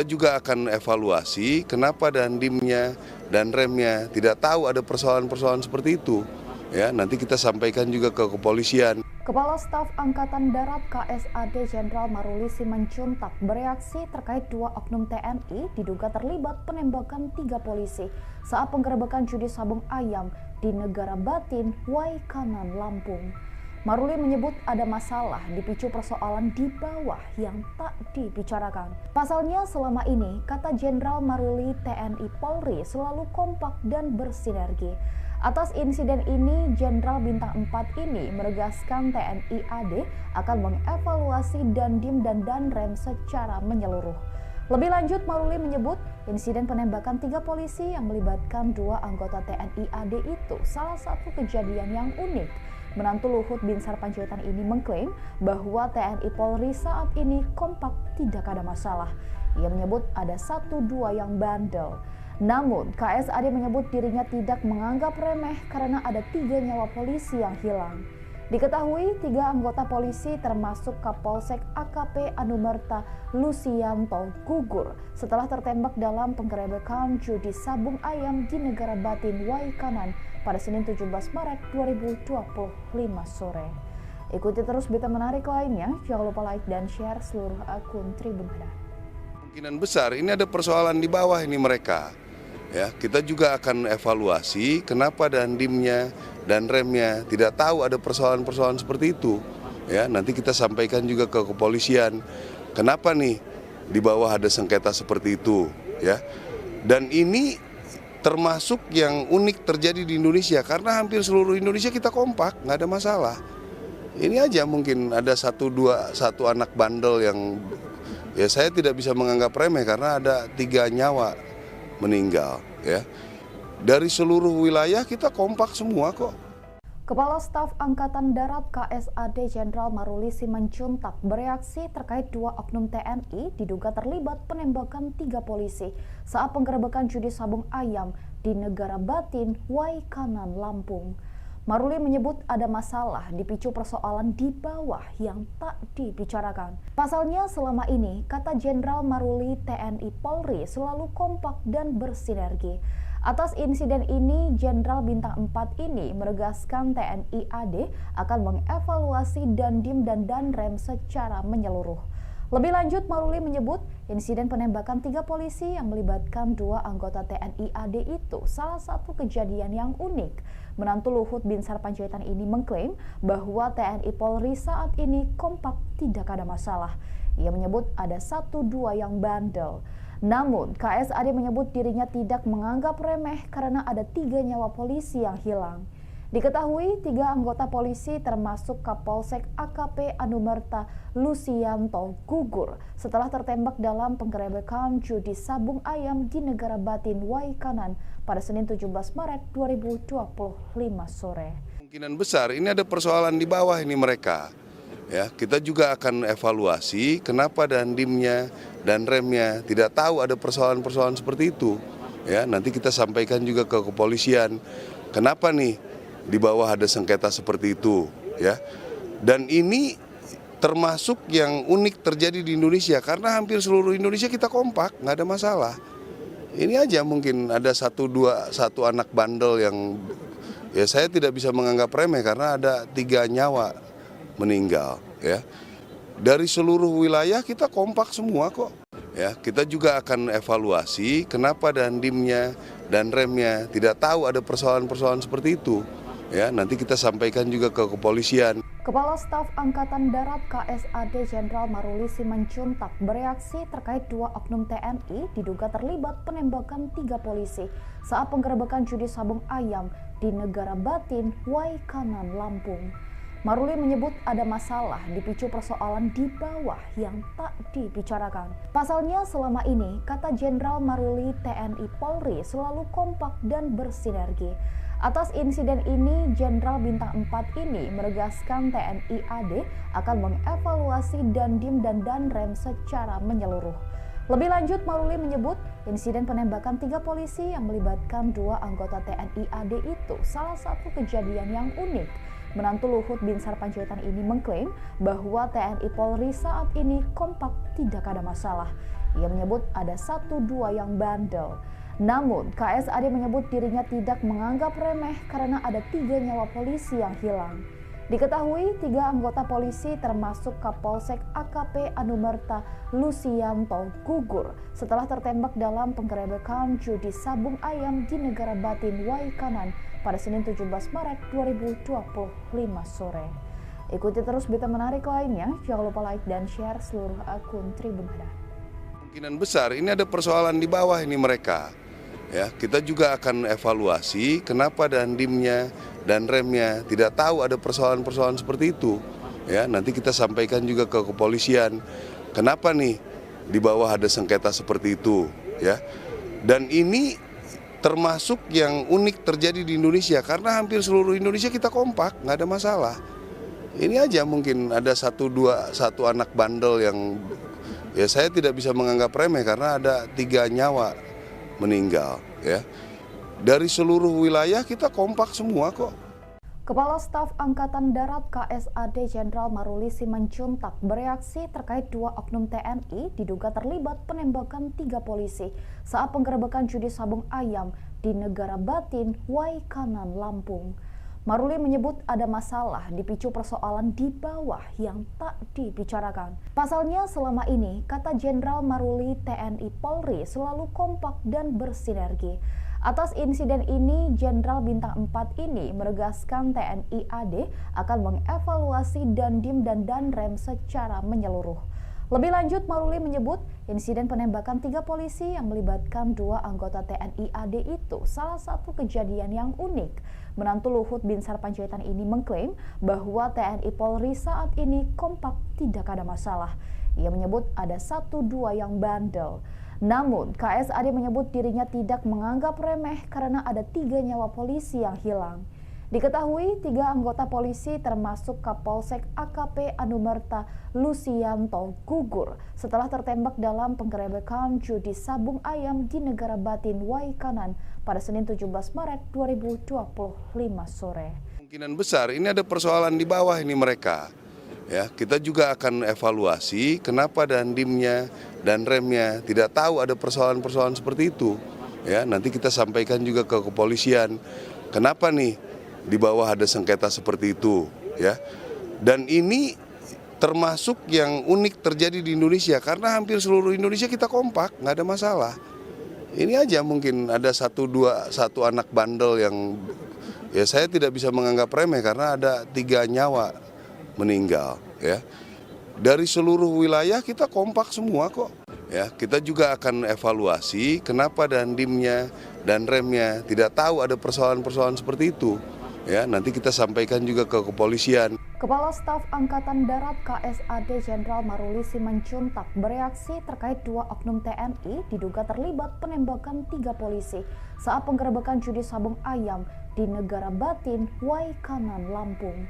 Kita juga akan evaluasi kenapa Dandimnya dan remnya tidak tahu ada persoalan-persoalan seperti itu. Ya, nanti kita sampaikan juga ke kepolisian. Kepala Staf Angkatan Darat KSAD Jenderal Maruli Simanjuntak bereaksi terkait 2 oknum TNI diduga terlibat penembakan 3 polisi saat penggerebekan judi sabung ayam di Negara Batin, Waikanan, Lampung. Maruli menyebut ada masalah dipicu persoalan di bawah yang tak dibicarakan. Pasalnya selama ini, kata Jenderal Maruli, TNI Polri selalu kompak dan bersinergi. Atas insiden ini, Jenderal Bintang 4 ini menegaskan TNI AD akan mengevaluasi Dandim dan Danrem secara menyeluruh. Lebih lanjut, Maruli menyebut insiden penembakan 3 polisi yang melibatkan 2 anggota TNI AD itu salah satu kejadian yang unik. Menantu Luhut Binsar Panjaitan ini mengklaim bahwa TNI Polri saat ini kompak, tidak ada masalah. Ia menyebut ada 1-2 yang bandel. Namun, KSAD menyebut dirinya tidak menganggap remeh karena ada 3 nyawa polisi yang hilang. Diketahui 3 anggota polisi termasuk Kapolsek AKP Anumerta Lusianto gugur setelah tertembak dalam penggerebekan judi sabung ayam di Negara Batin, Waikanan pada Senin 17 Maret 2025 sore. Ikuti terus berita menarik lainnya, jangan lupa like dan share seluruh akun Tribun Hadar. Kemungkinan besar ini ada persoalan di bawah ini mereka. Ya, kita juga akan evaluasi kenapa Dandimnya dan remnya tidak tahu ada persoalan-persoalan seperti itu. Ya, nanti kita sampaikan juga ke kepolisian. Kenapa nih di bawah ada sengketa seperti itu, ya. Dan ini termasuk yang unik terjadi di Indonesia karena hampir seluruh Indonesia kita kompak, nggak ada masalah. Ini aja mungkin ada 1 anak bandel yang ya saya tidak bisa menganggap remeh karena ada 3 nyawa meninggal, ya. Dari seluruh wilayah kita kompak semua kok. Kepala Staf Angkatan Darat KSAD Jenderal Maruli Simanjuntak bereaksi terkait 2 oknum TNI diduga terlibat penembakan 3 polisi saat penggerebekan judi sabung ayam di Negara Batin, Waikanan, Lampung. Maruli menyebut ada masalah dipicu persoalan di bawah yang tak dibicarakan. Pasalnya selama ini, kata Jenderal Maruli, TNI Polri selalu kompak dan bersinergi. Atas insiden ini, Jenderal Bintang 4 ini menegaskan TNI AD akan mengevaluasi Dandim dan Danrem secara menyeluruh. Lebih lanjut, Maruli menyebut insiden penembakan 3 polisi yang melibatkan 2 anggota TNI AD itu salah satu kejadian yang unik. Menantu Luhut Binsar Panjaitan ini mengklaim bahwa TNI Polri saat ini kompak, tidak ada masalah. Ia menyebut ada 1-2 yang bandel. Namun, KSAD menyebut dirinya tidak menganggap remeh karena ada 3 nyawa polisi yang hilang. Diketahui 3 anggota polisi termasuk Kapolsek AKP Anumerta Lusianto gugur setelah tertembak dalam penggerebekan judi sabung ayam di Negara Batin, Waikanan pada Senin 17 Maret 2025 sore. Kemungkinan besar ini ada persoalan di bawah ini mereka. Ya, kita juga akan evaluasi kenapa Dandimnya dan remnya tidak tahu ada persoalan-persoalan seperti itu. Ya, nanti kita sampaikan juga ke kepolisian. Kenapa nih di bawah ada sengketa seperti itu, ya. Dan ini termasuk yang unik terjadi di Indonesia karena hampir seluruh Indonesia kita kompak, nggak ada masalah. Ini aja mungkin ada 1 anak bandel yang ya saya tidak bisa menganggap remeh karena ada 3 nyawa meninggal, ya. Dari seluruh wilayah kita kompak semua kok. Ya, kita juga akan evaluasi kenapa Dandimnya dan remnya tidak tahu ada persoalan-persoalan seperti itu. Ya, nanti kita sampaikan juga ke kepolisian. Kepala Staf Angkatan Darat KSAD Jenderal Maruli Simanjuntak bereaksi terkait 2 oknum TNI diduga terlibat penembakan 3 polisi saat penggerebekan judi sabung ayam di Negara Batin, Waikanan, Lampung. Maruli menyebut ada masalah dipicu persoalan di bawah yang tak dibicarakan. Pasalnya selama ini, kata Jenderal Maruli, TNI Polri selalu kompak dan bersinergi. Atas insiden ini, Jenderal Bintang 4 ini menegaskan TNI AD akan mengevaluasi Dandim dan Danrem secara menyeluruh. Lebih lanjut, Maruli menyebut insiden penembakan 3 polisi yang melibatkan 2 anggota TNI AD itu salah satu kejadian yang unik. Menantu Luhut Binsar Panjaitan ini mengklaim bahwa TNI Polri saat ini kompak, tidak ada masalah. Ia menyebut ada 1-2 yang bandel. Namun, KSAD menyebut dirinya tidak menganggap remeh karena ada 3 nyawa polisi yang hilang. Diketahui 3 anggota polisi termasuk Kapolsek AKP Anumerta Lusianto gugur setelah tertembak dalam penggerebekan judi sabung ayam di Negara Batin Waikanan pada Senin 17 Maret 2025 sore. Ikuti terus berita menarik lainnya, jangan lupa like dan share seluruh akun Tribun Hadap. Kemungkinan besar ini ada persoalan di bawah ini mereka. Ya, kita juga akan evaluasi kenapa dandimnya dan remnya tidak tahu ada persoalan-persoalan seperti itu. Ya, nanti kita sampaikan juga ke kepolisian. Kenapa nih di bawah ada sengketa seperti itu, ya. Dan ini termasuk yang unik terjadi di Indonesia karena hampir seluruh Indonesia kita kompak, nggak ada masalah. Ini aja mungkin ada satu anak bandel yang ya saya tidak bisa menganggap remeh karena ada 3 nyawa meninggal, ya. Dari seluruh wilayah kita kompak semua kok. Kepala Staf Angkatan Darat KSAD Jenderal Maruli Simanjuntak bereaksi terkait 2 oknum TNI diduga terlibat penembakan 3 polisi saat penggerebekan judi sabung ayam di Negara Batin, Waikanan, Lampung. Maruli menyebut ada masalah dipicu persoalan di bawah yang tak dibicarakan. Pasalnya selama ini, kata Jenderal Maruli, TNI Polri selalu kompak dan bersinergi. Atas insiden ini, Jenderal Bintang 4 ini menegaskan TNI AD akan mengevaluasi Dandim dan Danrem secara menyeluruh. Lebih lanjut, Maruli menyebut insiden penembakan 3 polisi yang melibatkan 2 anggota TNI AD itu salah satu kejadian yang unik. Menantu Luhut Binsar Panjaitan ini mengklaim bahwa TNI Polri saat ini kompak, tidak ada masalah. Ia menyebut ada 1-2 yang bandel. Namun, KSAD menyebut dirinya tidak menganggap remeh karena ada 3 nyawa polisi yang hilang. Diketahui 3 anggota polisi termasuk Kapolsek AKP Anumerta Lusianto gugur setelah tertembak dalam penggerebekan judi sabung ayam di Negara Batin Waikanan pada Senin 17 Maret 2025 sore. Kemungkinan besar ini ada persoalan di bawah ini mereka. Ya, kita juga akan evaluasi kenapa dandimnya dan remnya tidak tahu ada persoalan-persoalan seperti itu. Ya, nanti kita sampaikan juga ke kepolisian. Kenapa nih di bawah ada sengketa seperti itu, ya. Dan ini termasuk yang unik terjadi di Indonesia karena hampir seluruh Indonesia kita kompak, nggak ada masalah. Ini aja mungkin ada 1 anak bandel yang ya saya tidak bisa menganggap remeh karena ada 3 nyawa meninggal, ya. Dari seluruh wilayah kita kompak semua kok. Ya, kita juga akan evaluasi kenapa dandimnya dan remnya tidak tahu ada persoalan-persoalan seperti itu. Ya, nanti kita sampaikan juga ke kepolisian. Kepala Staf Angkatan Darat KSAD Jenderal Maruli Simanjuntak bereaksi terkait 2 oknum TNI diduga terlibat penembakan 3 polisi saat penggerebekan judi sabung ayam di Negara Batin, Waikanan, Lampung.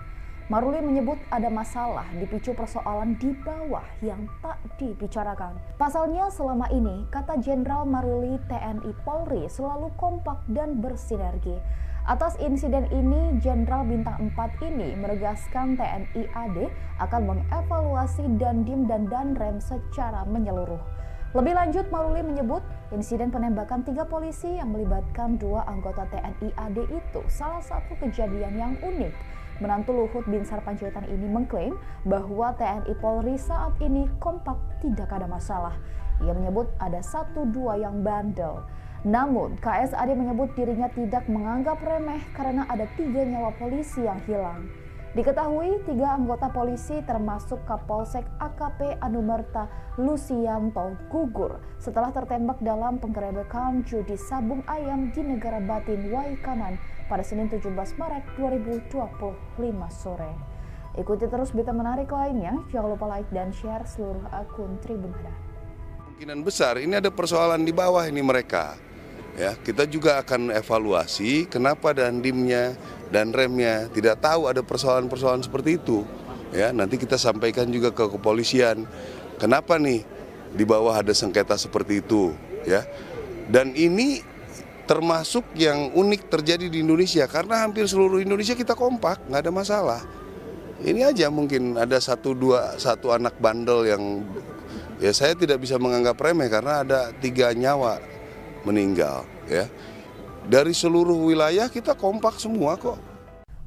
Maruli menyebut ada masalah dipicu persoalan di bawah yang tak dibicarakan. Pasalnya selama ini, kata Jenderal Maruli, TNI Polri selalu kompak dan bersinergi. Atas insiden ini, Jenderal Bintang 4 ini menegaskan TNI AD akan mengevaluasi Dandim dan Danrem secara menyeluruh. Lebih lanjut, Maruli menyebut insiden penembakan 3 polisi yang melibatkan 2 anggota TNI AD itu salah satu kejadian yang unik. Menantu Luhut Binsar Panjaitan ini mengklaim bahwa TNI Polri saat ini kompak, tidak ada masalah. Ia menyebut ada 1-2 yang bandel. Namun, KSAD menyebut dirinya tidak menganggap remeh karena ada 3 nyawa polisi yang hilang. Diketahui 3 anggota polisi termasuk Kapolsek AKP Anumerta Lusianto gugur setelah tertembak dalam penggerebekan judi sabung ayam di Negara Batin Waikanan pada Senin 17 Maret 2025 sore. Ikuti terus berita menarik lainnya, jangan lupa like dan share seluruh akun Tribun Hadap. Kemungkinan besar ini ada persoalan di bawah ini mereka. Ya, kita juga akan evaluasi kenapa dandimnya dan remnya tidak tahu ada persoalan-persoalan seperti itu. Ya, nanti kita sampaikan juga ke kepolisian. Kenapa nih di bawah ada sengketa seperti itu, ya. Dan ini termasuk yang unik terjadi di Indonesia karena hampir seluruh Indonesia kita kompak, nggak ada masalah. Ini aja mungkin ada 1 anak bandel yang ya saya tidak bisa menganggap remeh karena ada 3 nyawa meninggal ya. Dari seluruh wilayah kita kompak semua kok.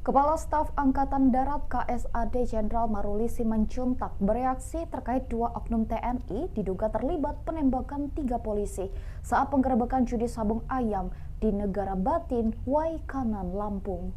Kepala Staf Angkatan Darat KSAD Jenderal Maruli Simanjuntak bereaksi terkait 2 oknum TNI diduga terlibat penembakan 3 polisi saat penggerebekan judi sabung ayam di Negara Batin, Waikanan, Lampung.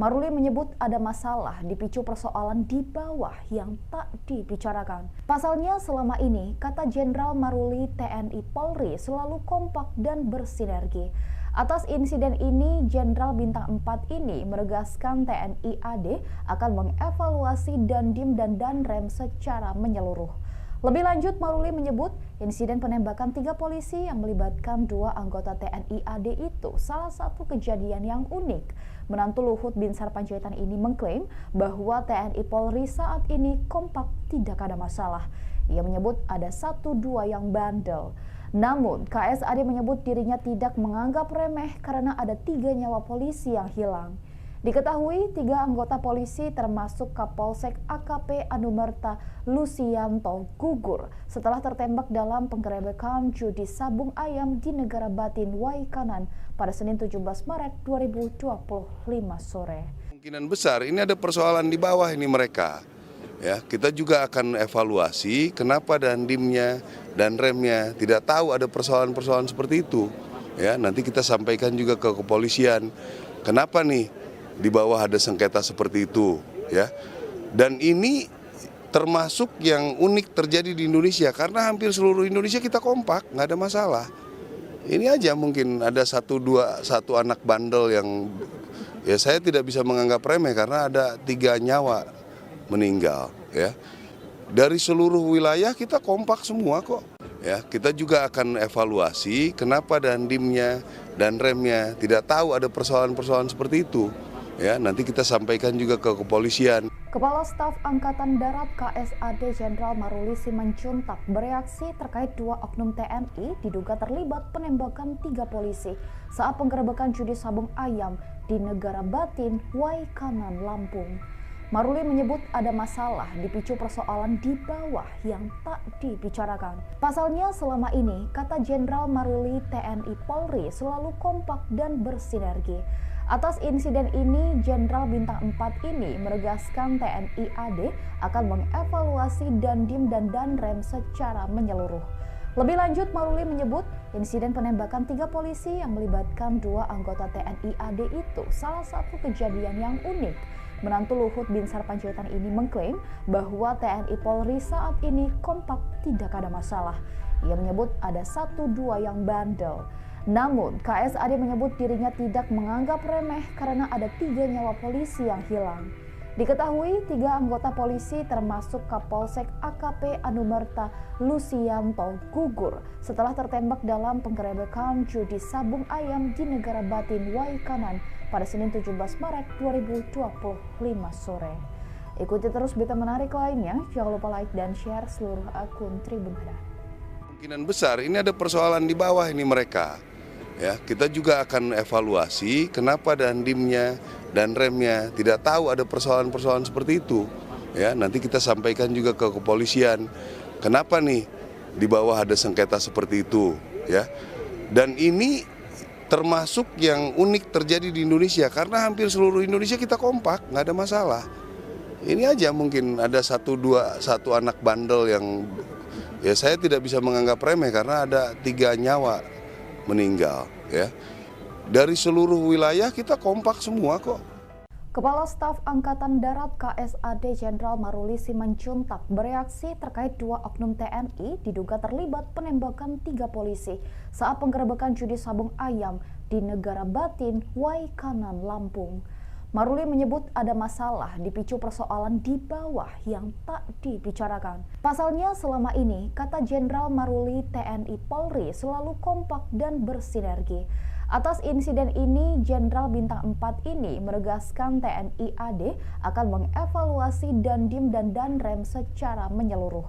Maruli menyebut ada masalah dipicu persoalan di bawah yang tak dibicarakan. Pasalnya selama ini, kata Jenderal Maruli, TNI Polri selalu kompak dan bersinergi. Atas insiden ini, Jenderal Bintang 4 ini menegaskan TNI AD akan mengevaluasi Dandim dan Danrem secara menyeluruh. Lebih lanjut, Maruli menyebut insiden penembakan 3 polisi yang melibatkan 2 anggota TNI AD itu salah satu kejadian yang unik. Menantu Luhut Binsar Panjaitan ini mengklaim bahwa TNI Polri saat ini kompak, tidak ada masalah. Ia menyebut ada 1-2 yang bandel. Namun, KSAD menyebut dirinya tidak menganggap remeh karena ada 3 nyawa polisi yang hilang. Diketahui 3 anggota polisi termasuk Kapolsek AKP Anumerta Lusianto gugur setelah tertembak dalam penggerebekan judi sabung ayam di Negara Batin, Waikanan pada Senin 17 Maret 2025 sore. Kemungkinan besar ini ada persoalan di bawah ini mereka. Ya, kita juga akan evaluasi kenapa Dandimnya dan remnya tidak tahu ada persoalan-persoalan seperti itu. Ya, nanti kita sampaikan juga ke kepolisian. Kenapa nih di bawah ada sengketa seperti itu, ya. Dan ini termasuk yang unik terjadi di Indonesia karena hampir seluruh Indonesia kita kompak, nggak ada masalah. Ini aja mungkin ada 1-2 anak bandel yang ya saya tidak bisa menganggap remeh karena ada 3 nyawa meninggal ya. Dari seluruh wilayah kita kompak semua kok. Ya, kita juga akan evaluasi kenapa Dandimnya dan remnya tidak tahu ada persoalan-persoalan seperti itu. Ya, nanti kita sampaikan juga ke kepolisian. Kepala Staf Angkatan Darat KSAD Jenderal Maruli Simanjuntak bereaksi terkait 2 oknum TNI diduga terlibat penembakan 3 polisi saat penggerebekan judi sabung ayam di Negara Batin, Waikanan, Lampung. Maruli menyebut ada masalah dipicu persoalan di bawah yang tak dibicarakan. Pasalnya selama ini, kata Jenderal Maruli, TNI Polri selalu kompak dan bersinergi. Atas insiden ini, Jenderal Bintang 4 ini menegaskan TNI AD akan mengevaluasi Dandim dan Danrem secara menyeluruh. Lebih lanjut, Maruli menyebut insiden penembakan 3 polisi yang melibatkan 2 anggota TNI AD itu salah satu kejadian yang unik. Menantu Luhut Binsar Panjaitan ini mengklaim bahwa TNI Polri saat ini kompak, tidak ada masalah. Ia menyebut ada 1-2 yang bandel. Namun, KSAD menyebut dirinya tidak menganggap remeh karena ada 3 nyawa polisi yang hilang. Diketahui 3 anggota polisi termasuk Kapolsek AKP Anumerta Lusianto gugur setelah tertembak dalam penggerebekan judi sabung ayam di Negara Batin, Waikanan pada Senin 17 Maret 2025 sore. Ikuti terus berita menarik lainnya, jangan lupa like dan share seluruh akun Tribun Hadap. Kemungkinan besar ini ada persoalan di bawah ini mereka. Ya, kita juga akan evaluasi kenapa Dandimnya dan remnya tidak tahu ada persoalan-persoalan seperti itu. Ya, nanti kita sampaikan juga ke kepolisian. Kenapa nih di bawah ada sengketa seperti itu, ya. Dan ini termasuk yang unik terjadi di Indonesia karena hampir seluruh Indonesia kita kompak, nggak ada masalah. Ini aja mungkin ada 1-2 anak bandel yang ya saya tidak bisa menganggap remeh karena ada 3 nyawa meninggal ya. Dari seluruh wilayah kita kompak semua kok. Kepala Staf Angkatan Darat KSAD Jenderal Maruli Simanjuntak bereaksi terkait 2 oknum TNI diduga terlibat penembakan 3 polisi saat penggerebekan judi sabung ayam di Negara Batin, Waikanan, Lampung. Maruli menyebut ada masalah dipicu persoalan di bawah yang tak dibicarakan. Pasalnya selama ini, kata Jenderal Maruli, TNI Polri selalu kompak dan bersinergi. Atas insiden ini, Jenderal Bintang 4 ini menegaskan TNI AD akan mengevaluasi Dandim dan Danrem secara menyeluruh.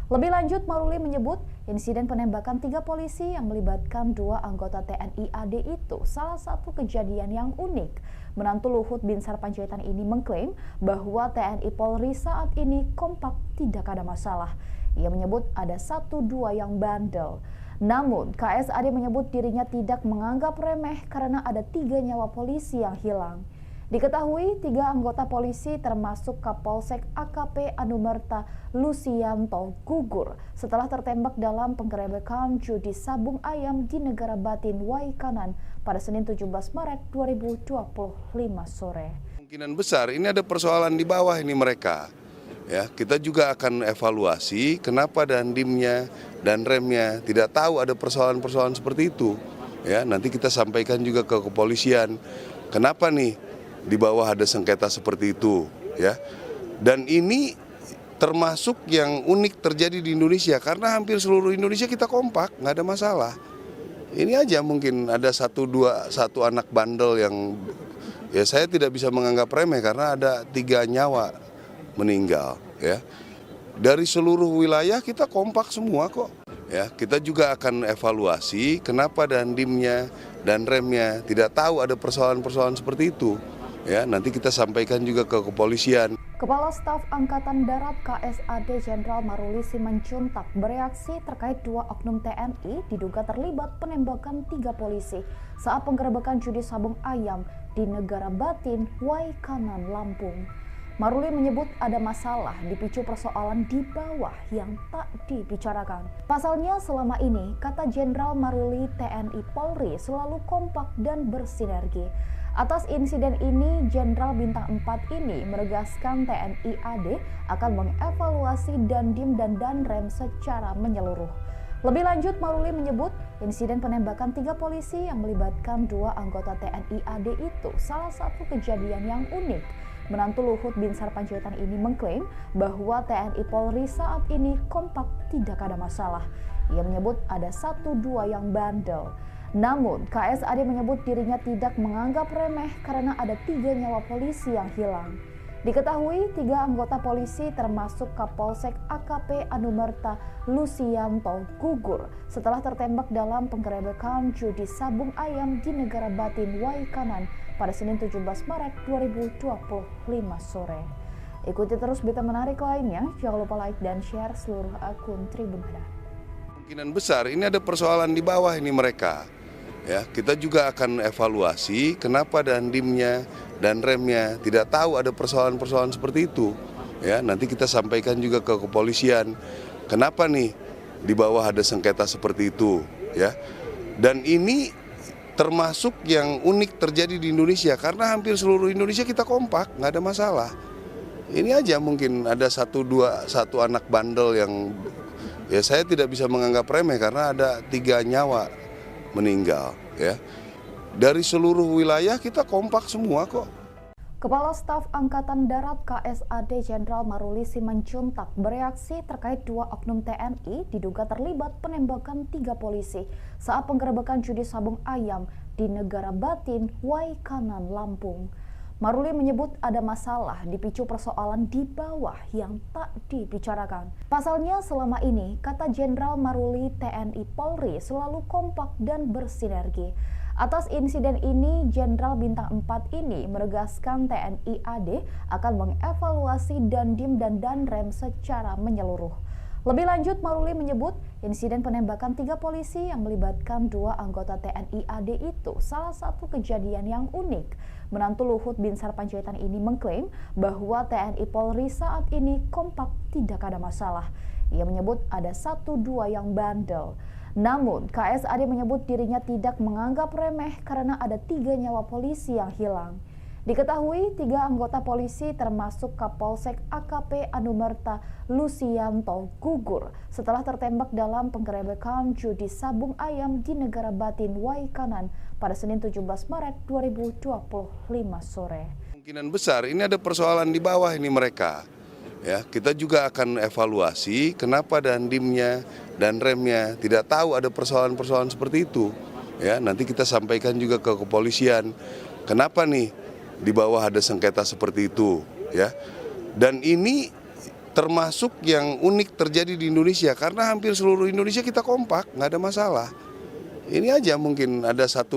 Lebih lanjut, Maruli menyebut insiden penembakan 3 polisi yang melibatkan 2 anggota TNI AD itu salah satu kejadian yang unik. Menantu Luhut Binsar Panjaitan ini mengklaim bahwa TNI Polri saat ini kompak, tidak ada masalah. Ia menyebut ada 1-2 yang bandel. Namun, KSAD menyebut dirinya tidak menganggap remeh karena ada 3 nyawa polisi yang hilang. Diketahui 3 anggota polisi termasuk Kapolsek AKP Anumerta Lusianto gugur setelah tertembak dalam penggerebekan judi sabung ayam di Negara Batin Waikanan pada Senin 17 Maret 2025 sore. Kemungkinan besar ini ada persoalan di bawah ini mereka. Ya, kita juga akan evaluasi kenapa dandimnya dan remnya tidak tahu ada persoalan-persoalan seperti itu. Ya, nanti kita sampaikan juga ke kepolisian. Kenapa nih di bawah ada sengketa seperti itu, ya. Dan ini termasuk yang unik terjadi di Indonesia karena hampir seluruh Indonesia kita kompak, nggak ada masalah. Ini aja mungkin ada satu anak bandel yang ya saya tidak bisa menganggap remeh karena ada 3 nyawa meninggal, ya. Dari seluruh wilayah kita kompak semua kok. Ya, kita juga akan evaluasi kenapa dandimnya dan remnya tidak tahu ada persoalan-persoalan seperti itu. Ya, nanti kita sampaikan juga ke kepolisian. Kepala Staf Angkatan Darat KSAD Jenderal Maruli Simanjuntak bereaksi terkait 2 oknum TNI diduga terlibat penembakan 3 polisi saat penggerebekan judi sabung ayam di Negara Batin, Waikanan, Lampung. Maruli menyebut ada masalah dipicu persoalan di bawah yang tak dibicarakan. Pasalnya selama ini, kata Jenderal Maruli, TNI Polri selalu kompak dan bersinergi. Atas insiden ini, Jenderal Bintang 4 ini menegaskan TNI AD akan mengevaluasi Dandim dan Danrem secara menyeluruh. Lebih lanjut, Maruli menyebut insiden penembakan 3 polisi yang melibatkan 2 anggota TNI AD itu salah satu kejadian yang unik. Menantu Luhut Binsar Panjaitan ini mengklaim bahwa TNI Polri saat ini kompak, tidak ada masalah. Ia menyebut ada 1-2 yang bandel. Namun, KSAD menyebut dirinya tidak menganggap remeh karena ada 3 nyawa polisi yang hilang. Diketahui 3 anggota polisi termasuk Kapolsek AKP Anumerta Lusianto gugur setelah tertembak dalam penggerebekan judi sabung ayam di Negara Batin Waikanan pada Senin 17 Maret 2025 sore. Ikuti terus berita menarik lainnya, jangan lupa like dan share seluruh akun Tribun Hadar. Kemungkinan besar ini ada persoalan di bawah ini mereka. Ya, kita juga akan evaluasi kenapa dandimnya dan remnya tidak tahu ada persoalan-persoalan seperti itu. Ya, nanti kita sampaikan juga ke kepolisian. Kenapa nih di bawah ada sengketa seperti itu, ya. Dan ini termasuk yang unik terjadi di Indonesia karena hampir seluruh Indonesia kita kompak, nggak ada masalah. Ini aja mungkin ada 1 anak bandel yang ya saya tidak bisa menganggap remeh karena ada 3 nyawa meninggal, ya. Dari seluruh wilayah kita kompak semua kok. Kepala Staf Angkatan Darat KSAD Jenderal Maruli Simanjuntak bereaksi terkait 2 oknum TNI diduga terlibat penembakan 3 polisi saat penggerebekan judi sabung ayam di Negara Batin, Waikanan, Lampung. Maruli menyebut ada masalah dipicu persoalan di bawah yang tak dibicarakan. Pasalnya selama ini, kata Jenderal Maruli, TNI Polri selalu kompak dan bersinergi. Atas insiden ini, Jenderal Bintang 4 ini menegaskan TNI AD akan mengevaluasi Dandim dan Danrem secara menyeluruh. Lebih lanjut, Maruli menyebut insiden penembakan 3 polisi yang melibatkan 2 anggota TNI AD itu salah satu kejadian yang unik. Menantu Luhut Binsar Panjaitan ini mengklaim bahwa TNI Polri saat ini kompak, tidak ada masalah. Ia menyebut ada 1-2 yang bandel. Namun, KSAD menyebut dirinya tidak menganggap remeh karena ada 3 nyawa polisi yang hilang. Diketahui 3 anggota polisi termasuk Kapolsek AKP Anumerta Lusianto gugur setelah tertembak dalam penggerebekan judi sabung ayam di Negara Batin Waikanan pada Senin 17 Maret 2025 sore. Kemungkinan besar ini ada persoalan di bawah ini mereka. Ya, kita juga akan evaluasi kenapa dandimnya dan remnya tidak tahu ada persoalan-persoalan seperti itu. Ya, nanti kita sampaikan juga ke kepolisian. Kenapa nih di bawah ada sengketa seperti itu, ya. Dan ini termasuk yang unik terjadi di Indonesia karena hampir seluruh Indonesia kita kompak, nggak ada masalah. Ini aja mungkin ada 1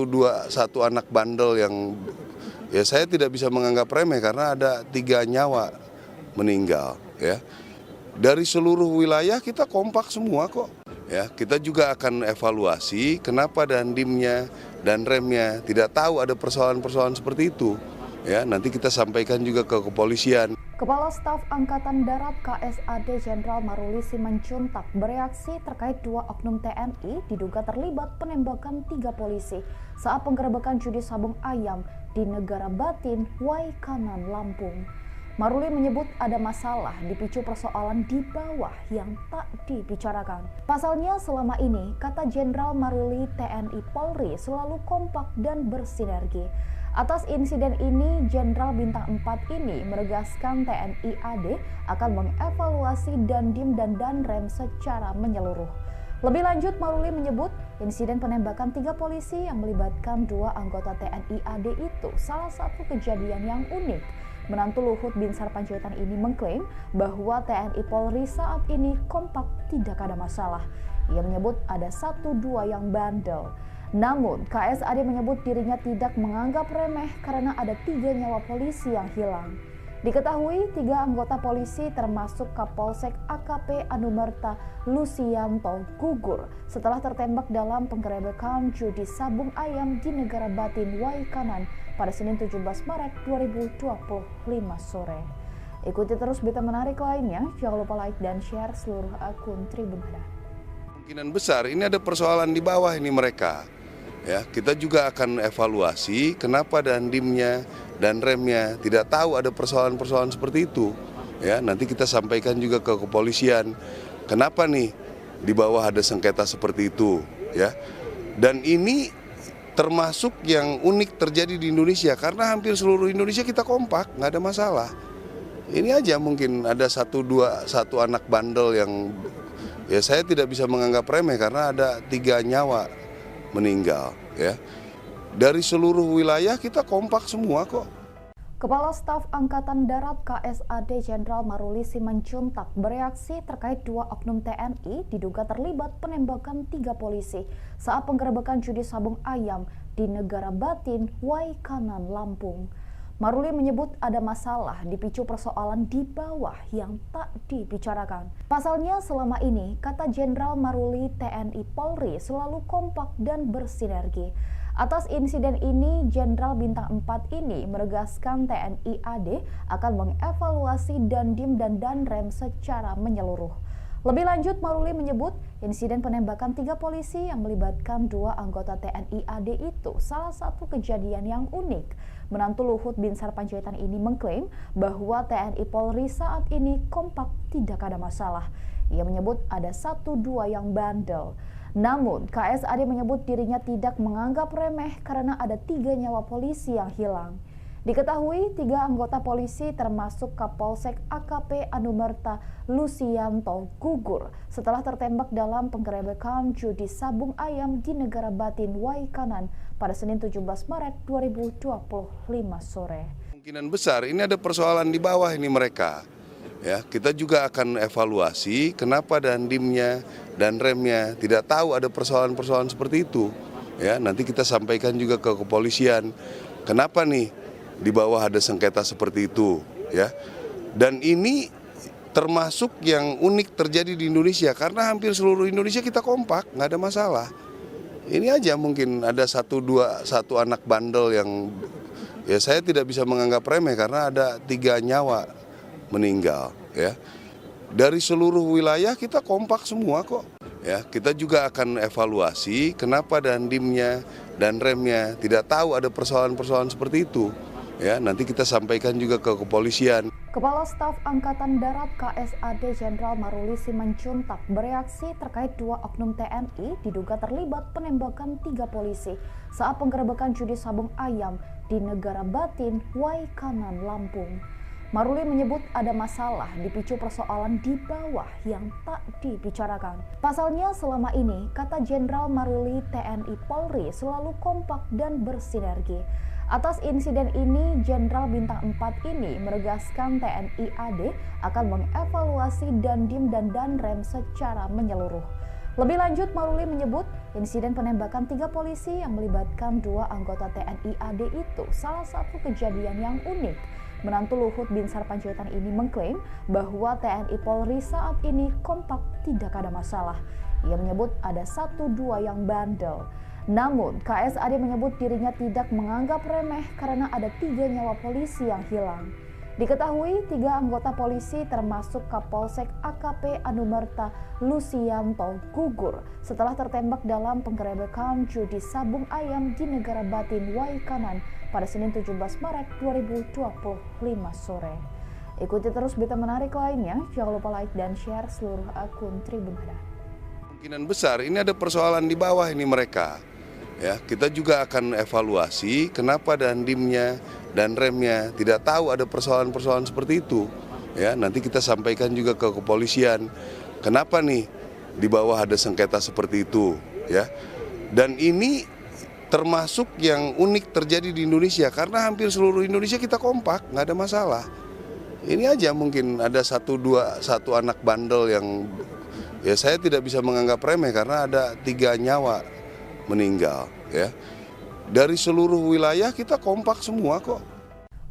anak bandel yang ya saya tidak bisa menganggap remeh karena ada 3 nyawa meninggal, ya. Dari seluruh wilayah kita kompak semua kok. Ya, kita juga akan evaluasi kenapa Dandimnya dan remnya tidak tahu ada persoalan-persoalan seperti itu. Ya, nanti kita sampaikan juga ke kepolisian. Kepala Staf Angkatan Darat KSAD Jenderal Maruli Simanjuntak bereaksi terkait 2 oknum TNI diduga terlibat penembakan 3 polisi saat penggerebekan judi sabung ayam di Negara Batin, Waikanan, Lampung. Maruli menyebut ada masalah dipicu persoalan di bawah yang tak dibicarakan. Pasalnya selama ini, kata Jenderal Maruli, TNI Polri selalu kompak dan bersinergi. Atas insiden ini, Jenderal Bintang 4 ini menegaskan TNI AD akan mengevaluasi Dandim dan Danrem secara menyeluruh. Lebih lanjut, Maruli menyebut insiden penembakan 3 polisi yang melibatkan 2 anggota TNI AD itu salah satu kejadian yang unik. Menantu Luhut Binsar Panjaitan ini mengklaim bahwa TNI Polri saat ini kompak, tidak ada masalah. Ia menyebut ada 1-2 yang bandel. Namun, KSAD menyebut dirinya tidak menganggap remeh karena ada 3 nyawa polisi yang hilang. Diketahui 3 anggota polisi termasuk Kapolsek AKP Anumerta Lusianto gugur setelah tertembak dalam penggerebekan judi sabung ayam di Negara Batin, Waikanan pada Senin 17 Maret 2025 sore. Ikuti terus berita menarik lainnya, jangan lupa like dan share seluruh akun Tribun Hada. Kemungkinan besar ini ada persoalan di bawah ini mereka. Ya, kita juga akan evaluasi kenapa Dandimnya dan remnya tidak tahu ada persoalan-persoalan seperti itu. Ya, nanti kita sampaikan juga ke kepolisian. Kenapa nih di bawah ada sengketa seperti itu, ya. Dan ini termasuk yang unik terjadi di Indonesia karena hampir seluruh Indonesia kita kompak, nggak ada masalah. Ini aja mungkin ada 1 anak bandel yang ya saya tidak bisa menganggap remeh karena ada 3 nyawa meninggal, ya. Dari seluruh wilayah kita kompak semua kok. Kepala Staf Angkatan Darat KSAD Jenderal Maruli Simanjuntak bereaksi terkait 2 oknum TNI diduga terlibat penembakan 3 polisi saat penggerebekan judi sabung ayam di Negara Batin, Waikanan, Lampung. Maruli menyebut ada masalah dipicu persoalan di bawah yang tak dibicarakan. Pasalnya selama ini, kata Jenderal Maruli, TNI Polri selalu kompak dan bersinergi. Atas insiden ini, Jenderal Bintang 4 ini menegaskan TNI AD akan mengevaluasi Dandim dan Danrem secara menyeluruh. Lebih lanjut, Maruli menyebut insiden penembakan 3 polisi yang melibatkan 2 anggota TNI AD itu salah satu kejadian yang unik. Menantu Luhut Binsar Panjaitan ini mengklaim bahwa TNI Polri saat ini kompak, tidak ada masalah. Ia menyebut ada 1-2 yang bandel. Namun, KSAD menyebut dirinya tidak menganggap remeh karena ada 3 nyawa polisi yang hilang. Diketahui 3 anggota polisi termasuk Kapolsek AKP Anumerta Lusianto gugur setelah tertembak dalam penggerebekan judi sabung ayam di Negara Batin, Waikanan pada Senin 17 Maret 2025 sore. Kemungkinan besar ini ada persoalan di bawah ini mereka. Ya, kita juga akan evaluasi kenapa Dandimnya dan remnya tidak tahu ada persoalan-persoalan seperti itu. Ya, nanti kita sampaikan juga ke kepolisian. Kenapa nih di bawah ada sengketa seperti itu, ya. Dan ini termasuk yang unik terjadi di Indonesia karena hampir seluruh Indonesia kita kompak, nggak ada masalah. Ini aja mungkin ada 1 anak bandel yang ya saya tidak bisa menganggap remeh karena ada 3 nyawa meninggal, ya. Dari seluruh wilayah kita kompak semua kok. Ya, kita juga akan evaluasi kenapa Dandimnya dan remnya tidak tahu ada persoalan-persoalan seperti itu. Ya, nanti kita sampaikan juga ke kepolisian. Kepala Staf Angkatan Darat KSAD Jenderal Maruli Simanjuntak bereaksi terkait 2 oknum TNI diduga terlibat penembakan 3 polisi saat penggerebekan judi sabung ayam di Negara Batin, Waikanan, Lampung. Maruli menyebut ada masalah dipicu persoalan di bawah yang tak dibicarakan. Pasalnya selama ini, kata Jenderal Maruli, TNI Polri selalu kompak dan bersinergi. Atas insiden ini, Jenderal Bintang 4 ini menegaskan TNI AD akan mengevaluasi Dandim dan Danrem secara menyeluruh. Lebih lanjut, Maruli menyebut insiden penembakan 3 polisi yang melibatkan 2 anggota TNI AD itu salah satu kejadian yang unik. Menantu Luhut Binsar Panjaitan ini mengklaim bahwa TNI Polri saat ini kompak, tidak ada masalah. Ia menyebut ada 1-2 yang bandel. Namun, KSAD menyebut dirinya tidak menganggap remeh karena ada 3 nyawa polisi yang hilang. Diketahui 3 anggota polisi termasuk Kapolsek AKP Anumerta Lusianto gugur setelah tertembak dalam penggerebekan judi sabung ayam di Negara Batin Waikanan pada Senin 17 Maret 2025 sore. Ikuti terus berita menarik lainnya, jangan lupa like dan share seluruh akun Tribun Hadap. Kemungkinan besar ini ada persoalan di bawah ini mereka. Ya, kita juga akan evaluasi kenapa dandimnya dan remnya tidak tahu ada persoalan-persoalan seperti itu. Ya, nanti kita sampaikan juga ke kepolisian. Kenapa nih di bawah ada sengketa seperti itu, ya. Dan ini termasuk yang unik terjadi di Indonesia karena hampir seluruh Indonesia kita kompak, nggak ada masalah. Ini aja mungkin ada satu anak bandel yang ya saya tidak bisa menganggap remeh karena ada 3 nyawa meninggal, ya. Dari seluruh wilayah kita kompak semua kok.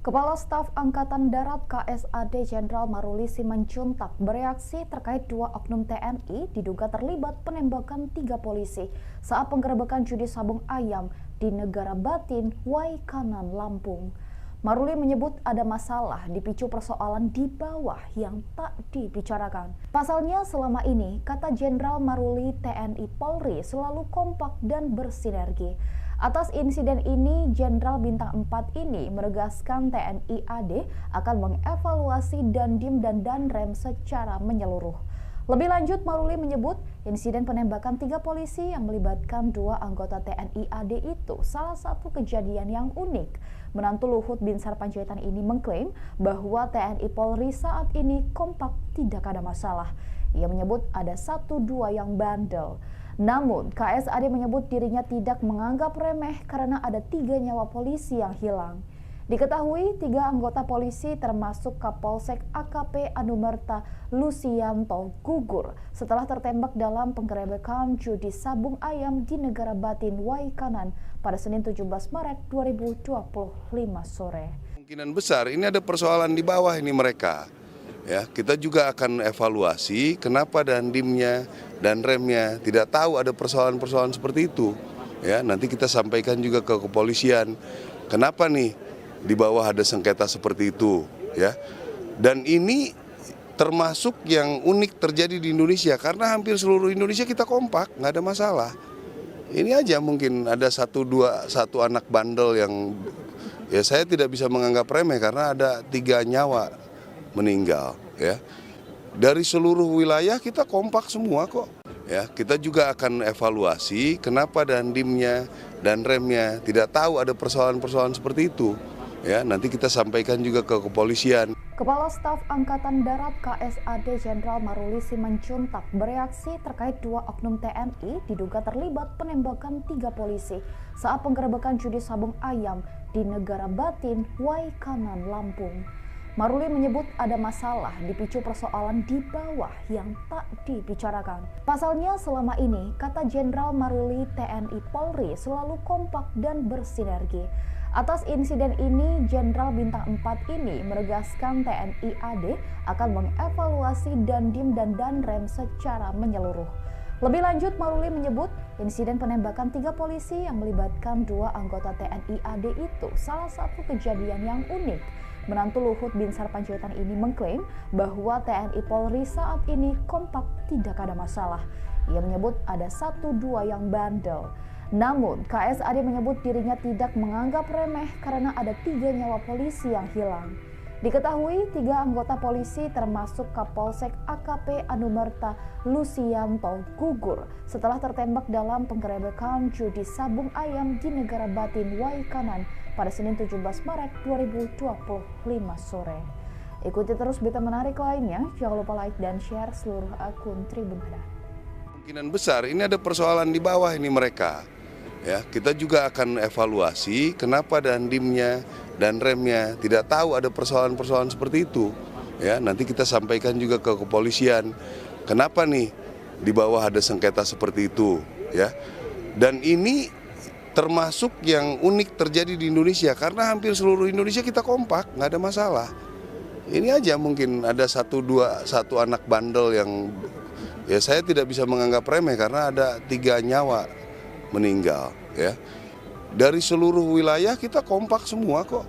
Kepala Staf Angkatan Darat KSAD Jenderal Maruli Simanjuntak bereaksi terkait 2 oknum TNI diduga terlibat penembakan 3 polisi saat penggerebekan judi sabung ayam di Negara Batin, Waikanan, Lampung. Maruli menyebut ada masalah dipicu persoalan di bawah yang tak dibicarakan. Pasalnya selama ini, kata Jenderal Maruli, TNI Polri selalu kompak dan bersinergi. Atas insiden ini, Jenderal Bintang 4 ini menegaskan TNI AD akan mengevaluasi Dandim dan Danrem secara menyeluruh. Lebih lanjut, Maruli menyebut insiden penembakan 3 polisi yang melibatkan 2 anggota TNI AD itu salah satu kejadian yang unik. Menantu Luhut Binsar Panjaitan ini mengklaim bahwa TNI Polri saat ini kompak, tidak ada masalah. Ia menyebut ada 1-2 yang bandel. Namun, KSAD menyebut dirinya tidak menganggap remeh karena ada 3 nyawa polisi yang hilang. Diketahui 3 anggota polisi termasuk Kapolsek AKP Anumerta Lusianto gugur setelah tertembak dalam penggerebekan judi sabung ayam di Negara Batin Waikanan pada Senin 17 Maret 2025 sore. Kemungkinan besar ini ada persoalan di bawah ini mereka. Ya, kita juga akan evaluasi kenapa dandimnya dan remnya tidak tahu ada persoalan-persoalan seperti itu. Ya, nanti kita sampaikan juga ke kepolisian. Kenapa nih di bawah ada sengketa seperti itu, ya. Dan ini termasuk yang unik terjadi di Indonesia karena hampir seluruh Indonesia kita kompak, nggak ada masalah. Ini aja mungkin ada 1 anak bandel yang ya saya tidak bisa menganggap remeh karena ada 3 nyawa meninggal, ya. Dari seluruh wilayah kita kompak semua kok. Ya, kita juga akan evaluasi kenapa dandimnya dan remnya tidak tahu ada persoalan-persoalan seperti itu. Ya, nanti kita sampaikan juga ke kepolisian. Kepala Staf Angkatan Darat KSAD Jenderal Maruli Simanjuntak bereaksi terkait 2 oknum TNI diduga terlibat penembakan 3 polisi saat penggerebekan judi sabung ayam di Negara Batin, Waikanan, Lampung. Maruli menyebut ada masalah dipicu persoalan di bawah yang tak dibicarakan. Pasalnya selama ini, kata Jenderal Maruli, TNI Polri selalu kompak dan bersinergi. Atas insiden ini, Jenderal Bintang 4 ini menegaskan TNI AD akan mengevaluasi Dandim dan Danrem secara menyeluruh. Lebih lanjut, Maruli menyebut insiden penembakan 3 polisi yang melibatkan 2 anggota TNI AD itu salah satu kejadian yang unik. Menantu Luhut Binsar Panjaitan ini mengklaim bahwa TNI Polri saat ini kompak, tidak ada masalah. Ia menyebut ada 1-2 yang bandel. Namun, KSAD menyebut dirinya tidak menganggap remeh karena ada 3 nyawa polisi yang hilang. Diketahui 3 anggota polisi termasuk Kapolsek AKP Anumerta Lusianto gugur setelah tertembak dalam penggerebekan judi sabung ayam di Negara Batin Waikanan pada Senin 17 Maret 2025 sore. Ikuti terus berita menarik lainnya, jangan lupa like dan share seluruh akun Tribun Hadap. Kemungkinan besar ini ada persoalan di bawah ini mereka. Ya, kita juga akan evaluasi kenapa dandimnya dan remnya tidak tahu ada persoalan-persoalan seperti itu. Ya, nanti kita sampaikan juga ke kepolisian. Kenapa nih di bawah ada sengketa seperti itu, ya. Dan ini termasuk yang unik terjadi di Indonesia karena hampir seluruh Indonesia kita kompak, nggak ada masalah. Ini aja mungkin ada satu anak bandel yang ya saya tidak bisa menganggap remeh karena ada 3 nyawa meninggal ya. Dari seluruh wilayah kita kompak semua kok.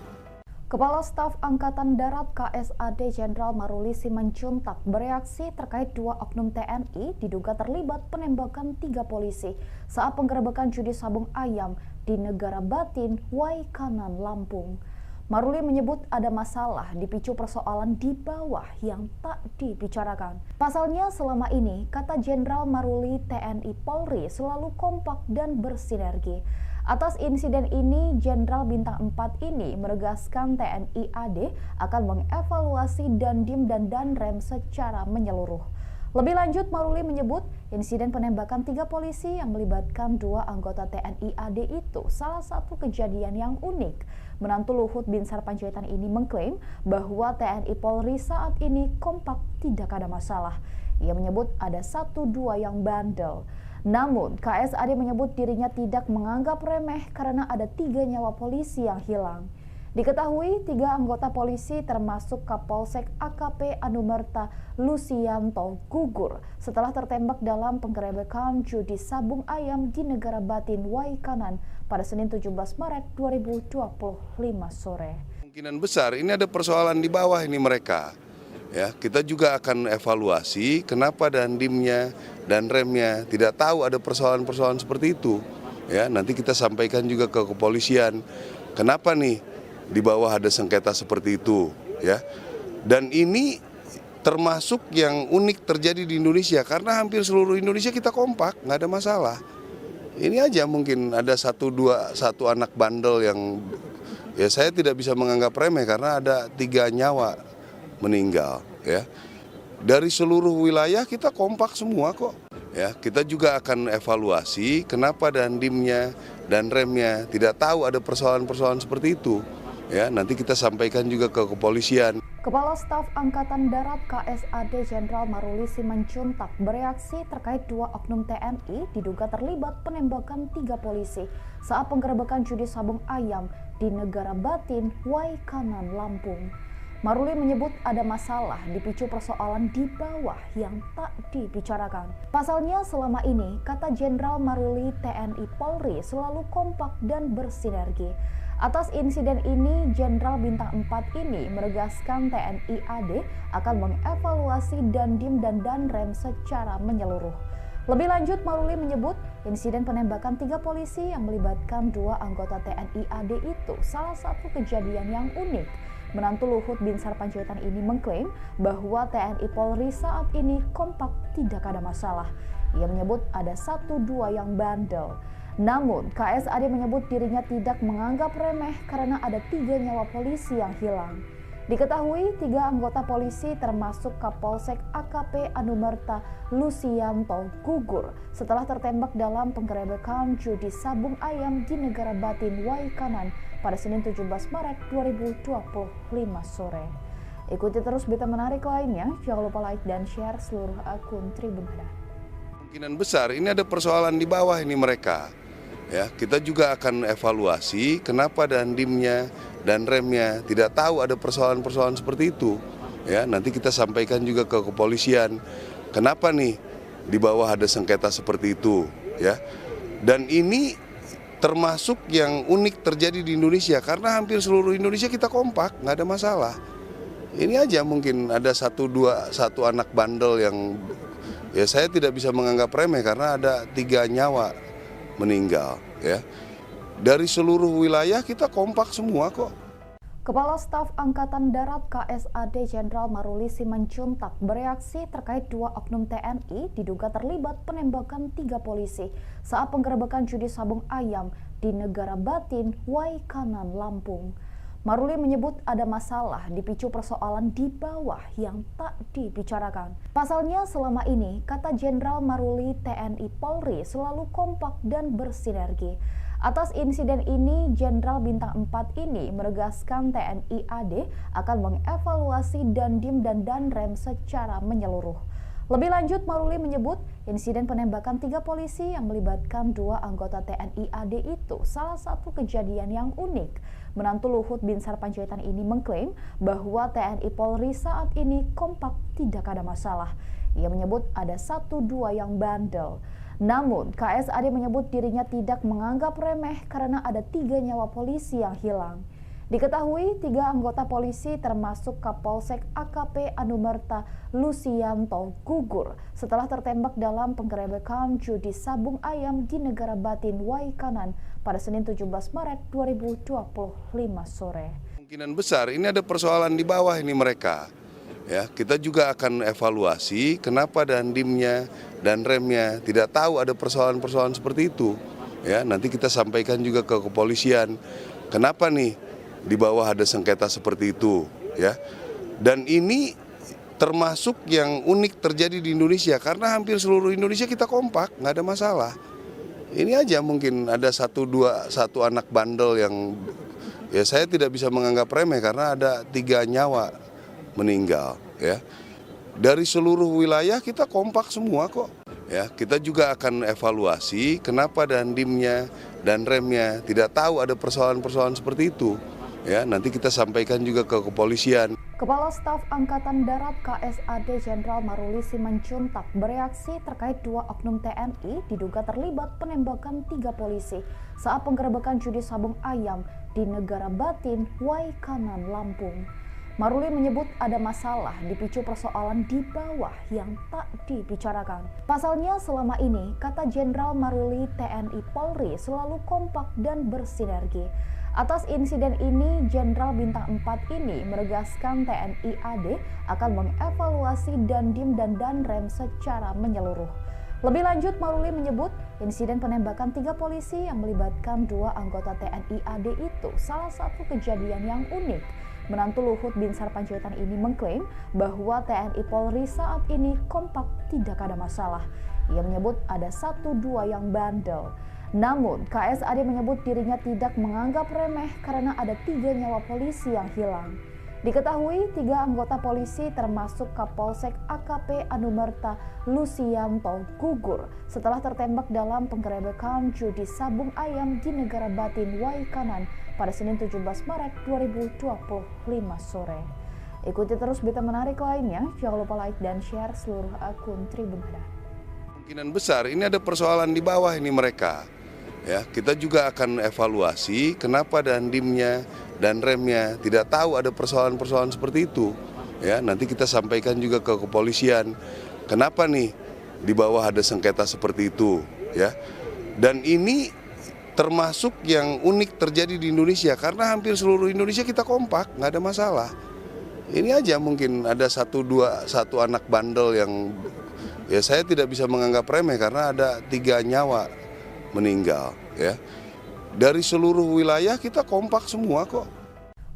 Kepala Staf Angkatan Darat KSAD Jenderal Maruli Simanjuntak bereaksi terkait 2 oknum TNI diduga terlibat penembakan 3 polisi saat penggerebekan judi sabung ayam di Negara Batin, Waikanan, Lampung. Maruli menyebut ada masalah dipicu persoalan di bawah yang tak dibicarakan. Pasalnya selama ini, kata Jenderal Maruli, TNI Polri selalu kompak dan bersinergi. Atas insiden ini, Jenderal Bintang 4 ini menegaskan TNI AD akan mengevaluasi Dandim dan Danrem secara menyeluruh. Lebih lanjut, Maruli menyebut insiden penembakan 3 polisi yang melibatkan 2 anggota TNI AD itu salah satu kejadian yang unik. Menantu Luhut Binsar Panjaitan ini mengklaim bahwa TNI Polri saat ini kompak, tidak ada masalah. Ia menyebut ada 1-2 yang bandel. Namun, KSAD menyebut dirinya tidak menganggap remeh karena ada 3 nyawa polisi yang hilang. Diketahui 3 anggota polisi termasuk Kapolsek AKP Anumerta Lusianto gugur setelah tertembak dalam penggerebekan judi sabung ayam di Negara Batin, Waikanan pada Senin 17 Maret 2025 sore. Kemungkinan besar ini ada persoalan di bawah ini mereka. Ya, kita juga akan evaluasi kenapa Dandimnya dan remnya tidak tahu ada persoalan-persoalan seperti itu. Ya, nanti kita sampaikan juga ke kepolisian. Kenapa nih di bawah ada sengketa seperti itu, ya. Dan ini termasuk yang unik terjadi di Indonesia karena hampir seluruh Indonesia kita kompak, nggak ada masalah. Ini aja mungkin ada satu anak bandel yang ya saya tidak bisa menganggap remeh karena ada 3 nyawa meninggal ya. Dari seluruh wilayah kita kompak semua kok. Ya, kita juga akan evaluasi kenapa Dandimnya dan remnya tidak tahu ada persoalan-persoalan seperti itu. Ya, nanti kita sampaikan juga ke kepolisian. Kepala Staf Angkatan Darat KSAD Jenderal Maruli Simanjuntak bereaksi terkait 2 oknum TNI diduga terlibat penembakan 3 polisi saat penggerebekan judi sabung ayam di Negara Batin, Waikanan, Lampung. Maruli menyebut ada masalah dipicu persoalan di bawah yang tak dibicarakan. Pasalnya selama ini, kata Jenderal Maruli, TNI Polri selalu kompak dan bersinergi. Atas insiden ini, Jenderal Bintang 4 ini menegaskan TNI AD akan mengevaluasi Dandim dan Danrem secara menyeluruh. Lebih lanjut, Maruli menyebut insiden penembakan 3 polisi yang melibatkan 2 anggota TNI AD itu salah satu kejadian yang unik. Menantu Luhut Binsar Panjaitan ini mengklaim bahwa TNI Polri saat ini kompak, tidak ada masalah. Ia menyebut ada 1-2 yang bandel. Namun, KSAD menyebut dirinya tidak menganggap remeh karena ada 3 nyawa polisi yang hilang. Diketahui 3 anggota polisi termasuk Kapolsek AKP Anumerta Lusianto gugur setelah tertembak dalam penggerebekan judi sabung ayam di Negara Batin, Waikanan pada Senin 17 Maret 2025 sore. Ikuti terus berita menarik lainnya, jangan lupa like dan share seluruh akun Tribun Hadar. Kemungkinan besar ini ada persoalan di bawah ini mereka. Ya, kita juga akan evaluasi kenapa Dandimnya dan remnya tidak tahu ada persoalan-persoalan seperti itu. Ya, nanti kita sampaikan juga ke kepolisian. Kenapa nih di bawah ada sengketa seperti itu, ya. Dan ini termasuk yang unik terjadi di Indonesia karena hampir seluruh Indonesia kita kompak, nggak ada masalah. Ini aja mungkin ada satu anak bandel yang ya saya tidak bisa menganggap remeh karena ada 3 nyawa meninggal ya. Dari seluruh wilayah kita kompak semua kok. Kepala Staf Angkatan Darat KSAD Jenderal Maruli Simanjuntak bereaksi terkait 2 oknum TNI diduga terlibat penembakan 3 polisi saat penggerebekan judi sabung ayam di Negara Batin, Waikanan, Lampung. Maruli menyebut ada masalah dipicu persoalan di bawah yang tak dibicarakan. Pasalnya selama ini, kata Jenderal Maruli, TNI Polri selalu kompak dan bersinergi. Atas insiden ini, Jenderal Bintang 4 ini menegaskan TNI AD akan mengevaluasi Dandim dan Danrem secara menyeluruh. Lebih lanjut, Maruli menyebut insiden penembakan 3 polisi yang melibatkan 2 anggota TNI AD itu salah satu kejadian yang unik. Menantu Luhut Binsar Panjaitan ini mengklaim bahwa TNI Polri saat ini kompak, tidak ada masalah. Ia menyebut ada 1-2 yang bandel. Namun, KSAD menyebut dirinya tidak menganggap remeh karena ada 3 nyawa polisi yang hilang. Diketahui 3 anggota polisi termasuk Kapolsek AKP Anumerta Lusianto gugur setelah tertembak dalam penggerebekan judi sabung ayam di Negara Batin Waikanan pada Senin 17 Maret 2025 sore. Kemungkinan besar ini ada persoalan di bawah ini mereka. Ya, kita juga akan evaluasi kenapa dandimnya dan remnya tidak tahu ada persoalan-persoalan seperti itu. Ya, nanti kita sampaikan juga ke kepolisian. Kenapa nih di bawah ada sengketa seperti itu, ya. Dan ini termasuk yang unik terjadi di Indonesia karena hampir seluruh Indonesia kita kompak, nggak ada masalah. Ini aja mungkin ada 1 anak bandel yang ya saya tidak bisa menganggap remeh karena ada 3 nyawa meninggal, ya. Dari seluruh wilayah kita kompak semua kok. Ya, kita juga akan evaluasi kenapa dandimnya dan remnya tidak tahu ada persoalan-persoalan seperti itu. Ya, nanti kita sampaikan juga ke kepolisian. Kepala Staf Angkatan Darat KSAD Jenderal Maruli Simanjuntak bereaksi terkait 2 oknum TNI diduga terlibat penembakan 3 polisi saat penggerebekan judi sabung ayam di Negara Batin, Waikanan, Lampung. Maruli menyebut ada masalah dipicu persoalan di bawah yang tak dibicarakan. Pasalnya selama ini, kata Jenderal Maruli, TNI Polri selalu kompak dan bersinergi. Atas insiden ini, Jenderal Bintang 4 ini menegaskan TNI AD akan mengevaluasi Dandim dan Danrem secara menyeluruh. Lebih lanjut, Maruli menyebut insiden penembakan 3 polisi yang melibatkan 2 anggota TNI AD itu salah satu kejadian yang unik. Menantu Luhut Binsar Panjaitan ini mengklaim bahwa TNI Polri saat ini kompak, tidak ada masalah. Ia menyebut ada 1-2 yang bandel. Namun, KSAD menyebut dirinya tidak menganggap remeh karena ada 3 nyawa polisi yang hilang. Diketahui 3 anggota polisi termasuk Kapolsek AKP Anumerta Lusianto gugur setelah tertembak dalam penggerebekan judi sabung ayam di Negara Batin Waikanan pada Senin 17 Maret 2025 sore. Ikuti terus berita menarik lainnya, jangan lupa like dan share seluruh akun Tribun Hadar. Kemungkinan besar ini ada persoalan di bawah ini mereka. Ya, kita juga akan evaluasi kenapa dandimnya dan remnya tidak tahu ada persoalan-persoalan seperti itu. Ya, nanti kita sampaikan juga ke kepolisian. Kenapa nih di bawah ada sengketa seperti itu, ya. Dan ini termasuk yang unik terjadi di Indonesia karena hampir seluruh Indonesia kita kompak, nggak ada masalah. Ini aja mungkin ada 1 anak bandel yang ya saya tidak bisa menganggap remeh karena ada 3 nyawa meninggal, ya. Dari seluruh wilayah kita kompak semua kok.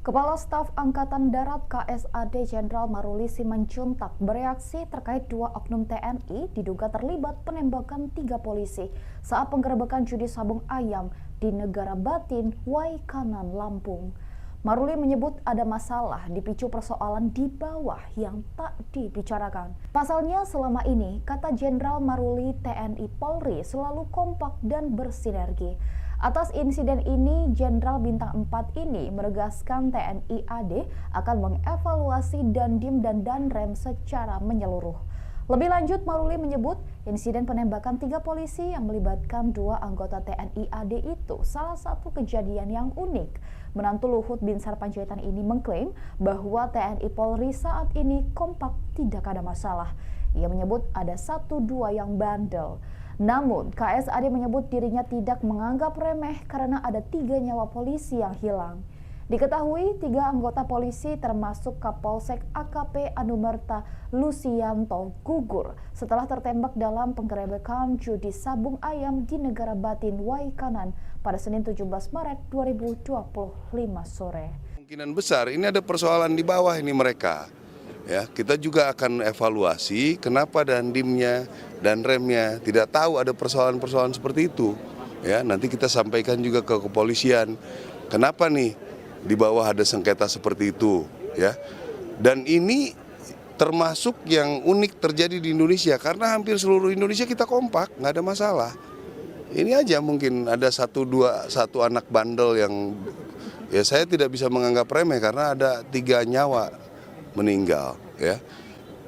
Kepala Staf Angkatan Darat KSAD Jenderal Maruli Simanjuntak bereaksi terkait 2 oknum TNI diduga terlibat penembakan 3 polisi saat penggerebekan judi sabung ayam di Negara Batin, Waikanan, Lampung. Maruli menyebut ada masalah dipicu persoalan di bawah yang tak dibicarakan. Pasalnya selama ini, kata Jenderal Maruli, TNI Polri selalu kompak dan bersinergi. Atas insiden ini, Jenderal Bintang 4 ini menegaskan TNI AD akan mengevaluasi Dandim dan Danrem secara menyeluruh. Lebih lanjut, Maruli menyebut insiden penembakan 3 polisi yang melibatkan 2 anggota TNI AD itu salah satu kejadian yang unik. Menantu Luhut Binsar Panjaitan ini mengklaim bahwa TNI Polri saat ini kompak, tidak ada masalah. Ia menyebut ada 1-2 yang bandel. Namun, KSAD menyebut dirinya tidak menganggap remeh karena ada 3 nyawa polisi yang hilang. Diketahui 3 anggota polisi termasuk Kapolsek AKP Anumerta Lusianto gugur setelah tertembak dalam penggerebekan judi sabung ayam di Negara Batin Waikanan pada Senin 17 Maret 2025 sore. Kemungkinan besar ini ada persoalan di bawah ini mereka. Ya, kita juga akan evaluasi kenapa dandimnya dan remnya tidak tahu ada persoalan-persoalan seperti itu. Ya, nanti kita sampaikan juga ke kepolisian. Kenapa nih di bawah ada sengketa seperti itu, ya. Dan ini termasuk yang unik terjadi di Indonesia karena hampir seluruh Indonesia kita kompak, nggak ada masalah. Ini aja mungkin ada satu anak bandel yang ya saya tidak bisa menganggap remeh karena ada 3 nyawa meninggal ya.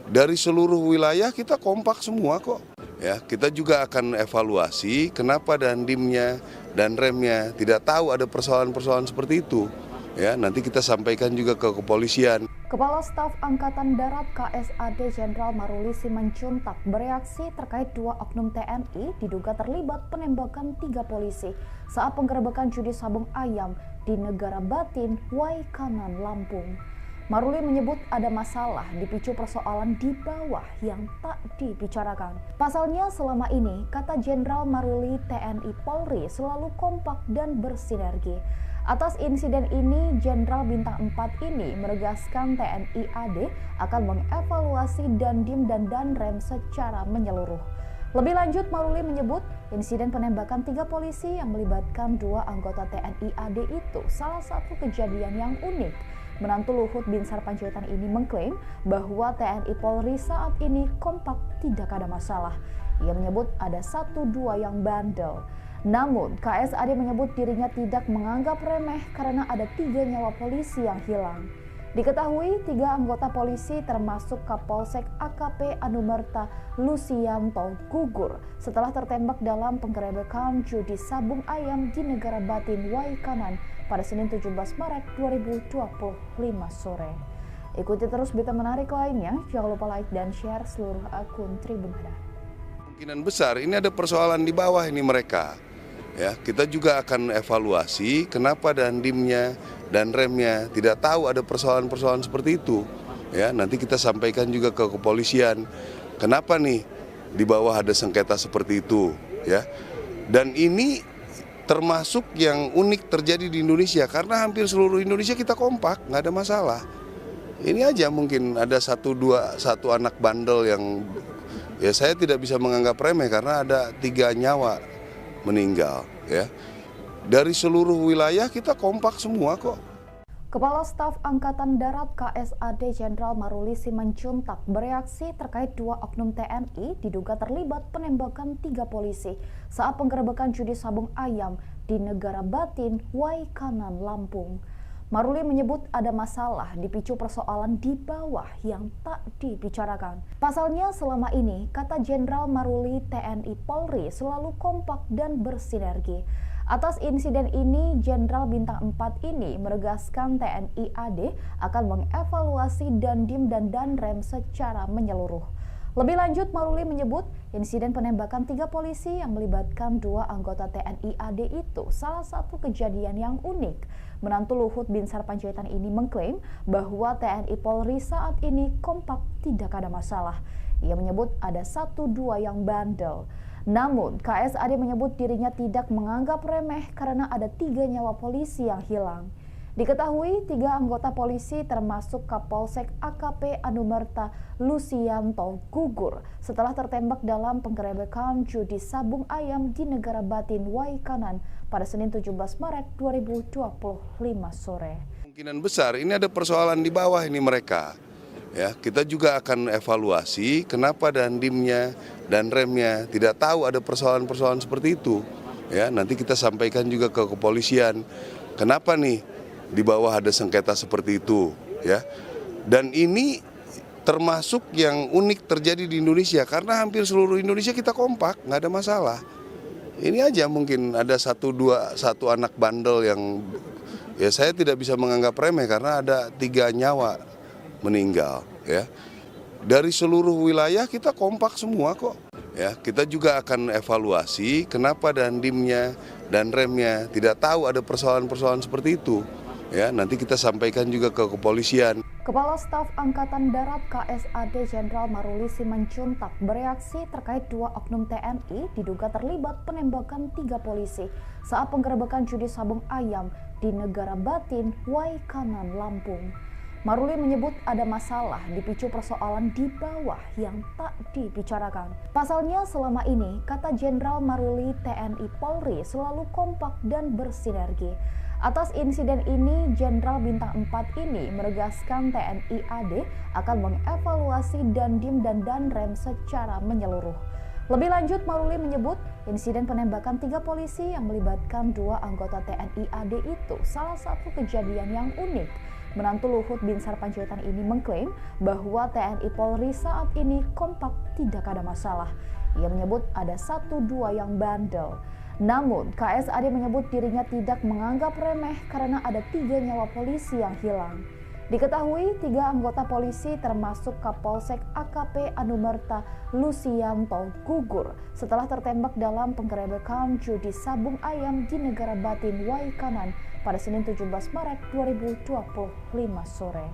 Dari seluruh wilayah kita kompak semua kok. Ya, kita juga akan evaluasi kenapa dandimnya dan remnya tidak tahu ada persoalan-persoalan seperti itu. Ya, nanti kita sampaikan juga ke kepolisian. Kepala Staf Angkatan Darat KSAD Jenderal Maruli Simanjuntak bereaksi terkait 2 oknum TNI diduga terlibat penembakan 3 polisi saat penggerebekan judi sabung ayam di Negara Batin, Waikanan, Lampung. Maruli menyebut ada masalah dipicu persoalan di bawah yang tak dibicarakan. Pasalnya selama ini, kata Jenderal Maruli, TNI Polri selalu kompak dan bersinergi. Atas insiden ini, Jenderal Bintang 4 ini menegaskan TNI AD akan mengevaluasi Dandim dan Danrem secara menyeluruh. Lebih lanjut, Maruli menyebut insiden penembakan 3 polisi yang melibatkan 2 anggota TNI AD itu salah satu kejadian yang unik. Menantu Luhut Binsar Panjaitan ini mengklaim bahwa TNI Polri saat ini kompak, tidak ada masalah. Ia menyebut ada 1-2 yang bandel. Namun, KSAD menyebut dirinya tidak menganggap remeh karena ada 3 nyawa polisi yang hilang. Diketahui 3 anggota polisi termasuk Kapolsek AKP Anumerta Lusianto gugur setelah tertembak dalam penggerebekan judi sabung ayam di Negara Batin, Waikanan pada Senin 17 Maret 2025 sore. Ikuti terus berita menarik lainnya, jangan lupa like dan share seluruh akun Tribun Hadar. Kemungkinan besar ini ada persoalan di bawah ini mereka. Ya, kita juga akan evaluasi kenapa dandimnya dan remnya tidak tahu ada persoalan-persoalan seperti itu. Ya, nanti kita sampaikan juga ke kepolisian. Kenapa nih di bawah ada sengketa seperti itu, ya. Dan ini termasuk yang unik terjadi di Indonesia karena hampir seluruh Indonesia kita kompak, nggak ada masalah. Ini aja mungkin ada satu anak bandel yang ya saya tidak bisa menganggap remeh karena ada 3 nyawa meninggal ya. Dari seluruh wilayah kita kompak semua kok. Kepala Staf Angkatan Darat KSAD Jenderal Maruli Simanjuntak bereaksi terkait 2 oknum TNI diduga terlibat penembakan 3 polisi saat penggerebekan judi sabung ayam di Negara Batin, Waikanan, Lampung. Maruli menyebut ada masalah dipicu persoalan di bawah yang tak dibicarakan. Pasalnya selama ini, kata Jenderal Maruli, TNI Polri selalu kompak dan bersinergi. Atas insiden ini, Jenderal Bintang 4 ini menegaskan TNI AD akan mengevaluasi Dandim dan Danrem secara menyeluruh. Lebih lanjut, Maruli menyebut insiden penembakan 3 polisi yang melibatkan 2 anggota TNI AD itu salah satu kejadian yang unik. Menantu Luhut Binsar Panjaitan ini mengklaim bahwa TNI Polri saat ini kompak, tidak ada masalah. Ia menyebut ada 1-2 yang bandel. Namun, KSAD menyebut dirinya tidak menganggap remeh karena ada 3 nyawa polisi yang hilang. Diketahui 3 anggota polisi termasuk Kapolsek AKP Anumerta Lusianto gugur setelah tertembak dalam penggerebekan judi sabung ayam di Negara Batin, Waikanan pada Senin 17 Maret 2025 sore. Kemungkinan besar ini ada persoalan di bawah ini mereka. Ya, kita juga akan evaluasi kenapa dandimnya dan remnya tidak tahu ada persoalan-persoalan seperti itu. Ya, nanti kita sampaikan juga ke kepolisian. Kenapa nih di bawah ada sengketa seperti itu, ya. Dan ini termasuk yang unik terjadi di Indonesia karena hampir seluruh Indonesia kita kompak, nggak ada masalah. Ini aja mungkin ada satu anak bandel yang ya saya tidak bisa menganggap remeh karena ada 3 nyawa meninggal ya. Dari seluruh wilayah kita kompak semua kok. Ya, kita juga akan evaluasi kenapa dandimnya dan remnya tidak tahu ada persoalan-persoalan seperti itu. Ya, nanti kita sampaikan juga ke kepolisian. Kepala Staf Angkatan Darat KSAD Jenderal Maruli Simanjuntak bereaksi terkait 2 oknum TNI diduga terlibat penembakan 3 polisi saat penggerebekan judi sabung ayam di Negara Batin, Waikanan, Lampung. Maruli menyebut ada masalah dipicu persoalan di bawah yang tak dibicarakan. Pasalnya selama ini, kata Jenderal Maruli TNI Polri selalu kompak dan bersinergi. Atas insiden ini, Jenderal Bintang 4 ini menegaskan TNI AD akan mengevaluasi Dandim dan Danrem secara menyeluruh. Lebih lanjut, Maruli menyebut insiden penembakan 3 polisi yang melibatkan 2 anggota TNI AD itu salah satu kejadian yang unik. Menantu Luhut Binsar Panjaitan ini mengklaim bahwa TNI Polri saat ini kompak, tidak ada masalah. Ia menyebut ada 1-2 yang bandel. Namun, KSAD menyebut dirinya tidak menganggap remeh karena ada 3 nyawa polisi yang hilang. Diketahui 3 anggota polisi termasuk Kapolsek AKP Anumerta Lusianto gugur setelah tertembak dalam penggerebekan judi sabung ayam di Negara Batin Waikanan pada Senin 17 Maret 2025 sore.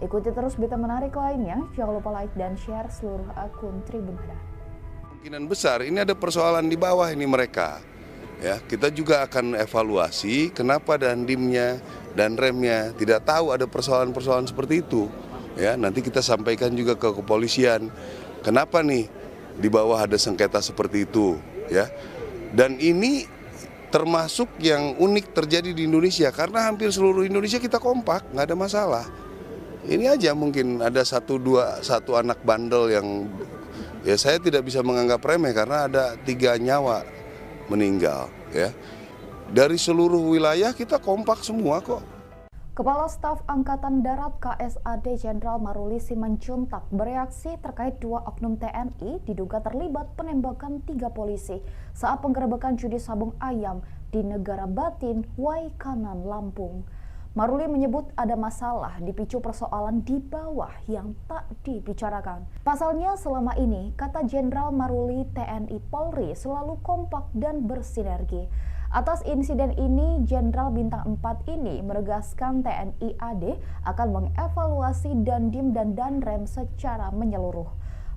Ikuti terus berita menarik lainnya, jangan lupa like dan share seluruh akun Tribun Hadar. Kemungkinan besar ini ada persoalan di bawah ini mereka. Ya, kita juga akan evaluasi kenapa Dandimnya dan remnya tidak tahu ada persoalan-persoalan seperti itu. Ya, nanti kita sampaikan juga ke kepolisian. Kenapa nih di bawah ada sengketa seperti itu, ya. Dan ini termasuk yang unik terjadi di Indonesia karena hampir seluruh Indonesia kita kompak, nggak ada masalah. Ini aja mungkin ada satu anak bandel yang ya saya tidak bisa menganggap remeh karena ada 3 nyawa meninggal, ya. Dari seluruh wilayah kita kompak semua kok. Kepala Staf Angkatan Darat KSAD Jenderal Maruli Simanjuntak bereaksi terkait 2 oknum TNI diduga terlibat penembakan 3 polisi saat penggerebekan judi sabung ayam di Negara Batin, Waikanan, Lampung. Maruli menyebut ada masalah dipicu persoalan di bawah yang tak dibicarakan. Pasalnya selama ini, kata Jenderal Maruli TNI Polri selalu kompak dan bersinergi. Atas insiden ini, Jenderal Bintang 4 ini menegaskan TNI AD akan mengevaluasi Dandim dan Danrem secara menyeluruh.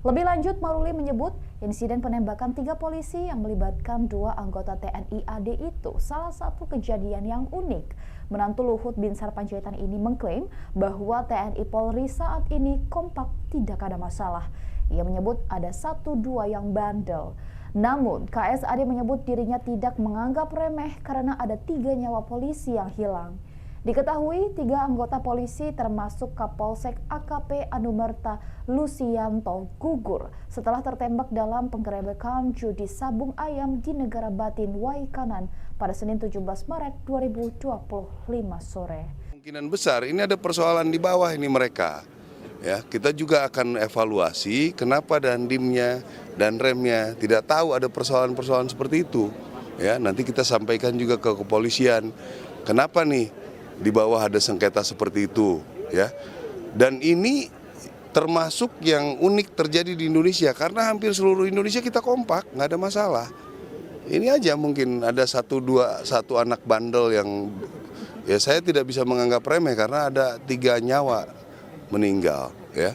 Lebih lanjut, Maruli menyebut insiden penembakan 3 polisi yang melibatkan 2 anggota TNI AD itu salah satu kejadian yang unik. Menantu Luhut Binsar Panjaitan ini mengklaim bahwa TNI Polri saat ini kompak, tidak ada masalah. Ia menyebut ada 1-2 yang bandel. Namun, KSAD menyebut dirinya tidak menganggap remeh karena ada 3 nyawa polisi yang hilang. Diketahui 3 anggota polisi termasuk Kapolsek AKP Anumerta Lusianto gugur setelah tertembak dalam penggerebekan judi sabung ayam di Negara Batin Waikanan pada Senin 17 Maret 2025 sore. Kemungkinan besar ini ada persoalan di bawah ini mereka. Ya, kita juga akan evaluasi kenapa Dandimnya dan remnya tidak tahu ada persoalan-persoalan seperti itu. Ya, nanti kita sampaikan juga ke kepolisian. Kenapa nih di bawah ada sengketa seperti itu, ya. Dan ini termasuk yang unik terjadi di Indonesia karena hampir seluruh Indonesia kita kompak, nggak ada masalah. Ini aja mungkin ada 1 anak bandel yang ya saya tidak bisa menganggap remeh karena ada 3 nyawa meninggal, ya.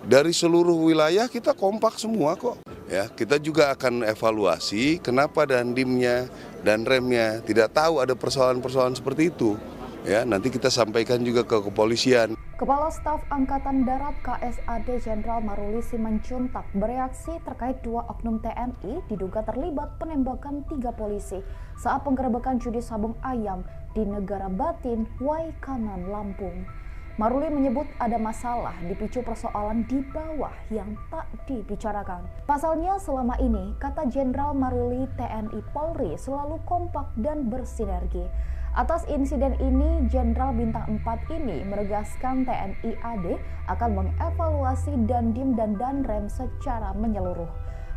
Dari seluruh wilayah kita kompak semua kok. Ya, kita juga akan evaluasi kenapa Dandimnya dan remnya tidak tahu ada persoalan-persoalan seperti itu. Ya, nanti kita sampaikan juga ke kepolisian. Kepala Staf Angkatan Darat KSAD Jenderal Maruli Simanjuntak bereaksi terkait 2 oknum TNI diduga terlibat penembakan 3 polisi saat penggerebekan judi sabung ayam di Negara Batin, Waikanan, Lampung. Maruli menyebut ada masalah dipicu persoalan di bawah yang tak dibicarakan. Pasalnya selama ini, kata Jenderal Maruli TNI Polri selalu kompak dan bersinergi. Atas insiden ini, Jenderal Bintang 4 ini menegaskan TNI AD akan mengevaluasi Dandim dan Danrem secara menyeluruh.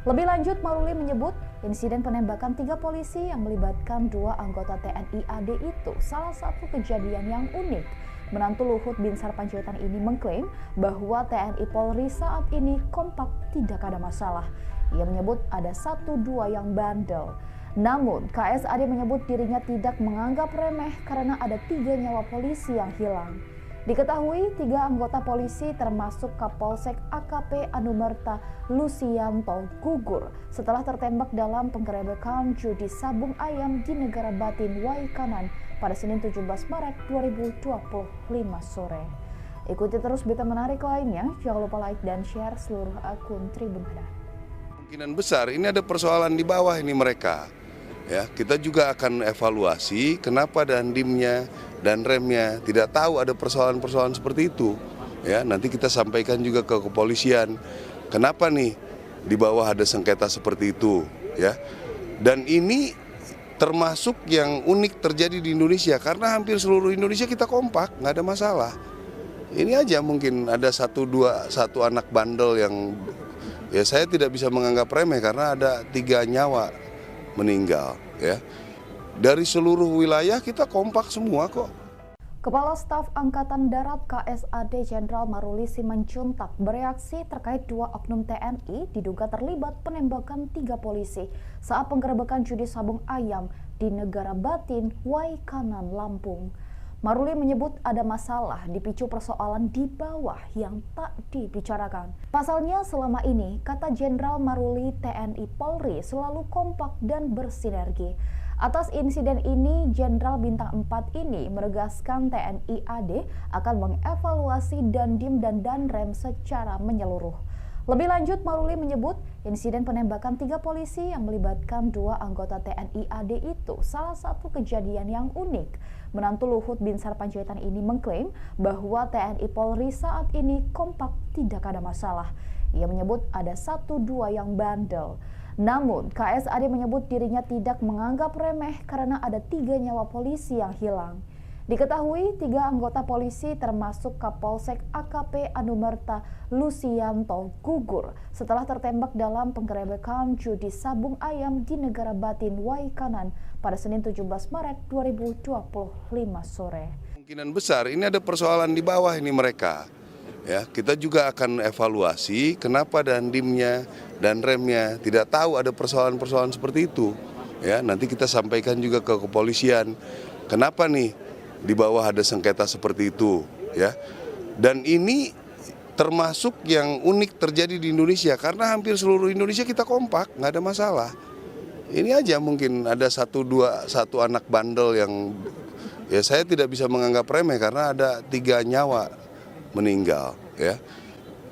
Lebih lanjut, Maruli menyebut insiden penembakan 3 polisi yang melibatkan 2 anggota TNI AD itu salah satu kejadian yang unik. Menantu Luhut Binsar Panjaitan ini mengklaim bahwa TNI Polri saat ini kompak, tidak ada masalah. Ia menyebut ada 1-2 yang bandel. Namun, KSAD menyebut dirinya tidak menganggap remeh karena ada 3 nyawa polisi yang hilang. Diketahui 3 anggota polisi termasuk Kapolsek AKP Anumerta Lusianto gugur setelah tertembak dalam penggerebekan judi sabung ayam di Negara Batin Waikanan pada Senin 17 Maret 2025 sore. Ikuti terus berita menarik lainnya, jangan lupa like dan share seluruh akun Tribun Hadar. Kemungkinan besar ini ada persoalan di bawah ini mereka. Ya, kita juga akan evaluasi kenapa dandimnya dan remnya tidak tahu ada persoalan-persoalan seperti itu. Ya, nanti kita sampaikan juga ke kepolisian. Kenapa nih di bawah ada sengketa seperti itu, ya. Dan ini termasuk yang unik terjadi di Indonesia karena hampir seluruh Indonesia kita kompak, nggak ada masalah. Ini aja mungkin ada satu anak bandel yang ya saya tidak bisa menganggap remeh karena ada 3 nyawa meninggal, ya. Dari seluruh wilayah kita kompak semua kok. Kepala Staf Angkatan Darat KSAD Jenderal Maruli Simanjuntak bereaksi terkait 2 oknum TNI diduga terlibat penembakan 3 polisi saat penggerebekan judi sabung ayam di Negara Batin, Waikanan, Lampung. Maruli menyebut ada masalah dipicu persoalan di bawah yang tak dibicarakan. Pasalnya selama ini, kata Jenderal Maruli, TNI Polri selalu kompak dan bersinergi. Atas insiden ini, Jenderal Bintang 4 ini menegaskan TNI AD akan mengevaluasi Dandim dan Danrem secara menyeluruh. Lebih lanjut, Maruli menyebut insiden penembakan 3 polisi yang melibatkan 2 anggota TNI AD itu salah satu kejadian yang unik. Menantu Luhut Binsar Panjaitan ini mengklaim bahwa TNI Polri saat ini kompak, tidak ada masalah. Ia menyebut ada 1-2 yang bandel. Namun, KSAD menyebut dirinya tidak menganggap remeh karena ada 3 nyawa polisi yang hilang. Diketahui 3 anggota polisi termasuk Kapolsek AKP Anumerta Lusianto gugur setelah tertembak dalam penggerebekan judi sabung ayam di Negara Batin, Waikanan pada Senin 17 Maret 2025 sore. Kemungkinan besar ini ada persoalan di bawah ini mereka. Ya, kita juga akan evaluasi kenapa dandimnya dan remnya tidak tahu ada persoalan-persoalan seperti itu. Ya, nanti kita sampaikan juga ke kepolisian. Kenapa nih di bawah ada sengketa seperti itu, ya. Dan ini termasuk yang unik terjadi di Indonesia karena hampir seluruh Indonesia kita kompak, nggak ada masalah. Ini aja mungkin ada satu anak bandel yang ya saya tidak bisa menganggap remeh karena ada 3 nyawa meninggal, ya.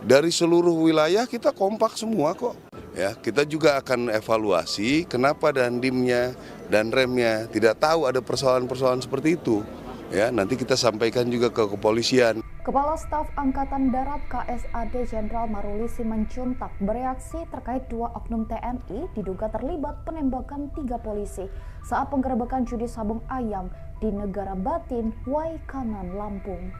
Dari seluruh wilayah kita kompak semua kok. Ya, kita juga akan evaluasi kenapa dandimnya dan remnya tidak tahu ada persoalan-persoalan seperti itu. Ya, nanti kita sampaikan juga ke kepolisian. Kepala Staf Angkatan Darat KSAD Jenderal Maruli Simanjuntak bereaksi terkait 2 oknum TNI diduga terlibat penembakan 3 polisi saat penggerebekan judi sabung ayam di Negara Batin, Waikanan, Lampung.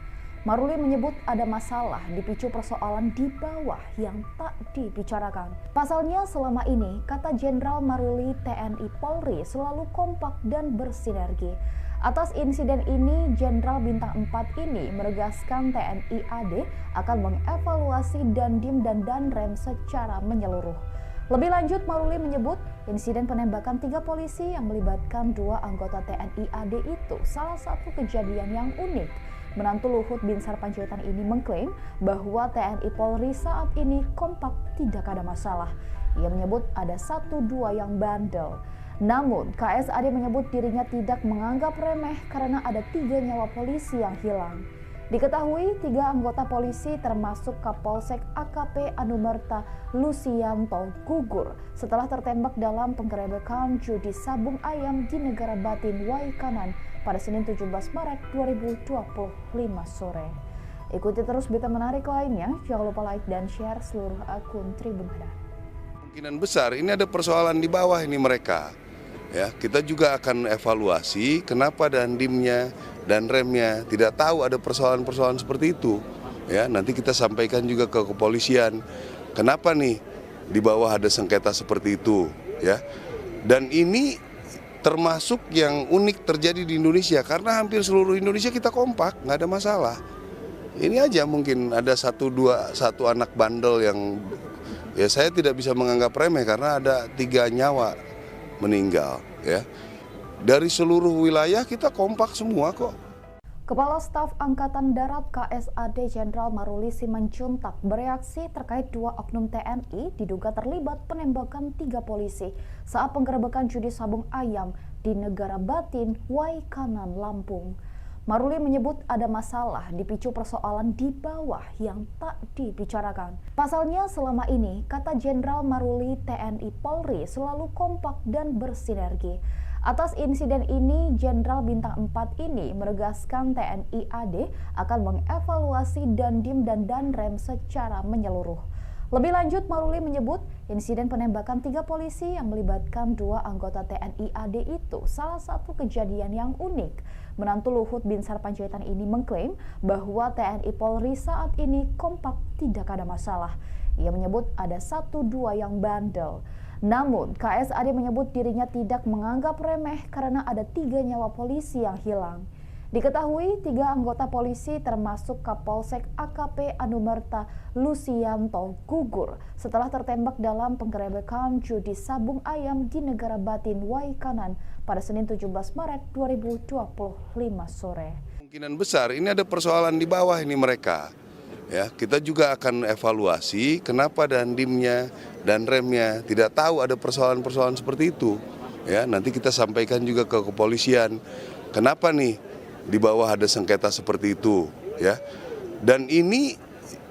Maruli menyebut ada masalah dipicu persoalan di bawah yang tak dibicarakan. Pasalnya selama ini, kata Jenderal Maruli, TNI Polri selalu kompak dan bersinergi. Atas insiden ini, Jenderal Bintang 4 ini menegaskan TNI AD akan mengevaluasi Dandim dan Danrem secara menyeluruh. Lebih lanjut, Maruli menyebut insiden penembakan 3 polisi yang melibatkan 2 anggota TNI AD itu salah satu kejadian yang unik. Menantu Luhut Binsar Panjaitan ini mengklaim bahwa TNI Polri saat ini kompak, tidak ada masalah. Ia menyebut ada 1-2 yang bandel. Namun, KSAD menyebut dirinya tidak menganggap remeh karena ada 3 nyawa polisi yang hilang. Diketahui 3 anggota polisi termasuk Kapolsek AKP Anumerta Lusianto gugur setelah tertembak dalam penggerebekan judi sabung ayam di Negara Batin, Waikanan pada Senin 17 Maret 2025 sore. Ikuti terus berita menarik lainnya, jangan lupa like dan share seluruh akun Tribun Hadar. Kemungkinan besar ini ada persoalan di bawah ini mereka. Ya, kita juga akan evaluasi kenapa dandimnya dan remnya tidak tahu ada persoalan-persoalan seperti itu. Ya, nanti kita sampaikan juga ke kepolisian. Kenapa nih di bawah ada sengketa seperti itu, ya. Dan ini termasuk yang unik terjadi di Indonesia karena hampir seluruh Indonesia kita kompak, nggak ada masalah. Ini aja mungkin ada 1 anak bandel yang ya saya tidak bisa menganggap remeh karena ada 3 nyawa meninggal, ya. Dari seluruh wilayah kita kompak semua kok. Kepala Staf Angkatan Darat KSAD Jenderal Maruli Simanjuntak bereaksi terkait 2 oknum TNI diduga terlibat penembakan 3 polisi saat penggerebekan judi sabung ayam di Negara Batin, Waikanan, Lampung. Maruli menyebut ada masalah dipicu persoalan di bawah yang tak dibicarakan. Pasalnya selama ini, kata Jenderal Maruli, TNI Polri selalu kompak dan bersinergi. Atas insiden ini, Jenderal Bintang 4 ini menegaskan TNI AD akan mengevaluasi Dandim dan Danrem secara menyeluruh. Lebih lanjut, Maruli menyebut insiden penembakan 3 polisi yang melibatkan 2 anggota TNI AD itu salah satu kejadian yang unik. Menantu Luhut Binsar Panjaitan ini mengklaim bahwa TNI Polri saat ini kompak, tidak ada masalah. Ia menyebut ada 1-2 yang bandel. Namun, KSAD menyebut dirinya tidak menganggap remeh karena ada 3 nyawa polisi yang hilang. Diketahui 3 anggota polisi termasuk Kapolsek AKP Anumerta Lusianto gugur setelah tertembak dalam penggerebekan judi sabung ayam di Negara Batin Waikanan pada Senin 17 Maret 2025 sore. Kemungkinan besar ini ada persoalan di bawah ini mereka. Ya, kita juga akan evaluasi kenapa Dandimnya dan remnya tidak tahu ada persoalan-persoalan seperti itu. Ya, nanti kita sampaikan juga ke kepolisian. Kenapa nih di bawah ada sengketa seperti itu, ya. Dan ini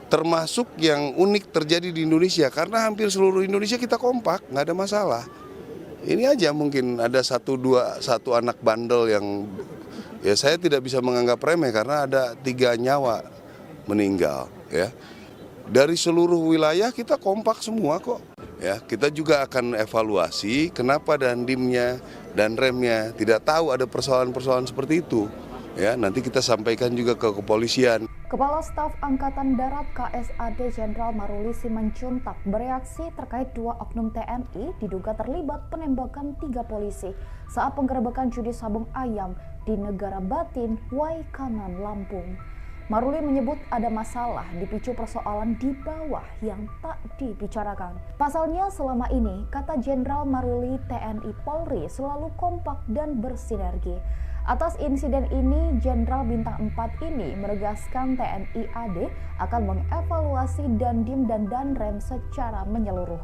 termasuk yang unik terjadi di Indonesia karena hampir seluruh Indonesia kita kompak, nggak ada masalah. Ini aja mungkin ada 1 anak bandel yang ya saya tidak bisa menganggap remeh karena ada 3 nyawa meninggal, ya. Dari seluruh wilayah kita kompak semua kok. Ya, kita juga akan evaluasi kenapa Dandimnya dan remnya tidak tahu ada persoalan-persoalan seperti itu. Ya, nanti kita sampaikan juga ke kepolisian. Kepala Staf Angkatan Darat KSAD Jenderal Maruli Simanjuntak bereaksi terkait 2 oknum TNI diduga terlibat penembakan 3 polisi saat penggerebekan judi sabung ayam di Negara Batin, Waikanan, Lampung. Maruli menyebut ada masalah dipicu persoalan di bawah yang tak dibicarakan. Pasalnya selama ini, kata Jenderal Maruli, TNI Polri selalu kompak dan bersinergi. Atas insiden ini, Jenderal Bintang 4 ini menegaskan TNI AD akan mengevaluasi Dandim dan Danrem secara menyeluruh.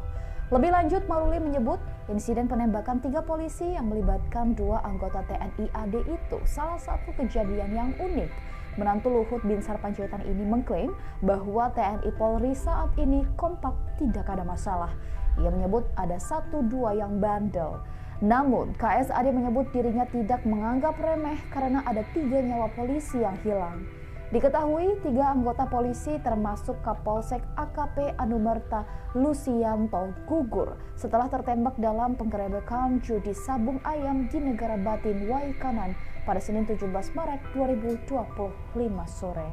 Lebih lanjut, Maruli menyebut insiden penembakan 3 polisi yang melibatkan 2 anggota TNI AD itu salah satu kejadian yang unik. Menantu Luhut Binsar Panjaitan ini mengklaim bahwa TNI Polri saat ini kompak, tidak ada masalah. Ia menyebut ada 1-2 yang bandel. Namun, KSAD menyebut dirinya tidak menganggap remeh karena ada 3 nyawa polisi yang hilang. Diketahui 3 anggota polisi termasuk Kapolsek AKP Anumerta Lusianto gugur setelah tertembak dalam penggerebekan judi sabung ayam di Negara Batin Waikanan pada Senin 17 Maret 2025 sore.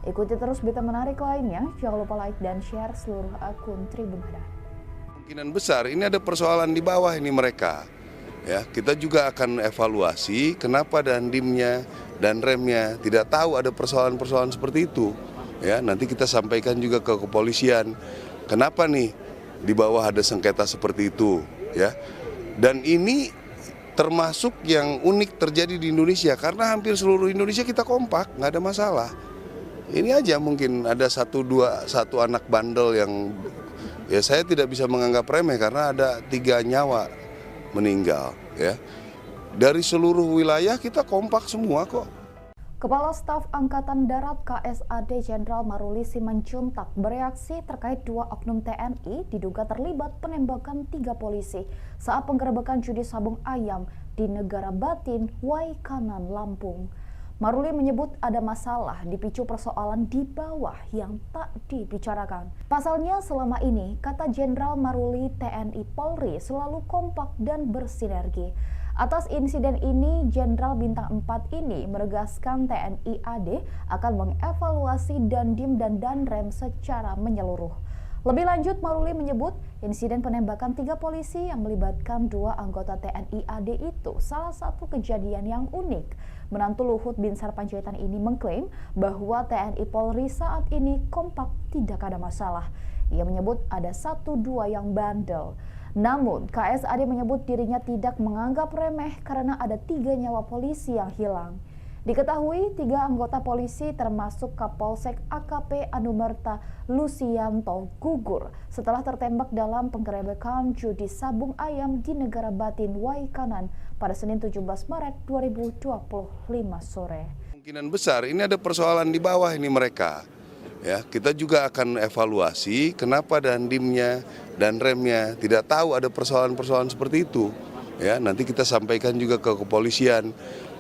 Ikuti terus berita menarik lainnya, jangan lupa like dan share seluruh akun Tribun Hada. Kemungkinan besar ini ada persoalan di bawah ini mereka. Ya, kita juga akan evaluasi kenapa Dandimnya dan remnya tidak tahu ada persoalan-persoalan seperti itu. Ya, nanti kita sampaikan juga ke kepolisian. Kenapa nih di bawah ada sengketa seperti itu, ya. Dan ini termasuk yang unik terjadi di Indonesia karena hampir seluruh Indonesia kita kompak, nggak ada masalah. Ini aja mungkin ada 1 anak bandel yang ya saya tidak bisa menganggap remeh karena ada 3 nyawa meninggal, ya. Dari seluruh wilayah kita kompak semua kok. Kepala Staf Angkatan Darat KSAD Jenderal Maruli Simanjuntak bereaksi terkait 2 oknum TNI diduga terlibat penembakan 3 polisi saat penggerebekan judi sabung ayam di Negara Batin, Waikanan, Lampung. Maruli menyebut ada masalah dipicu persoalan di bawah yang tak dibicarakan. Pasalnya selama ini, kata Jenderal Maruli, TNI Polri selalu kompak dan bersinergi. Atas insiden ini, Jenderal Bintang 4 ini menegaskan TNI AD akan mengevaluasi Dandim dan Danrem secara menyeluruh. Lebih lanjut, Maruli menyebut insiden penembakan 3 polisi yang melibatkan 2 anggota TNI AD itu salah satu kejadian yang unik. Menantu Luhut Binsar Panjaitan ini mengklaim bahwa TNI Polri saat ini kompak, tidak ada masalah. Ia menyebut ada 1-2 yang bandel. Namun, KSAD menyebut dirinya tidak menganggap remeh karena ada 3 nyawa polisi yang hilang. Diketahui 3 anggota polisi termasuk Kapolsek AKP Anumerta Lusianto gugur setelah tertembak dalam penggerebekan judi sabung ayam di Negara Batin Waikanan pada Senin 17 Maret 2025 sore. Kemungkinan besar ini ada persoalan di bawah ini mereka. Ya, kita juga akan evaluasi kenapa dandimnya dan remnya tidak tahu ada persoalan-persoalan seperti itu. Ya, nanti kita sampaikan juga ke kepolisian.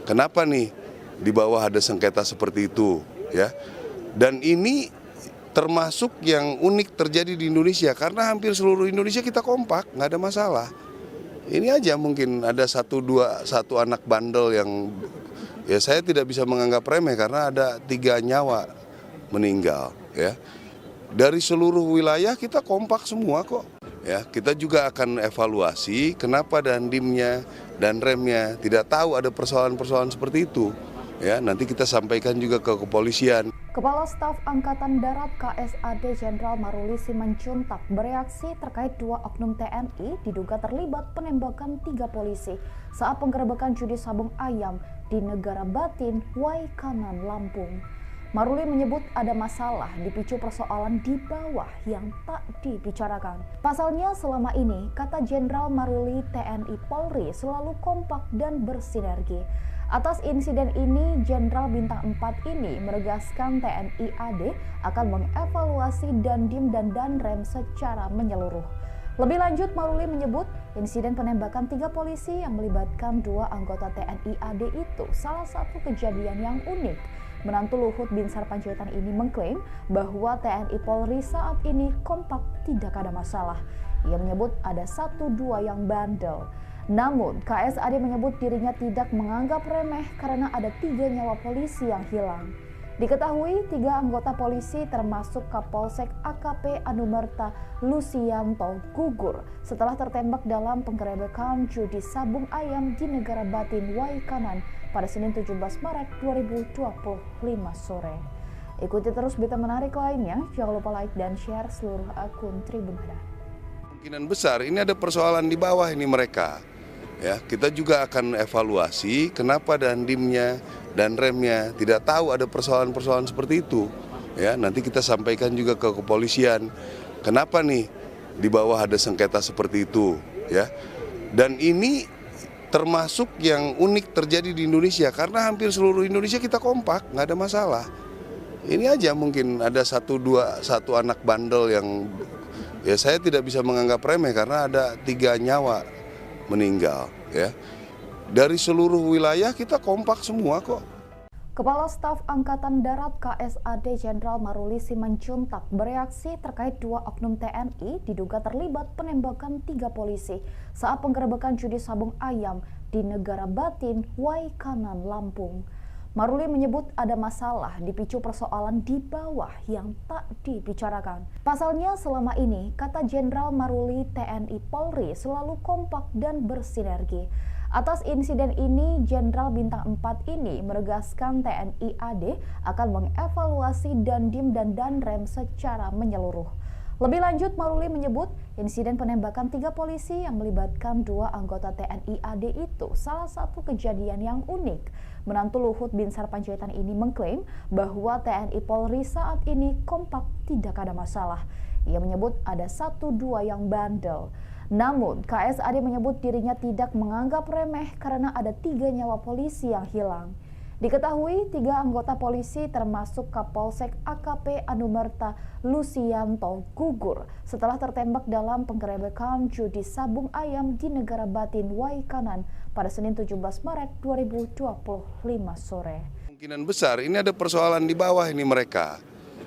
Kenapa nih di bawah ada sengketa seperti itu, ya. Dan ini termasuk yang unik terjadi di Indonesia karena hampir seluruh Indonesia kita kompak, nggak ada masalah. Ini aja mungkin ada satu anak bandel yang ya saya tidak bisa menganggap remeh karena ada 3 nyawa meninggal, ya. Dari seluruh wilayah kita kompak semua kok. Ya, kita juga akan evaluasi kenapa dandimnya dan remnya tidak tahu ada persoalan-persoalan seperti itu. Ya, nanti kita sampaikan juga ke kepolisian. Kepala Staf Angkatan Darat KSAD Jenderal Maruli Simanjuntak bereaksi terkait 2 oknum TNI diduga terlibat penembakan 3 polisi saat penggerebekan judi sabung ayam di Negara Batin, Waikanan, Lampung. Maruli menyebut ada masalah dipicu persoalan di bawah yang tak dibicarakan. Pasalnya selama ini, kata Jenderal Maruli, TNI Polri selalu kompak dan bersinergi. Atas insiden ini, Jenderal Bintang 4 ini menegaskan TNI AD akan mengevaluasi Dandim dan Danrem secara menyeluruh. Lebih lanjut, Maruli menyebut insiden penembakan 3 polisi yang melibatkan 2 anggota TNI AD itu salah satu kejadian yang unik. Menantu Luhut Binsar Panjaitan ini mengklaim bahwa TNI Polri saat ini kompak, tidak ada masalah. Ia menyebut ada 1-2 yang bandel. Namun, KSAD menyebut dirinya tidak menganggap remeh karena ada 3 nyawa polisi yang hilang. Diketahui 3 anggota polisi termasuk Kapolsek AKP Anumerta Lusianto gugur setelah tertembak dalam penggerebekan judi sabung ayam di Negara Batin, Waikanan pada Senin 17 Maret 2025 sore. Ikuti terus berita menarik lainnya, jangan lupa like dan share seluruh akun Tribun Hadar. Kemungkinan besar ini ada persoalan di bawah ini mereka. Ya, kita juga akan evaluasi kenapa dandimnya dan remnya tidak tahu ada persoalan-persoalan seperti itu. Ya, nanti kita sampaikan juga ke kepolisian. Kenapa nih di bawah ada sengketa seperti itu, ya. Dan ini termasuk yang unik terjadi di Indonesia karena hampir seluruh Indonesia kita kompak, nggak ada masalah. Ini aja mungkin ada satu anak bandel yang ya saya tidak bisa menganggap remeh karena ada 3 nyawa meninggal, ya. Dari seluruh wilayah kita kompak semua kok. Kepala Staf Angkatan Darat KSAD Jenderal Maruli Simanjuntak bereaksi terkait 2 oknum TNI diduga terlibat penembakan 3 polisi saat penggerebekan judi sabung ayam di Negara Batin, Waikanan, Lampung. Maruli menyebut ada masalah dipicu persoalan di bawah yang tak dibicarakan. Pasalnya selama ini, kata Jenderal Maruli, TNI Polri selalu kompak dan bersinergi. Atas insiden ini, Jenderal Bintang 4 ini menegaskan TNI AD akan mengevaluasi Dandim dan Danrem secara menyeluruh. Lebih lanjut, Maruli menyebut insiden penembakan 3 polisi yang melibatkan 2 anggota TNI AD itu salah satu kejadian yang unik. Menantu Luhut Binsar Panjaitan ini mengklaim bahwa TNI Polri saat ini kompak, tidak ada masalah. Ia menyebut ada 1-2 yang bandel. Namun, KSAD menyebut dirinya tidak menganggap remeh karena ada 3 nyawa polisi yang hilang. Diketahui 3 anggota polisi termasuk Kapolsek AKP Anumerta Lusianto gugur setelah tertembak dalam penggerebekan judi sabung ayam di Negara Batin, Waikanan pada Senin 17 Maret 2025 sore. Kemungkinan besar ini ada persoalan di bawah ini mereka.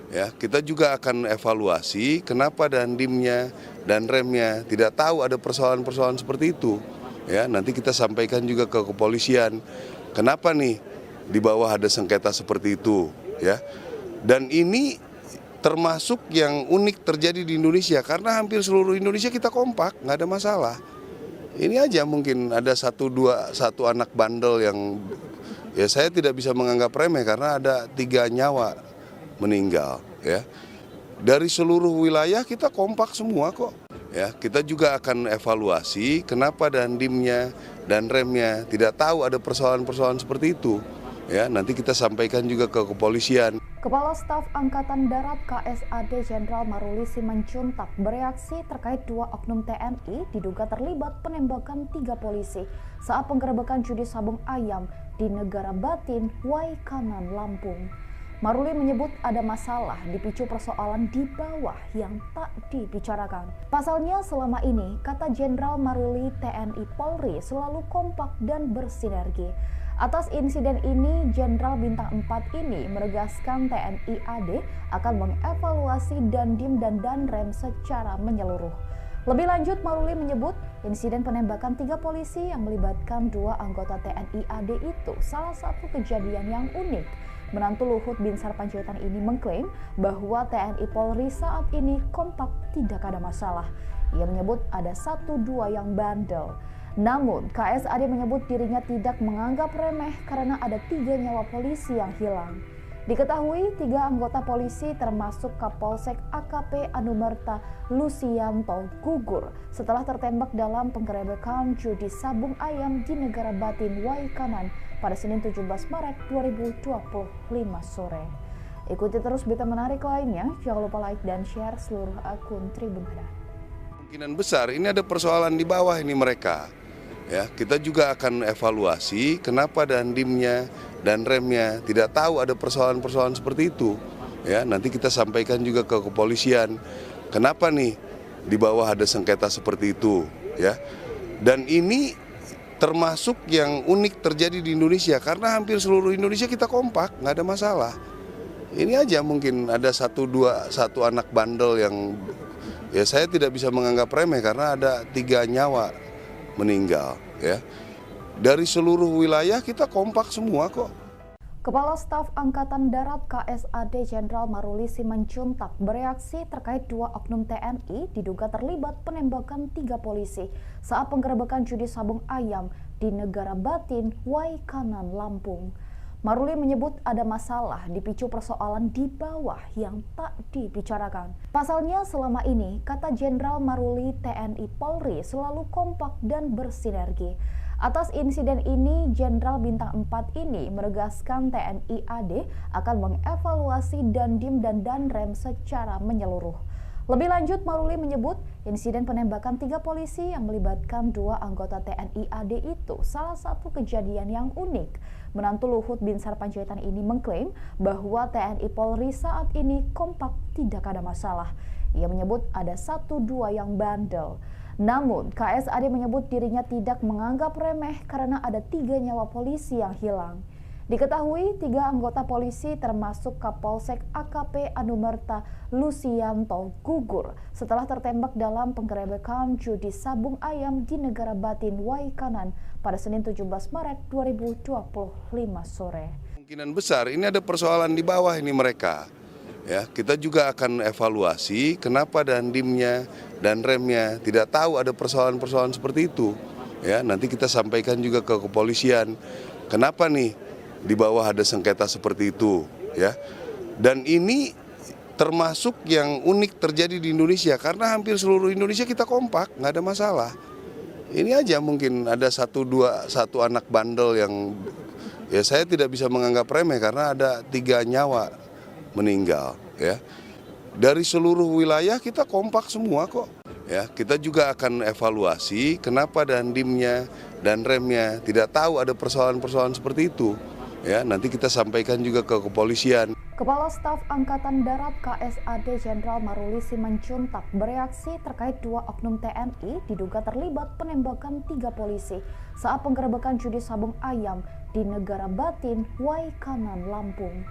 Ya, kita juga akan evaluasi kenapa dandimnya dan remnya tidak tahu ada persoalan-persoalan seperti itu. Ya, nanti kita sampaikan juga ke kepolisian. Kenapa nih di bawah ada sengketa seperti itu, ya. Dan ini termasuk yang unik terjadi di Indonesia karena hampir seluruh Indonesia kita kompak, nggak ada masalah. Ini aja mungkin ada satu anak bandel yang ya saya tidak bisa menganggap remeh karena ada 3 nyawa meninggal, ya. Dari seluruh wilayah kita kompak semua kok. Ya, kita juga akan evaluasi kenapa dandimnya dan remnya tidak tahu ada persoalan-persoalan seperti itu. Ya, nanti kita sampaikan juga ke kepolisian. Kepala Staf Angkatan Darat KSAD Jenderal Maruli Simanjuntak bereaksi terkait 2 oknum TNI diduga terlibat penembakan 3 polisi saat penggerebekan judi sabung ayam di Negara Batin, Waikanan, Lampung. Maruli menyebut ada masalah dipicu persoalan di bawah yang tak dibicarakan. Pasalnya selama ini, kata Jenderal Maruli TNI Polri selalu kompak dan bersinergi. Atas insiden ini, Jenderal Bintang 4 ini menegaskan TNI AD akan mengevaluasi Dandim dan Danrem secara menyeluruh. Lebih lanjut, Maruli menyebut insiden penembakan 3 polisi yang melibatkan 2 anggota TNI AD itu salah satu kejadian yang unik. Menantu Luhut Binsar Panjaitan ini mengklaim bahwa TNI Polri saat ini kompak, tidak ada masalah. Ia menyebut ada 1-2 yang bandel. Namun, KSAD menyebut dirinya tidak menganggap remeh karena ada 3 nyawa polisi yang hilang. Diketahui 3 anggota polisi termasuk Kapolsek AKP Anumerta Lusianto gugur setelah tertembak dalam penggerebekan judi sabung ayam di Negara Batin, Waikanan pada Senin 17 Maret 2025 sore. Ikuti terus berita menarik lainnya, jangan lupa like dan share seluruh akun Tribun Medan. Kemungkinan besar ini ada persoalan di bawah ini mereka. Ya, kita juga akan evaluasi kenapa Dandimnya dan remnya tidak tahu ada persoalan-persoalan seperti itu. Ya, nanti kita sampaikan juga ke kepolisian. Kenapa nih di bawah ada sengketa seperti itu, ya. Dan ini termasuk yang unik terjadi di Indonesia karena hampir seluruh Indonesia kita kompak, nggak ada masalah. Ini aja mungkin ada satu anak bandel yang ya saya tidak bisa menganggap remeh karena ada 3 nyawa meninggal, ya. Dari seluruh wilayah kita kompak semua kok. Kepala Staf Angkatan Darat KSAD Jenderal Maruli Simanjuntak bereaksi terkait 2 oknum TNI diduga terlibat penembakan 3 polisi saat penggerebekan judi sabung ayam di Negara Batin, Waikanan, Lampung. Maruli menyebut ada masalah dipicu persoalan di bawah yang tak dibicarakan. Pasalnya selama ini, kata Jenderal Maruli TNI Polri selalu kompak dan bersinergi. Atas insiden ini, Jenderal Bintang 4 ini menegaskan TNI AD akan mengevaluasi Dandim dan Danrem secara menyeluruh. Lebih lanjut, Maruli menyebut insiden penembakan 3 polisi yang melibatkan 2 anggota TNI AD itu salah satu kejadian yang unik. Menantu Luhut Binsar Panjaitan ini mengklaim bahwa TNI Polri saat ini kompak, tidak ada masalah. Ia menyebut ada 1-2 yang bandel. Namun, KSAD menyebut dirinya tidak menganggap remeh karena ada 3 nyawa polisi yang hilang. Diketahui 3 anggota polisi termasuk Kapolsek AKP Anumerta Lusianto gugur setelah tertembak dalam penggerebekan judi sabung ayam di Negara Batin, Waikanan pada Senin 17 Maret 2025 sore. Kemungkinan besar ini ada persoalan di bawah ini mereka. Ya, kita juga akan evaluasi kenapa Dandimnya dan remnya tidak tahu ada persoalan-persoalan seperti itu. Ya, nanti kita sampaikan juga ke kepolisian. Kenapa nih di bawah ada sengketa seperti itu, ya. Dan ini termasuk yang unik terjadi di Indonesia karena hampir seluruh Indonesia kita kompak, nggak ada masalah. Ini aja mungkin ada 1 anak bandel yang ya saya tidak bisa menganggap remeh karena ada 3 nyawa meninggal, ya. Dari seluruh wilayah kita kompak semua kok. Ya, kita juga akan evaluasi kenapa Dandimnya dan remnya tidak tahu ada persoalan-persoalan seperti itu. Ya, nanti kita sampaikan juga ke kepolisian. Kepala Staf Angkatan Darat KSAD Jenderal Maruli Simanjuntak bereaksi terkait 2 oknum TNI diduga terlibat penembakan 3 polisi saat penggerebekan judi sabung ayam di Negara Batin, Waikanan, Lampung.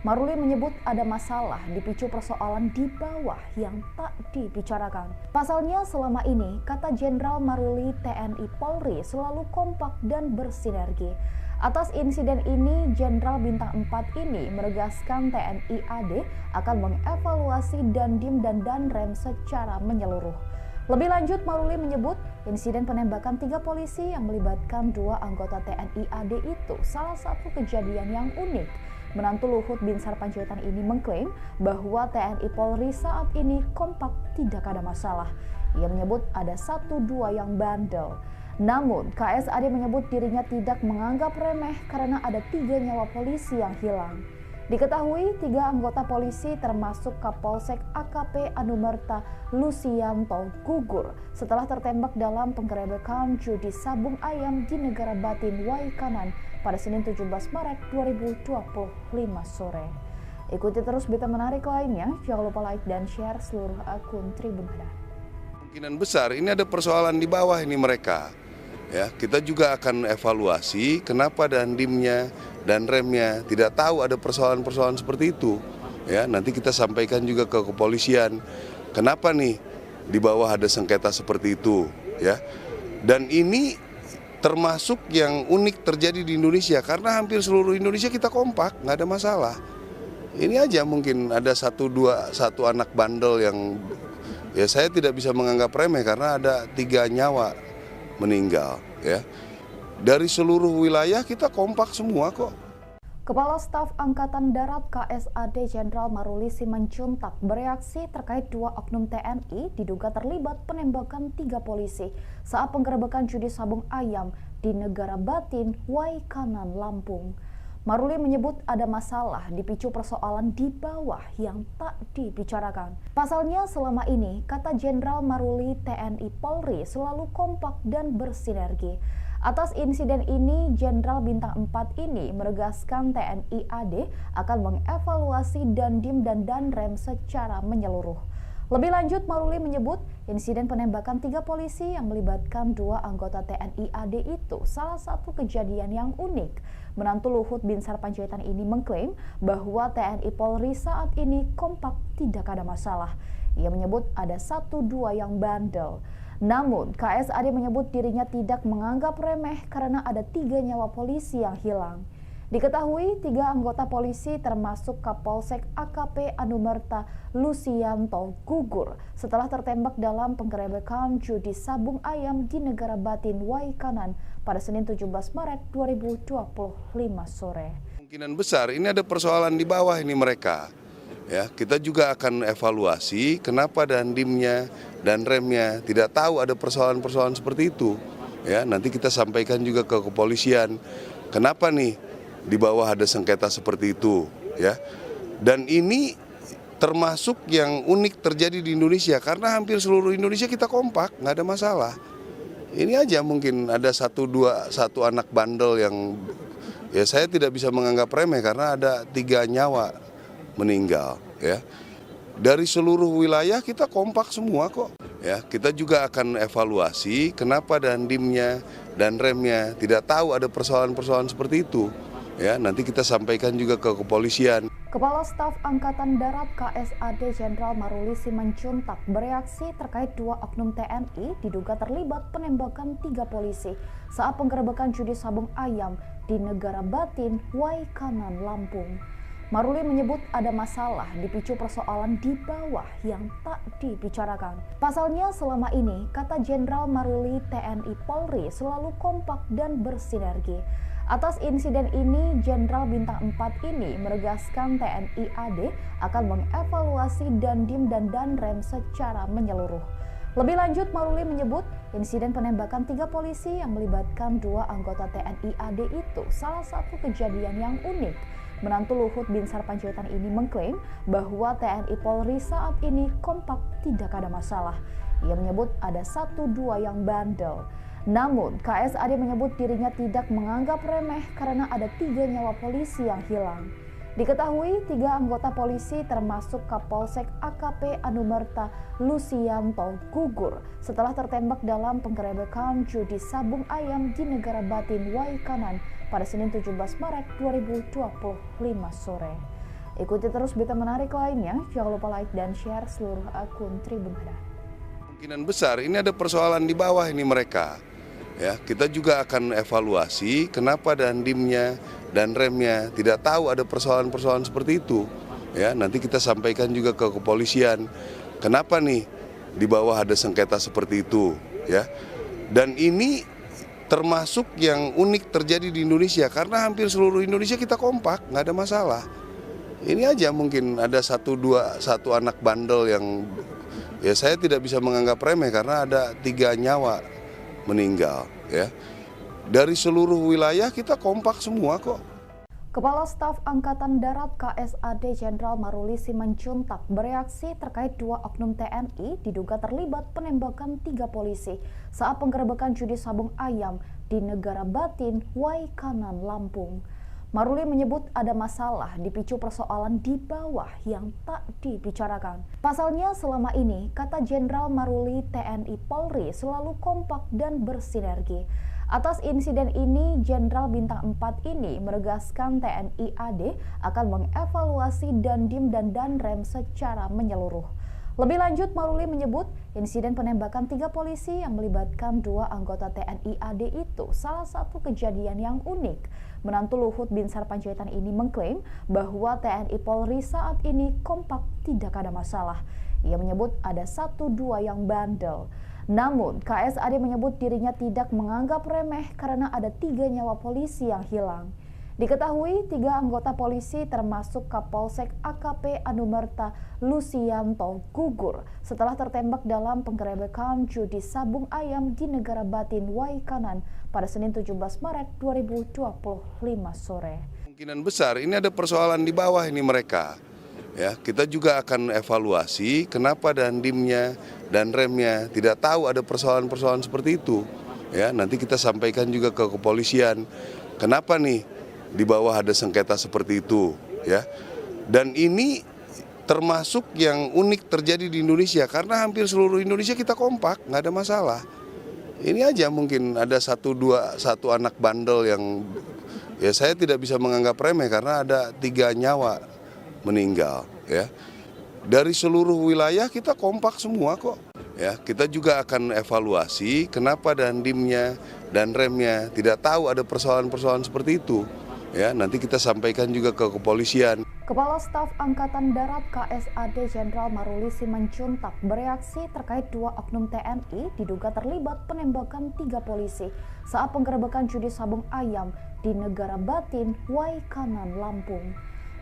Maruli menyebut ada masalah dipicu persoalan di bawah yang tak dibicarakan. Pasalnya selama ini, kata Jenderal Maruli TNI Polri selalu kompak dan bersinergi. Atas insiden ini, Jenderal Bintang 4 ini menegaskan TNI AD akan mengevaluasi Dandim dan Danrem secara menyeluruh. Lebih lanjut, Maruli menyebut insiden penembakan 3 polisi yang melibatkan 2 anggota TNI AD itu salah satu kejadian yang unik. Menantu Luhut Binsar Panjaitan ini mengklaim bahwa TNI Polri saat ini kompak, tidak ada masalah. Ia menyebut ada 1-2 yang bandel. Namun, KSAD menyebut dirinya tidak menganggap remeh karena ada 3 nyawa polisi yang hilang. Diketahui 3 anggota polisi termasuk Kapolsek AKP Anumerta Lusianto gugur setelah tertembak dalam penggerebekan judi sabung ayam di Negara Batin, Waikanan pada Senin 17 Maret 2025 sore. Ikuti terus berita menarik lainnya, jangan lupa like dan share seluruh akun Tribun Hadar. Kemungkinan besar ini ada persoalan di bawah ini mereka. Ya, kita juga akan evaluasi kenapa dandimnya dan remnya tidak tahu ada persoalan-persoalan seperti itu. Ya, nanti kita sampaikan juga ke kepolisian. Kenapa nih di bawah ada sengketa seperti itu, ya. Dan ini termasuk yang unik terjadi di Indonesia karena hampir seluruh Indonesia kita kompak, nggak ada masalah. Ini aja mungkin ada satu anak bandel yang ya saya tidak bisa menganggap remeh karena ada 3 nyawa meninggal, ya. Dari seluruh wilayah kita kompak semua kok. Kepala Staf Angkatan Darat KSAD Jenderal Maruli Simanjuntak bereaksi terkait 2 oknum TNI diduga terlibat penembakan 3 polisi saat penggerebekan judi sabung ayam di Negara Batin, Waikanan, Lampung. Maruli menyebut ada masalah dipicu persoalan di bawah yang tak dibicarakan. Pasalnya selama ini, kata Jenderal Maruli, TNI Polri selalu kompak dan bersinergi. Atas insiden ini, Jenderal Bintang 4 ini menegaskan TNI AD akan mengevaluasi Dandim dan Danrem secara menyeluruh. Lebih lanjut, Maruli menyebut insiden penembakan 3 polisi yang melibatkan 2 anggota TNI AD itu salah satu kejadian yang unik. Menantu Luhut Binsar Panjaitan ini mengklaim bahwa TNI Polri saat ini kompak, tidak ada masalah. Ia menyebut ada 1-2 yang bandel. Namun, KSAD menyebut dirinya tidak menganggap remeh karena ada 3 nyawa polisi yang hilang. Diketahui 3 anggota polisi termasuk Kapolsek AKP Anumerta Lusianto gugur setelah tertembak dalam penggerebekan judi sabung ayam di Negara Batin, Waikanan pada Senin 17 Maret 2025 sore. Kemungkinan besar ini ada persoalan di bawah ini mereka. Ya, kita juga akan evaluasi kenapa dandimnya dan remnya tidak tahu ada persoalan-persoalan seperti itu. Ya, nanti kita sampaikan juga ke kepolisian. Kenapa nih di bawah ada sengketa seperti itu, ya. Dan ini termasuk yang unik terjadi di Indonesia karena hampir seluruh Indonesia kita kompak, nggak ada masalah. Ini aja mungkin ada 1 anak bandel yang ya saya tidak bisa menganggap remeh karena ada 3 nyawa meninggal, ya. Dari seluruh wilayah kita kompak semua kok, ya. Kita juga akan evaluasi kenapa dandimnya dan remnya tidak tahu ada persoalan-persoalan seperti itu, ya. Nanti kita sampaikan juga ke kepolisian. Kepala Staf Angkatan Darat KSAD Jenderal Maruli Simanjuntak bereaksi terkait 2 oknum TNI diduga terlibat penembakan 3 polisi saat penggerebekan judi sabung ayam di Negara Batin, Waikanan, Lampung. Maruli menyebut ada masalah dipicu persoalan di bawah yang tak dibicarakan. Pasalnya selama ini, kata Jenderal Maruli, TNI Polri selalu kompak dan bersinergi. Atas insiden ini, Jenderal Bintang 4 ini menegaskan TNI AD akan mengevaluasi Dandim dan Danrem secara menyeluruh. Lebih lanjut, Maruli menyebut insiden penembakan 3 polisi yang melibatkan 2 anggota TNI AD itu salah satu kejadian yang unik. Menantu Luhut Binsar Panjaitan ini mengklaim bahwa TNI Polri saat ini kompak, tidak ada masalah. Ia menyebut ada 1-2 yang bandel. Namun, KSAD menyebut dirinya tidak menganggap remeh karena ada 3 nyawa polisi yang hilang. Diketahui 3 anggota polisi termasuk Kapolsek AKP Anumerta Lusianto gugur setelah tertembak dalam penggerebekan judi sabung ayam di Negara Batin, Waikanan pada Senin 17 Maret 2025 sore. Ikuti terus berita menarik lainnya, jangan lupa like dan share seluruh akun Tribun Hadar. Kemungkinan besar ini ada persoalan di bawah ini mereka. Ya, kita juga akan evaluasi kenapa dandimnya dan remnya tidak tahu ada persoalan-persoalan seperti itu. Ya, nanti kita sampaikan juga ke kepolisian. Kenapa nih di bawah ada sengketa seperti itu, ya. Dan ini termasuk yang unik terjadi di Indonesia karena hampir seluruh Indonesia kita kompak, nggak ada masalah. Ini aja mungkin ada 1 anak bandel yang ya saya tidak bisa menganggap remeh karena ada 3 nyawa meninggal, ya. Dari seluruh wilayah kita kompak semua kok. Kepala Staf Angkatan Darat KSAD Jenderal Maruli Simanjuntak bereaksi terkait 2 oknum TNI diduga terlibat penembakan 3 polisi saat penggerebekan judi sabung ayam di Negara Batin, Waikanan, Lampung. Maruli menyebut ada masalah dipicu persoalan di bawah yang tak dibicarakan. Pasalnya selama ini, kata Jenderal Maruli, TNI Polri selalu kompak dan bersinergi. Atas insiden ini, Jenderal Bintang 4 ini menegaskan TNI AD akan mengevaluasi Dandim dan Danrem secara menyeluruh. Lebih lanjut, Maruli menyebut insiden penembakan 3 polisi yang melibatkan 2 anggota TNI AD itu salah satu kejadian yang unik. Menantu Luhut Binsar Panjaitan ini mengklaim bahwa TNI Polri saat ini kompak, tidak ada masalah. Ia menyebut ada 1-2 yang bandel. Namun, KSAD menyebut dirinya tidak menganggap remeh karena ada 3 nyawa polisi yang hilang. Diketahui 3 anggota polisi termasuk Kapolsek AKP Anumerta Lusianto gugur setelah tertembak dalam penggerebekan judi sabung ayam di Negara Batin, Waikanan pada Senin 17 Maret 2025 sore. Kemungkinan besar ini ada persoalan di bawah ini mereka. Ya, kita juga akan evaluasi kenapa Dandimnya dan remnya tidak tahu ada persoalan-persoalan seperti itu. Ya, nanti kita sampaikan juga ke kepolisian. Kenapa nih di bawah ada sengketa seperti itu, ya. Dan ini termasuk yang unik terjadi di Indonesia karena hampir seluruh Indonesia kita kompak, nggak ada masalah. Ini aja mungkin ada 1 anak bandel yang ya saya tidak bisa menganggap remeh karena ada 3 nyawa meninggal, ya. Dari seluruh wilayah kita kompak semua kok. Ya, kita juga akan evaluasi kenapa Dandimnya dan remnya tidak tahu ada persoalan-persoalan seperti itu. Ya, nanti kita sampaikan juga ke kepolisian. Kepala Staf Angkatan Darat KSAD Jenderal Maruli Simanjuntak bereaksi terkait 2 oknum TNI diduga terlibat penembakan 3 polisi saat penggerebekan judi sabung ayam di Negara Batin, Waikanan, Lampung.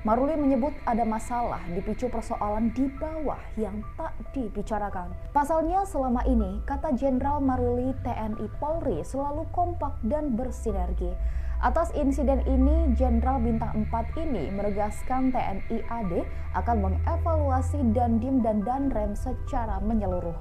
Maruli menyebut ada masalah dipicu persoalan di bawah yang tak dibicarakan. Pasalnya selama ini, kata Jenderal Maruli, TNI Polri selalu kompak dan bersinergi. Atas insiden ini, Jenderal Bintang 4 ini menegaskan TNI AD akan mengevaluasi Dandim dan Danrem secara menyeluruh.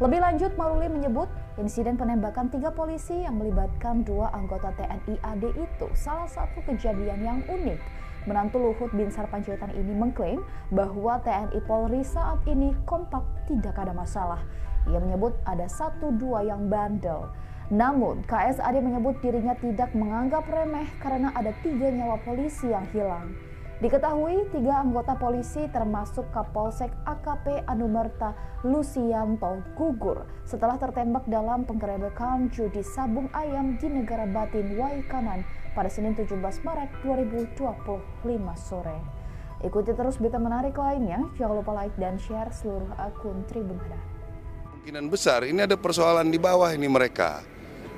Lebih lanjut, Maruli menyebut insiden penembakan 3 polisi yang melibatkan 2 anggota TNI AD itu salah satu kejadian yang unik. Menantu Luhut Binsar Panjaitan ini mengklaim bahwa TNI Polri saat ini kompak, tidak ada masalah. Ia menyebut ada 1-2 yang bandel. Namun, KSAD menyebut dirinya tidak menganggap remeh karena ada 3 nyawa polisi yang hilang. Diketahui 3 anggota polisi termasuk Kapolsek AKP Anumerta Lusianto gugur setelah tertembak dalam penggerebekan judi sabung ayam di Negara Batin, Waikanan pada Senin 17 Maret 2025 sore. Ikuti terus berita menarik lainnya, jangan lupa like dan share seluruh akun Tribun Hada. Kemungkinan besar ini ada persoalan di bawah ini mereka.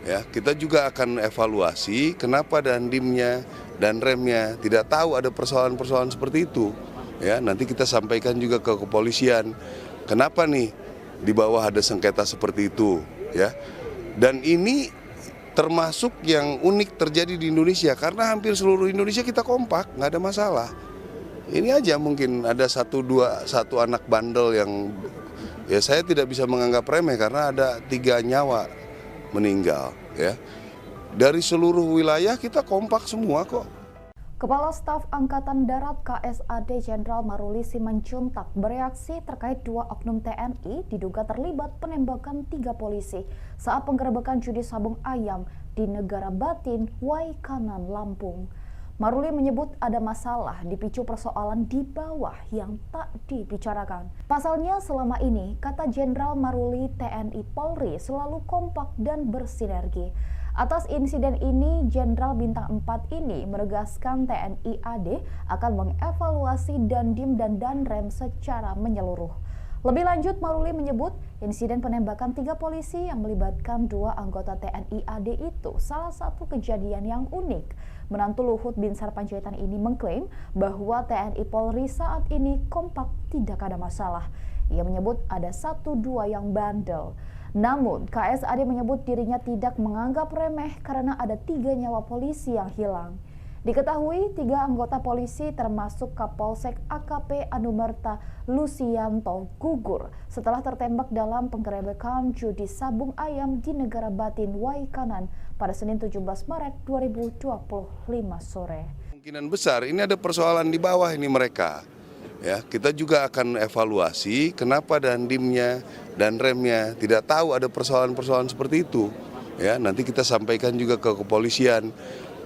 Ya, kita juga akan evaluasi kenapa Dandimnya dan remnya tidak tahu ada persoalan-persoalan seperti itu. Ya, nanti kita sampaikan juga ke kepolisian. Kenapa nih di bawah ada sengketa seperti itu, ya. Dan ini termasuk yang unik terjadi di Indonesia karena hampir seluruh Indonesia kita kompak, nggak ada masalah. Ini aja mungkin ada 1 anak bandel yang ya saya tidak bisa menganggap remeh karena ada 3 nyawa meninggal, ya. Dari seluruh wilayah kita kompak semua kok. Kepala Staf Angkatan Darat KSAD Jenderal Maruli Simanjuntak bereaksi terkait 2 oknum TNI diduga terlibat penembakan 3 polisi saat penggerebekan judi sabung ayam di Negara Batin, Waikanan, Lampung. Maruli menyebut ada masalah dipicu persoalan di bawah yang tak dibicarakan. Pasalnya selama ini, kata Jenderal Maruli, TNI Polri selalu kompak dan bersinergi. Atas insiden ini, Jenderal Bintang 4 ini menegaskan TNI AD akan mengevaluasi Dandim dan Danrem secara menyeluruh. Lebih lanjut, Maruli menyebut insiden penembakan 3 polisi yang melibatkan 2 anggota TNI AD itu salah satu kejadian yang unik. Menantu Luhut Binsar Panjaitan ini mengklaim bahwa TNI Polri saat ini kompak, tidak ada masalah. Ia menyebut ada 1-2 yang bandel. Namun, KSAD menyebut dirinya tidak menganggap remeh karena ada 3 nyawa polisi yang hilang. Diketahui 3 anggota polisi termasuk Kapolsek AKP Anumerta Lusianto gugur setelah tertembak dalam penggerebekan judi sabung ayam di Negara Batin Waikanan pada Senin 17 Maret 2025 sore. Kemungkinan besar ini ada persoalan di bawah ini mereka. Ya, kita juga akan evaluasi kenapa dandimnya dan remnya tidak tahu ada persoalan-persoalan seperti itu. Ya, nanti kita sampaikan juga ke kepolisian.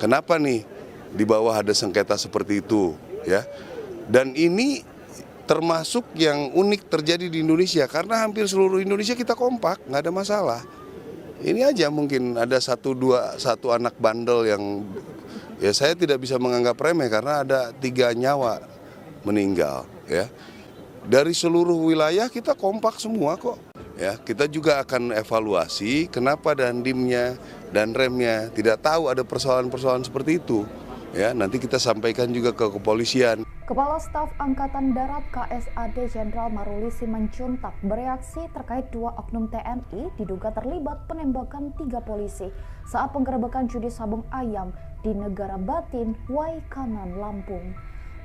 Kenapa nih di bawah ada sengketa seperti itu, ya. Dan ini termasuk yang unik terjadi di Indonesia karena hampir seluruh Indonesia kita kompak, nggak ada masalah. Ini aja mungkin ada satu anak bandel yang ya saya tidak bisa menganggap remeh karena ada 3 nyawa meninggal, ya. Dari seluruh wilayah kita kompak semua kok. Ya, kita juga akan evaluasi kenapa dandimnya dan remnya tidak tahu ada persoalan-persoalan seperti itu. Ya, nanti kita sampaikan juga ke kepolisian. Kepala Staf Angkatan Darat KSAD Jenderal Maruli Simanjuntak bereaksi terkait 2 oknum TNI diduga terlibat penembakan 3 polisi saat penggerebekan judi sabung ayam di Negara Batin, Waikanan, Lampung.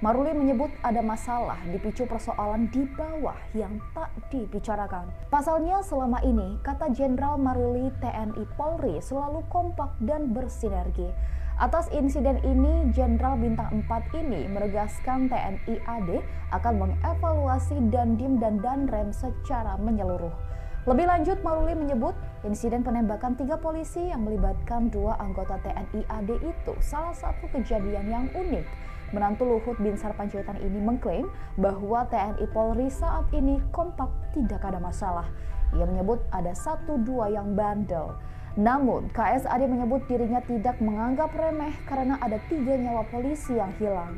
Maruli menyebut ada masalah dipicu persoalan di bawah yang tak dibicarakan. Pasalnya selama ini, kata Jenderal Maruli, TNI Polri selalu kompak dan bersinergi. Atas insiden ini, Jenderal Bintang 4 ini menegaskan TNI AD akan mengevaluasi Dandim dan Danrem secara menyeluruh. Lebih lanjut, Maruli menyebut insiden penembakan 3 polisi yang melibatkan 2 anggota TNI AD itu salah satu kejadian yang unik. Menantu Luhut Binsar Panjaitan ini mengklaim bahwa TNI Polri saat ini kompak, tidak ada masalah. Ia menyebut ada 1-2 yang bandel. Namun, KSAD menyebut dirinya tidak menganggap remeh karena ada 3 nyawa polisi yang hilang.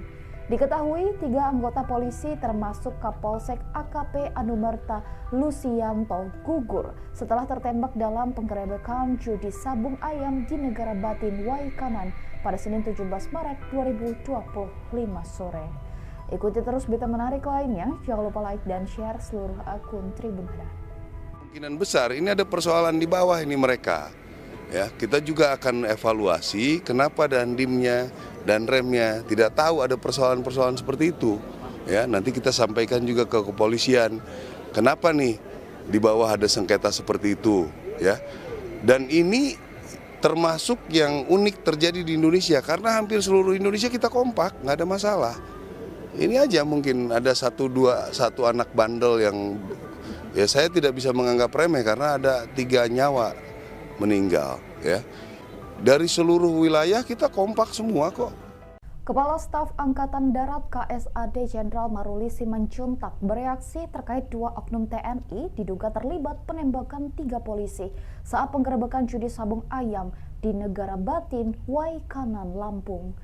Diketahui 3 anggota polisi termasuk Kapolsek AKP Anumerta Lusianto gugur setelah tertembak dalam penggerebekan judi sabung ayam di Negara Batin Waikanan pada Senin 17 Maret 2025 sore. Ikuti terus berita menarik lainnya, jangan lupa like dan share seluruh akun Tribun Hadar. Kemungkinan besar ini ada persoalan di bawah ini mereka. Ya, kita juga akan evaluasi kenapa dandimnya dan remnya tidak tahu ada persoalan-persoalan seperti itu. Ya, nanti kita sampaikan juga ke kepolisian. Kenapa nih di bawah ada sengketa seperti itu, ya. Dan ini termasuk yang unik terjadi di Indonesia karena hampir seluruh Indonesia kita kompak, nggak ada masalah. Ini aja mungkin ada satu anak bandel yang ya saya tidak bisa menganggap remeh karena ada 3 nyawa meninggal, ya. Dari seluruh wilayah kita kompak semua kok. Kepala Staf Angkatan Darat KSAD Jenderal Maruli Simanjuntak bereaksi terkait 2 oknum TNI diduga terlibat penembakan 3 polisi saat penggerebekan judi sabung ayam di Negara Batin, Waikanan, Lampung.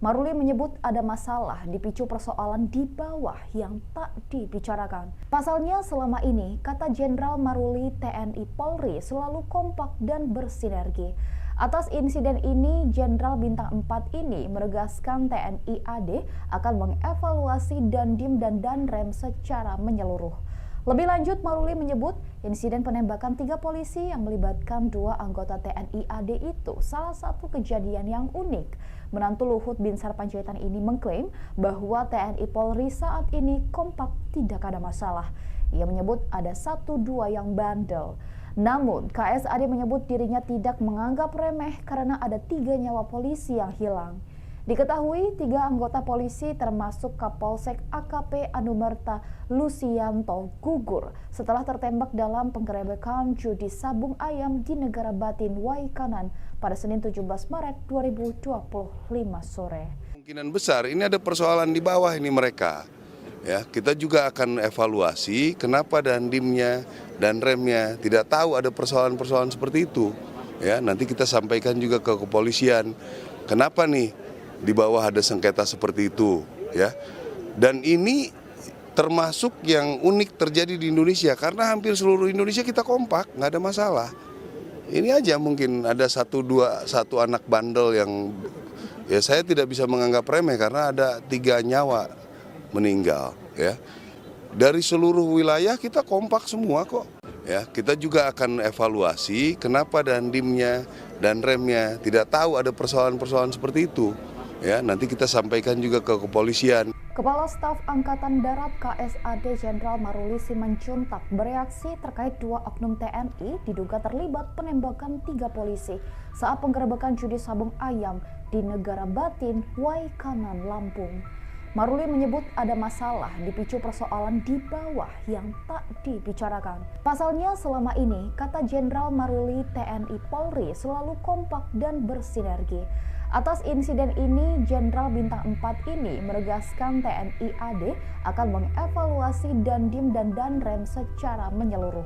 Maruli menyebut ada masalah dipicu persoalan di bawah yang tak dibicarakan. Pasalnya selama ini, kata Jenderal Maruli, TNI Polri selalu kompak dan bersinergi. Atas insiden ini, Jenderal Bintang 4 ini menegaskan TNI AD akan mengevaluasi Dandim dan Danrem secara menyeluruh. Lebih lanjut, Maruli menyebut insiden penembakan 3 polisi yang melibatkan 2 anggota TNI AD itu salah satu kejadian yang unik. Menantu Luhut Binsar Panjaitan ini mengklaim bahwa TNI Polri saat ini kompak, tidak ada masalah. Ia menyebut ada 1-2 yang bandel. Namun, KSAD menyebut dirinya tidak menganggap remeh karena ada 3 nyawa polisi yang hilang. Diketahui 3 anggota polisi termasuk Kapolsek AKP Anumerta Lusianto gugur setelah tertembak dalam penggerebekan judi sabung ayam di Negara Batin Waikanan pada Senin 17 Maret 2025 sore. Kemungkinan besar ini ada persoalan di bawah ini mereka. Ya, kita juga akan evaluasi kenapa dandimnya dan remnya tidak tahu ada persoalan-persoalan seperti itu. Ya, nanti kita sampaikan juga ke kepolisian. Kenapa nih di bawah ada sengketa seperti itu, ya. Dan ini termasuk yang unik terjadi di Indonesia karena hampir seluruh Indonesia kita kompak, nggak ada masalah. Ini aja mungkin ada satu anak bandel yang ya saya tidak bisa menganggap remeh karena ada 3 nyawa meninggal, ya. Dari seluruh wilayah kita kompak semua kok. Ya, kita juga akan evaluasi kenapa dandimnya dan remnya tidak tahu ada persoalan-persoalan seperti itu. ya nanti kita sampaikan juga ke kepolisian. Kepala Staf Angkatan Darat KSAD Jenderal Maruli Simanjuntak bereaksi terkait 2 oknum TNI diduga terlibat penembakan 3 polisi saat penggerebekan judi sabung ayam di Negara Batin, Waikanan, Lampung. Maruli menyebut ada masalah dipicu persoalan di bawah yang tak dibicarakan. Pasalnya selama ini, kata Jenderal Maruli, TNI Polri selalu kompak dan bersinergi. Atas insiden ini, Jenderal Bintang 4 ini menegaskan TNI AD akan mengevaluasi Dandim dan Danrem secara menyeluruh.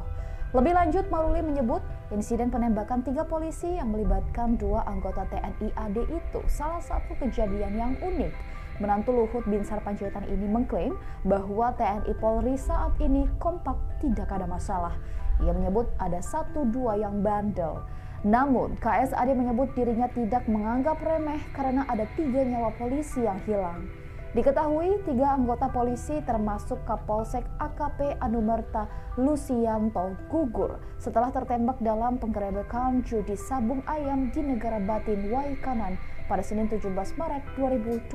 Lebih lanjut, Maruli menyebut insiden penembakan 3 polisi yang melibatkan 2 anggota TNI AD itu salah satu kejadian yang unik. Menantu Luhut Binsar Panjaitan ini mengklaim bahwa TNI Polri saat ini kompak, tidak ada masalah. Ia menyebut ada 1-2 yang bandel. Namun, KSAD menyebut dirinya tidak menganggap remeh karena ada 3 nyawa polisi yang hilang. Diketahui 3 anggota polisi termasuk Kapolsek AKP Anumerta Lusianto gugur setelah tertembak dalam penggerebekan judi sabung ayam di Negara Batin, Waikanan pada Senin 17 Maret 2025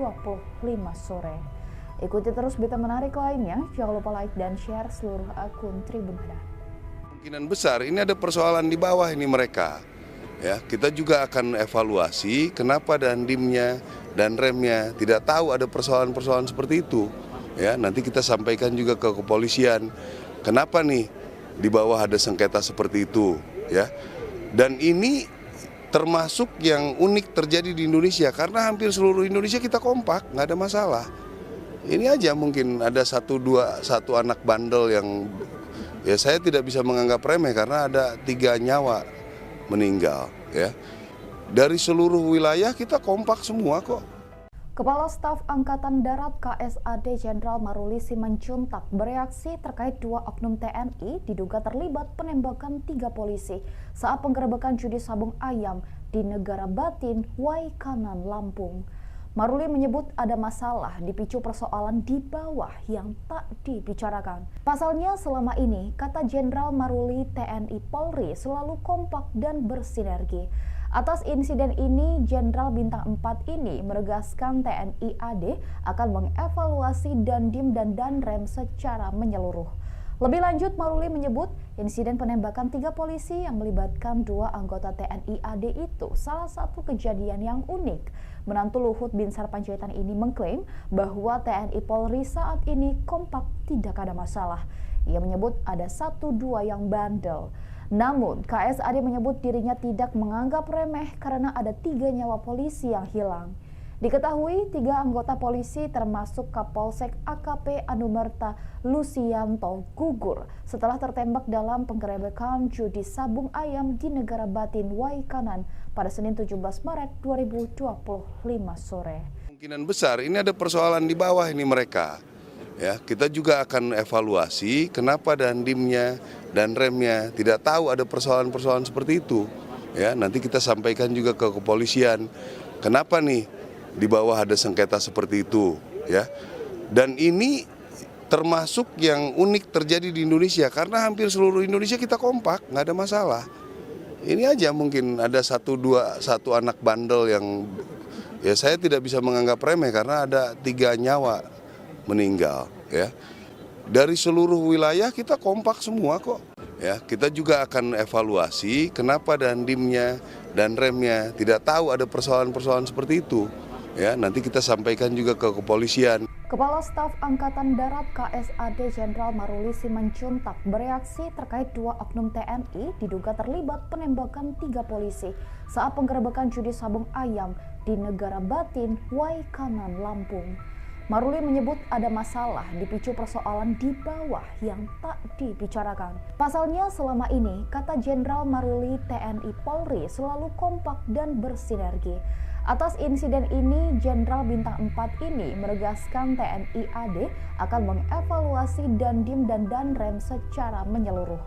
sore. Ikuti terus berita menarik lainnya, jangan lupa like dan share seluruh akun Tribun Hadap. Kemungkinan besar ini ada persoalan di bawah ini mereka. Ya, kita juga akan evaluasi kenapa Dandimnya dan remnya tidak tahu ada persoalan-persoalan seperti itu. Ya, nanti kita sampaikan juga ke kepolisian. Kenapa nih di bawah ada sengketa seperti itu, ya. Dan ini termasuk yang unik terjadi di Indonesia karena hampir seluruh Indonesia kita kompak, nggak ada masalah. Ini aja mungkin ada 1 anak bandel yang ya saya tidak bisa menganggap remeh karena ada 3 nyawa meninggal, ya. Dari seluruh wilayah kita kompak semua kok. Kepala Staf Angkatan Darat KSAD Jenderal Maruli Simanjuntak bereaksi terkait 2 oknum TNI diduga terlibat penembakan 3 polisi saat penggerebekan judi sabung ayam di Negara Batin, Waikanan, Lampung. Maruli menyebut ada masalah dipicu persoalan di bawah yang tak dibicarakan. Pasalnya selama ini, kata Jenderal Maruli, TNI Polri selalu kompak dan bersinergi. Atas insiden ini, Jenderal Bintang 4 ini menegaskan TNI AD akan mengevaluasi Dandim dan Danrem secara menyeluruh. Lebih lanjut, Maruli menyebut insiden penembakan 3 polisi yang melibatkan 2 anggota TNI AD itu salah satu kejadian yang unik. Menantu Luhut Binsar Panjaitan ini mengklaim bahwa TNI Polri saat ini kompak, tidak ada masalah. Ia menyebut ada 1-2 yang bandel. Namun, KSAD menyebut dirinya tidak menganggap remeh karena ada 3 nyawa polisi yang hilang. Diketahui 3 anggota polisi termasuk Kapolsek AKP Anumerta Lusianto gugur setelah tertembak dalam penggerebekan judi sabung ayam di Negara Batin, Waikanan pada Senin 17 Maret 2025 sore. Kemungkinan besar ini ada persoalan di bawah ini mereka. Ya, kita juga akan evaluasi kenapa Dandimnya dan remnya tidak tahu ada persoalan-persoalan seperti itu. Ya, nanti kita sampaikan juga ke kepolisian. Kenapa nih di bawah ada sengketa seperti itu, ya. Dan ini termasuk yang unik terjadi di Indonesia karena hampir seluruh Indonesia kita kompak, nggak ada masalah. Ini aja mungkin ada 1 anak bandel yang ya saya tidak bisa menganggap remeh karena ada 3 nyawa meninggal, ya. Dari seluruh wilayah kita kompak semua kok. Ya, kita juga akan evaluasi kenapa Dandimnya dan remnya tidak tahu ada persoalan-persoalan seperti itu. Ya, nanti kita sampaikan juga ke kepolisian. Kepala Staf Angkatan Darat KSAD Jenderal Maruli Simanjuntak bereaksi terkait 2 oknum TNI diduga terlibat penembakan 3 polisi saat penggerebekan judi sabung ayam di Negara Batin, Waikanan, Lampung. Maruli menyebut ada masalah dipicu persoalan di bawah yang tak dibicarakan. Pasalnya selama ini, kata Jenderal Maruli, TNI Polri selalu kompak dan bersinergi. Atas insiden ini, Jenderal Bintang 4 ini menegaskan TNI AD akan mengevaluasi Dandim dan Danrem secara menyeluruh.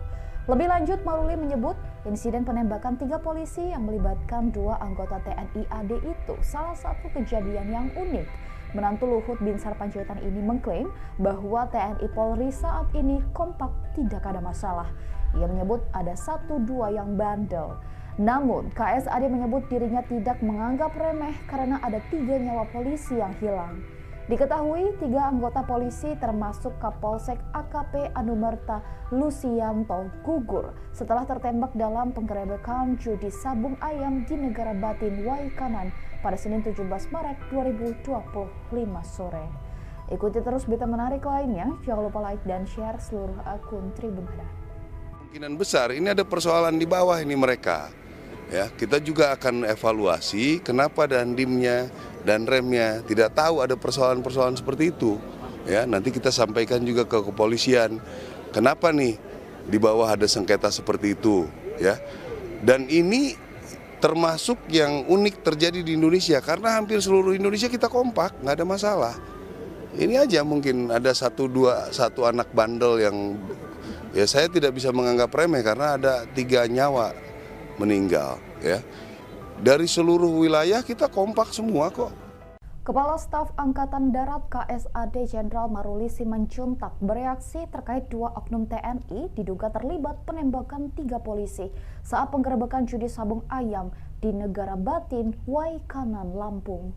Lebih lanjut, Maruli menyebut insiden penembakan 3 polisi yang melibatkan 2 anggota TNI AD itu salah satu kejadian yang unik. Menantu Luhut Binsar Panjaitan ini mengklaim bahwa TNI Polri saat ini kompak, tidak ada masalah. Ia menyebut ada 1-2 yang bandel. Namun, KSAD menyebut dirinya tidak menganggap remeh karena ada 3 nyawa polisi yang hilang. Diketahui 3 anggota polisi termasuk Kapolsek AKP Anumerta Lusianto gugur setelah tertembak dalam penggerebekan judi sabung ayam di Negara Batin Waikanan pada Senin 17 Maret 2025 sore. Ikuti terus berita menarik lainnya, jangan lupa like dan share seluruh akun Tribun Hadar. Kemungkinan besar ini ada persoalan di bawah ini mereka. Ya, kita juga akan evaluasi kenapa dandimnya dan remnya tidak tahu ada persoalan-persoalan seperti itu. Ya, nanti kita sampaikan juga ke kepolisian. Kenapa nih di bawah ada sengketa seperti itu, ya. Dan ini termasuk yang unik terjadi di Indonesia karena hampir seluruh Indonesia kita kompak, nggak ada masalah. Ini aja mungkin ada satu anak bandel yang ya saya tidak bisa menganggap remeh karena ada 3 nyawa meninggal, ya. Dari seluruh wilayah kita kompak semua kok. Kepala Staf Angkatan Darat KSAD Jenderal Maruli Simanjuntak bereaksi terkait 2 oknum TNI diduga terlibat penembakan 3 polisi saat penggerebekan judi sabung ayam di Negara Batin, Waikanan, Lampung.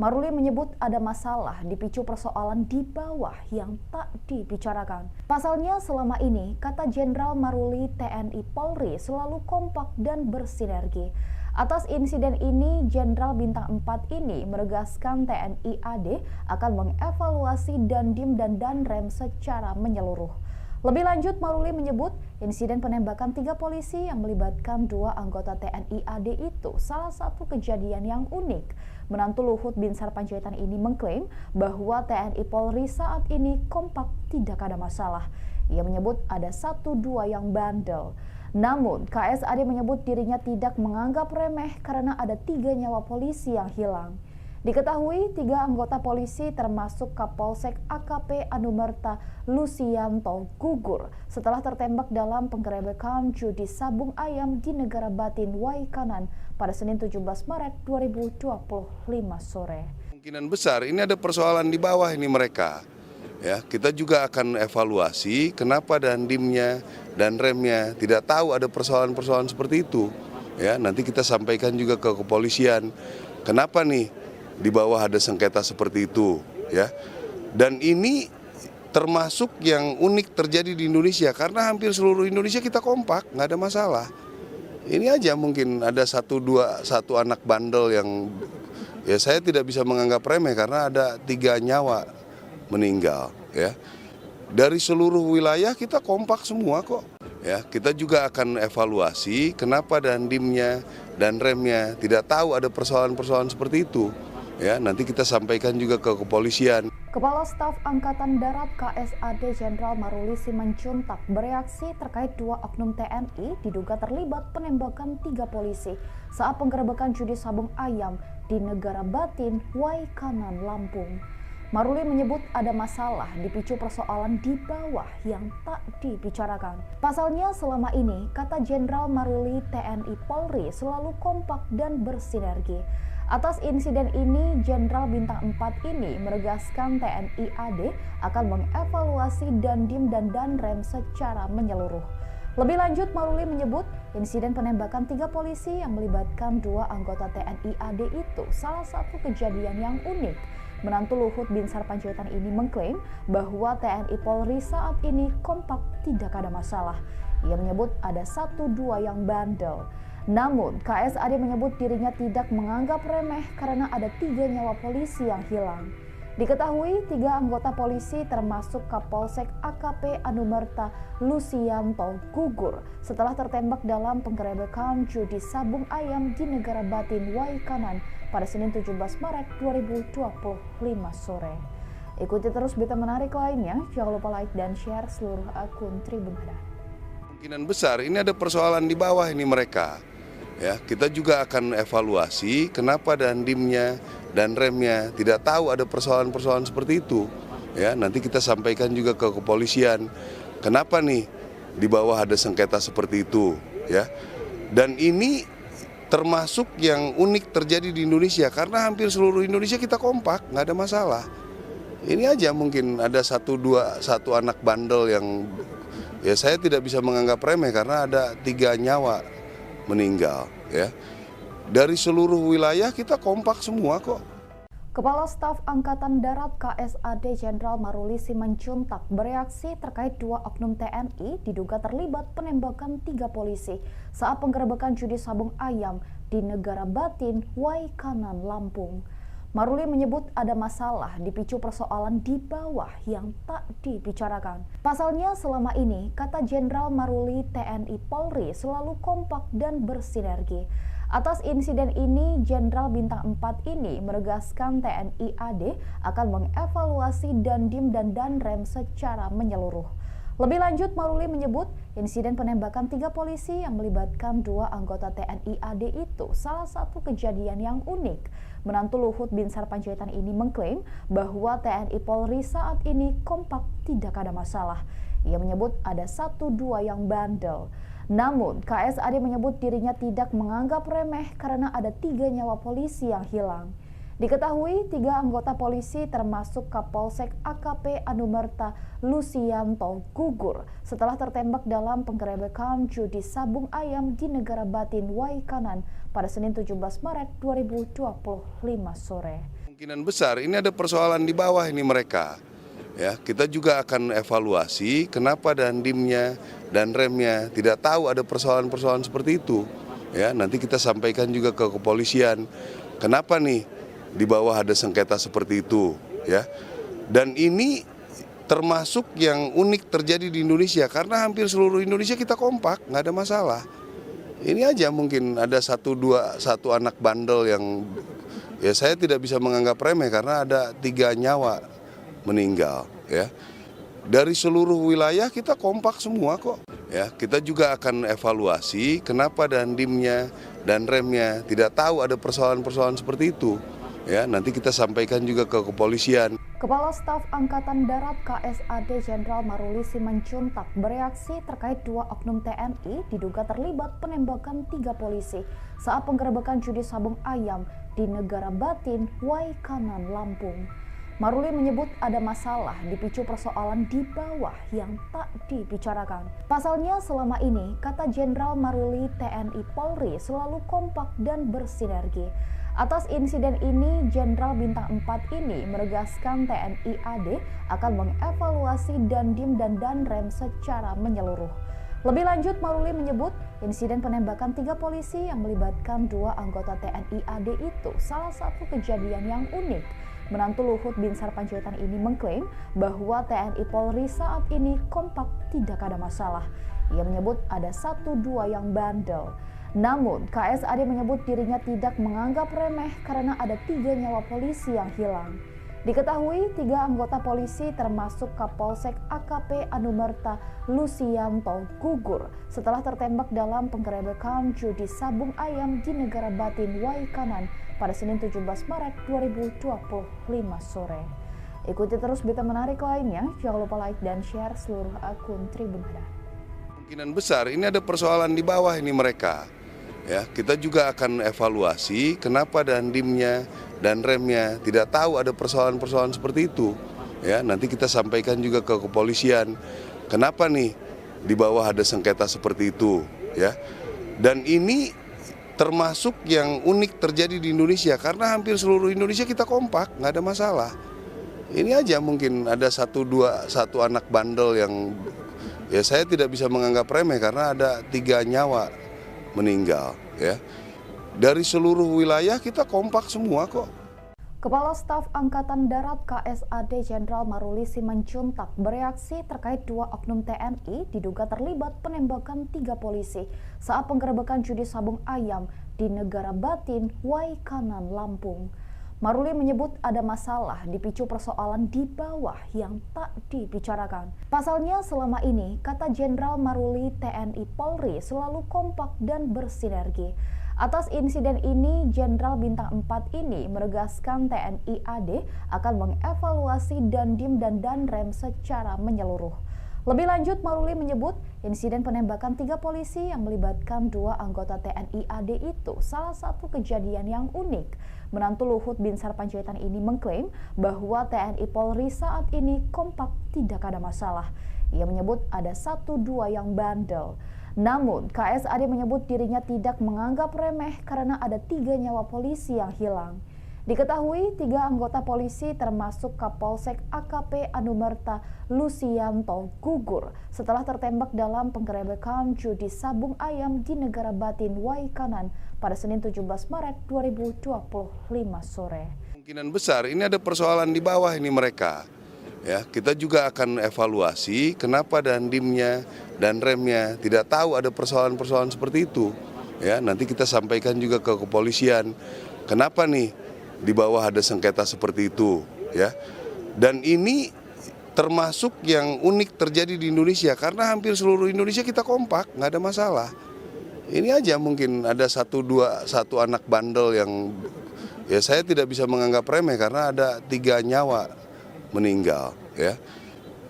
Maruli menyebut ada masalah dipicu persoalan di bawah yang tak dibicarakan. Pasalnya selama ini, kata Jenderal Maruli, TNI Polri selalu kompak dan bersinergi. Atas insiden ini, Jenderal Bintang 4 ini menegaskan TNI AD akan mengevaluasi Dandim dan Danrem secara menyeluruh. Lebih lanjut, Maruli menyebut insiden penembakan 3 polisi yang melibatkan 2 anggota TNI AD itu salah satu kejadian yang unik. Menantu Luhut Binsar Panjaitan ini mengklaim bahwa TNI Polri saat ini kompak, tidak ada masalah. Ia menyebut ada 1-2 yang bandel. Namun, KSAD menyebut dirinya tidak menganggap remeh karena ada 3 nyawa polisi yang hilang. Diketahui 3 anggota polisi termasuk Kapolsek AKP Anumerta Lusianto gugur setelah tertembak dalam penggerebekan judi sabung ayam di Negara Batin Waikanan pada Senin 17 Maret 2025 sore. Kemungkinan besar ini ada persoalan di bawah ini mereka. Ya, kita juga akan evaluasi kenapa dandimnya dan remnya tidak tahu ada persoalan-persoalan seperti itu. Ya, nanti kita sampaikan juga ke kepolisian. Kenapa nih di bawah ada sengketa seperti itu, ya. Dan ini termasuk yang unik terjadi di Indonesia karena hampir seluruh Indonesia kita kompak, nggak ada masalah. Ini aja mungkin ada 1 anak bandel yang ya saya tidak bisa menganggap remeh karena ada 3 nyawa meninggal, ya. Dari seluruh wilayah kita kompak semua kok. Ya, kita juga akan evaluasi kenapa dandimnya dan remnya tidak tahu ada persoalan-persoalan seperti itu. Ya, nanti kita sampaikan juga ke kepolisian. Kepala Staf Angkatan Darat KSAD Jenderal Maruli Simanjuntak bereaksi terkait 2 oknum TNI diduga terlibat penembakan 3 polisi saat penggerebekan judi sabung ayam di Negara Batin, Waikanan, Lampung. Maruli menyebut ada masalah dipicu persoalan di bawah yang tak dibicarakan. Pasalnya selama ini, kata Jenderal Maruli, TNI Polri selalu kompak dan bersinergi. Atas insiden ini, Jenderal Bintang 4 ini menegaskan TNI AD akan mengevaluasi Dandim dan Danrem secara menyeluruh. Lebih lanjut, Maruli menyebut insiden penembakan 3 polisi yang melibatkan 2 anggota TNI AD itu salah satu kejadian yang unik. Menantu Luhut Binsar Panjaitan ini mengklaim bahwa TNI Polri saat ini kompak, tidak ada masalah. Ia menyebut ada 1-2 yang bandel. Namun, KSAD menyebut dirinya tidak menganggap remeh karena ada 3 nyawa polisi yang hilang. Diketahui 3 anggota polisi termasuk Kapolsek AKP Anumerta Lusianto gugur setelah tertembak dalam penggerebekan judi sabung ayam di Negara Batin Waikanan pada Senin 17 Maret 2025 sore. Ikuti terus berita menarik lainnya, jangan lupa like dan share seluruh akun Tribun Hadar. Kemungkinan besar ini ada persoalan di bawah ini mereka. Ya, kita juga akan evaluasi kenapa dandimnya dan remnya tidak tahu ada persoalan-persoalan seperti itu. Ya, nanti kita sampaikan juga ke kepolisian. Kenapa nih di bawah ada sengketa seperti itu, ya. Dan ini termasuk yang unik terjadi di Indonesia karena hampir seluruh Indonesia kita kompak, nggak ada masalah. Ini aja mungkin ada 1 anak bandel yang ya saya tidak bisa menganggap remeh karena ada 3 nyawa meninggal, ya. Dari seluruh wilayah kita kompak semua kok. Kepala Staf Angkatan Darat KSAD Jenderal Maruli Simanjuntak bereaksi terkait 2 oknum TNI diduga terlibat penembakan 3 polisi saat penggerebekan judi sabung ayam di Negara Batin, Waikanan, Lampung. Maruli menyebut ada masalah dipicu persoalan di bawah yang tak dibicarakan. Pasalnya selama ini, kata Jenderal Maruli, TNI Polri selalu kompak dan bersinergi. Atas insiden ini, Jenderal Bintang 4 ini menegaskan TNI AD akan mengevaluasi Dandim dan Danrem secara menyeluruh. Lebih lanjut, Maruli menyebut insiden penembakan 3 polisi yang melibatkan 2 anggota TNI AD itu salah satu kejadian yang unik. Menantu Luhut Binsar Panjaitan ini mengklaim bahwa TNI Polri saat ini kompak, tidak ada masalah. Ia menyebut ada 1-2 yang bandel. Namun, KSAD menyebut dirinya tidak menganggap remeh karena ada 3 nyawa polisi yang hilang. Diketahui 3 anggota polisi termasuk Kapolsek AKP Anumerta Lusianto gugur setelah tertembak dalam penggerebekan judi sabung ayam di Negara Batin, Waikanan pada Senin 17 Maret 2025 sore. Kemungkinan besar ini ada persoalan di bawah ini mereka. Ya, kita juga akan evaluasi kenapa Dandimnya dan remnya tidak tahu ada persoalan-persoalan seperti itu. Ya, nanti kita sampaikan juga ke kepolisian. Kenapa nih di bawah ada sengketa seperti itu, ya. Dan ini termasuk yang unik terjadi di Indonesia karena hampir seluruh Indonesia kita kompak, nggak ada masalah. Ini aja mungkin ada 1 anak bandel yang ya saya tidak bisa menganggap remeh karena ada 3 nyawa meninggal, ya. Dari seluruh wilayah kita kompak semua kok. Ya, kita juga akan evaluasi kenapa Dandimnya dan remnya tidak tahu ada persoalan-persoalan seperti itu. Ya, nanti kita sampaikan juga ke kepolisian. Kepala Staf Angkatan Darat KSAD Jenderal Maruli Simanjuntak bereaksi terkait 2 oknum TNI diduga terlibat penembakan 3 polisi saat penggerebekan judi sabung ayam di Negara Batin, Waikanan, Lampung. Maruli menyebut ada masalah dipicu persoalan di bawah yang tak dibicarakan. Pasalnya selama ini, kata Jenderal Maruli, TNI Polri selalu kompak dan bersinergi. Atas insiden ini, Jenderal Bintang 4 ini menegaskan TNI AD akan mengevaluasi Dandim dan Danrem secara menyeluruh. Lebih lanjut, Maruli menyebut insiden penembakan 3 polisi yang melibatkan 2 anggota TNI AD itu salah satu kejadian yang unik. Menantu Luhut Binsar Panjaitan ini mengklaim bahwa TNI Polri saat ini kompak, tidak ada masalah. Ia menyebut ada 1-2 yang bandel. Namun, KSAD menyebut dirinya tidak menganggap remeh karena ada 3 nyawa polisi yang hilang. Diketahui 3 anggota polisi termasuk Kapolsek AKP Anumerta Lusianto gugur setelah tertembak dalam penggerebekan judi sabung ayam di Negara Batin, Waikanan pada Senin 17 Maret 2025 sore. Ikuti terus berita menarik lainnya, jangan lupa like dan share seluruh akun Tribun Hada. Kemungkinan besar ini ada persoalan di bawah ini mereka. Ya, kita juga akan evaluasi kenapa Dandimnya dan remnya tidak tahu ada persoalan-persoalan seperti itu. Ya, nanti kita sampaikan juga ke kepolisian. Kenapa nih di bawah ada sengketa seperti itu, ya. Dan ini termasuk yang unik terjadi di Indonesia karena hampir seluruh Indonesia kita kompak, nggak ada masalah. Ini aja mungkin ada 1 anak bandel yang ya saya tidak bisa menganggap remeh karena ada 3 nyawa meninggal, ya. Dari seluruh wilayah kita kompak semua kok. Kepala Staf Angkatan Darat KSAD Jenderal Maruli Simanjuntak bereaksi terkait 2 oknum TNI diduga terlibat penembakan 3 polisi saat penggerebekan judi sabung ayam di Negara Batin, Waikanan, Lampung. Maruli menyebut ada masalah dipicu persoalan di bawah yang tak dibicarakan. Pasalnya selama ini, kata Jenderal Maruli, TNI Polri selalu kompak dan bersinergi. Atas insiden ini, Jenderal Bintang 4 ini menegaskan TNI AD akan mengevaluasi Dandim dan Danrem secara menyeluruh. Lebih lanjut, Maruli menyebut insiden penembakan 3 polisi yang melibatkan 2 anggota TNI AD itu salah satu kejadian yang unik. Menantu Luhut Binsar Panjaitan ini mengklaim bahwa TNI Polri saat ini kompak, tidak ada masalah. Ia menyebut ada 1-2 yang bandel. Namun, KSAD menyebut dirinya tidak menganggap remeh karena ada 3 nyawa polisi yang hilang. Diketahui 3 anggota polisi termasuk Kapolsek AKP Anumerta Lusianto gugur setelah tertembak dalam penggerebekan judi sabung ayam di Negara Batin Waikanan pada Senin 17 Maret 2025 sore. Kemungkinan besar ini ada persoalan di bawah ini mereka. Ya, kita juga akan evaluasi kenapa dandimnya dan remnya tidak tahu ada persoalan-persoalan seperti itu. Ya, nanti kita sampaikan juga ke kepolisian. Kenapa nih di bawah ada sengketa seperti itu, ya. Dan ini termasuk yang unik terjadi di Indonesia karena hampir seluruh Indonesia kita kompak, nggak ada masalah. Ini aja mungkin ada 1 anak bandel yang ya saya tidak bisa menganggap remeh karena ada 3 nyawa meninggal, ya.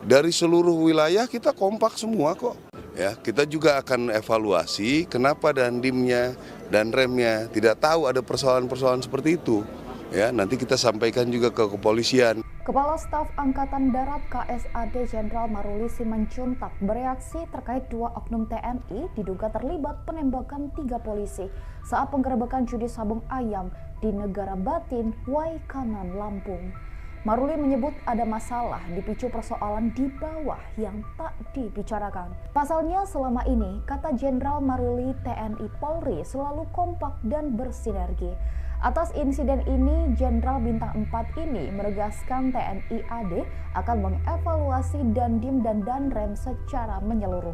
Dari seluruh wilayah kita kompak semua kok. Ya, kita juga akan evaluasi kenapa dandimnya dan remnya tidak tahu ada persoalan-persoalan seperti itu. Ya, nanti kita sampaikan juga ke kepolisian. Kepala Staf Angkatan Darat KSAD Jenderal Maruli Simanjuntak bereaksi terkait 2 oknum TNI diduga terlibat penembakan 3 polisi saat penggerebekan judi sabung ayam di Negara Batin, Waikanan, Lampung. Maruli menyebut ada masalah dipicu persoalan di bawah yang tak dibicarakan. Pasalnya selama ini, kata Jenderal Maruli, TNI Polri selalu kompak dan bersinergi. Atas insiden ini, Jenderal Bintang 4 ini menegaskan TNI AD akan mengevaluasi Dandim dan Danrem secara menyeluruh.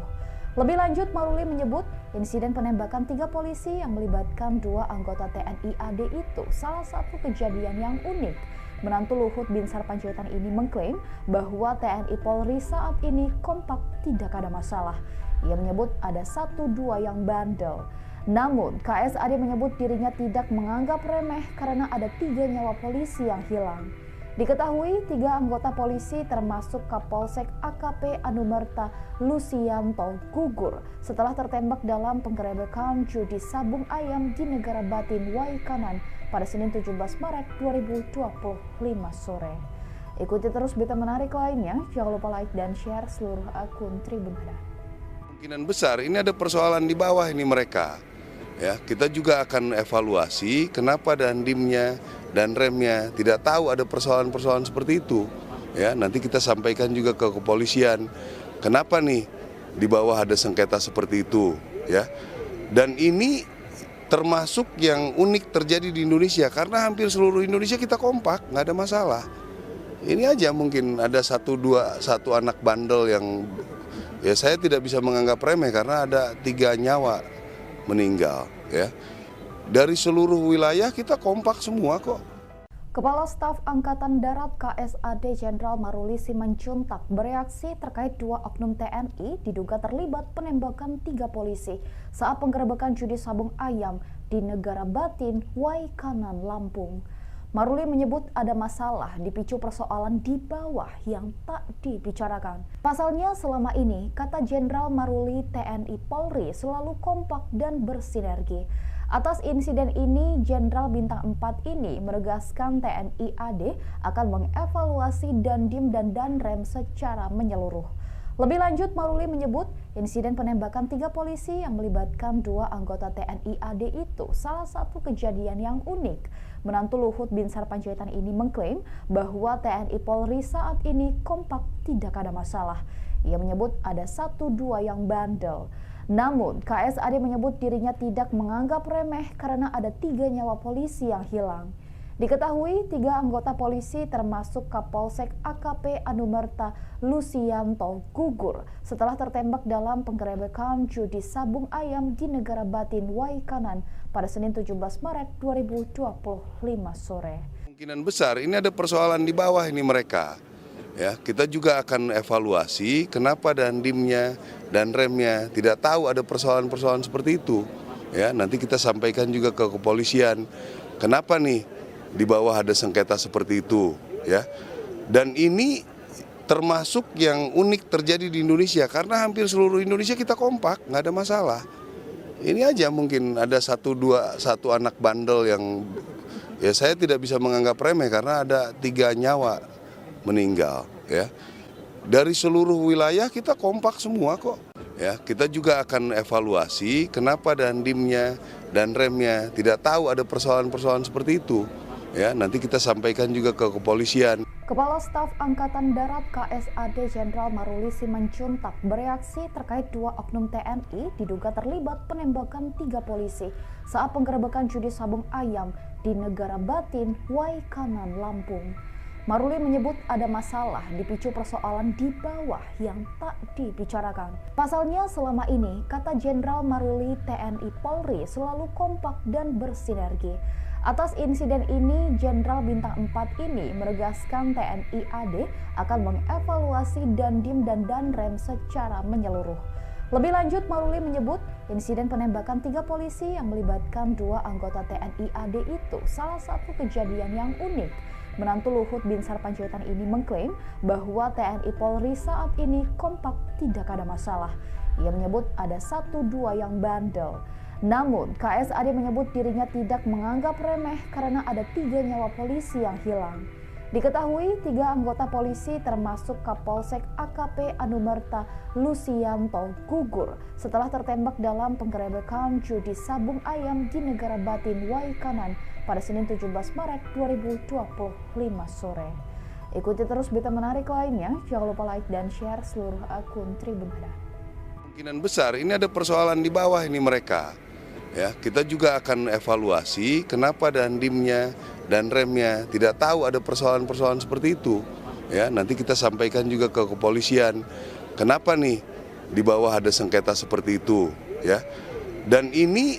Lebih lanjut, Maruli menyebut insiden penembakan 3 polisi yang melibatkan 2 anggota TNI AD itu salah satu kejadian yang unik. Menantu Luhut Binsar Panjaitan ini mengklaim bahwa TNI Polri saat ini kompak, tidak ada masalah. Ia menyebut ada 1-2 yang bandel. Namun, KSAD menyebut dirinya tidak menganggap remeh karena ada 3 nyawa polisi yang hilang. Diketahui 3 anggota polisi termasuk Kapolsek AKP Anumerta Lusianto gugur setelah tertembak dalam penggerebekan judi sabung ayam di Negara Batin Waikanan pada Senin 17 Maret 2025 sore. Ikuti terus berita menarik lainnya, jangan lupa like dan share seluruh akun Tribun Hada. Kemungkinan besar ini ada persoalan di bawah ini mereka. Ya, kita juga akan evaluasi kenapa dandimnya dan remnya tidak tahu ada persoalan-persoalan seperti itu. Ya, nanti kita sampaikan juga ke kepolisian. Kenapa nih di bawah ada sengketa seperti itu, ya. Dan ini termasuk yang unik terjadi di Indonesia karena hampir seluruh Indonesia kita kompak, nggak ada masalah. Ini aja mungkin ada 1 anak bandel yang ya saya tidak bisa menganggap remeh karena ada 3 nyawa meninggal, ya. Dari seluruh wilayah kita kompak semua kok. Kepala Staf Angkatan Darat KSAD Jenderal Maruli Simanjuntak bereaksi terkait 2 oknum TNI diduga terlibat penembakan 3 polisi saat penggerebekan judi sabung ayam di Negara Batin, Waikanan, Lampung. Maruli menyebut ada masalah dipicu persoalan di bawah yang tak dibicarakan. Pasalnya selama ini, kata Jenderal Maruli, TNI Polri selalu kompak dan bersinergi. Atas insiden ini, Jenderal Bintang 4 ini menegaskan TNI AD akan mengevaluasi Dandim dan Danrem secara menyeluruh. Lebih lanjut, Maruli menyebut insiden penembakan 3 polisi yang melibatkan 2 anggota TNI AD itu salah satu kejadian yang unik. Menantu Luhut Binsar Panjaitan ini mengklaim bahwa TNI Polri saat ini kompak, tidak ada masalah. Ia menyebut ada 1-2 yang bandel. Namun, KSAD menyebut dirinya tidak menganggap remeh karena ada 3 nyawa polisi yang hilang. Diketahui 3 anggota polisi termasuk Kapolsek AKP Anumerta Lusianto gugur setelah tertembak dalam penggerebekan judi sabung ayam di Negara Batin Waikanan pada Senin 17 Maret 2025 sore. Kemungkinan besar ini ada persoalan di bawah ini mereka. Ya, kita juga akan evaluasi kenapa dandimnya dan remnya tidak tahu ada persoalan-persoalan seperti itu. Ya, nanti kita sampaikan juga ke kepolisian. Kenapa nih di bawah ada sengketa seperti itu, ya. Dan ini termasuk yang unik terjadi di Indonesia karena hampir seluruh Indonesia kita kompak, nggak ada masalah. Ini aja mungkin ada 1 anak bandel yang ya saya tidak bisa menganggap remeh karena ada 3 nyawa meninggal, ya. dari seluruh wilayah kita kompak semua kok. Ya, kita juga akan evaluasi kenapa Dandimnya dan remnya tidak tahu ada persoalan-persoalan seperti itu. Ya, nanti kita sampaikan juga ke kepolisian. Kepala Staf Angkatan Darat KSAD Jenderal Maruli Simanjuntak bereaksi terkait 2 oknum TNI diduga terlibat penembakan 3 polisi saat penggerebekan judi sabung ayam di Negara Batin, Waikanan, Lampung. Maruli menyebut ada masalah dipicu persoalan di bawah yang tak dibicarakan. Pasalnya selama ini, kata Jenderal Maruli, TNI Polri selalu kompak dan bersinergi. Atas insiden ini, Jenderal Bintang 4 ini menegaskan TNI AD akan mengevaluasi Dandim dan Danrem secara menyeluruh. Lebih lanjut, Maruli menyebut insiden penembakan 3 polisi yang melibatkan 2 anggota TNI AD itu salah satu kejadian yang unik. Menantu Luhut Binsar Panjaitan ini mengklaim bahwa TNI Polri saat ini kompak, tidak ada masalah. Ia menyebut ada 1-2 yang bandel. Namun, KSAD menyebut dirinya tidak menganggap remeh karena ada 3 nyawa polisi yang hilang. Diketahui 3 anggota polisi termasuk Kapolsek AKP Anumerta Lusianto gugur setelah tertembak dalam penggerebekan judi sabung ayam di Negara Batin, Waikanan pada Senin 17 Maret 2025 sore. Ikuti terus berita menarik lainnya, jangan lupa like dan share seluruh akun Tribun Hadap. Kemungkinan besar ini ada persoalan di bawah ini mereka. Ya, kita juga akan evaluasi kenapa Dandimnya dan remnya tidak tahu ada persoalan-persoalan seperti itu. Ya, nanti kita sampaikan juga ke kepolisian. Kenapa nih di bawah ada sengketa seperti itu, ya. Dan ini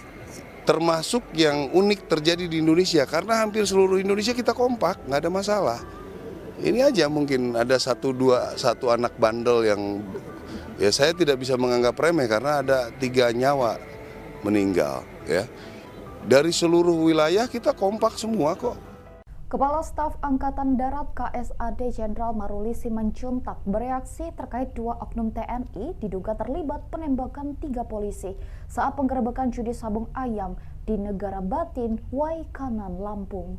termasuk yang unik terjadi di Indonesia karena hampir seluruh Indonesia kita kompak, nggak ada masalah. Ini aja mungkin ada 1 anak bandel yang ya saya tidak bisa menganggap remeh karena ada 3 nyawa meninggal, ya. Dari seluruh wilayah kita kompak semua kok. Kepala Staf Angkatan Darat KSAD Jenderal Maruli Simanjuntak bereaksi terkait 2 oknum TNI diduga terlibat penembakan 3 polisi saat penggerebekan judi sabung ayam di Negara Batin, Waikanan, Lampung.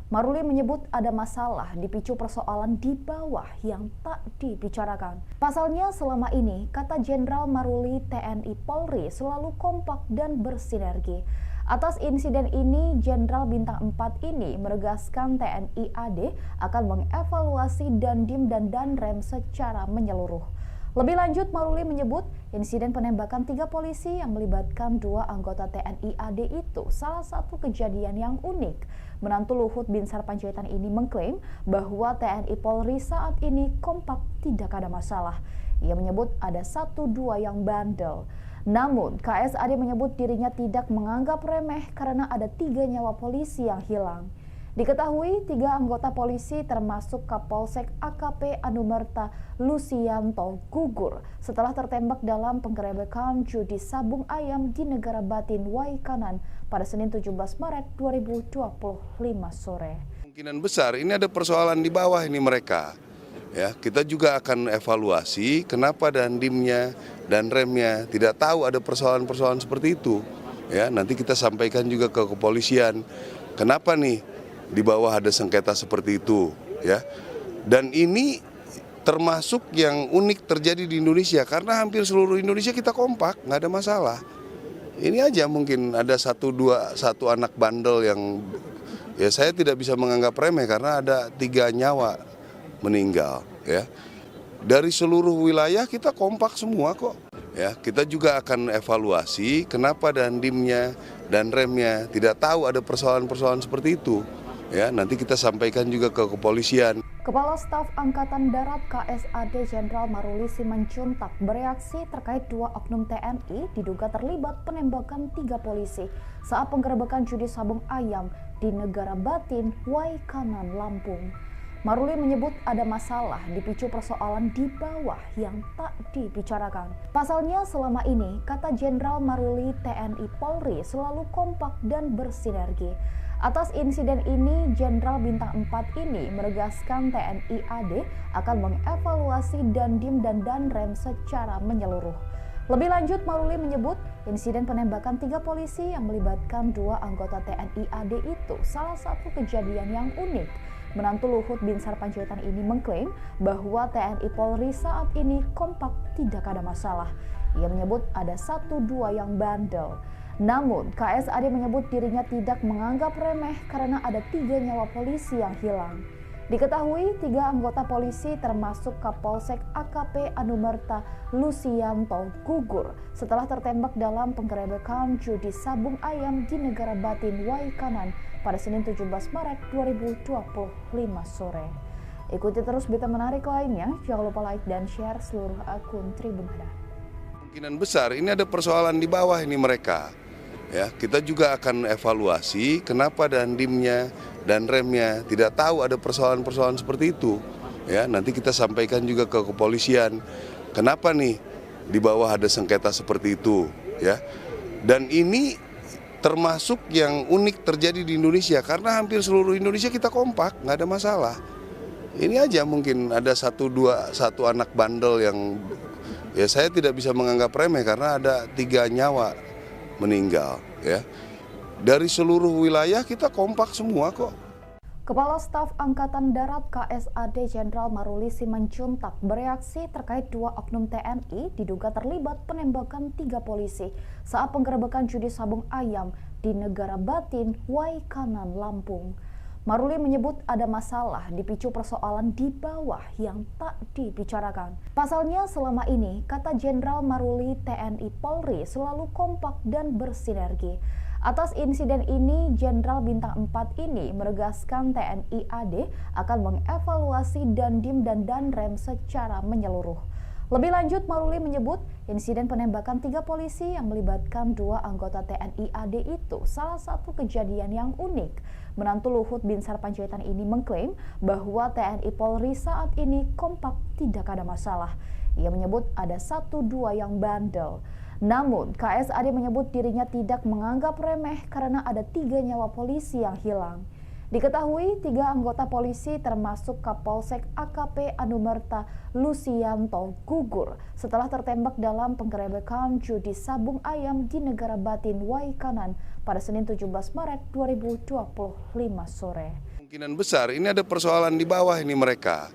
Maruli menyebut ada masalah dipicu persoalan di bawah yang tak dibicarakan. Pasalnya selama ini, kata Jenderal Maruli, TNI Polri selalu kompak dan bersinergi. Atas insiden ini, Jenderal Bintang 4 ini menegaskan TNI AD akan mengevaluasi Dandim dan Danrem secara menyeluruh. Lebih lanjut, Maruli menyebut insiden penembakan 3 polisi yang melibatkan 2 anggota TNI AD itu salah satu kejadian yang unik. Menantu Luhut Binsar Panjaitan ini mengklaim bahwa TNI Polri saat ini kompak, tidak ada masalah. Ia menyebut ada 1-2 yang bandel. Namun, KSAD menyebut dirinya tidak menganggap remeh karena ada 3 nyawa polisi yang hilang. Diketahui 3 anggota polisi termasuk Kapolsek AKP Anumerta Lusianto gugur setelah tertembak dalam penggerebekan judi sabung ayam di Negara Batin, Waikanan pada Senin 17 Maret 2025 sore. Kemungkinan besar ini ada persoalan di bawah ini mereka. Ya, kita juga akan evaluasi kenapa Dandimnya dan remnya tidak tahu ada persoalan-persoalan seperti itu. Ya, nanti kita sampaikan juga ke kepolisian. Kenapa nih di bawah ada sengketa seperti itu, ya. Dan ini termasuk yang unik terjadi di Indonesia karena hampir seluruh Indonesia kita kompak, nggak ada masalah. Ini aja mungkin ada 1 anak bandel yang ya saya tidak bisa menganggap remeh karena ada 3 nyawa meninggal, ya. Dari seluruh wilayah kita kompak semua kok. Ya, kita juga akan evaluasi kenapa Dandimnya dan remnya tidak tahu ada persoalan-persoalan seperti itu. Ya, nanti kita sampaikan juga ke kepolisian. Kepala Staf Angkatan Darat KSAD Jenderal Maruli Simanjuntak bereaksi terkait 2 oknum TNI diduga terlibat penembakan 3 polisi saat penggerebekan judi sabung ayam di Negara Batin, Waikanan, Lampung. Maruli menyebut ada masalah dipicu persoalan di bawah yang tak dibicarakan. Pasalnya selama ini, kata Jenderal Maruli, TNI Polri selalu kompak dan bersinergi. Atas insiden ini, Jenderal Bintang 4 ini menegaskan TNI AD akan mengevaluasi Dandim dan Danrem secara menyeluruh. Lebih lanjut, Maruli menyebut insiden penembakan 3 polisi yang melibatkan 2 anggota TNI AD itu salah satu kejadian yang unik. Menantu Luhut Binsar Panjaitan ini mengklaim bahwa TNI Polri saat ini kompak, tidak ada masalah. Ia menyebut ada 1-2 yang bandel. Namun, KSAD menyebut dirinya tidak menganggap remeh karena ada 3 nyawa polisi yang hilang. Diketahui 3 anggota polisi termasuk Kapolsek AKP Anumerta Lusianto gugur setelah tertembak dalam penggerebekan judi sabung ayam di Negara Batin Waikanan pada Senin 17 Maret 2025 sore. Ikuti terus berita menarik lainnya, jangan lupa like dan share seluruh akun Tribun Hada. Kemungkinan besar ini ada persoalan di bawah ini mereka. Ya, kita juga akan evaluasi kenapa dandimnya dan remnya tidak tahu ada persoalan-persoalan seperti itu. Ya, nanti kita sampaikan juga ke kepolisian. Kenapa nih di bawah ada sengketa seperti itu, ya. Dan ini termasuk yang unik terjadi di Indonesia karena hampir seluruh Indonesia kita kompak, nggak ada masalah. Ini aja mungkin ada satu anak bandel yang ya saya tidak bisa menganggap remeh karena ada 3 nyawa meninggal, ya. Dari seluruh wilayah kita kompak semua kok. Kepala Staf Angkatan Darat KSAD Jenderal Maruli Simanjuntak bereaksi terkait 2 oknum TNI diduga terlibat penembakan 3 polisi saat penggerebekan judi sabung ayam di Negara Batin, Waikanan, Lampung. Maruli menyebut ada masalah dipicu persoalan di bawah yang tak dibicarakan. Pasalnya selama ini, kata Jenderal Maruli, TNI Polri selalu kompak dan bersinergi. Atas insiden ini, Jenderal Bintang 4 ini menegaskan TNI AD akan mengevaluasi Dandim dan Danrem secara menyeluruh. Lebih lanjut, Maruli menyebut insiden penembakan 3 polisi yang melibatkan 2 anggota TNI AD itu salah satu kejadian yang unik. Menantu Luhut Binsar Panjaitan ini mengklaim bahwa TNI Polri saat ini kompak, tidak ada masalah. Ia menyebut ada 1-2 yang bandel. Namun, KSAD menyebut dirinya tidak menganggap remeh karena ada 3 nyawa polisi yang hilang. Diketahui 3 anggota polisi termasuk Kapolsek AKP Anumerta Lusianto gugur setelah tertembak dalam penggerebekan judi sabung ayam di Negara Batin Waikanan pada Senin 17 Maret 2025 sore. Kemungkinan besar ini ada persoalan di bawah ini mereka.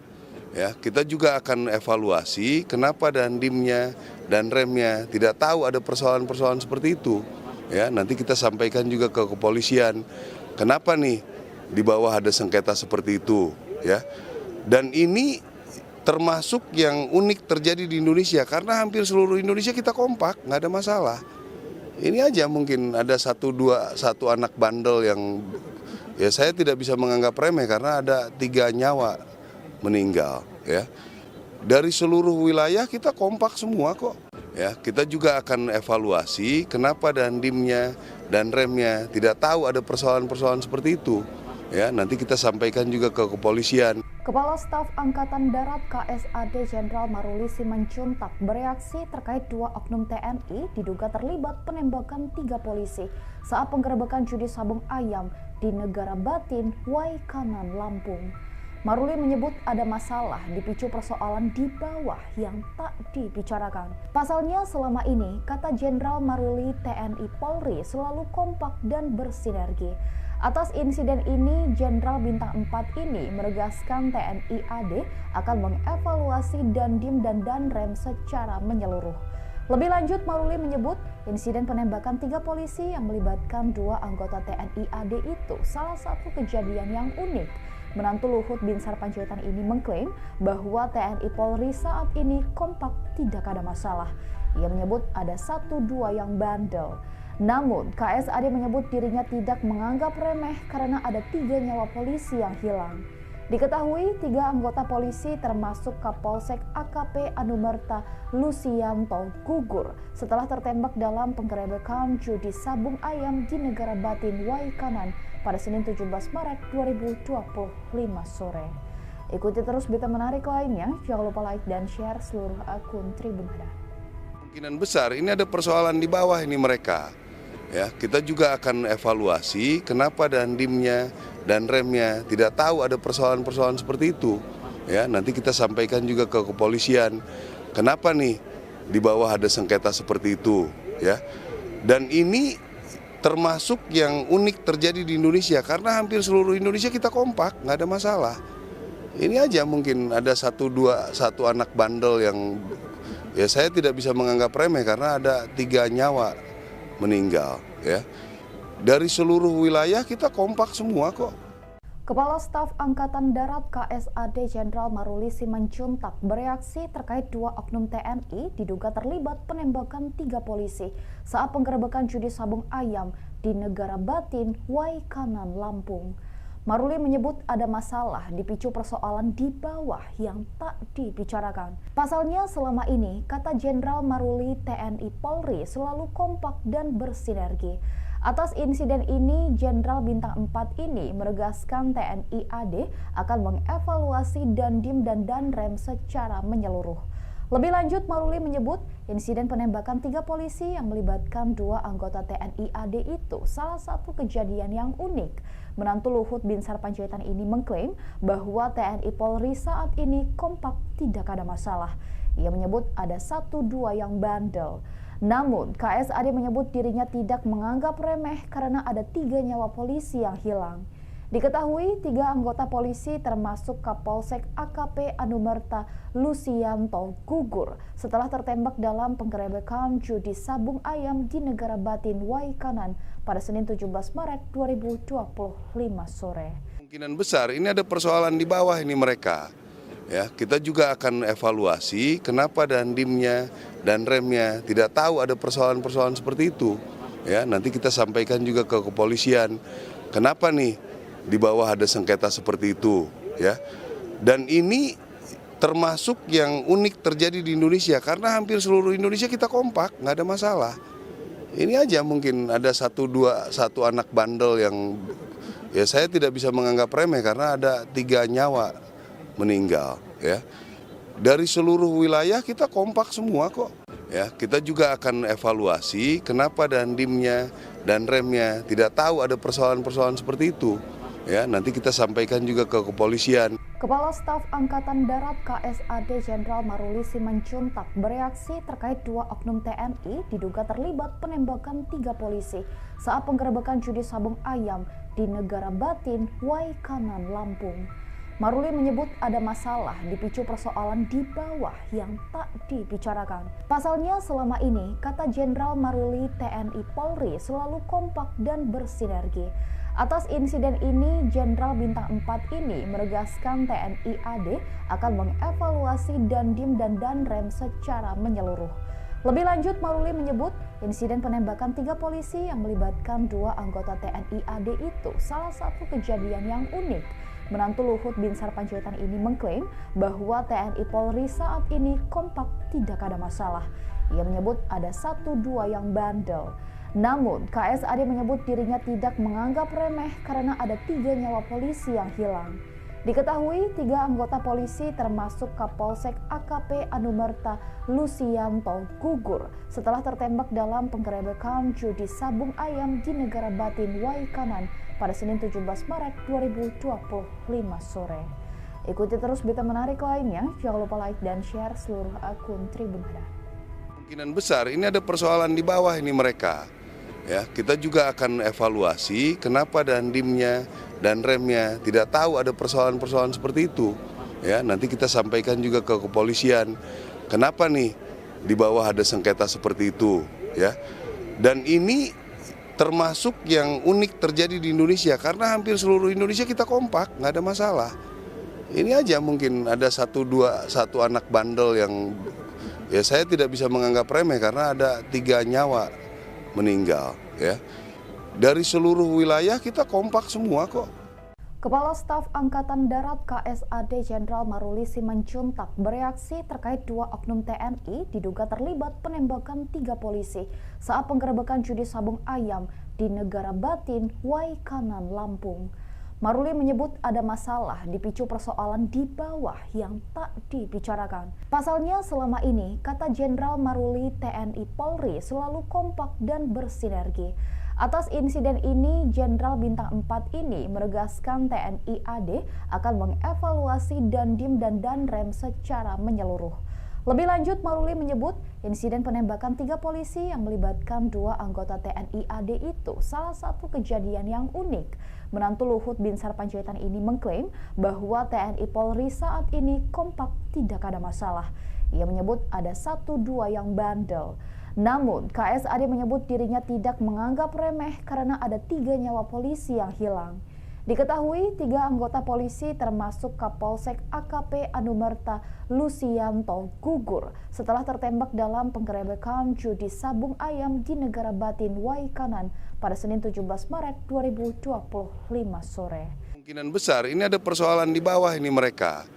Ya, kita juga akan evaluasi kenapa dandimnya dan remnya tidak tahu ada persoalan-persoalan seperti itu. Ya, nanti kita sampaikan juga ke kepolisian. Kenapa nih di bawah ada sengketa seperti itu, ya. Dan ini termasuk yang unik terjadi di Indonesia karena hampir seluruh Indonesia kita kompak, nggak ada masalah. Ini aja mungkin ada 1 anak bandel yang ya saya tidak bisa menganggap remeh karena ada 3 nyawa meninggal, ya. Dari seluruh wilayah kita kompak semua kok. Ya, kita juga akan evaluasi kenapa dandimnya dan remnya tidak tahu ada persoalan-persoalan seperti itu. Ya, nanti kita sampaikan juga ke kepolisian. Kepala Staf Angkatan Darat KSAD Jenderal Maruli Simanjuntak bereaksi terkait 2 oknum TNI diduga terlibat penembakan 3 polisi saat penggerebekan judi sabung ayam di Negara Batin, Waikanan, Lampung. Maruli menyebut ada masalah dipicu persoalan di bawah yang tak dibicarakan. Pasalnya selama ini, kata Jenderal Maruli, TNI Polri selalu kompak dan bersinergi. Atas insiden ini, Jenderal Bintang 4 ini menegaskan TNI AD akan mengevaluasi Dandim dan Danrem secara menyeluruh. Lebih lanjut, Maruli menyebut insiden penembakan 3 polisi yang melibatkan 2 anggota TNI AD itu salah satu kejadian yang unik. Menantu Luhut Binsar Panjaitan ini mengklaim bahwa TNI Polri saat ini kompak, tidak ada masalah. Ia menyebut ada 1-2 yang bandel. Namun, KSAD menyebut dirinya tidak menganggap remeh karena ada 3 nyawa polisi yang hilang. Diketahui 3 anggota polisi termasuk Kapolsek AKP Anumerta Lusianto gugur setelah tertembak dalam penggerebekan judi sabung ayam di Negara Batin Waikanan pada Senin 17 Maret 2025 sore. Ikuti terus berita menarik lainnya, jangan lupa like dan share seluruh akun Tribun Hada. Kemungkinan besar ini ada persoalan di bawah ini mereka. Ya, kita juga akan evaluasi kenapa dandimnya dan remnya tidak tahu ada persoalan-persoalan seperti itu. Ya, nanti kita sampaikan juga ke kepolisian. Kenapa nih di bawah ada sengketa seperti itu, ya. Dan ini termasuk yang unik terjadi di Indonesia karena hampir seluruh Indonesia kita kompak, nggak ada masalah. Ini aja mungkin ada satu anak bandel yang ya saya tidak bisa menganggap remeh karena ada 3 nyawa meninggal ya. Dari seluruh wilayah kita kompak semua kok. Kepala Staf Angkatan Darat KSAD Jenderal Maruli Simanjuntak bereaksi terkait 2 oknum TNI diduga terlibat penembakan 3 polisi saat penggerebekan judi sabung ayam di Negara Batin, Waikanan, Lampung. Maruli menyebut ada masalah dipicu persoalan di bawah yang tak dibicarakan. Pasalnya selama ini, kata Jenderal Maruli, TNI Polri selalu kompak dan bersinergi. Atas insiden ini, Jenderal Bintang 4 ini menegaskan TNI AD akan mengevaluasi Dandim dan Danrem secara menyeluruh. Lebih lanjut, Maruli menyebut insiden penembakan 3 polisi yang melibatkan 2 anggota TNI AD itu salah satu kejadian yang unik. Menantu Luhut Binsar Panjaitan ini mengklaim bahwa TNI Polri saat ini kompak, tidak ada masalah. Ia menyebut ada 1-2 yang bandel. Namun, KSAD menyebut dirinya tidak menganggap remeh karena ada 3 nyawa polisi yang hilang. Diketahui 3 anggota polisi termasuk Kapolsek AKP Anumerta Lusianto gugur setelah tertembak dalam penggerebekan judi sabung ayam di Negara Batin, Waikanan pada Senin 17 Maret 2025 sore. Kemungkinan besar ini ada persoalan di bawah ini mereka. Ya, kita juga akan evaluasi kenapa Dandimnya dan remnya tidak tahu ada persoalan-persoalan seperti itu. Ya, nanti kita sampaikan juga ke kepolisian. Kenapa nih di bawah ada sengketa seperti itu, ya. Dan ini termasuk yang unik terjadi di Indonesia karena hampir seluruh Indonesia kita kompak, nggak ada masalah. Ini aja mungkin ada satu anak bandel yang ya saya tidak bisa menganggap remeh karena ada 3 nyawa meninggal ya. Dari seluruh wilayah kita kompak semua kok. Ya, kita juga akan evaluasi kenapa Dandimnya dan remnya tidak tahu ada persoalan-persoalan seperti itu. Ya, nanti kita sampaikan juga ke kepolisian. Kepala Staf Angkatan Darat KSAD Jenderal Maruli Simanjuntak bereaksi terkait 2 oknum TNI diduga terlibat penembakan 3 polisi saat penggerebekan judi sabung ayam di Negara Batin, Waikanan, Lampung. Maruli menyebut ada masalah dipicu persoalan di bawah yang tak dibicarakan. Pasalnya selama ini, kata Jenderal Maruli, TNI Polri selalu kompak dan bersinergi. Atas insiden ini, Jenderal Bintang 4 ini menegaskan TNI AD akan mengevaluasi Dandim dan Danrem secara menyeluruh. Lebih lanjut, Maruli menyebut insiden penembakan 3 polisi yang melibatkan 2 anggota TNI AD itu salah satu kejadian yang unik. Menantu Luhut Binsar Panjaitan ini mengklaim bahwa TNI Polri saat ini kompak, tidak ada masalah. Ia menyebut ada 1-2 yang bandel. Namun, KSAD menyebut dirinya tidak menganggap remeh karena ada 3 nyawa polisi yang hilang. Diketahui 3 anggota polisi termasuk Kapolsek AKP Anumerta Lusianto gugur setelah tertembak dalam penggerebekan judi sabung ayam di Negara Batin, Waikanan pada Senin 17 Maret 2025 sore. Ikuti terus berita menarik lainnya, jangan lupa like dan share seluruh akun Tribun Hada. Kemungkinan besar ini ada persoalan di bawah ini mereka. Ya, kita juga akan evaluasi kenapa Dandimnya dan remnya tidak tahu ada persoalan-persoalan seperti itu. Ya, nanti kita sampaikan juga ke kepolisian. Kenapa nih di bawah ada sengketa seperti itu, ya. Dan ini termasuk yang unik terjadi di Indonesia karena hampir seluruh Indonesia kita kompak, nggak ada masalah. Ini aja mungkin ada satu anak bandel yang ya saya tidak bisa menganggap remeh karena ada 3 nyawa meninggal ya. Dari seluruh wilayah kita kompak semua kok. Kepala Staf Angkatan Darat KSAD Jenderal Maruli Simanjuntak bereaksi terkait 2 oknum TNI diduga terlibat penembakan 3 polisi saat penggerebekan judi sabung ayam di Negara Batin, Waikanan, Lampung. Maruli menyebut ada masalah dipicu persoalan di bawah yang tak dibicarakan. Pasalnya selama ini, kata Jenderal Maruli, TNI Polri selalu kompak dan bersinergi. Atas insiden ini, Jenderal Bintang 4 ini menegaskan TNI AD akan mengevaluasi Dandim dan Danrem secara menyeluruh. Lebih lanjut, Maruli menyebut insiden penembakan 3 polisi yang melibatkan 2 anggota TNI AD itu salah satu kejadian yang unik. Menantu Luhut Binsar Panjaitan ini mengklaim bahwa TNI Polri saat ini kompak, tidak ada masalah. Ia menyebut ada 1-2 yang bandel. Namun, KSAD menyebut dirinya tidak menganggap remeh karena ada 3 nyawa polisi yang hilang. Diketahui 3 anggota polisi termasuk Kapolsek AKP Anumerta Lusianto gugur setelah tertembak dalam penggerebekan judi sabung ayam di Negara Batin Waikanan pada Senin 17 Maret 2025 sore. Kemungkinan besar ini ada persoalan di bawah ini mereka.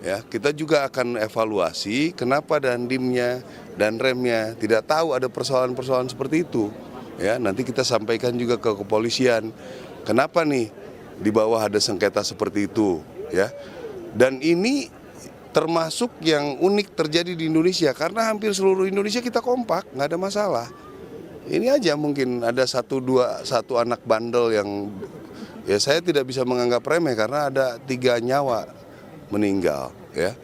Ya, kita juga akan evaluasi kenapa dandimnya dan remnya tidak tahu ada persoalan-persoalan seperti itu. Ya, nanti kita sampaikan juga ke kepolisian. Kenapa nih di bawah ada sengketa seperti itu, ya. Dan ini termasuk yang unik terjadi di Indonesia karena hampir seluruh Indonesia kita kompak, nggak ada masalah. Ini aja mungkin ada satu anak bandel yang ya saya tidak bisa menganggap remeh karena ada 3 nyawa meninggal, ya.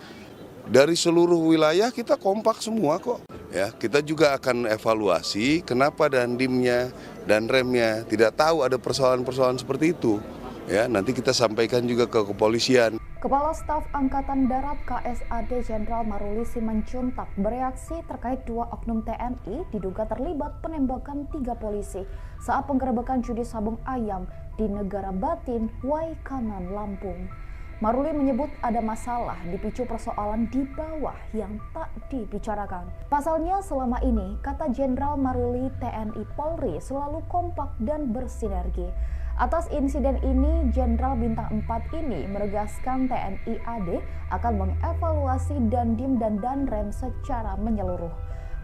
Dari seluruh wilayah kita kompak semua kok. Ya, kita juga akan evaluasi kenapa dandimnya dan remnya tidak tahu ada persoalan-persoalan seperti itu. Ya, nanti kita sampaikan juga ke kepolisian. Kepala Staf Angkatan Darat KSAD Jenderal Maruli Simanjuntak bereaksi terkait 2 oknum TNI diduga terlibat penembakan 3 polisi saat penggerebekan judi sabung ayam di Negara Batin, Waikanan, Lampung. Maruli menyebut ada masalah dipicu persoalan di bawah yang tak dibicarakan. Pasalnya selama ini, kata Jenderal Maruli, TNI Polri selalu kompak dan bersinergi. Atas insiden ini, Jenderal Bintang 4 ini menegaskan TNI AD akan mengevaluasi Dandim dan Danrem secara menyeluruh.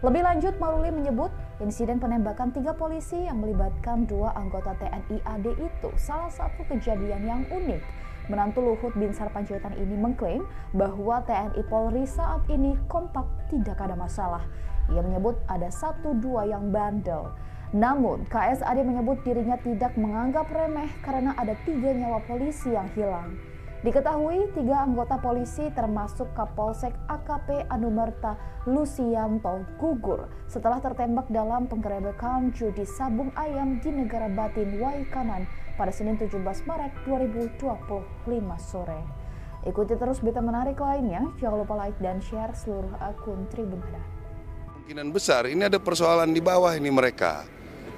Lebih lanjut, Maruli menyebut insiden penembakan 3 polisi yang melibatkan 2 anggota TNI AD itu salah satu kejadian yang unik. Menantu Luhut Binsar Panjaitan ini mengklaim bahwa TNI Polri saat ini kompak, tidak ada masalah. Ia menyebut ada 1-2 yang bandel. Namun, KSAD menyebut dirinya tidak menganggap remeh karena ada 3 nyawa polisi yang hilang. Diketahui 3 anggota polisi termasuk Kapolsek AKP Anumerta Lusianto gugur setelah tertembak dalam penggerebekan judi sabung ayam di Negara Batin Waikanan pada Senin 17 Maret 2025 sore. Ikuti terus berita menarik lainnya, jangan lupa like dan share seluruh akun Tribun Ada. Kemungkinan besar ini ada persoalan di bawah ini mereka.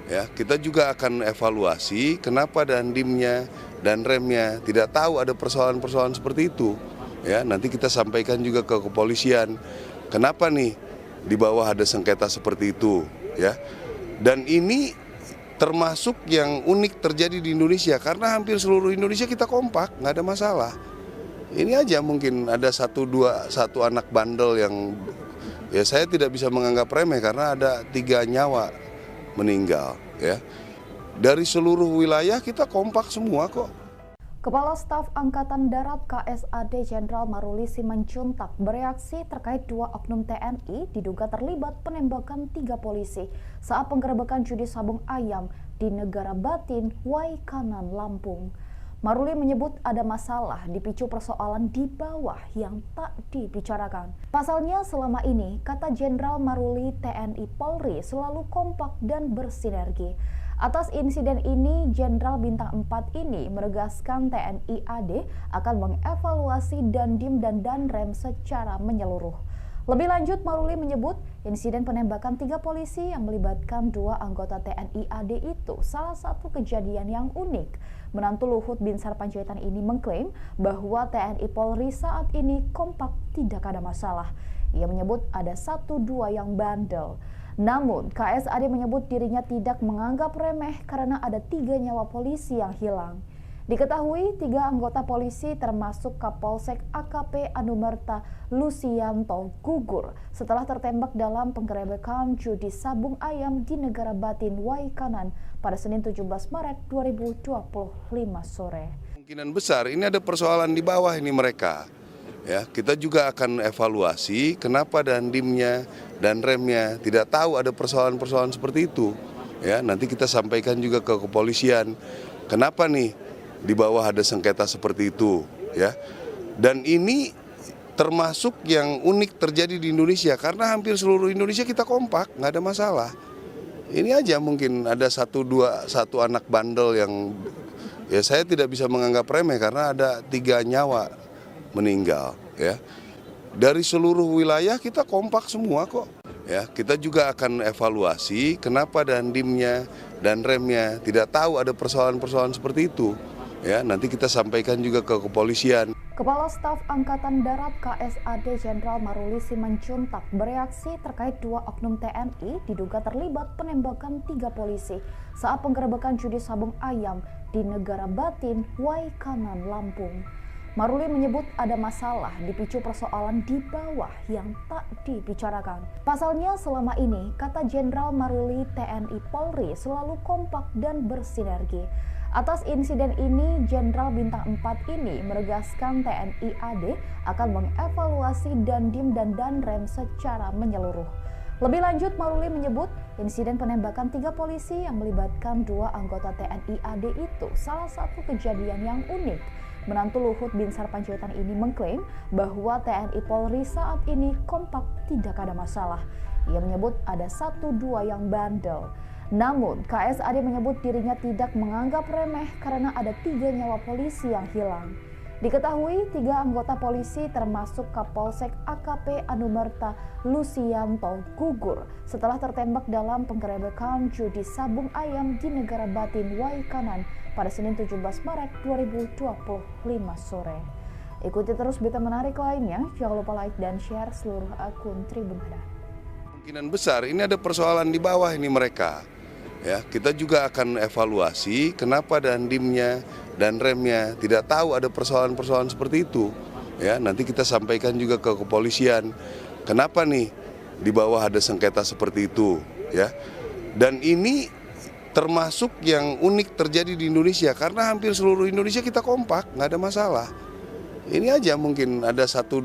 Ya, kita juga akan evaluasi kenapa dandimnya dan remnya tidak tahu ada persoalan-persoalan seperti itu. Ya, nanti kita sampaikan juga ke kepolisian. Kenapa nih di bawah ada sengketa seperti itu, ya. Dan ini termasuk yang unik terjadi di Indonesia karena hampir seluruh Indonesia kita kompak, nggak ada masalah. Ini aja mungkin ada 1 anak bandel yang ya saya tidak bisa menganggap remeh karena ada 3 nyawa meninggal, ya. Dari seluruh wilayah kita kompak semua kok. Kepala Staf Angkatan Darat KSAD Jenderal Maruli Simanjuntak bereaksi terkait 2 oknum TNI diduga terlibat penembakan 3 polisi saat penggerebekan judi sabung ayam di Negara Batin, Waikanan, Lampung. Maruli menyebut ada masalah dipicu persoalan di bawah yang tak dibicarakan. Pasalnya selama ini, kata Jenderal Maruli, TNI Polri selalu kompak dan bersinergi. Atas insiden ini, Jenderal Bintang 4 ini menegaskan TNI AD akan mengevaluasi Dandim dan Danrem secara menyeluruh. Lebih lanjut, Maruli menyebut insiden penembakan 3 polisi yang melibatkan 2 anggota TNI AD itu salah satu kejadian yang unik. Menantu Luhut Binsar Panjaitan ini mengklaim bahwa TNI Polri saat ini kompak, tidak ada masalah. Ia menyebut ada 1-2 yang bandel. Namun, KSAD menyebut dirinya tidak menganggap remeh karena ada 3 nyawa polisi yang hilang. Diketahui 3 anggota polisi termasuk Kapolsek AKP Anumerta Lusianto gugur setelah tertembak dalam penggerebekan judi sabung ayam di Negara Batin Waikanan pada Senin 17 Maret 2025 sore. Kemungkinan besar ini ada persoalan di bawah ini mereka. Ya, kita juga akan evaluasi kenapa dandimnya dan remnya tidak tahu ada persoalan-persoalan seperti itu. Ya, nanti kita sampaikan juga ke kepolisian. Kenapa nih di bawah ada sengketa seperti itu, ya. Dan ini termasuk yang unik terjadi di Indonesia karena hampir seluruh Indonesia kita kompak, nggak ada masalah. Ini aja mungkin ada satu anak bandel yang ya saya tidak bisa menganggap remeh karena ada 3 nyawa meninggal ya. Dari seluruh wilayah kita kompak semua kok. Ya, kita juga akan evaluasi kenapa dandimnya dan remnya tidak tahu ada persoalan-persoalan seperti itu. Ya, nanti kita sampaikan juga ke kepolisian. Kepala Staf Angkatan Darat KSAD Jenderal Maruli Simanjuntak bereaksi terkait 2 oknum TNI diduga terlibat penembakan 3 polisi saat penggerebekan judi sabung ayam di Negara Batin, Waikanan, Lampung. Maruli menyebut ada masalah dipicu persoalan di bawah yang tak dibicarakan. Pasalnya selama ini, kata Jenderal Maruli, TNI Polri selalu kompak dan bersinergi. Atas insiden ini, Jenderal Bintang 4 ini menegaskan TNI AD akan mengevaluasi Dandim dan Danrem secara menyeluruh. Lebih lanjut, Maruli menyebut insiden penembakan 3 polisi yang melibatkan 2 anggota TNI AD itu salah satu kejadian yang unik. Menantu Luhut Binsar Panjaitan ini mengklaim bahwa TNI Polri saat ini kompak, tidak ada masalah. Ia menyebut ada 1-2 yang bandel. Namun, KSAD menyebut dirinya tidak menganggap remeh karena ada 3 nyawa polisi yang hilang. Diketahui 3 anggota polisi termasuk Kapolsek AKP Anumerta Lusianto gugur setelah tertembak dalam penggerebekan judi sabung ayam di Negara Batin, Waikanan pada Senin 17 Maret 2025 sore. Ikuti terus berita menarik lainnya, jangan lupa like dan share seluruh akun Tribun Hadar. Kemungkinan besar ini ada persoalan di bawah ini mereka. Ya, kita juga akan evaluasi kenapa dandimnya dan remnya tidak tahu ada persoalan-persoalan seperti itu. Ya, nanti kita sampaikan juga ke kepolisian. Kenapa nih di bawah ada sengketa seperti itu, ya. Dan ini termasuk yang unik terjadi di Indonesia karena hampir seluruh Indonesia kita kompak, nggak ada masalah. Ini aja mungkin ada satu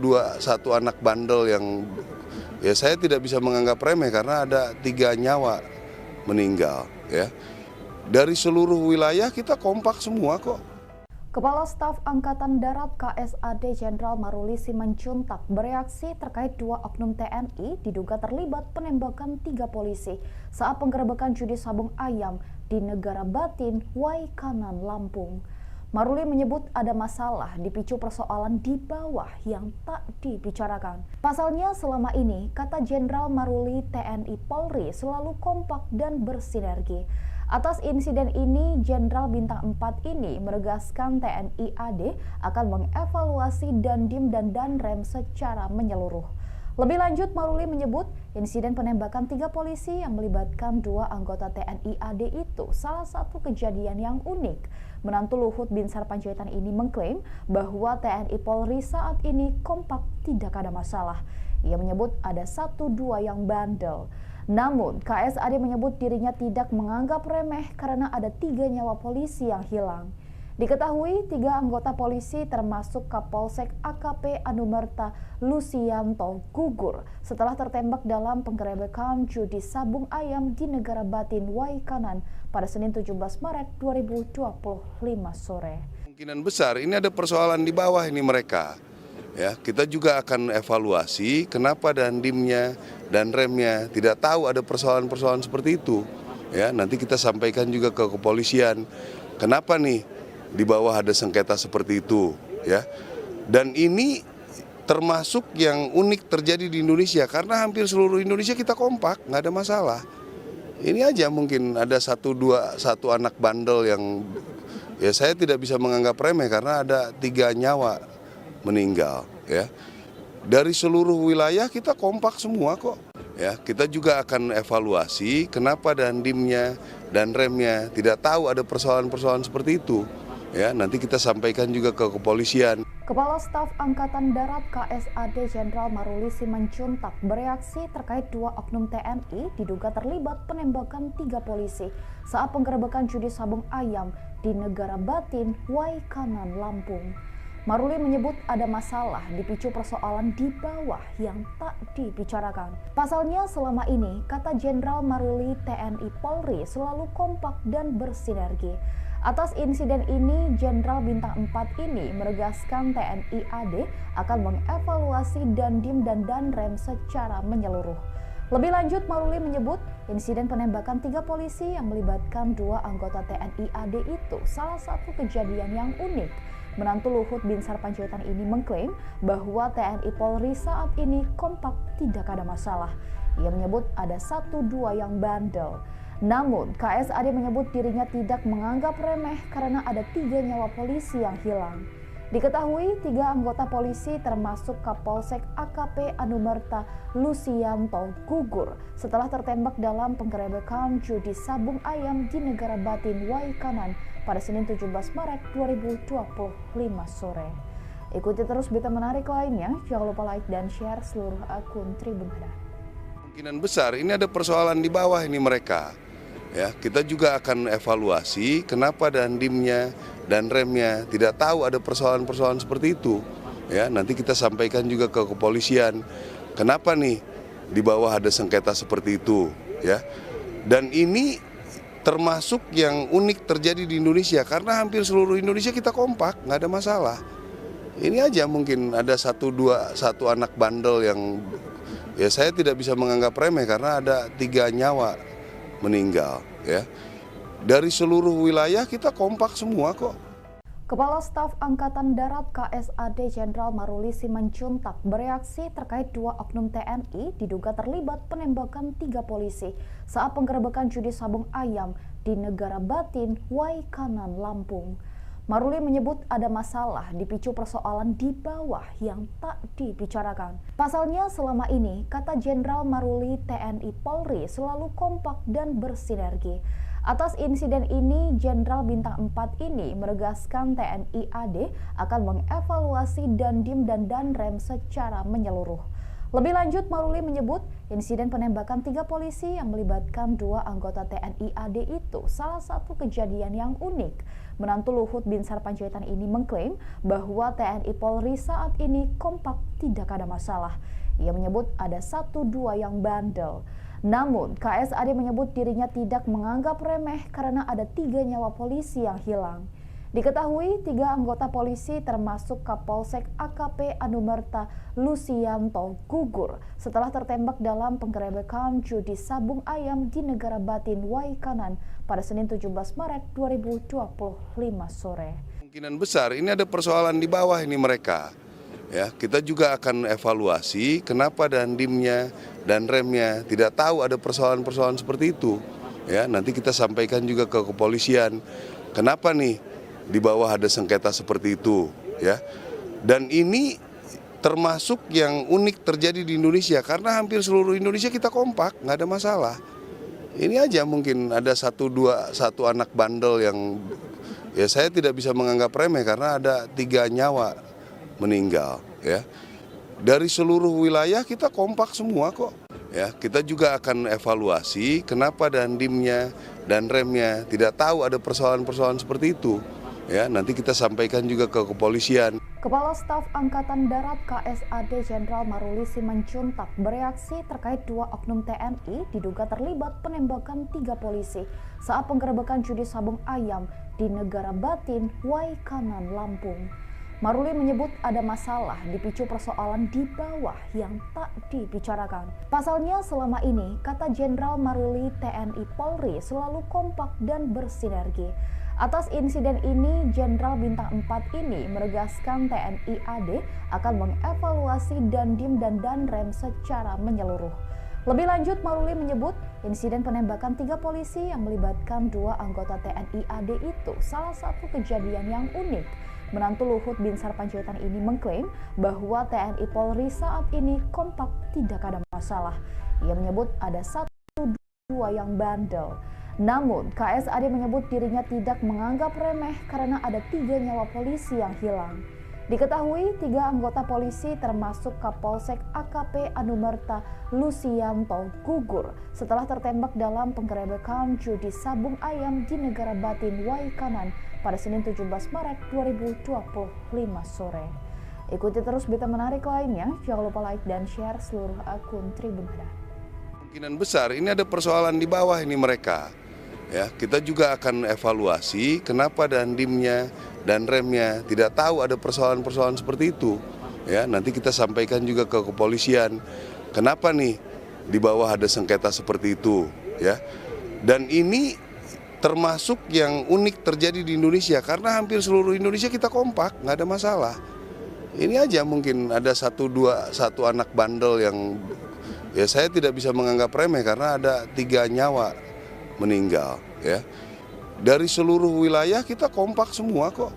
anak bandel yang ya saya tidak bisa menganggap remeh karena ada 3 nyawa meninggal ya. Dari seluruh wilayah kita kompak semua kok. Kepala Staf Angkatan Darat KSAD Jenderal Maruli Simanjuntak bereaksi terkait 2 oknum TNI diduga terlibat penembakan 3 polisi saat penggerebekan judi sabung ayam di Negara Batin, Waikanan, Lampung. Maruli menyebut ada masalah dipicu persoalan di bawah yang tak dibicarakan. Pasalnya selama ini, kata Jenderal Maruli, TNI Polri selalu kompak dan bersinergi. Atas insiden ini, Jenderal Bintang 4 ini menegaskan TNI AD akan mengevaluasi Dandim dan Danrem secara menyeluruh. Lebih lanjut, Maruli menyebut insiden penembakan 3 polisi yang melibatkan 2 anggota TNI AD itu salah satu kejadian yang unik. Menantu Luhut Binsar Panjaitan ini mengklaim bahwa TNI Polri saat ini kompak, tidak ada masalah. Ia menyebut ada 1-2 yang bandel. Namun, KSAD menyebut dirinya tidak menganggap remeh karena ada 3 nyawa polisi yang hilang. Diketahui 3 anggota polisi termasuk Kapolsek AKP Anumerta Lusianto gugur setelah tertembak dalam penggerebekan judi sabung ayam di Negara Batin, Waikanan pada Senin 17 Maret 2025 sore. Kemungkinan besar ini ada persoalan di bawah ini mereka. Ya, kita juga akan evaluasi kenapa dandimnya dan remnya tidak tahu ada persoalan-persoalan seperti itu. Ya, nanti kita sampaikan juga ke kepolisian. Kenapa nih di bawah ada sengketa seperti itu, ya. Dan ini termasuk yang unik terjadi di Indonesia karena hampir seluruh Indonesia kita kompak, nggak ada masalah. Ini aja mungkin ada satu anak bandel yang ya saya tidak bisa menganggap remeh karena ada 3 nyawa meninggal ya. Dari seluruh wilayah kita kompak semua kok. Ya, kita juga akan evaluasi kenapa dandimnya dan remnya tidak tahu ada persoalan-persoalan seperti itu. Ya, nanti kita sampaikan juga ke kepolisian. Kepala Staf Angkatan Darat KSAD Jenderal Maruli Simanjuntak bereaksi terkait 2 oknum TNI diduga terlibat penembakan 3 polisi saat penggerebekan judi sabung ayam di Negara Batin, Waikanan, Lampung. Maruli menyebut ada masalah dipicu persoalan di bawah yang tak dibicarakan. Pasalnya selama ini, kata Jenderal Maruli, TNI Polri selalu kompak dan bersinergi. Atas insiden ini, Jenderal Bintang 4 ini menegaskan TNI AD akan mengevaluasi Dandim dan Danrem secara menyeluruh. Lebih lanjut, Maruli menyebut insiden penembakan 3 polisi yang melibatkan 2 anggota TNI AD itu salah satu kejadian yang unik. Menantu Luhut Binsar Panjaitan ini mengklaim bahwa TNI Polri saat ini kompak, tidak ada masalah. Ia menyebut ada 1-2 yang bandel. Namun, KSAD menyebut dirinya tidak menganggap remeh karena ada 3 nyawa polisi yang hilang. Diketahui 3 anggota polisi termasuk Kapolsek AKP Anumerta Lusianto gugur setelah tertembak dalam penggerebekan judi sabung ayam di Negara Batin Waikanan pada Senin 17 Maret 2025 sore. Ikuti terus berita menarik lainnya, jangan lupa like dan share seluruh akun Tribun Hada. Kemungkinan besar ini ada persoalan di bawah ini mereka. Ya, kita juga akan evaluasi kenapa Dandimnya dan remnya tidak tahu ada persoalan-persoalan seperti itu. Ya, nanti kita sampaikan juga ke kepolisian. Kenapa nih di bawah ada sengketa seperti itu, ya. Dan ini termasuk yang unik terjadi di Indonesia karena hampir seluruh Indonesia kita kompak, nggak ada masalah. Ini aja mungkin ada satu anak bandel yang ya saya tidak bisa menganggap remeh karena ada 3 nyawa meninggal, ya. Dari seluruh wilayah kita kompak semua kok. Kepala Staf Angkatan Darat KSAD Jenderal Maruli Simanjuntak bereaksi terkait 2 oknum TNI diduga terlibat penembakan 3 polisi saat penggerebekan judi sabung ayam di Negara Batin, Waikanan, Lampung. Maruli menyebut ada masalah dipicu persoalan di bawah yang tak dibicarakan. Pasalnya selama ini, kata Jenderal Maruli, TNI Polri selalu kompak dan bersinergi. Atas insiden ini, Jenderal Bintang 4 ini menegaskan TNI AD akan mengevaluasi Dandim dan Danrem secara menyeluruh. Lebih lanjut, Maruli menyebut insiden penembakan 3 polisi yang melibatkan 2 anggota TNI AD itu salah satu kejadian yang unik. Menantu Luhut Binsar Panjaitan ini mengklaim bahwa TNI Polri saat ini kompak, tidak ada masalah. Ia menyebut ada 1-2 yang bandel. Namun, KSAD menyebut dirinya tidak menganggap remeh karena ada 3 nyawa polisi yang hilang. Diketahui 3 anggota polisi termasuk Kapolsek AKP Anumerta Lusianto gugur setelah tertembak dalam penggerebekan judi sabung ayam di Negara Batin Waikanan pada Senin 17 Maret 2025 sore. Kemungkinan besar ini ada persoalan di bawah ini mereka. Ya, kita juga akan evaluasi kenapa Dandimnya dan remnya tidak tahu ada persoalan-persoalan seperti itu. Ya, nanti kita sampaikan juga ke kepolisian. Kenapa nih di bawah ada sengketa seperti itu, ya. Dan ini termasuk yang unik terjadi di Indonesia karena hampir seluruh Indonesia kita kompak, nggak ada masalah. Ini aja mungkin ada 1 anak bandel yang ya saya tidak bisa menganggap remeh karena ada 3 nyawa meninggal, ya. Dari seluruh wilayah kita kompak semua kok. Ya, kita juga akan evaluasi kenapa Dandimnya dan remnya tidak tahu ada persoalan-persoalan seperti itu. Ya, nanti kita sampaikan juga ke kepolisian. Kepala Staf Angkatan Darat KSAD Jenderal Maruli Simanjuntak bereaksi terkait 2 oknum TNI diduga terlibat penembakan 3 polisi saat penggerebekan judi sabung ayam di Negara Batin, Waikanan, Lampung. Maruli menyebut ada masalah dipicu persoalan di bawah yang tak dibicarakan. Pasalnya selama ini, kata Jenderal Maruli, TNI Polri selalu kompak dan bersinergi. Atas insiden ini, Jenderal Bintang 4 ini menegaskan TNI AD akan mengevaluasi Dandim dan Danrem secara menyeluruh. Lebih lanjut, Maruli menyebut insiden penembakan 3 polisi yang melibatkan 2 anggota TNI AD itu salah satu kejadian yang unik. Menantu Luhut Binsar Panjaitan ini mengklaim bahwa TNI Polri saat ini kompak, tidak ada masalah. Ia menyebut ada 1-2 yang bandel. Namun, KSAD menyebut dirinya tidak menganggap remeh karena ada 3 nyawa polisi yang hilang. Diketahui 3 anggota polisi termasuk Kapolsek AKP Anumerta Lusianto gugur setelah tertembak dalam penggerebekan judi sabung ayam di Negara Batin Waikanan pada Senin 17 Maret 2025 sore. Ikuti terus berita menarik lainnya, jangan lupa like dan share seluruh akun Tribun Hada. Kemungkinan besar ini ada persoalan di bawah ini mereka. Ya, kita juga akan evaluasi kenapa dandimnya dan remnya tidak tahu ada persoalan-persoalan seperti itu. Ya, nanti kita sampaikan juga ke kepolisian. Kenapa nih di bawah ada sengketa seperti itu, ya. Dan ini termasuk yang unik terjadi di Indonesia karena hampir seluruh Indonesia kita kompak, nggak ada masalah. Ini aja mungkin ada satu anak bandel yang ya saya tidak bisa menganggap remeh karena ada 3 nyawa meninggal, ya. Dari seluruh wilayah kita kompak semua kok.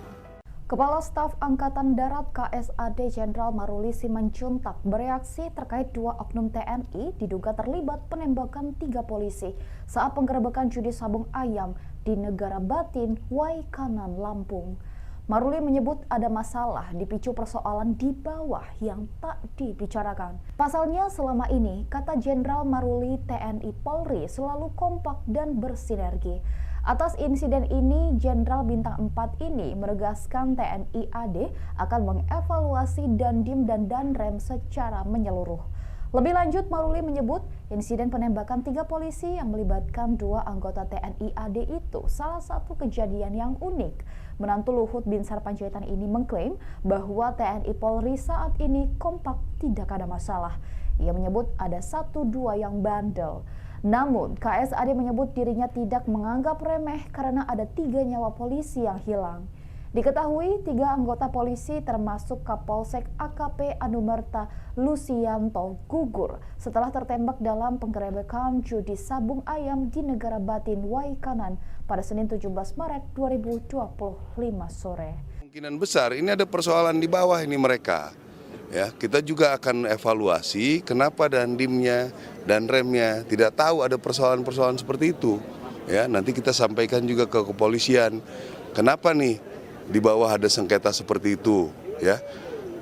Kepala Staf Angkatan Darat KSAD Jenderal Maruli Simanjuntak bereaksi terkait 2 oknum TNI diduga terlibat penembakan 3 polisi saat penggerebekan judi sabung ayam di Negara Batin, Waikanan, Lampung. Maruli menyebut ada masalah dipicu persoalan di bawah yang tak dibicarakan. Pasalnya selama ini, kata Jenderal Maruli, TNI Polri selalu kompak dan bersinergi. Atas insiden ini, Jenderal Bintang 4 ini menegaskan TNI AD akan mengevaluasi Dandim dan Danrem secara menyeluruh. Lebih lanjut, Maruli menyebut insiden penembakan 3 polisi yang melibatkan 2 anggota TNI AD itu salah satu kejadian yang unik. Menantu Luhut Binsar Panjaitan ini mengklaim bahwa TNI Polri saat ini kompak, tidak ada masalah. Ia menyebut ada 1-2 yang bandel. Namun, KSAD menyebut dirinya tidak menganggap remeh karena ada 3 nyawa polisi yang hilang. Diketahui 3 anggota polisi termasuk Kapolsek AKP Anumerta Lusianto gugur setelah tertembak dalam penggerebekan judi sabung ayam di Negara Batin, Waikanan pada Senin 17 Maret 2025 sore. Kemungkinan besar ini ada persoalan di bawah ini mereka. Ya, kita juga akan evaluasi kenapa dandimnya dan remnya tidak tahu ada persoalan-persoalan seperti itu. Ya, nanti kita sampaikan juga ke kepolisian. Kenapa nih di bawah ada sengketa seperti itu, ya.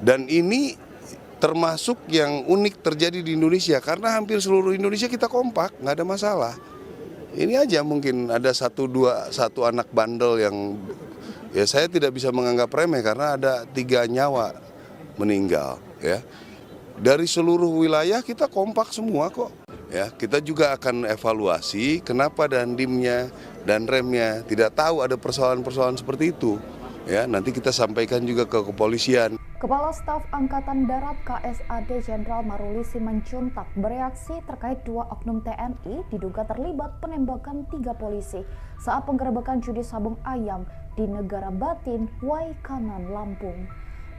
Dan ini termasuk yang unik terjadi di Indonesia karena hampir seluruh Indonesia kita kompak, nggak ada masalah. Ini aja mungkin ada satu anak bandel yang ya saya tidak bisa menganggap remeh karena ada 3 nyawa meninggal, ya. Dari seluruh wilayah kita kompak semua kok. Ya, kita juga akan evaluasi kenapa dandimnya dan remnya tidak tahu ada persoalan-persoalan seperti itu. Ya, nanti kita sampaikan juga ke kepolisian. Kepala Staf Angkatan Darat KSAD Jenderal Maruli Simanjuntak bereaksi terkait 2 oknum TNI diduga terlibat penembakan 3 polisi saat penggerebekan judi sabung ayam di Negara Batin, Waikanan, Lampung.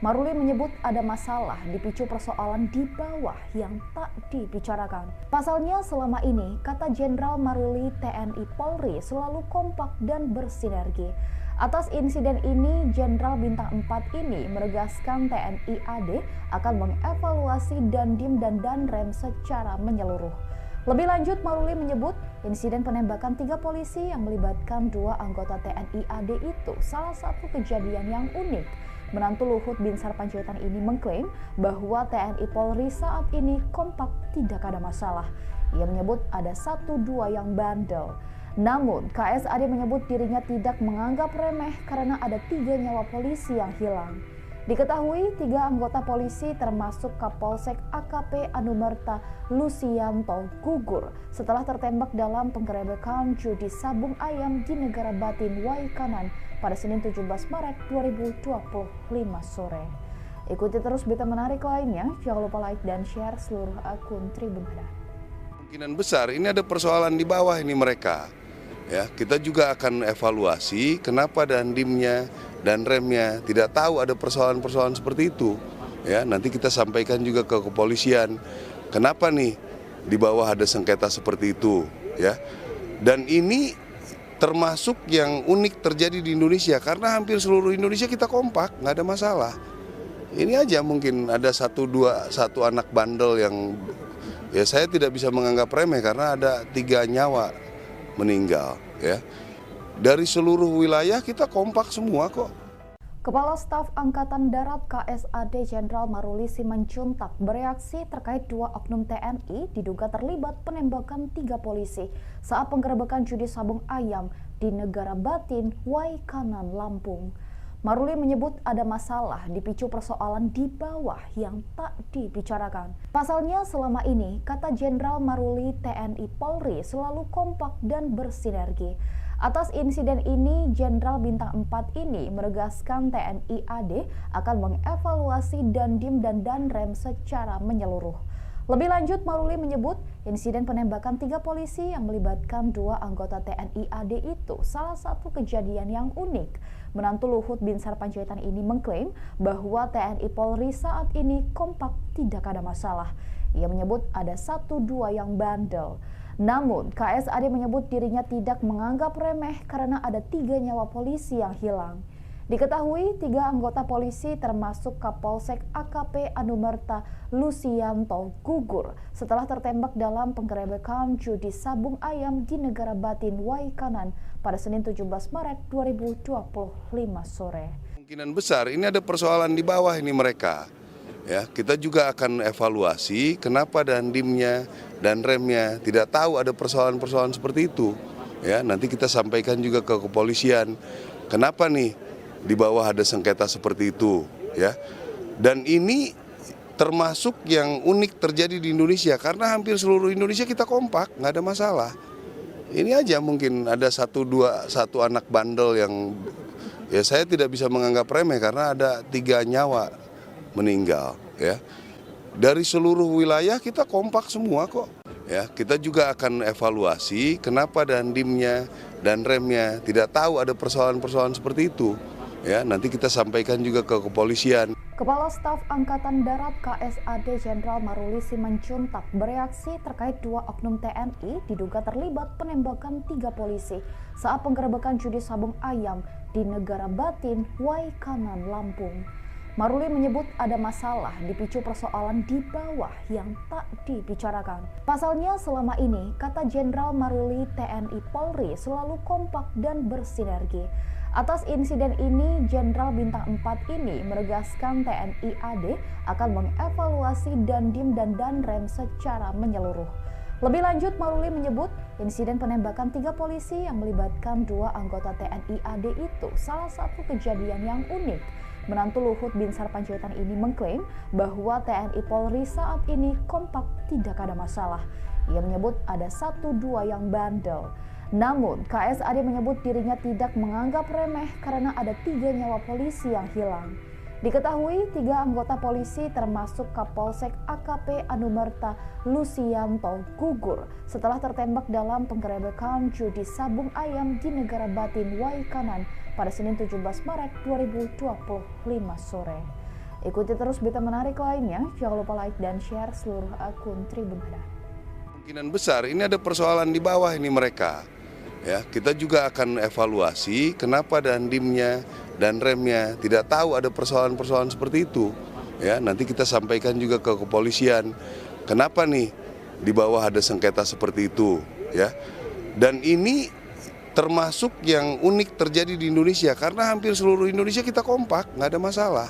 Maruli menyebut ada masalah dipicu persoalan di bawah yang tak dibicarakan. Pasalnya selama ini, kata Jenderal Maruli, TNI Polri selalu kompak dan bersinergi. Atas insiden ini, Jenderal Bintang 4 ini menegaskan TNI AD akan mengevaluasi Dandim dan Danrem secara menyeluruh. Lebih lanjut, Maruli menyebut insiden penembakan 3 polisi yang melibatkan 2 anggota TNI AD itu salah satu kejadian yang unik. Menantu Luhut Binsar Panjaitan ini mengklaim bahwa TNI Polri saat ini kompak, tidak ada masalah. Ia menyebut ada 1-2 yang bandel. Namun, KSAD menyebut dirinya tidak menganggap remeh karena ada 3 nyawa polisi yang hilang. Diketahui 3 anggota polisi termasuk Kapolsek AKP Anumerta Lusianto gugur setelah tertembak dalam penggerebekan judi sabung ayam di Negara Batin, Waikanan pada Senin 17 Maret 2025 sore. Ikuti terus berita menarik lainnya, jangan lupa like dan share seluruh akun Tribun Hadar. Kemungkinan besar ini ada persoalan di bawah ini mereka. Ya, kita juga akan evaluasi kenapa dandimnya dan remnya tidak tahu ada persoalan-persoalan seperti itu. Ya, nanti kita sampaikan juga ke kepolisian. Kenapa nih di bawah ada sengketa seperti itu, ya. Dan ini termasuk yang unik terjadi di Indonesia karena hampir seluruh Indonesia kita kompak, nggak ada masalah. Ini aja mungkin ada satu anak bandel yang ya saya tidak bisa menganggap remeh karena ada 3 nyawa meninggal, ya. Dari seluruh wilayah kita kompak semua kok. Kepala Staf Angkatan Darat KSAD Jenderal Maruli Simanjuntak bereaksi terkait 2 oknum TNI diduga terlibat penembakan 3 polisi saat penggerebekan judi sabung ayam di Negara Batin, Waikanan, Lampung. Maruli menyebut ada masalah dipicu persoalan di bawah yang tak dibicarakan. Pasalnya selama ini, kata Jenderal Maruli, TNI Polri selalu kompak dan bersinergi. Atas insiden ini, Jenderal Bintang 4 ini menegaskan TNI AD akan mengevaluasi Dandim dan Danrem secara menyeluruh. Lebih lanjut, Maruli menyebut insiden penembakan 3 polisi yang melibatkan 2 anggota TNI AD itu salah satu kejadian yang unik. Menantu Luhut Binsar Panjaitan ini mengklaim bahwa TNI Polri saat ini kompak, tidak ada masalah. Ia menyebut ada 1-2 yang bandel. Namun, KSAD menyebut dirinya tidak menganggap remeh karena ada 3 nyawa polisi yang hilang. Diketahui 3 anggota polisi termasuk Kapolsek AKP Anumerta Lusianto gugur setelah tertembak dalam penggerebekan judi sabung ayam di Negara Batin Waikanan pada Senin 17 Maret 2025 sore. Kemungkinan besar ini ada persoalan di bawah ini mereka. Ya, kita juga akan evaluasi kenapa Dandimnya dan remnya tidak tahu ada persoalan-persoalan seperti itu. Ya, nanti kita sampaikan juga ke kepolisian. Kenapa nih di bawah ada sengketa seperti itu, ya. Dan ini termasuk yang unik terjadi di Indonesia karena hampir seluruh Indonesia kita kompak, nggak ada masalah. Ini aja mungkin ada satu anak bandel yang ya saya tidak bisa menganggap remeh karena ada 3 nyawa meninggal, ya. Dari seluruh wilayah kita kompak semua kok. Ya, kita juga akan evaluasi kenapa Dandimnya dan remnya tidak tahu ada persoalan-persoalan seperti itu. Ya, nanti kita sampaikan juga ke kepolisian. Kepala Staf Angkatan Darat KSAD Jenderal Maruli Simanjuntak bereaksi terkait 2 oknum TNI diduga terlibat penembakan 3 polisi saat penggerebekan judi sabung ayam di Negara Batin, Waikanan, Lampung. Maruli menyebut ada masalah dipicu persoalan di bawah yang tak dibicarakan. Pasalnya selama ini, kata Jenderal Maruli, TNI Polri selalu kompak dan bersinergi. Atas insiden ini, Jenderal Bintang 4 ini menegaskan TNI AD akan mengevaluasi Dandim dan Danrem secara menyeluruh. Lebih lanjut, Maruli menyebut insiden penembakan 3 polisi yang melibatkan 2 anggota TNI AD itu salah satu kejadian yang unik. Menantu Luhut Binsar Panjaitan ini mengklaim bahwa TNI Polri saat ini kompak, tidak ada masalah. Ia menyebut ada 1-2 yang bandel. Namun, KSAD menyebut dirinya tidak menganggap remeh karena ada 3 nyawa polisi yang hilang. Diketahui 3 anggota polisi termasuk Kapolsek AKP Anumerta Lusianto gugur setelah tertembak dalam penggerebekan judi sabung ayam di Negara Batin Waikanan pada Senin 17 Maret 2025 sore. Ikuti terus berita menarik lainnya, jangan lupa like dan share seluruh akun Tribun Hadar. Kemungkinan besar ini ada persoalan di bawah ini mereka. Ya, kita juga akan evaluasi kenapa Dandimnya dan remnya tidak tahu ada persoalan-persoalan seperti itu. Ya, nanti kita sampaikan juga ke kepolisian. Kenapa nih di bawah ada sengketa seperti itu, ya. Dan ini termasuk yang unik terjadi di Indonesia karena hampir seluruh Indonesia kita kompak, nggak ada masalah.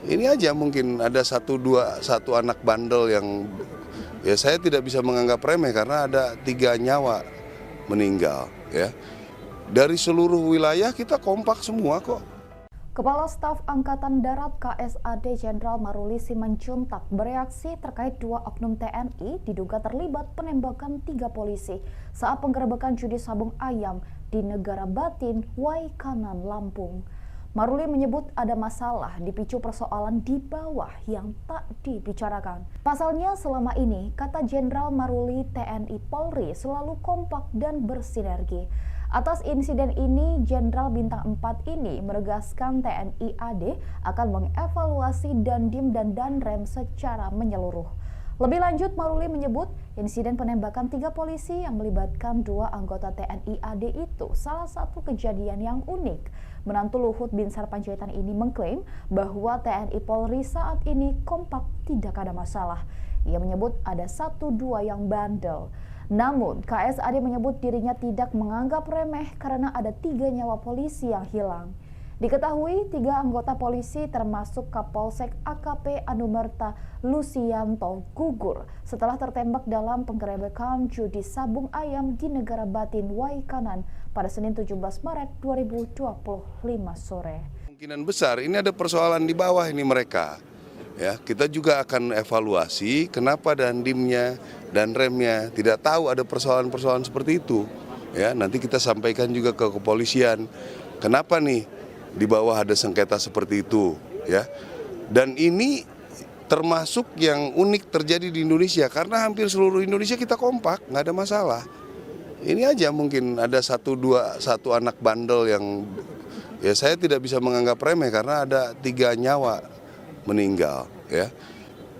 Ini aja mungkin ada 1 anak bandel yang ya saya tidak bisa menganggap remeh karena ada 3 nyawa meninggal, ya. Dari seluruh wilayah kita kompak semua kok. Kepala Staf Angkatan Darat KSAD Jenderal Maruli Simanjuntak bereaksi terkait 2 oknum TNI diduga terlibat penembakan 3 polisi saat penggerebekan judi sabung ayam di Negara Batin, Waikanan, Lampung. Maruli menyebut ada masalah dipicu persoalan di bawah yang tak dibicarakan. Pasalnya selama ini, kata Jenderal Maruli, TNI Polri selalu kompak dan bersinergi. Atas insiden ini, Jenderal Bintang 4 ini menegaskan TNI AD akan mengevaluasi Dandim dan Danrem secara menyeluruh. Lebih lanjut, Maruli menyebut insiden penembakan 3 polisi yang melibatkan 2 anggota TNI AD itu salah satu kejadian yang unik. Menantu Luhut Binsar Panjaitan ini mengklaim bahwa TNI Polri saat ini kompak, tidak ada masalah. Ia menyebut ada 1-2 yang bandel. Namun, KSAD menyebut dirinya tidak menganggap remeh karena ada 3 nyawa polisi yang hilang. Diketahui 3 anggota polisi termasuk Kapolsek AKP Anumerta Lusianto gugur setelah tertembak dalam penggerebekan judi sabung ayam di Negara Batin Waikanan pada Senin 17 Maret 2025 sore. Kemungkinan besar ini ada persoalan di bawah ini mereka. Ya, kita juga akan evaluasi kenapa dandimnya dan remnya tidak tahu ada persoalan-persoalan seperti itu. Ya, nanti kita sampaikan juga ke kepolisian. Kenapa nih di bawah ada sengketa seperti itu, ya. Dan ini termasuk yang unik terjadi di Indonesia karena hampir seluruh Indonesia kita kompak, nggak ada masalah. Ini aja mungkin ada satu anak bandel yang ya saya tidak bisa menganggap remeh karena ada 3 nyawa meninggal, ya.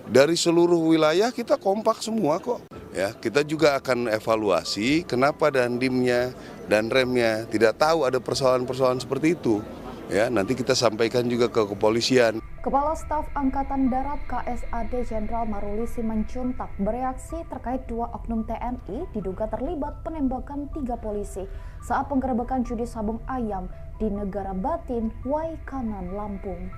Dari seluruh wilayah kita kompak semua kok. Ya, kita juga akan evaluasi kenapa dandimnya dan remnya tidak tahu ada persoalan-persoalan seperti itu. Ya, nanti kita sampaikan juga ke kepolisian. Kepala Staf Angkatan Darat KSAD Jenderal Maruli Simanjuntak bereaksi terkait 2 oknum TNI diduga terlibat penembakan 3 polisi saat penggerebekan judi sabung ayam di Negara Batin, Waikanan, Lampung.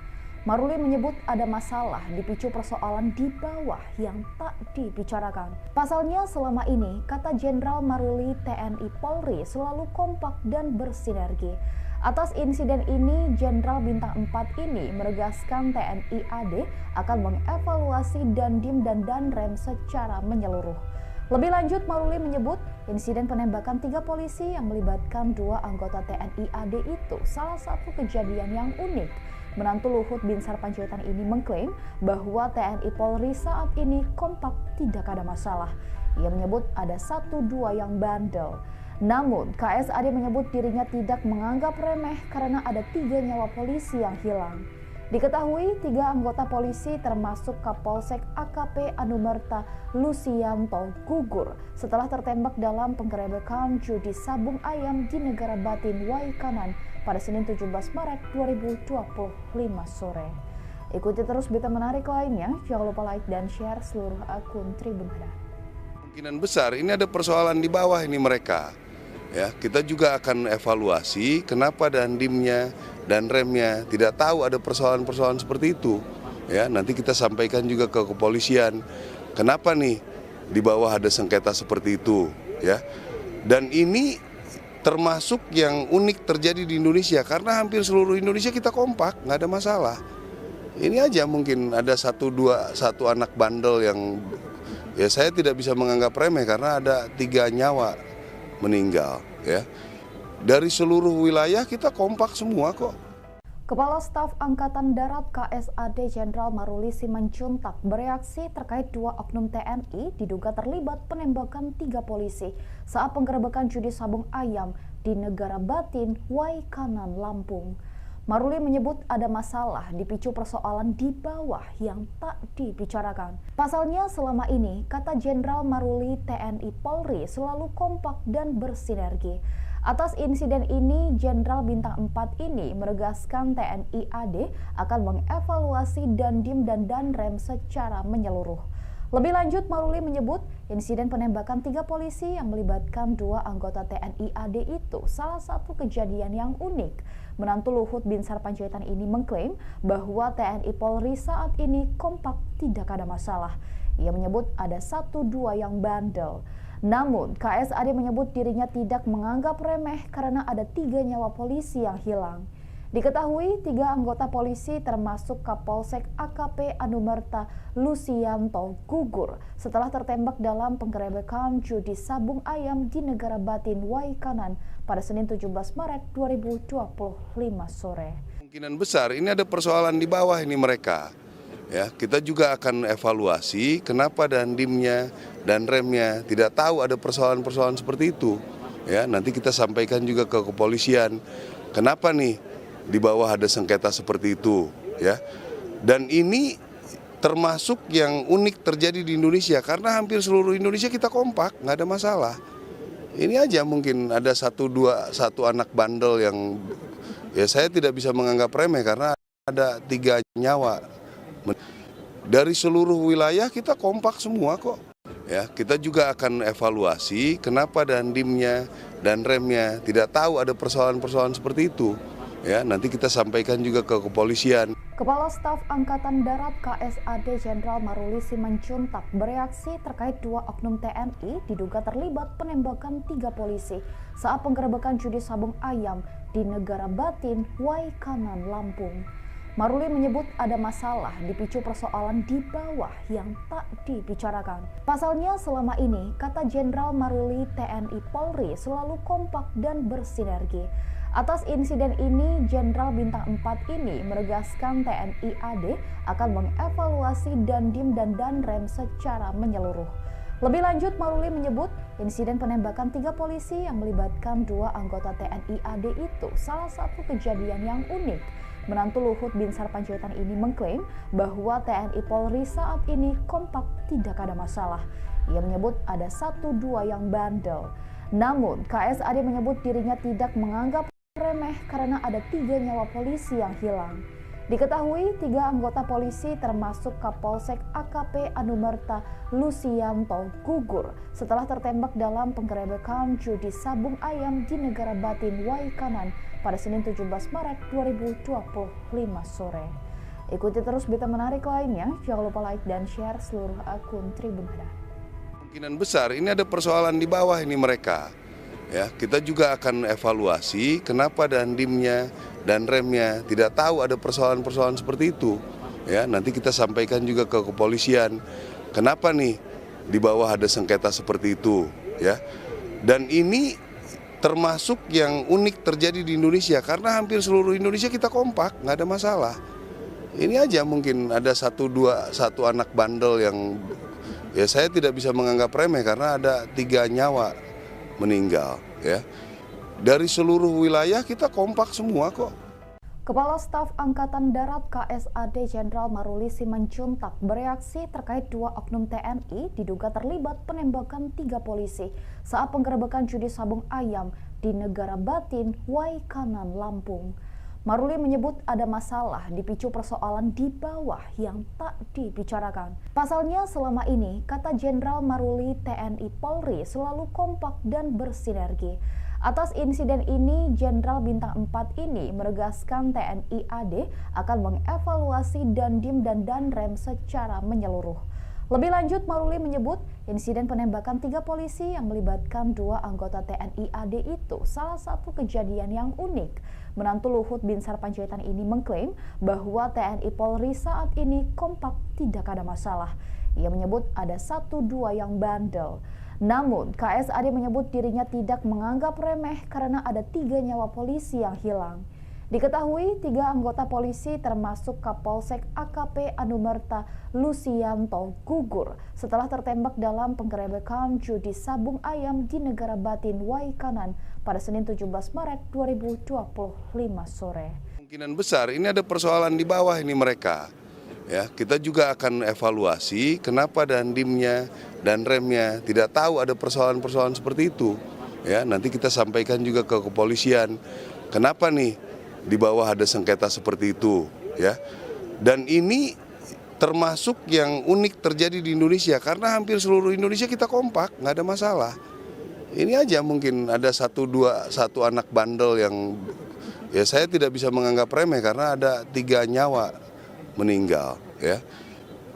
Maruli menyebut ada masalah dipicu persoalan di bawah yang tak dibicarakan. Pasalnya selama ini, kata Jenderal Maruli, TNI Polri selalu kompak dan bersinergi. Atas insiden ini, Jenderal Bintang 4 ini menegaskan TNI AD akan mengevaluasi Dandim dan Danrem secara menyeluruh. Lebih lanjut, Maruli menyebut insiden penembakan 3 polisi yang melibatkan 2 anggota TNI AD itu salah satu kejadian yang unik. Menantu Luhut Binsar Panjaitan ini mengklaim bahwa TNI Polri saat ini kompak, tidak ada masalah. Ia menyebut ada 1-2 yang bandel. Namun, KSAD menyebut dirinya tidak menganggap remeh karena ada 3 nyawa polisi yang hilang. Diketahui 3 anggota polisi termasuk Kapolsek AKP Anumerta Lusianto gugur setelah tertembak dalam penggerebekan judi sabung ayam di Negara Batin, Waikanan pada Senin 17 Maret 2025 sore. Ikuti terus berita menarik lainnya, jangan lupa like dan share seluruh akun Tribun Hadar. Kemungkinan besar ini ada persoalan di bawah ini mereka. Ya, kita juga akan evaluasi kenapa dandimnya dan remnya tidak tahu ada persoalan-persoalan seperti itu. Ya, nanti kita sampaikan juga ke kepolisian. Kenapa nih di bawah ada sengketa seperti itu, ya. Dan ini termasuk yang unik terjadi di Indonesia karena hampir seluruh Indonesia kita kompak, nggak ada masalah. Ini aja mungkin ada satu anak bandel yang ya saya tidak bisa menganggap remeh karena ada 3 nyawa meninggal, ya. Dari seluruh wilayah kita kompak semua kok. Kepala Staf Angkatan Darat KSAD Jenderal Maruli Simanjuntak bereaksi terkait 2 oknum TNI diduga terlibat penembakan 3 polisi saat penggerebekan judi sabung ayam di Negara Batin, Waikanan, Lampung. Maruli menyebut ada masalah dipicu persoalan di bawah yang tak dibicarakan. Pasalnya selama ini, kata Jenderal Maruli, TNI Polri selalu kompak dan bersinergi. Atas insiden ini, Jenderal Bintang 4 ini menegaskan TNI AD akan mengevaluasi Dandim dan Danrem secara menyeluruh. Lebih lanjut, Maruli menyebut insiden penembakan 3 polisi yang melibatkan 2 anggota TNI AD itu salah satu kejadian yang unik. Menantu Luhut Binsar Panjaitan ini mengklaim bahwa TNI Polri saat ini kompak, tidak ada masalah. Ia menyebut ada 1-2 yang bandel. Namun, KSAD menyebut dirinya tidak menganggap remeh karena ada 3 nyawa polisi yang hilang. Diketahui 3 anggota polisi termasuk Kapolsek AKP Anumerta Lusianto gugur setelah tertembak dalam penggerebekan judi sabung ayam di Negara Batin, Waikanan pada Senin 17 Maret 2025 sore. Kemungkinan besar ini ada persoalan di bawah ini mereka. Ya, kita juga akan evaluasi kenapa dandimnya dan remnya tidak tahu ada persoalan-persoalan seperti itu. Ya, nanti kita sampaikan juga ke kepolisian. Kenapa nih di bawah ada sengketa seperti itu, ya. Dan ini termasuk yang unik terjadi di Indonesia karena hampir seluruh Indonesia kita kompak, nggak ada masalah. Ini aja mungkin ada satu anak bandel yang ya saya tidak bisa menganggap remeh karena ada 3 nyawa. Dari seluruh wilayah kita kompak semua kok. Ya, kita juga akan evaluasi kenapa dandimnya dan remnya tidak tahu ada persoalan-persoalan seperti itu. Ya, nanti kita sampaikan juga ke kepolisian. Kepala Staf Angkatan Darat KSAD Jenderal Maruli Simanjuntak bereaksi terkait dua oknum TNI diduga terlibat penembakan 3 polisi saat penggerebekan judi sabung ayam di Negara Batin, Waikanan, Lampung. Maruli menyebut ada masalah dipicu persoalan di bawah yang tak dibicarakan. Pasalnya selama ini, kata Jenderal Maruli, TNI Polri selalu kompak dan bersinergi. Atas insiden ini, Jenderal Bintang 4 ini menegaskan TNI AD akan mengevaluasi Dandim dan Danrem secara menyeluruh. Lebih lanjut, Maruli menyebut insiden penembakan 3 polisi yang melibatkan 2 anggota TNI AD itu salah satu kejadian yang unik. Menantu Luhut Binsar Panjaitan ini mengklaim bahwa TNI Polri saat ini kompak, tidak ada masalah. Ia menyebut ada 1-2 yang bandel. Namun, KSAD menyebut dirinya tidak menganggap remeh karena ada 3 nyawa polisi yang hilang. Diketahui 3 anggota polisi termasuk Kapolsek AKP Anumerta Lusianto gugur setelah tertembak dalam penggerebekan judi sabung ayam di Negara Batin, Waikanan pada Senin 17 Maret 2025 sore. Ikuti terus berita menarik lainnya, jangan lupa like dan share seluruh akun Tribun Hadar. Kemungkinan besar ini ada persoalan di bawah ini mereka. Ya, kita juga akan evaluasi kenapa Dandimnya dan remnya tidak tahu ada persoalan-persoalan seperti itu. Ya, nanti kita sampaikan juga ke kepolisian. Kenapa nih di bawah ada sengketa seperti itu, ya. Dan ini termasuk yang unik terjadi di Indonesia karena hampir seluruh Indonesia kita kompak, nggak ada masalah. Ini aja mungkin ada 1 anak bandel yang ya saya tidak bisa menganggap remeh karena ada 3 nyawa meninggal, ya. Dari seluruh wilayah kita kompak semua kok. Kepala Staf Angkatan Darat KSAD Jenderal Maruli Simanjuntak bereaksi terkait 2 oknum TNI diduga terlibat penembakan 3 polisi saat penggerebekan judi sabung ayam di Negara Batin, Waikanan, Lampung. Maruli menyebut ada masalah dipicu persoalan di bawah yang tak dibicarakan. Pasalnya selama ini, kata Jenderal Maruli, TNI Polri selalu kompak dan bersinergi. Atas insiden ini, Jenderal Bintang 4 ini menegaskan TNI AD akan mengevaluasi Dandim dan Danrem secara menyeluruh. Lebih lanjut, Maruli menyebut insiden penembakan 3 polisi yang melibatkan 2 anggota TNI AD itu salah satu kejadian yang unik. Menantu Luhut Binsar Panjaitan ini mengklaim bahwa TNI Polri saat ini kompak, tidak ada masalah. Ia menyebut ada 1-2 yang bandel. Namun, KSAD menyebut dirinya tidak menganggap remeh karena ada 3 nyawa polisi yang hilang. Diketahui 3 anggota polisi termasuk Kapolsek AKP Anumerta Lusianto gugur setelah tertembak dalam penggerebekan judi sabung ayam di Negara Batin, Waikanan pada Senin 17 Maret 2025 sore. Kemungkinan besar ini ada persoalan di bawah ini mereka. Ya, kita juga akan evaluasi kenapa Dandimnya dan remnya tidak tahu ada persoalan-persoalan seperti itu. Ya, nanti kita sampaikan juga ke kepolisian. Kenapa nih di bawah ada sengketa seperti itu, ya. Dan ini termasuk yang unik terjadi di Indonesia karena hampir seluruh Indonesia kita kompak, nggak ada masalah. Ini aja mungkin ada 1 anak bandel yang ya saya tidak bisa menganggap remeh karena ada 3 nyawa meninggal, ya.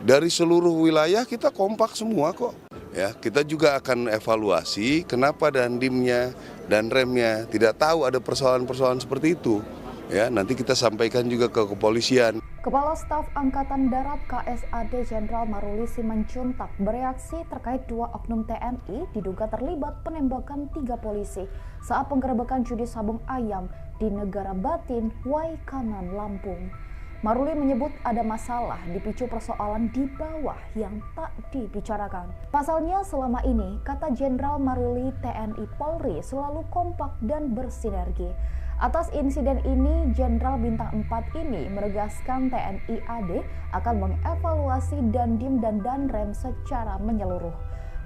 Dari seluruh wilayah kita kompak semua kok. Ya, kita juga akan evaluasi kenapa Dandimnya dan remnya tidak tahu ada persoalan-persoalan seperti itu. Ya, nanti kita sampaikan juga ke kepolisian. Kepala Staf Angkatan Darat KSAD Jenderal Maruli Simanjuntak bereaksi terkait 2 oknum TNI diduga terlibat penembakan 3 polisi saat penggerebekan judi sabung ayam di Negara Batin, Waikanan, Lampung. Maruli menyebut ada masalah dipicu persoalan di bawah yang tak dibicarakan. Pasalnya selama ini, kata Jenderal Maruli, TNI Polri selalu kompak dan bersinergi. Atas insiden ini, Jenderal Bintang 4 ini menegaskan TNI AD akan mengevaluasi Dandim dan Danrem secara menyeluruh.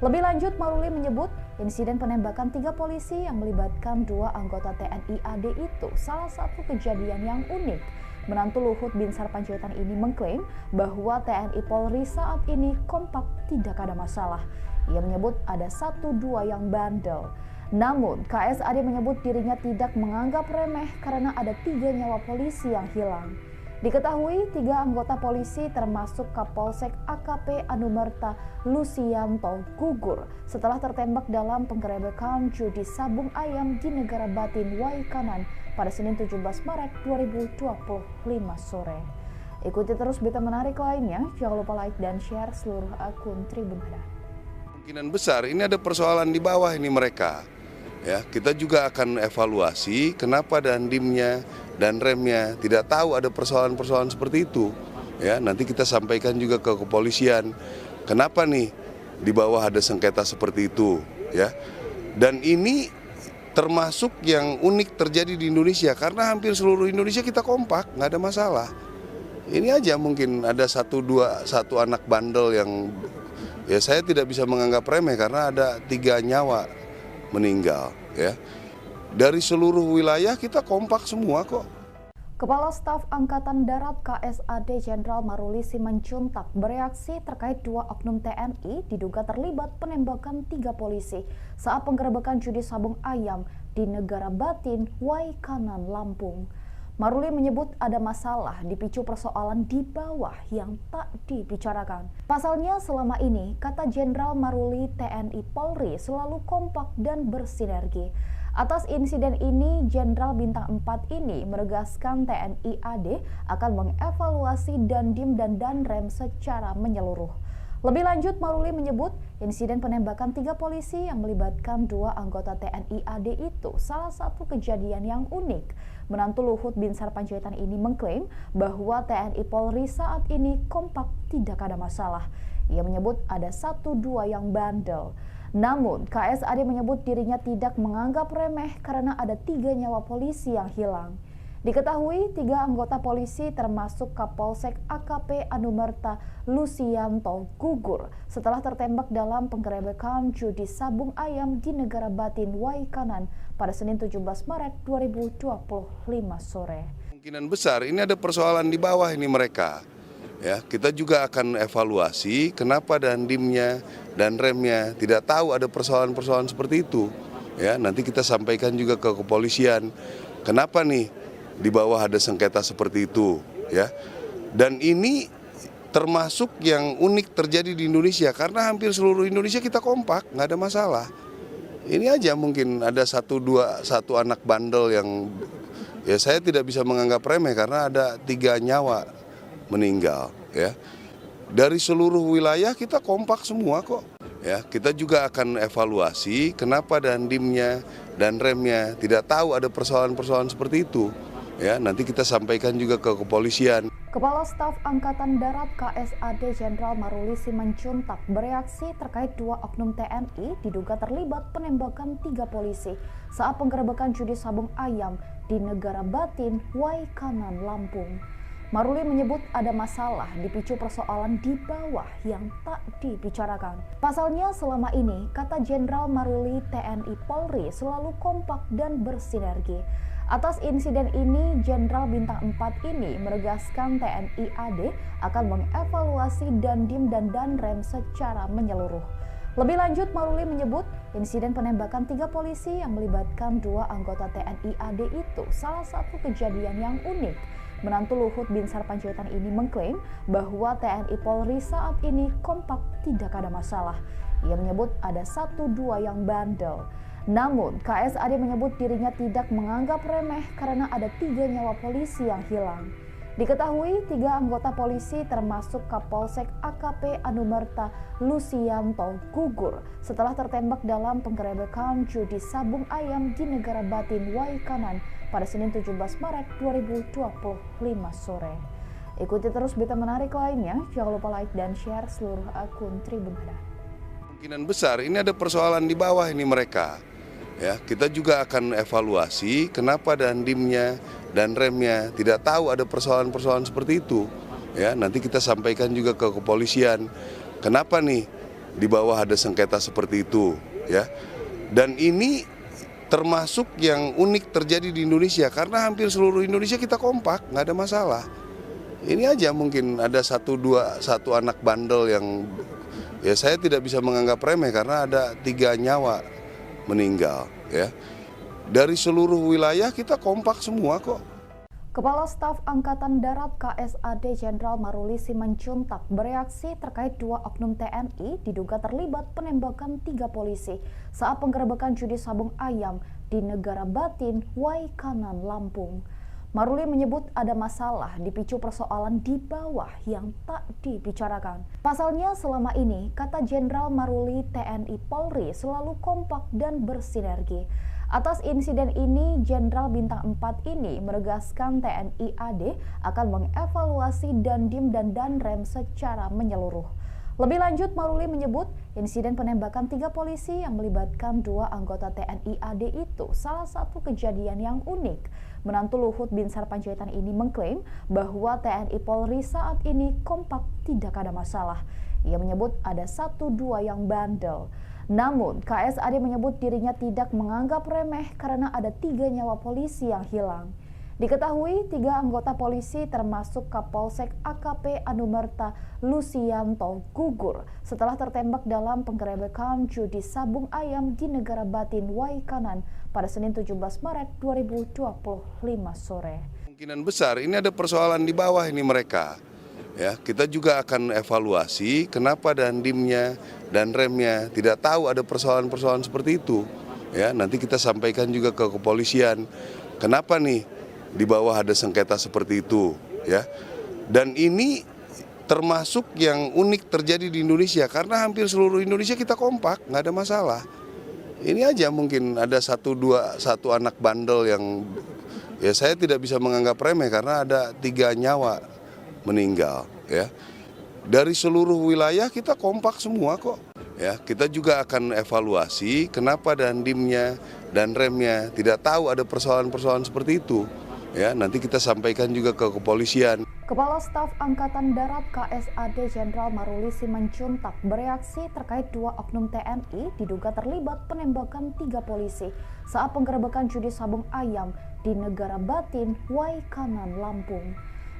Lebih lanjut, Maruli menyebut insiden penembakan 3 polisi yang melibatkan 2 anggota TNI AD itu salah satu kejadian yang unik. Menantu Luhut Binsar Panjaitan ini mengklaim bahwa TNI Polri saat ini kompak, tidak ada masalah. Ia menyebut ada 1-2 yang bandel. Namun, KSAD menyebut dirinya tidak menganggap remeh karena ada 3 nyawa polisi yang hilang. Diketahui 3 anggota polisi termasuk Kapolsek AKP Anumerta Lucianto gugur setelah tertembak dalam penggerebekan judi sabung ayam di Negara Batin Waikanan pada Senin 17 Maret 2025 sore. Ikuti terus berita menarik lainnya, jangan lupa like dan share seluruh akun Tribun Hadap. Kemungkinan besar ini ada persoalan di bawah ini mereka. Ya, kita juga akan evaluasi kenapa dandimnya dan remnya tidak tahu ada persoalan-persoalan seperti itu. Ya, nanti kita sampaikan juga ke kepolisian. Kenapa nih di bawah ada sengketa seperti itu, ya. Dan ini termasuk yang unik terjadi di Indonesia karena hampir seluruh Indonesia kita kompak, nggak ada masalah. Ini aja mungkin ada satu anak bandel yang ya saya tidak bisa menganggap remeh karena ada 3 nyawa meninggal, ya. Dari seluruh wilayah kita kompak semua kok. Kepala Staf Angkatan Darat KSAD Jenderal Maruli Simanjuntak bereaksi terkait 2 oknum TNI diduga terlibat penembakan 3 polisi saat penggerebekan judi sabung ayam di Negara Batin, Waikanan, Lampung. Maruli menyebut ada masalah dipicu persoalan di bawah yang tak dibicarakan. Pasalnya selama ini, kata Jenderal Maruli, TNI Polri selalu kompak dan bersinergi. Atas insiden ini, Jenderal Bintang 4 ini menegaskan TNI AD akan mengevaluasi Dandim dan Danrem secara menyeluruh. Lebih lanjut, Maruli menyebut insiden penembakan 3 polisi yang melibatkan 2 anggota TNI AD itu salah satu kejadian yang unik. Menantu Luhut Binsar Panjaitan ini mengklaim bahwa TNI Polri saat ini kompak, tidak ada masalah. Ia menyebut ada 1-2 yang bandel. Namun, KSAD menyebut dirinya tidak menganggap remeh karena ada 3 nyawa polisi yang hilang. Diketahui 3 anggota polisi termasuk Kapolsek AKP Anumerta Lucianto gugur setelah tertembak dalam penggerebekan judi sabung ayam di Negara Batin Waikanan pada Senin 17 Maret 2025 sore. Kemungkinan besar ini ada persoalan di bawah ini mereka. Ya, kita juga akan evaluasi kenapa dandimnya dan remnya tidak tahu ada persoalan-persoalan seperti itu. Ya, nanti kita sampaikan juga ke kepolisian. Kenapa nih di bawah ada sengketa seperti itu, ya. Dan ini termasuk yang unik terjadi di Indonesia karena hampir seluruh Indonesia kita kompak, nggak ada masalah. Ini aja mungkin ada satu anak bandel yang ya saya tidak bisa menganggap remeh karena ada 3 nyawa meninggal, ya. Dari seluruh wilayah kita kompak semua kok. Ya, kita juga akan evaluasi kenapa dandimnya dan remnya tidak tahu ada persoalan-persoalan seperti itu. Ya, nanti kita sampaikan juga ke kepolisian. Kepala Staf Angkatan Darat KSAD Jenderal Maruli Simanjuntak bereaksi terkait 2 oknum TNI diduga terlibat penembakan 3 polisi saat penggerebekan judi sabung ayam di Negara Batin, Waikanan, Lampung. Maruli menyebut ada masalah dipicu persoalan di bawah yang tak dibicarakan. Pasalnya selama ini, kata Jenderal Maruli, TNI Polri selalu kompak dan bersinergi. Atas insiden ini, Jenderal Bintang 4 ini menegaskan TNI AD akan mengevaluasi Dandim dan Danrem secara menyeluruh. Lebih lanjut, Maruli menyebut insiden penembakan 3 polisi yang melibatkan 2 anggota TNI AD itu salah satu kejadian yang unik. Menantu Luhut Binsar Panjaitan ini mengklaim bahwa TNI Polri saat ini kompak, tidak ada masalah. Ia menyebut ada 1-2 yang bandel. Namun, KSAD menyebut dirinya tidak menganggap remeh karena ada 3 nyawa polisi yang hilang. Diketahui 3 anggota polisi termasuk Kapolsek AKP Anumerta Lucianto gugur setelah tertembak dalam penggerebekan judi sabung ayam di Negara Batin Waikanan pada Senin 17 Maret 2025 sore. Ikuti terus berita menarik lainnya, jangan lupa like dan share seluruh akun Tribun Hadap. Kemungkinan besar ini ada persoalan di bawah ini mereka. Ya, kita juga akan evaluasi kenapa dandimnya dan remnya tidak tahu ada persoalan-persoalan seperti itu. Ya, nanti kita sampaikan juga ke kepolisian. Kenapa nih di bawah ada sengketa seperti itu, ya. Dan ini termasuk yang unik terjadi di Indonesia karena hampir seluruh Indonesia kita kompak, nggak ada masalah. Ini aja mungkin ada 1 anak bandel yang ya saya tidak bisa menganggap remeh karena ada 3 nyawa meninggal, ya. Dari seluruh wilayah kita kompak semua kok. Kepala Staf Angkatan Darat KSAD Jenderal Maruli Simanjuntak bereaksi terkait dua oknum TNI diduga terlibat penembakan 3 polisi saat penggerebekan judi sabung ayam di Negara Batin, Waikanan, Lampung. Maruli menyebut ada masalah dipicu persoalan di bawah yang tak dibicarakan. Pasalnya selama ini, kata Jenderal Maruli, TNI Polri selalu kompak dan bersinergi. Atas insiden ini, Jenderal Bintang 4 ini menegaskan TNI AD akan mengevaluasi Dandim dan Danrem secara menyeluruh. Lebih lanjut, Maruli menyebut insiden penembakan 3 polisi yang melibatkan 2 anggota TNI AD itu salah satu kejadian yang unik. Menantu Luhut Binsar Panjaitan ini mengklaim bahwa TNI Polri saat ini kompak, tidak ada masalah. Ia menyebut ada 1-2 yang bandel. Namun, KSAD menyebut dirinya tidak menganggap remeh karena ada 3 nyawa polisi yang hilang. Diketahui 3 anggota polisi termasuk Kapolsek AKP Anumerta Lusianto gugur setelah tertembak dalam penggerebekan judi sabung ayam di Negara Batin, Waikanan pada Senin 17 Maret 2025 sore. Kemungkinan besar ini ada persoalan di bawah ini mereka. Ya, kita juga akan evaluasi kenapa Dandimnya dan remnya tidak tahu ada persoalan-persoalan seperti itu. Ya, nanti kita sampaikan juga ke kepolisian. Kenapa nih di bawah ada sengketa seperti itu, ya. Dan ini termasuk yang unik terjadi di Indonesia karena hampir seluruh Indonesia kita kompak, nggak ada masalah. Ini aja mungkin ada 1 anak bandel yang ya saya tidak bisa menganggap remeh karena ada 3 nyawa meninggal, ya. Dari seluruh wilayah kita kompak semua kok. Ya, kita juga akan evaluasi kenapa Dandimnya dan remnya tidak tahu ada persoalan-persoalan seperti itu. Ya, nanti kita sampaikan juga ke kepolisian. Kepala Staf Angkatan Darat KSAD Jenderal Maruli Simanjuntak bereaksi terkait 2 oknum TNI diduga terlibat penembakan 3 polisi saat penggerebekan judi sabung ayam di Negara Batin, Waikanan, Lampung.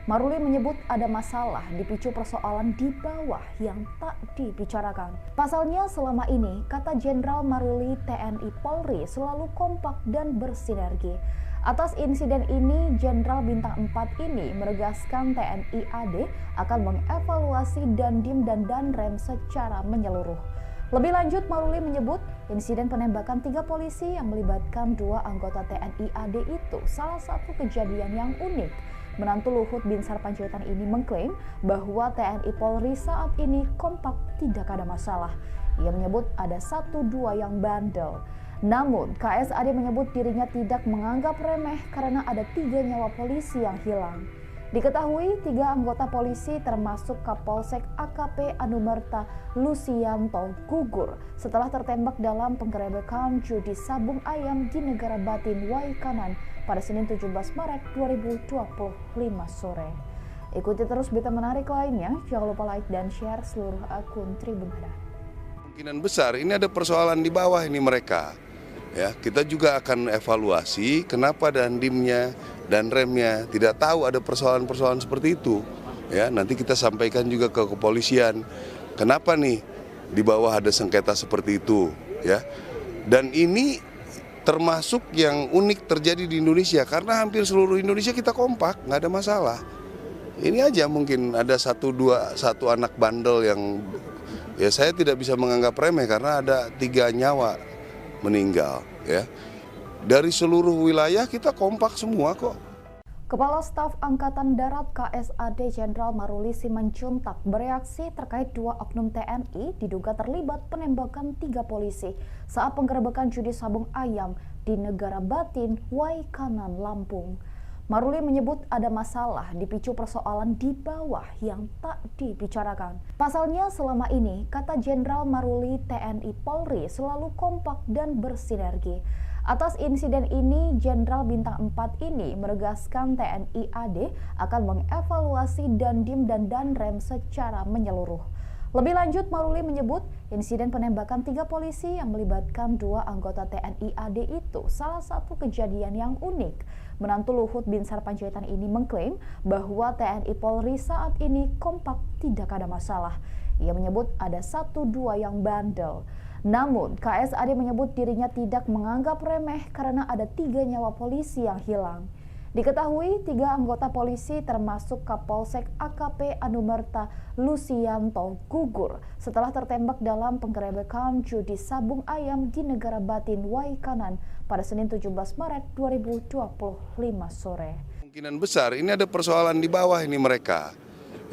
Maruli menyebut ada masalah dipicu persoalan di bawah yang tak dibicarakan. Pasalnya selama ini, kata Jenderal Maruli, TNI Polri selalu kompak dan bersinergi. Atas insiden ini, Jenderal Bintang 4 ini menegaskan TNI AD akan mengevaluasi Dandim dan Danrem secara menyeluruh. Lebih lanjut, Maruli menyebut insiden penembakan 3 polisi yang melibatkan 2 anggota TNI AD itu salah satu kejadian yang unik. Menantu Luhut Binsar Panjaitan ini mengklaim bahwa TNI Polri saat ini kompak, tidak ada masalah. Ia menyebut ada 1-2 yang bandel. Namun, KSAD menyebut dirinya tidak menganggap remeh karena ada 3 nyawa polisi yang hilang. Diketahui 3 anggota polisi termasuk Kapolsek AKP Anumerta Lusianto gugur setelah tertembak dalam penggerebekan judi sabung ayam di Negara Batin, Waikanan pada Senin 17 Maret 2025 sore. Ikuti terus berita menarik lainnya, jangan lupa like dan share seluruh akun Tribun Hada. Kemungkinan besar ini ada persoalan di bawah ini mereka. Ya, kita juga akan evaluasi kenapa Dandimnya dan remnya tidak tahu ada persoalan-persoalan seperti itu. Ya, nanti kita sampaikan juga ke kepolisian. Kenapa nih di bawah ada sengketa seperti itu, ya. Dan ini termasuk yang unik terjadi di Indonesia karena hampir seluruh Indonesia kita kompak, nggak ada masalah. Ini aja mungkin ada 1 anak bandel yang ya saya tidak bisa menganggap remeh karena ada 3 nyawa meninggal, ya. Dari seluruh wilayah kita kompak semua kok. Kepala Staf Angkatan Darat KSAD Jenderal Maruli Simanjuntak bereaksi terkait 2 oknum TNI diduga terlibat penembakan 3 polisi saat penggerebekan judi sabung ayam di Negara Batin, Waikanan, Lampung. Maruli menyebut ada masalah dipicu persoalan di bawah yang tak dibicarakan. Pasalnya selama ini, kata Jenderal Maruli, TNI Polri selalu kompak dan bersinergi. Atas insiden ini, Jenderal Bintang 4 ini menegaskan TNI AD akan mengevaluasi Dandim dan Danrem secara menyeluruh. Lebih lanjut, Maruli menyebut insiden penembakan 3 polisi yang melibatkan 2 anggota TNI AD itu salah satu kejadian yang unik. Menantu Luhut Binsar Panjaitan ini mengklaim bahwa TNI Polri saat ini kompak, tidak ada masalah. Ia menyebut ada 1-2 yang bandel. Namun, KSAD menyebut dirinya tidak menganggap remeh karena ada 3 nyawa polisi yang hilang. Diketahui 3 anggota polisi termasuk Kapolsek AKP Anumerta Lusianto gugur setelah tertembak dalam penggerebekan judi sabung ayam di Negara Batin Waikanan pada Senin 17 Maret 2025 sore. Kemungkinan besar ini ada persoalan di bawah ini mereka.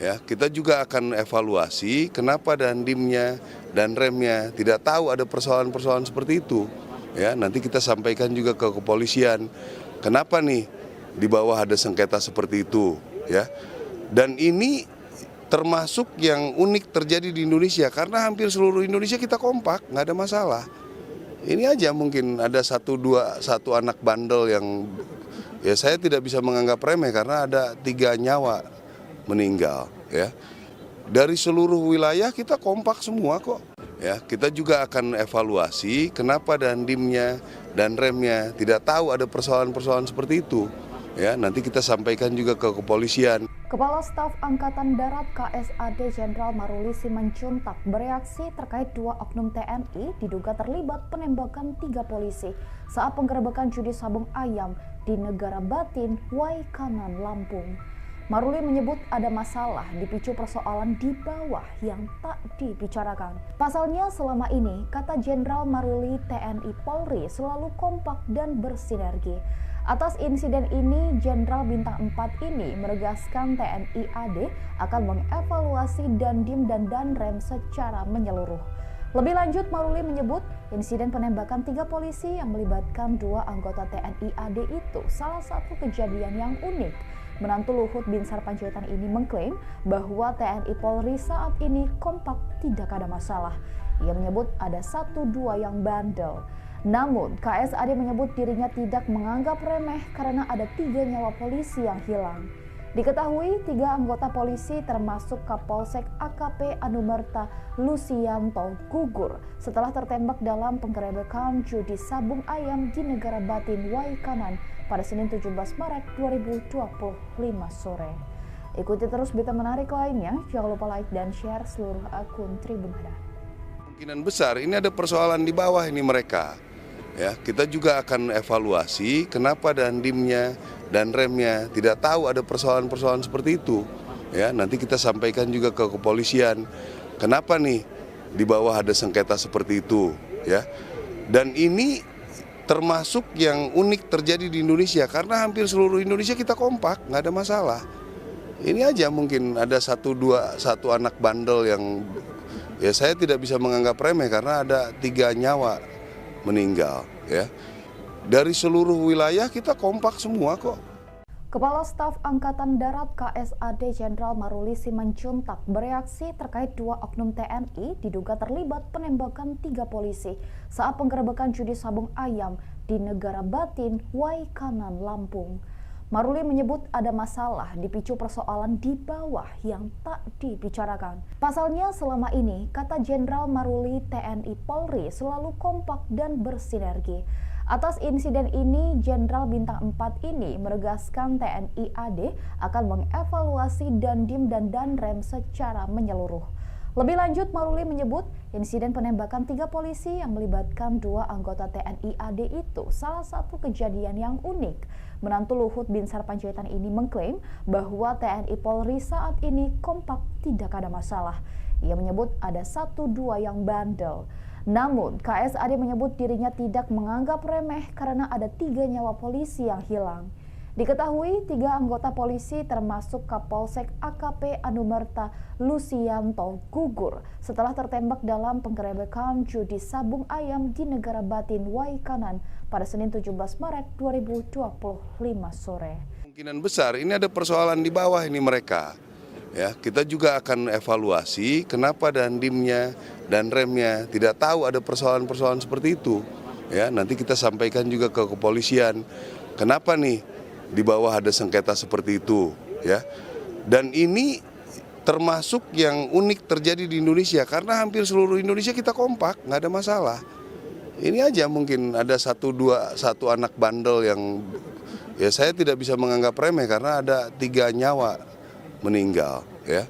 Ya, kita juga akan evaluasi kenapa dandimnya dan remnya tidak tahu ada persoalan-persoalan seperti itu. Ya, nanti kita sampaikan juga ke kepolisian. Kenapa nih di bawah ada sengketa seperti itu, ya. Dan ini termasuk yang unik terjadi di Indonesia karena hampir seluruh Indonesia kita kompak, nggak ada masalah. Ini aja mungkin ada satu anak bandel yang ya saya tidak bisa menganggap remeh karena ada 3 nyawa meninggal, ya. Dari seluruh wilayah kita kompak semua kok. Ya, kita juga akan evaluasi kenapa dandimnya dan remnya tidak tahu ada persoalan-persoalan seperti itu. Ya, nanti kita sampaikan juga ke kepolisian. Kepala Staf Angkatan Darat KSAD Jenderal Maruli Simanjuntak bereaksi terkait 2 oknum TNI diduga terlibat penembakan 3 polisi saat penggerebekan judi sabung ayam di Negara Batin, Waikanan, Lampung. Maruli menyebut ada masalah dipicu persoalan di bawah yang tak dibicarakan. Pasalnya selama ini, kata Jenderal Maruli, TNI Polri selalu kompak dan bersinergi. Atas insiden ini, Jenderal Bintang 4 ini menegaskan TNI AD akan mengevaluasi Dandim dan Danrem secara menyeluruh. Lebih lanjut, Maruli menyebut insiden penembakan 3 polisi yang melibatkan 2 anggota TNI AD itu salah satu kejadian yang unik. Menantu Luhut Binsar Panjaitan ini mengklaim bahwa TNI Polri saat ini kompak, tidak ada masalah. Ia menyebut ada 1-2 yang bandel. Namun, KSAD menyebut dirinya tidak menganggap remeh karena ada 3 nyawa polisi yang hilang. Diketahui 3 anggota polisi termasuk Kapolsek AKP Anumerta Lusianto gugur setelah tertembak dalam penggerebekan judi sabung ayam di Negara Batin Waikanan pada Senin 17 Maret 2025 sore. Ikuti terus berita menarik lainnya, jangan lupa like dan share seluruh akun Tribun Hadar. Kemungkinan besar ini ada persoalan di bawah ini mereka. Ya, kita juga akan evaluasi kenapa dandimnya dan remnya tidak tahu ada persoalan-persoalan seperti itu. Ya, nanti kita sampaikan juga ke kepolisian. Kenapa nih di bawah ada sengketa seperti itu, ya. Dan ini termasuk yang unik terjadi di Indonesia karena hampir seluruh Indonesia kita kompak, nggak ada masalah. Ini aja mungkin ada 1 anak bandel yang ya saya tidak bisa menganggap remeh karena ada 3 nyawa meninggal, ya. Dari seluruh wilayah kita kompak semua kok. Kepala Staf Angkatan Darat KSAD Jenderal Maruli Simanjuntak bereaksi terkait 2 oknum TNI diduga terlibat penembakan 3 polisi saat penggerebekan judi sabung ayam di Negara Batin, Waikanan, Lampung. Maruli menyebut ada masalah dipicu persoalan di bawah yang tak dibicarakan. Pasalnya selama ini, kata Jenderal Maruli, TNI Polri selalu kompak dan bersinergi. Atas insiden ini, Jenderal Bintang 4 ini menegaskan TNI AD akan mengevaluasi Dandim dan Danrem secara menyeluruh. Lebih lanjut, Maruli menyebut insiden penembakan 3 polisi yang melibatkan 2 anggota TNI AD itu salah satu kejadian yang unik. Menantu Luhut Binsar Panjaitan ini mengklaim bahwa TNI Polri saat ini kompak, tidak ada masalah. Ia menyebut ada 1-2 yang bandel. Namun, KSAD menyebut dirinya tidak menganggap remeh karena ada 3 nyawa polisi yang hilang. Diketahui 3 anggota polisi termasuk Kapolsek AKP Anumerta Lusianto gugur setelah tertembak dalam penggerebekan judi sabung ayam di Negara Batin Waikanan pada Senin 17 Maret 2025 sore. Kemungkinan besar ini ada persoalan di bawah ini mereka. Ya, kita juga akan evaluasi kenapa dandimnya dan remnya tidak tahu ada persoalan-persoalan seperti itu. Ya, nanti kita sampaikan juga ke kepolisian. Kenapa nih di bawah ada sengketa seperti itu, ya. Dan ini termasuk yang unik terjadi di Indonesia karena hampir seluruh Indonesia kita kompak, nggak ada masalah. Ini aja mungkin ada 1 anak bandel yang ya saya tidak bisa menganggap remeh karena ada 3 nyawa meninggal, ya.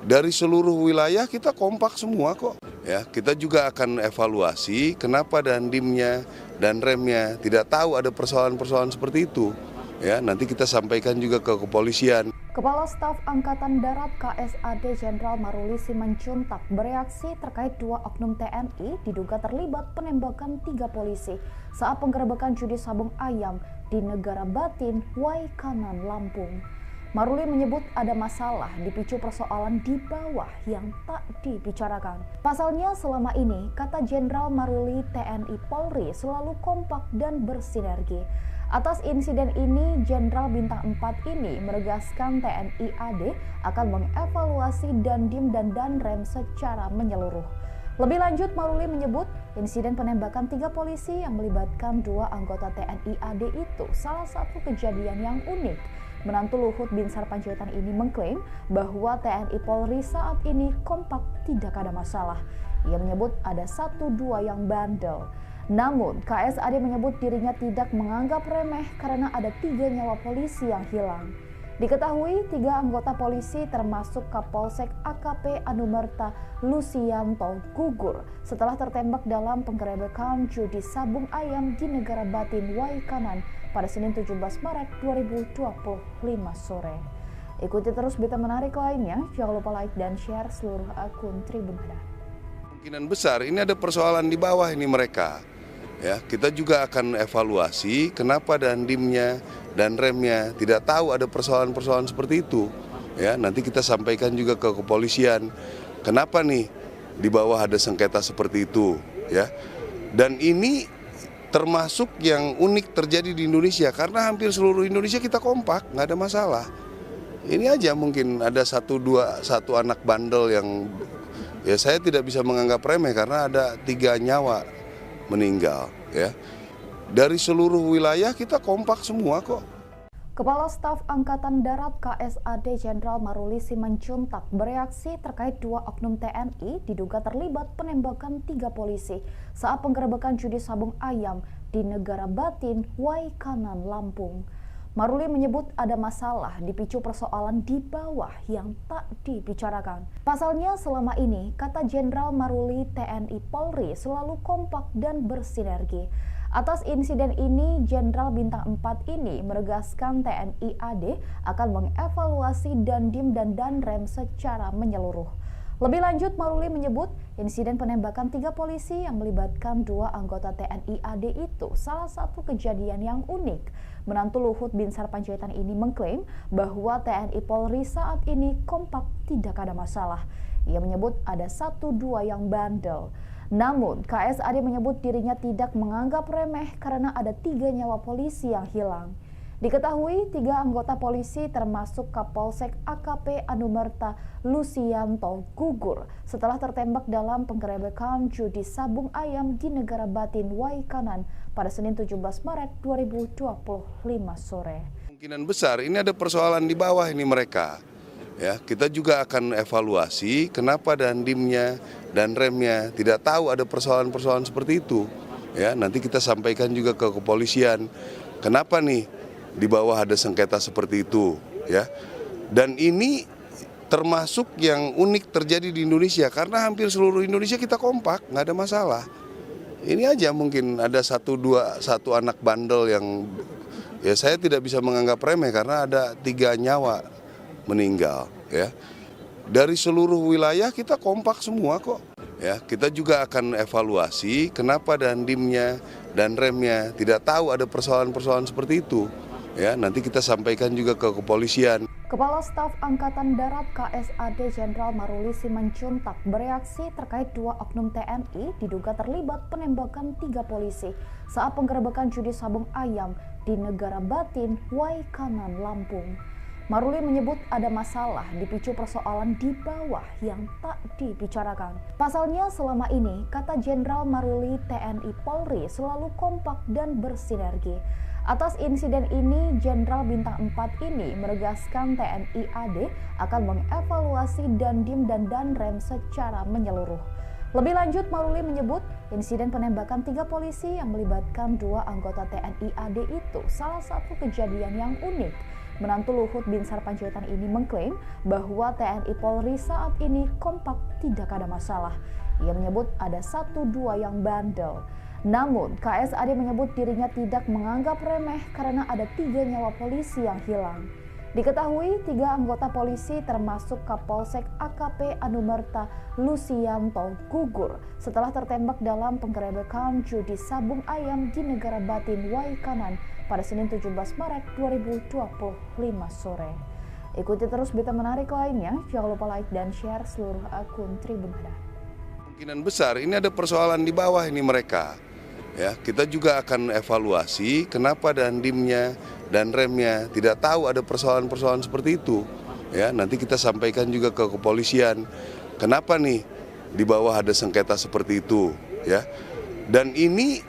Dari seluruh wilayah kita kompak semua kok. Ya, kita juga akan evaluasi kenapa dandimnya dan remnya tidak tahu ada persoalan-persoalan seperti itu. ya nanti kita sampaikan juga ke kepolisian. Kepala Staf Angkatan Darat KSAD Jenderal Maruli Simanjuntak bereaksi terkait 2 oknum TNI diduga terlibat penembakan 3 polisi saat penggerebekan judi sabung ayam di Negara Batin, Waikanan, Lampung. Maruli menyebut ada masalah dipicu persoalan di bawah yang tak dibicarakan. Pasalnya selama ini, kata Jenderal Maruli, TNI Polri selalu kompak dan bersinergi. Atas insiden ini, Jenderal Bintang 4 ini menegaskan TNI AD akan mengevaluasi Dandim dan Danrem secara menyeluruh. Lebih lanjut, Maruli menyebut insiden penembakan 3 polisi yang melibatkan 2 anggota TNI AD itu salah satu kejadian yang unik. Menantu Luhut Binsar Panjaitan ini mengklaim bahwa TNI Polri saat ini kompak, tidak ada masalah. Ia menyebut ada 1-2 yang bandel. Namun, KSAD menyebut dirinya tidak menganggap remeh karena ada 3 nyawa polisi yang hilang. Diketahui 3 anggota polisi termasuk Kapolsek AKP Anumerta Lusianto gugur setelah tertembak dalam penggerebekan judi sabung ayam di Negara Batin, Waikanan pada Senin 17 Maret 2025 sore. Ikuti terus berita menarik lainnya, jangan lupa like dan share seluruh akun Tribun Hadap. Kemungkinan besar ini ada persoalan di bawah ini mereka. Ya, kita juga akan evaluasi kenapa Dandimnya dan remnya tidak tahu ada persoalan-persoalan seperti itu. Ya, nanti kita sampaikan juga ke kepolisian. Kenapa nih di bawah ada sengketa seperti itu, ya. Dan ini termasuk yang unik terjadi di Indonesia karena hampir seluruh Indonesia kita kompak, nggak ada masalah. Ini aja mungkin ada satu anak bandel yang ya saya tidak bisa menganggap remeh karena ada 3 nyawa meninggal, ya. Dari seluruh wilayah kita kompak semua kok. Kepala Staf Angkatan Darat KSAD Jenderal Maruli Simanjuntak bereaksi terkait 2 oknum TNI diduga terlibat penembakan 3 polisi saat penggerebekan judi sabung ayam di Negara Batin, Waikanan, Lampung. Maruli menyebut ada masalah dipicu persoalan di bawah yang tak dibicarakan. Pasalnya selama ini, kata Jenderal Maruli, TNI Polri selalu kompak dan bersinergi. Atas insiden ini, Jenderal Bintang 4 ini menegaskan TNI AD akan mengevaluasi Dandim dan Danrem secara menyeluruh. Lebih lanjut, Maruli menyebut insiden penembakan 3 polisi yang melibatkan 2 anggota TNI AD itu salah satu kejadian yang unik. Menantu Luhut Binsar Panjaitan ini mengklaim bahwa TNI Polri saat ini kompak, tidak ada masalah. Ia menyebut ada 1-2 yang bandel. Namun, KSAD menyebut dirinya tidak menganggap remeh karena ada 3 nyawa polisi yang hilang. Diketahui 3 anggota polisi termasuk Kapolsek AKP Anumerta Lusianto gugur setelah tertembak dalam penggerebekan judi sabung ayam di Negara Batin, Waikanan pada Senin 17 Maret 2025 sore. Kemungkinan besar ini ada persoalan di bawah ini mereka. Ya, kita juga akan evaluasi kenapa Dandimnya dan remnya tidak tahu ada persoalan-persoalan seperti itu. Ya, nanti kita sampaikan juga ke kepolisian. Kenapa nih di bawah ada sengketa seperti itu, ya. Dan ini termasuk yang unik terjadi di Indonesia karena hampir seluruh Indonesia kita kompak, nggak ada masalah. Ini aja mungkin ada 1 anak bandel yang ya saya tidak bisa menganggap remeh karena ada 3 nyawa meninggal, ya. Dari seluruh wilayah kita kompak semua kok. Ya, kita juga akan evaluasi kenapa Dandimnya dan remnya tidak tahu ada persoalan-persoalan seperti itu. Ya, nanti kita sampaikan juga ke kepolisian. Kepala Staf Angkatan Darat KSAD Jenderal Maruli Simanjuntak bereaksi terkait 2 oknum TNI diduga terlibat penembakan 3 polisi saat penggerebekan judi sabung ayam di Negara Batin, Waikanan, Lampung. Maruli menyebut ada masalah dipicu persoalan di bawah yang tak dibicarakan. Pasalnya selama ini, kata Jenderal Maruli, TNI Polri selalu kompak dan bersinergi. Atas insiden ini, Jenderal Bintang 4 ini menegaskan TNI AD akan mengevaluasi Dandim dan Danrem secara menyeluruh. Lebih lanjut, Maruli menyebut insiden penembakan 3 polisi yang melibatkan 2 anggota TNI AD itu salah satu kejadian yang unik. Menantu Luhut Binsar Panjaitan ini mengklaim bahwa TNI Polri saat ini kompak, tidak ada masalah. Ia menyebut ada 1-2 yang bandel. Namun, KSAD menyebut dirinya tidak menganggap remeh karena ada 3 nyawa polisi yang hilang. Diketahui 3 anggota polisi termasuk Kapolsek AKP Anumerta Lusianto gugur setelah tertembak dalam penggerebekan judi sabung ayam di Negara Batin Waikanan pada Senin 17 Maret 2025 sore. Ikuti terus berita menarik lainnya, jangan lupa like dan share seluruh akun Tribun Hadar. Kemungkinan besar ini ada persoalan di bawah ini mereka. Ya, kita juga akan evaluasi kenapa dandimnya dan remnya tidak tahu ada persoalan-persoalan seperti itu. Ya, nanti kita sampaikan juga ke kepolisian. Kenapa nih di bawah ada sengketa seperti itu, ya. Dan ini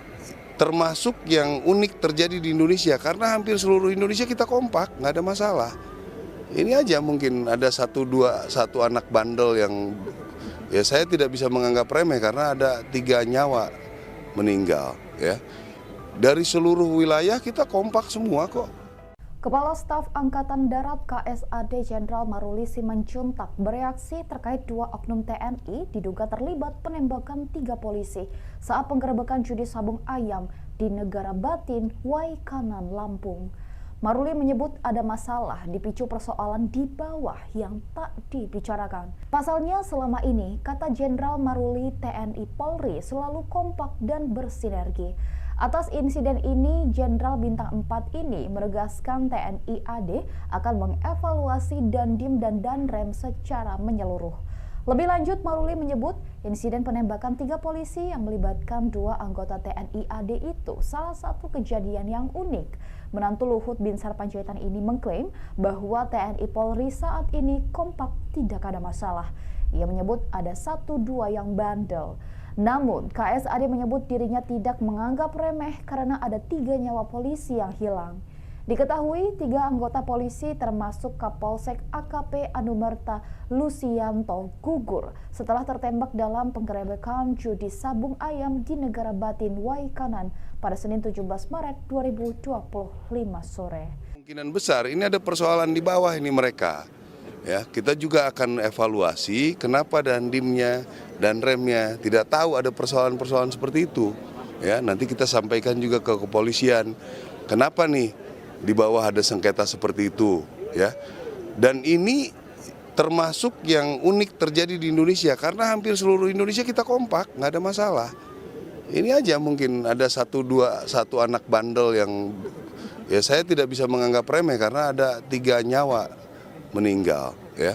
termasuk yang unik terjadi di Indonesia karena hampir seluruh Indonesia kita kompak, nggak ada masalah. Ini aja mungkin ada satu anak bandel yang ya saya tidak bisa menganggap remeh karena ada 3 nyawa meninggal, ya. Dari seluruh wilayah kita kompak semua kok. Kepala Staf Angkatan Darat KSAD Jenderal Maruli Simanjuntak bereaksi terkait 2 oknum TNI diduga terlibat penembakan 3 polisi saat penggerebekan judi sabung ayam di Negara Batin, Waikanan, Lampung. Maruli menyebut ada masalah dipicu persoalan di bawah yang tak dibicarakan. Pasalnya selama ini, kata Jenderal Maruli, TNI Polri selalu kompak dan bersinergi. Atas insiden ini, Jenderal Bintang 4 ini menegaskan TNI AD akan mengevaluasi Dandim dan Danrem secara menyeluruh. Lebih lanjut, Maruli menyebut insiden penembakan 3 polisi yang melibatkan 2 anggota TNI AD itu salah satu kejadian yang unik. Menantu Luhut Binsar Panjaitan ini mengklaim bahwa TNI Polri saat ini kompak, tidak ada masalah. Ia menyebut ada 1-2 yang bandel. Namun, KSAD menyebut dirinya tidak menganggap remeh karena ada 3 nyawa polisi yang hilang. Diketahui 3 anggota polisi termasuk Kapolsek AKP Anumerta Lusianto gugur setelah tertembak dalam penggerebekan judi sabung ayam di Negara Batin Waikanan pada Senin 17 Maret 2025 sore. Kemungkinan besar ini ada persoalan di bawah ini mereka. Ya, kita juga akan evaluasi kenapa dandimnya dan remnya tidak tahu ada persoalan-persoalan seperti itu. Ya, nanti kita sampaikan juga ke kepolisian. Kenapa nih di bawah ada sengketa seperti itu, ya. Dan ini termasuk yang unik terjadi di Indonesia karena hampir seluruh Indonesia kita kompak, nggak ada masalah. Ini aja mungkin ada satu anak bandel yang ya saya tidak bisa menganggap remeh karena ada 3 nyawa meninggal, ya.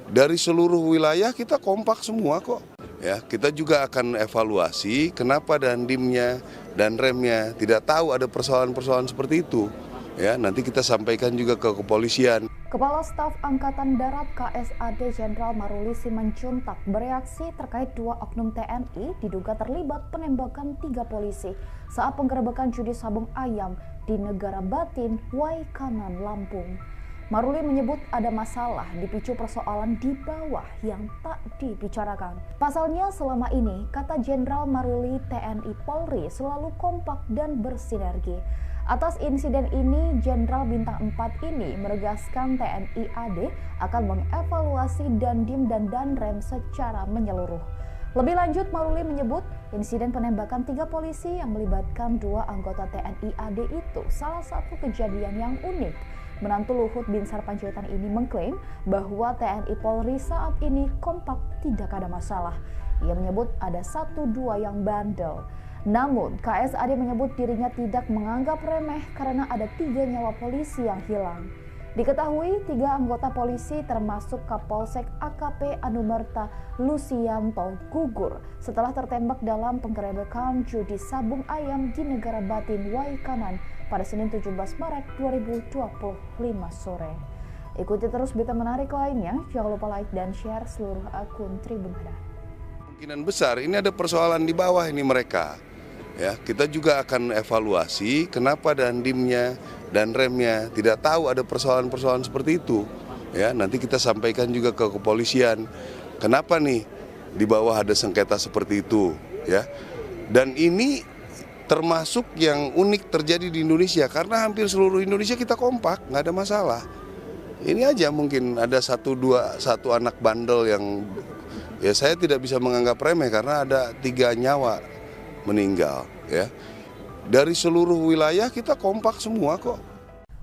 Dari seluruh wilayah kita kompak semua kok. Ya, kita juga akan evaluasi kenapa dandimnya dan remnya tidak tahu ada persoalan-persoalan seperti itu. Ya, nanti kita sampaikan juga ke kepolisian. Kepala Staf Angkatan Darat KSAD Jenderal Maruli Simanjuntak bereaksi terkait 2 oknum TNI diduga terlibat penembakan 3 polisi saat penggerebekan judi sabung ayam di Negara Batin, Waikanan, Lampung. Maruli menyebut ada masalah dipicu persoalan di bawah yang tak dibicarakan. Pasalnya selama ini, kata Jenderal Maruli, TNI Polri selalu kompak dan bersinergi. Atas insiden ini, Jenderal Bintang 4 ini menegaskan TNI AD akan mengevaluasi Dandim dan Danrem secara menyeluruh. Lebih lanjut, Maruli menyebut insiden penembakan 3 polisi yang melibatkan 2 anggota TNI AD itu salah satu kejadian yang unik. Menantu Luhut Binsar Panjaitan ini mengklaim bahwa TNI Polri saat ini kompak, tidak ada masalah. Ia menyebut ada 1-2 yang bandel. Namun, KSAD menyebut dirinya tidak menganggap remeh karena ada 3 nyawa polisi yang hilang. Diketahui 3 anggota polisi termasuk Kapolsek AKP Anumerta Lusianto gugur setelah tertembak dalam penggerebekan judi sabung ayam di Negara Batin Waikanan pada Senin 17 Maret 2025 sore. Ikuti terus berita menarik lainnya, jangan lupa like dan share seluruh akun Tribun Hadar. Kemungkinan besar ini ada persoalan di bawah ini mereka. Ya, kita juga akan evaluasi kenapa dandimnya dan remnya tidak tahu ada persoalan-persoalan seperti itu. Ya, nanti kita sampaikan juga ke kepolisian. Kenapa nih di bawah ada sengketa seperti itu, ya. Dan ini termasuk yang unik terjadi di Indonesia karena hampir seluruh Indonesia kita kompak, nggak ada masalah. Ini aja mungkin ada satu anak bandel yang ya saya tidak bisa menganggap remeh karena ada 3 nyawa meninggal, ya. Dari seluruh wilayah kita kompak semua kok.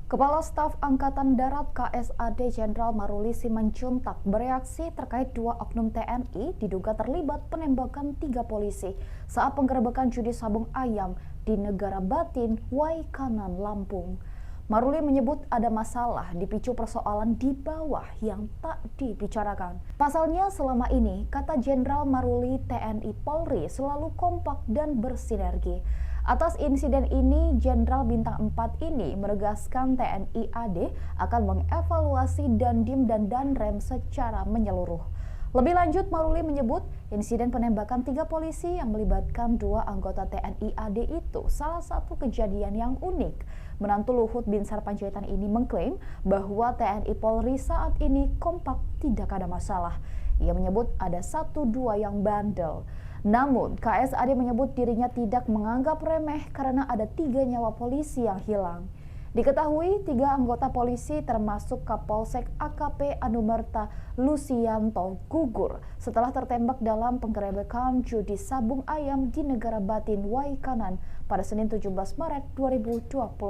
Kepala Staf Angkatan Darat KSAD Jenderal Maruli Simanjuntak bereaksi terkait 2 oknum TNI diduga terlibat penembakan 3 polisi saat penggerebekan judi sabung ayam di Negara Batin, Waikanan, Lampung. Maruli menyebut ada masalah dipicu persoalan di bawah yang tak dibicarakan. Pasalnya selama ini, kata Jenderal Maruli, TNI Polri selalu kompak dan bersinergi. Atas insiden ini, Jenderal Bintang 4 ini menegaskan TNI AD akan mengevaluasi Dandim dan Danrem secara menyeluruh. Lebih lanjut, Maruli menyebut insiden penembakan 3 polisi yang melibatkan 2 anggota TNI AD itu salah satu kejadian yang unik. Menantu Luhut Binsar Panjaitan ini mengklaim bahwa TNI Polri saat ini kompak, tidak ada masalah. Ia menyebut ada 1-2 yang bandel. Namun, KSAD menyebut dirinya tidak menganggap remeh karena ada 3 nyawa polisi yang hilang. Diketahui 3 anggota polisi termasuk Kapolsek AKP Anumerta Lusianto gugur setelah tertembak dalam penggerebekan judi sabung ayam di Negara Batin, Waikanan pada Senin 17 Maret 2025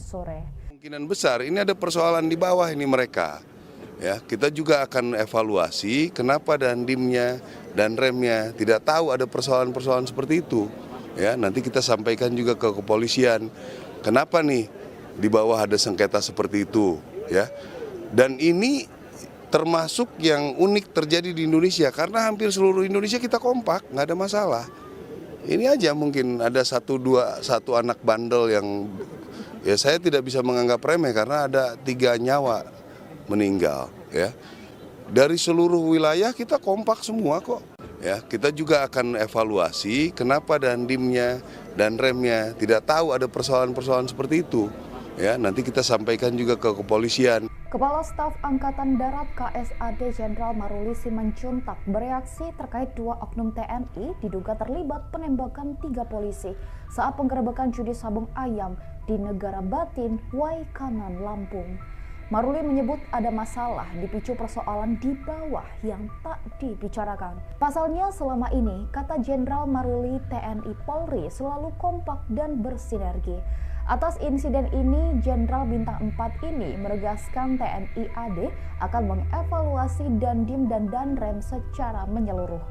sore. Kemungkinan besar ini ada persoalan di bawah ini mereka. Ya, kita juga akan evaluasi kenapa Dandimnya dan remnya tidak tahu ada persoalan-persoalan seperti itu. Ya, nanti kita sampaikan juga ke kepolisian. Kenapa nih di bawah ada sengketa seperti itu, ya. Dan ini termasuk yang unik terjadi di Indonesia karena hampir seluruh Indonesia kita kompak, nggak ada masalah. Ini aja mungkin ada 1 anak bandel yang ya saya tidak bisa menganggap remeh karena ada 3 nyawa meninggal, ya. Dari seluruh wilayah kita kompak semua kok. Ya, kita juga akan evaluasi kenapa Dandimnya dan remnya tidak tahu ada persoalan-persoalan seperti itu. Ya, nanti kita sampaikan juga ke kepolisian. Kepala Staf Angkatan Darat KSAD Jenderal Maruli Simanjuntak bereaksi terkait 2 oknum TNI diduga terlibat penembakan 3 polisi saat penggerebekan judi sabung ayam di Negara Batin, Waikanan, Lampung. Maruli menyebut ada masalah dipicu persoalan di bawah yang tak dibicarakan. Pasalnya selama ini, kata Jenderal Maruli, TNI Polri selalu kompak dan bersinergi. Atas insiden ini, Jenderal Bintang 4 ini menegaskan TNI AD akan mengevaluasi Dandim dan Danrem secara menyeluruh.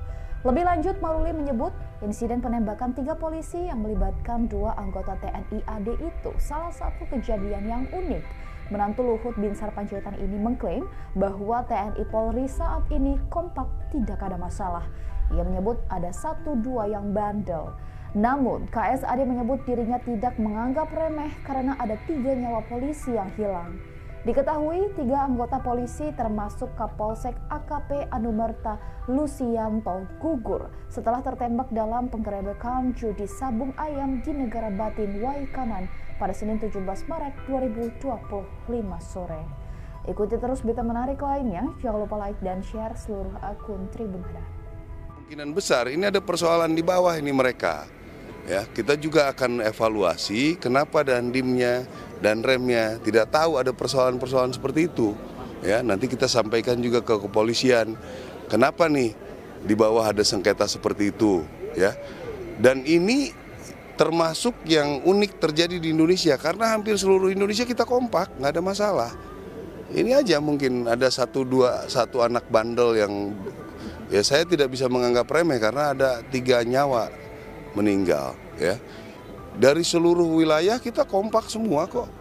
Lebih lanjut, Maruli menyebut insiden penembakan 3 polisi yang melibatkan 2 anggota TNI AD itu salah satu kejadian yang unik. Menantu Luhut Binsar Panjaitan ini mengklaim bahwa TNI Polri saat ini kompak, tidak ada masalah. Ia menyebut ada 1-2 yang bandel. Namun, KSAD menyebut dirinya tidak menganggap remeh karena ada 3 nyawa polisi yang hilang. Diketahui 3 anggota polisi termasuk Kapolsek AKP Anumerta Lusianto gugur setelah tertembak dalam penggerebekan judi sabung ayam di Negara Batin, Waikanan pada Senin 17 Maret 2025 sore. Ikuti terus berita menarik lainnya, jangan lupa like dan share seluruh akun Tribun Hadar. Kemungkinan besar ini ada persoalan di bawah ini mereka. Ya, kita juga akan evaluasi kenapa Dandimnya dan remnya tidak tahu ada persoalan-persoalan seperti itu. Ya, nanti kita sampaikan juga ke kepolisian. Kenapa nih di bawah ada sengketa seperti itu, ya. Dan ini termasuk yang unik terjadi di Indonesia karena hampir seluruh Indonesia kita kompak, nggak ada masalah. Ini aja mungkin ada 1 anak bandel yang ya saya tidak bisa menganggap remeh karena ada 3 nyawa meninggal, ya. Dari seluruh wilayah kita kompak semua kok.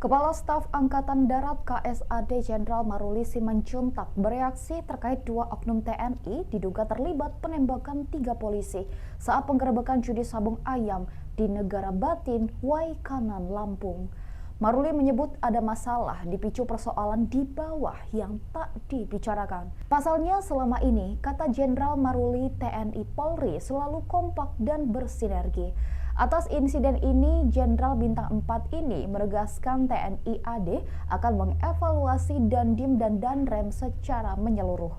Kepala Staf Angkatan Darat KSAD Jenderal Maruli Simanjuntak bereaksi terkait 2 oknum TNI diduga terlibat penembakan 3 polisi saat penggerebekan judi sabung ayam di Negara Batin, Waikanan, Lampung. Maruli menyebut ada masalah dipicu persoalan di bawah yang tak dibicarakan. Pasalnya selama ini, kata Jenderal Maruli, TNI Polri selalu kompak dan bersinergi. Atas insiden ini, Jenderal Bintang 4 ini menegaskan TNI AD akan mengevaluasi Dandim dan Danrem secara menyeluruh.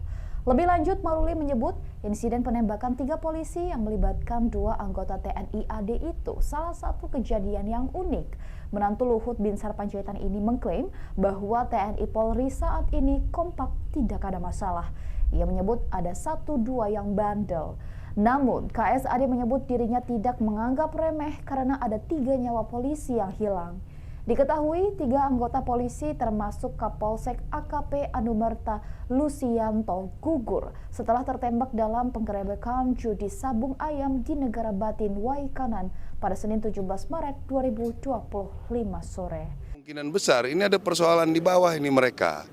Lebih lanjut, Maruli menyebut insiden penembakan 3 polisi yang melibatkan 2 anggota TNI AD itu salah satu kejadian yang unik. Menantu Luhut Binsar Panjaitan ini mengklaim bahwa TNI Polri saat ini kompak, tidak ada masalah. Ia menyebut ada 1-2 yang bandel. Namun, KSAD menyebut dirinya tidak menganggap remeh karena ada 3 nyawa polisi yang hilang. Diketahui 3 anggota polisi termasuk Kapolsek AKP Anumerta Lusianto gugur setelah tertembak dalam penggerebekan judi sabung ayam di Negara Batin Waikanan pada Senin 17 Maret 2025 sore. Kemungkinan besar ini ada persoalan di bawah ini mereka.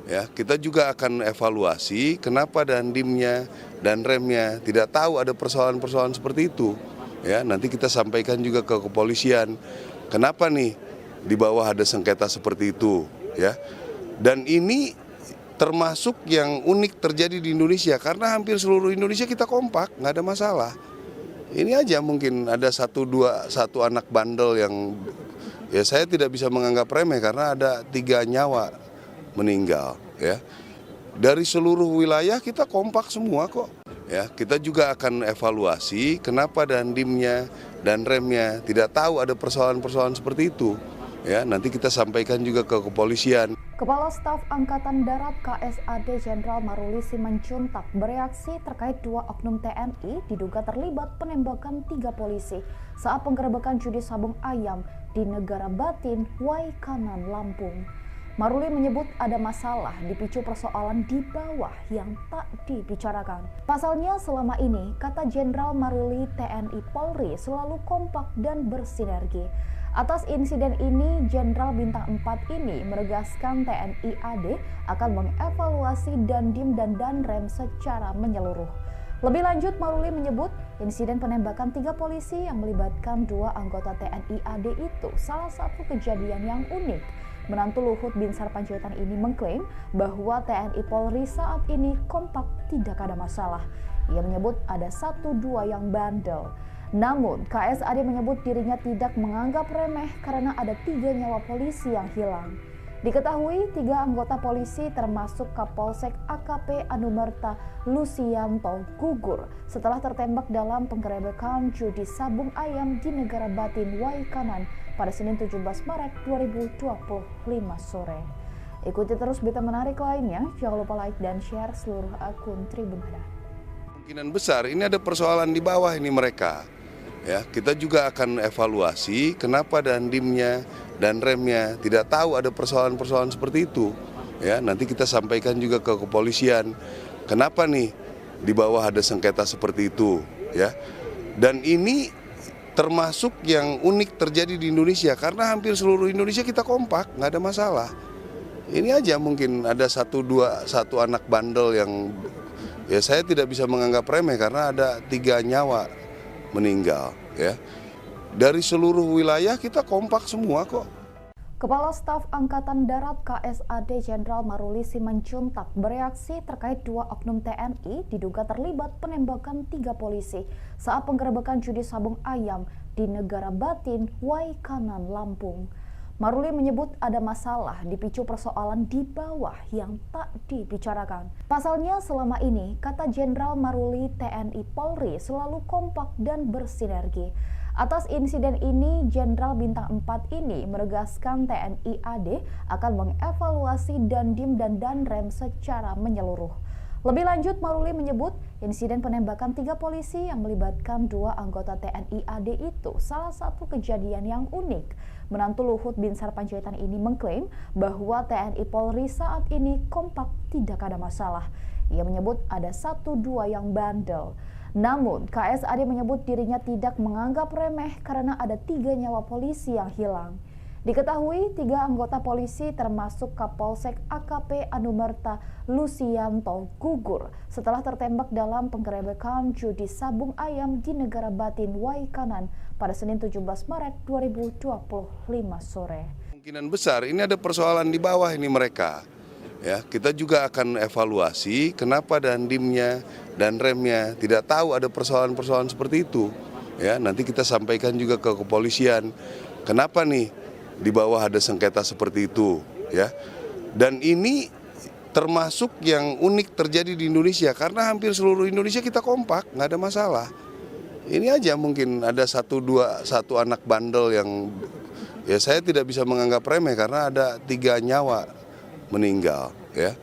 Ya, kita juga akan evaluasi kenapa dandimnya dan remnya tidak tahu ada persoalan-persoalan seperti itu. Ya, nanti kita sampaikan juga ke kepolisian. Kenapa nih di bawah ada sengketa seperti itu, ya. Dan ini termasuk yang unik terjadi di Indonesia karena hampir seluruh Indonesia kita kompak, nggak ada masalah. Ini aja mungkin ada satu anak bandel yang ya saya tidak bisa menganggap remeh karena ada 3 nyawa meninggal, ya. Dari seluruh wilayah kita kompak semua kok. Ya, kita juga akan evaluasi kenapa dandimnya dan remnya tidak tahu ada persoalan-persoalan seperti itu. Ya, nanti kita sampaikan juga ke kepolisian. Kepala Staf Angkatan Darat KSAD Jenderal Maruli Simanjuntak bereaksi terkait 2 oknum TNI diduga terlibat penembakan 3 polisi saat penggerebekan judi sabung ayam di Negara Batin, Waikanan, Lampung. Maruli menyebut ada masalah dipicu persoalan di bawah yang tak dibicarakan. Pasalnya selama ini, kata Jenderal Maruli, TNI Polri selalu kompak dan bersinergi. Atas insiden ini, Jenderal Bintang 4 ini menegaskan TNI AD akan mengevaluasi Dandim dan Danrem secara menyeluruh. Lebih lanjut, Maruli menyebut insiden penembakan 3 polisi yang melibatkan 2 anggota TNI AD itu salah satu kejadian yang unik. Menantu Luhut Binsar Panjaitan ini mengklaim bahwa TNI Polri saat ini kompak, tidak ada masalah. Ia menyebut ada 1-2 yang bandel. Namun, KSAD menyebut dirinya tidak menganggap remeh karena ada 3 nyawa polisi yang hilang. Diketahui 3 anggota polisi termasuk Kapolsek AKP Anumerta Lusianto gugur setelah tertembak dalam penggerebekan judi sabung ayam di Negara Batin Waikanan pada Senin 17 Maret 2025 sore. Ikuti terus berita menarik lainnya, jangan lupa like dan share seluruh akun Tribun Hada. Kemungkinan besar ini ada persoalan di bawah ini mereka. Ya, kita juga akan evaluasi kenapa dandimnya dan remnya tidak tahu ada persoalan-persoalan seperti itu. Ya, nanti kita sampaikan juga ke kepolisian. Kenapa nih di bawah ada sengketa seperti itu, ya. Dan ini termasuk yang unik terjadi di Indonesia karena hampir seluruh Indonesia kita kompak, nggak ada masalah. Ini aja mungkin ada satu anak bandel yang ya saya tidak bisa menganggap remeh karena ada 3 nyawa meninggal, ya. Dari seluruh wilayah kita kompak semua kok. Kepala Staf Angkatan Darat KSAD Jenderal Maruli Simanjuntak bereaksi terkait 2 oknum TNI diduga terlibat penembakan 3 polisi saat penggerebekan judi sabung ayam di Negara Batin, Waikanan, Lampung. Maruli menyebut ada masalah dipicu persoalan di bawah yang tak dibicarakan. Pasalnya selama ini, kata Jenderal Maruli, TNI Polri selalu kompak dan bersinergi. Atas insiden ini, Jenderal Bintang 4 ini menegaskan TNI AD akan mengevaluasi Dandim dan Danrem secara menyeluruh. Lebih lanjut, Maruli menyebut insiden penembakan 3 polisi yang melibatkan 2 anggota TNI AD itu salah satu kejadian yang unik. Menantu Luhut Binsar Panjaitan ini mengklaim bahwa TNI Polri saat ini kompak, tidak ada masalah. Ia menyebut ada 1-2 yang bandel. Namun, KSAD menyebut dirinya tidak menganggap remeh karena ada 3 nyawa polisi yang hilang. Diketahui 3 anggota polisi termasuk Kapolsek AKP Anumerta Lusianto gugur setelah tertembak dalam penggerebekan judi sabung ayam di Negara Batin Waikanan pada Senin 17 Maret 2025 sore. Kemungkinan besar ini ada persoalan di bawah ini mereka. Ya, kita juga akan evaluasi kenapa dandimnya dan remnya tidak tahu ada persoalan-persoalan seperti itu. Ya, nanti kita sampaikan juga ke kepolisian. Kenapa nih di bawah ada sengketa seperti itu, ya. Dan ini termasuk yang unik terjadi di Indonesia karena hampir seluruh Indonesia kita kompak, nggak ada masalah. Ini aja mungkin ada satu anak bandel yang ya saya tidak bisa menganggap remeh karena ada 3 nyawa meninggal, ya.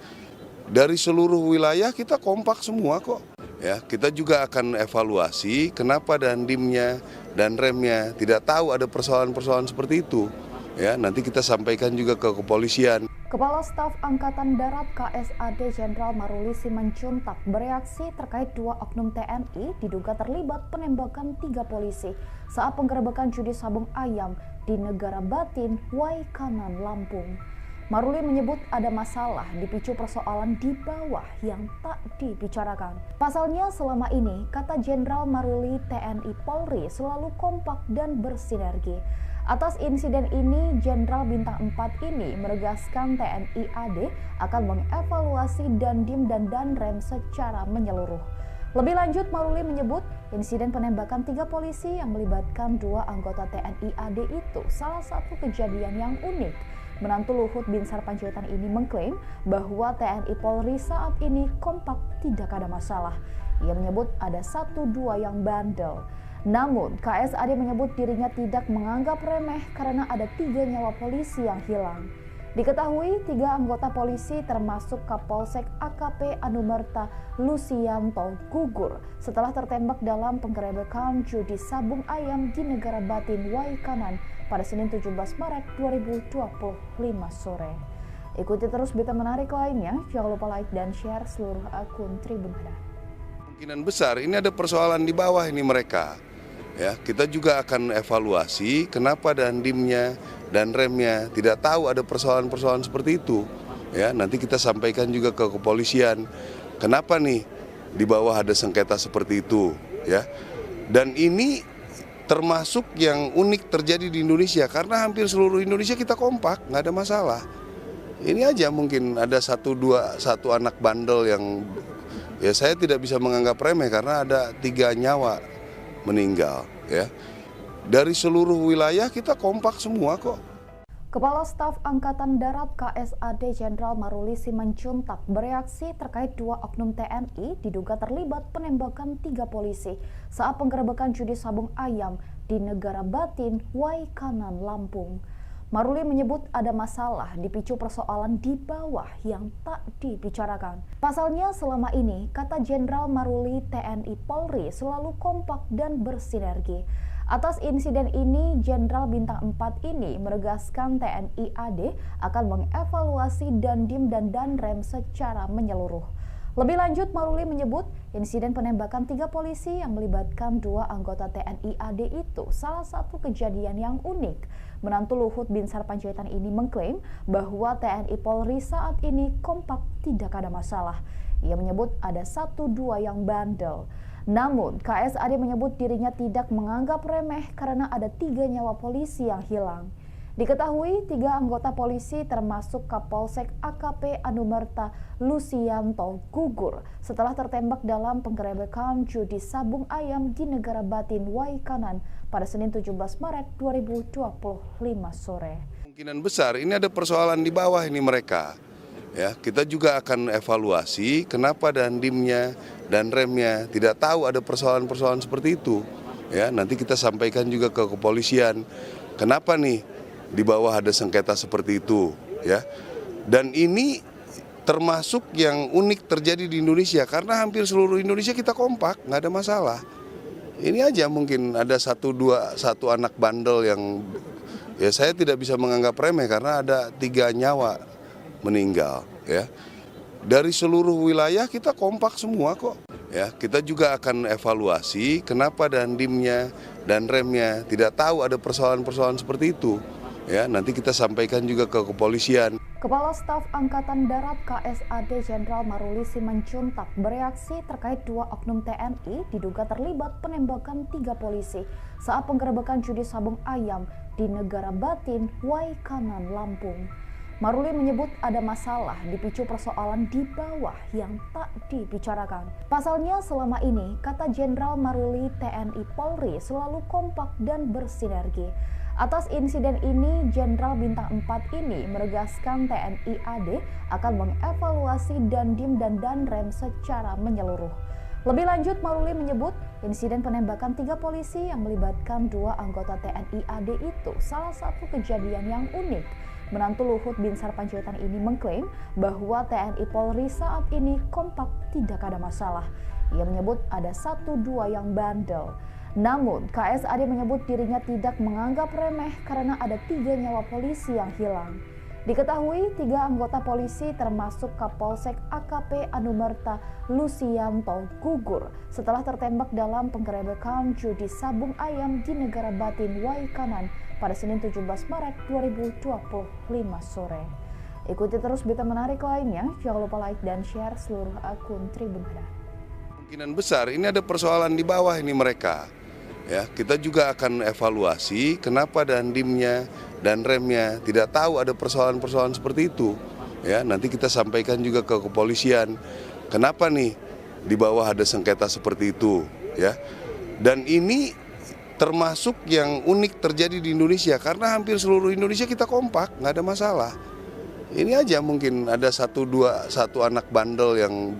Dari seluruh wilayah kita kompak semua kok. Ya, kita juga akan evaluasi kenapa dandimnya dan remnya tidak tahu ada persoalan-persoalan seperti itu. Ya, nanti kita sampaikan juga ke kepolisian. Kepala Staf Angkatan Darat KSAD Jenderal Maruli Simanjuntak bereaksi terkait dua oknum TNI diduga terlibat penembakan 3 polisi saat penggerebekan judi sabung ayam di Negara Batin, Waikanan, Lampung. Maruli menyebut ada masalah dipicu persoalan di bawah yang tak dibicarakan. Pasalnya selama ini, kata Jenderal Maruli, TNI Polri selalu kompak dan bersinergi. Atas insiden ini, Jenderal Bintang 4 ini menegaskan TNI AD akan mengevaluasi Dandim dan Danrem secara menyeluruh. Lebih lanjut, Maruli menyebut insiden penembakan 3 polisi yang melibatkan 2 anggota TNI AD itu salah satu kejadian yang unik. Menantu Luhut Binsar Panjaitan ini mengklaim bahwa TNI Polri saat ini kompak, tidak ada masalah. Ia menyebut ada 1-2 yang bandel. Namun, KSAD menyebut dirinya tidak menganggap remeh karena ada 3 nyawa polisi yang hilang. Diketahui 3 anggota polisi termasuk Kapolsek AKP Anumerta Lusianto gugur setelah tertembak dalam penggerebekan judi sabung ayam di Negara Batin, Waikanan pada Senin 17 Maret 2025 sore. Ikuti terus berita menarik lainnya, jangan lupa like dan share seluruh akun Tribun Hadar. Kemungkinan besar ini ada persoalan di bawah ini mereka. Ya, kita juga akan evaluasi kenapa dandimnya dan remnya tidak tahu ada persoalan-persoalan seperti itu. Ya, nanti kita sampaikan juga ke kepolisian. Kenapa nih di bawah ada sengketa seperti itu, ya. Dan ini termasuk yang unik terjadi di Indonesia karena hampir seluruh Indonesia kita kompak, nggak ada masalah. Ini aja mungkin ada 1 anak bandel yang ya saya tidak bisa menganggap remeh karena ada 3 nyawa meninggal, ya. Dari seluruh wilayah kita kompak semua kok. Kepala Staf Angkatan Darat KSAD Jenderal Maruli Simanjuntak bereaksi terkait 2 oknum TNI diduga terlibat penembakan 3 polisi saat penggerebekan judi sabung ayam di Negara Batin, Waikanan, Lampung. Maruli menyebut ada masalah dipicu persoalan di bawah yang tak dibicarakan. Pasalnya selama ini, kata Jenderal Maruli, TNI Polri selalu kompak dan bersinergi. Atas insiden ini, Jenderal Bintang 4 ini menegaskan TNI AD akan mengevaluasi Dandim dan Danrem secara menyeluruh. Lebih lanjut, Maruli menyebut insiden penembakan 3 polisi yang melibatkan 2 anggota TNI AD itu salah satu kejadian yang unik. Menantu Luhut Binsar Panjaitan ini mengklaim bahwa TNI Polri saat ini kompak, tidak ada masalah. Ia menyebut ada 1-2 yang bandel. Namun, KSAD menyebut dirinya tidak menganggap remeh karena ada 3 nyawa polisi yang hilang. Diketahui 3 anggota polisi termasuk Kapolsek AKP Anumerta Lusianto gugur setelah tertembak dalam penggerebekan judi sabung ayam di Negara Batin, Waikanan pada Senin 17 Maret 2025 sore. Kemungkinan besar ini ada persoalan di bawah ini mereka. Ya, kita juga akan evaluasi kenapa dandimnya dan remnya tidak tahu ada persoalan-persoalan seperti itu. Ya, nanti kita sampaikan juga ke kepolisian. Kenapa nih di bawah ada sengketa seperti itu, ya. Dan ini termasuk yang unik terjadi di Indonesia karena hampir seluruh Indonesia kita kompak, nggak ada masalah. Ini aja mungkin ada 1 anak bandel yang ya saya tidak bisa menganggap remeh karena ada 3 nyawa meninggal, ya. Dari seluruh wilayah kita kompak semua kok. Ya, kita juga akan evaluasi kenapa dandimnya dan remnya tidak tahu ada persoalan-persoalan seperti itu. Ya, nanti kita sampaikan juga ke kepolisian. Kepala Staf Angkatan Darat KSAD Jenderal Maruli Simanjuntak bereaksi terkait 2 oknum TNI diduga terlibat penembakan 3 polisi saat penggerebekan judi sabung ayam di Negara Batin, Waikanan, Lampung. Maruli menyebut ada masalah dipicu persoalan di bawah yang tak dibicarakan. Pasalnya selama ini, kata Jenderal Maruli, TNI Polri selalu kompak dan bersinergi. Atas insiden ini, Jenderal Bintang 4 ini menegaskan TNI AD akan mengevaluasi Dandim dan Danrem secara menyeluruh. Lebih lanjut, Maruli menyebut insiden penembakan 3 polisi yang melibatkan 2 anggota TNI AD itu salah satu kejadian yang unik. Menantu Luhut Binsar Panjaitan ini mengklaim bahwa TNI Polri saat ini kompak, tidak ada masalah. Ia menyebut ada 1-2 yang bandel. Namun, KSAD menyebut dirinya tidak menganggap remeh karena ada 3 nyawa polisi yang hilang. Diketahui 3 anggota polisi termasuk Kapolsek AKP Anumerta Lucianto gugur setelah tertembak dalam penggerebekan judi sabung ayam di Negara Batin Waikanan pada Senin 17 Maret 2025 sore. Ikuti terus berita menarik lainnya, jangan lupa like dan share seluruh akun Tribun Hadap. Kemungkinan besar ini ada persoalan di bawah ini mereka. Ya, kita juga akan evaluasi kenapa dandimnya dan remnya tidak tahu ada persoalan-persoalan seperti itu. Ya, nanti kita sampaikan juga ke kepolisian. Kenapa nih di bawah ada sengketa seperti itu, ya. Dan ini termasuk yang unik terjadi di Indonesia karena hampir seluruh Indonesia kita kompak, nggak ada masalah. Ini aja mungkin ada satu anak bandel yang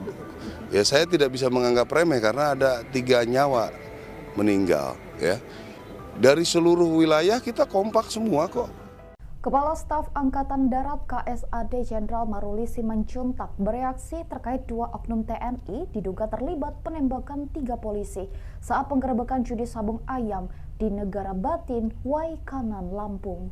ya saya tidak bisa menganggap remeh karena ada 3 nyawa meninggal, ya. Dari seluruh wilayah kita kompak semua kok. Kepala Staf Angkatan Darat KSAD Jenderal Maruli Simanjuntak bereaksi terkait 2 oknum TNI diduga terlibat penembakan 3 polisi saat penggerebekan judi sabung ayam di Negara Batin, Waikanan, Lampung.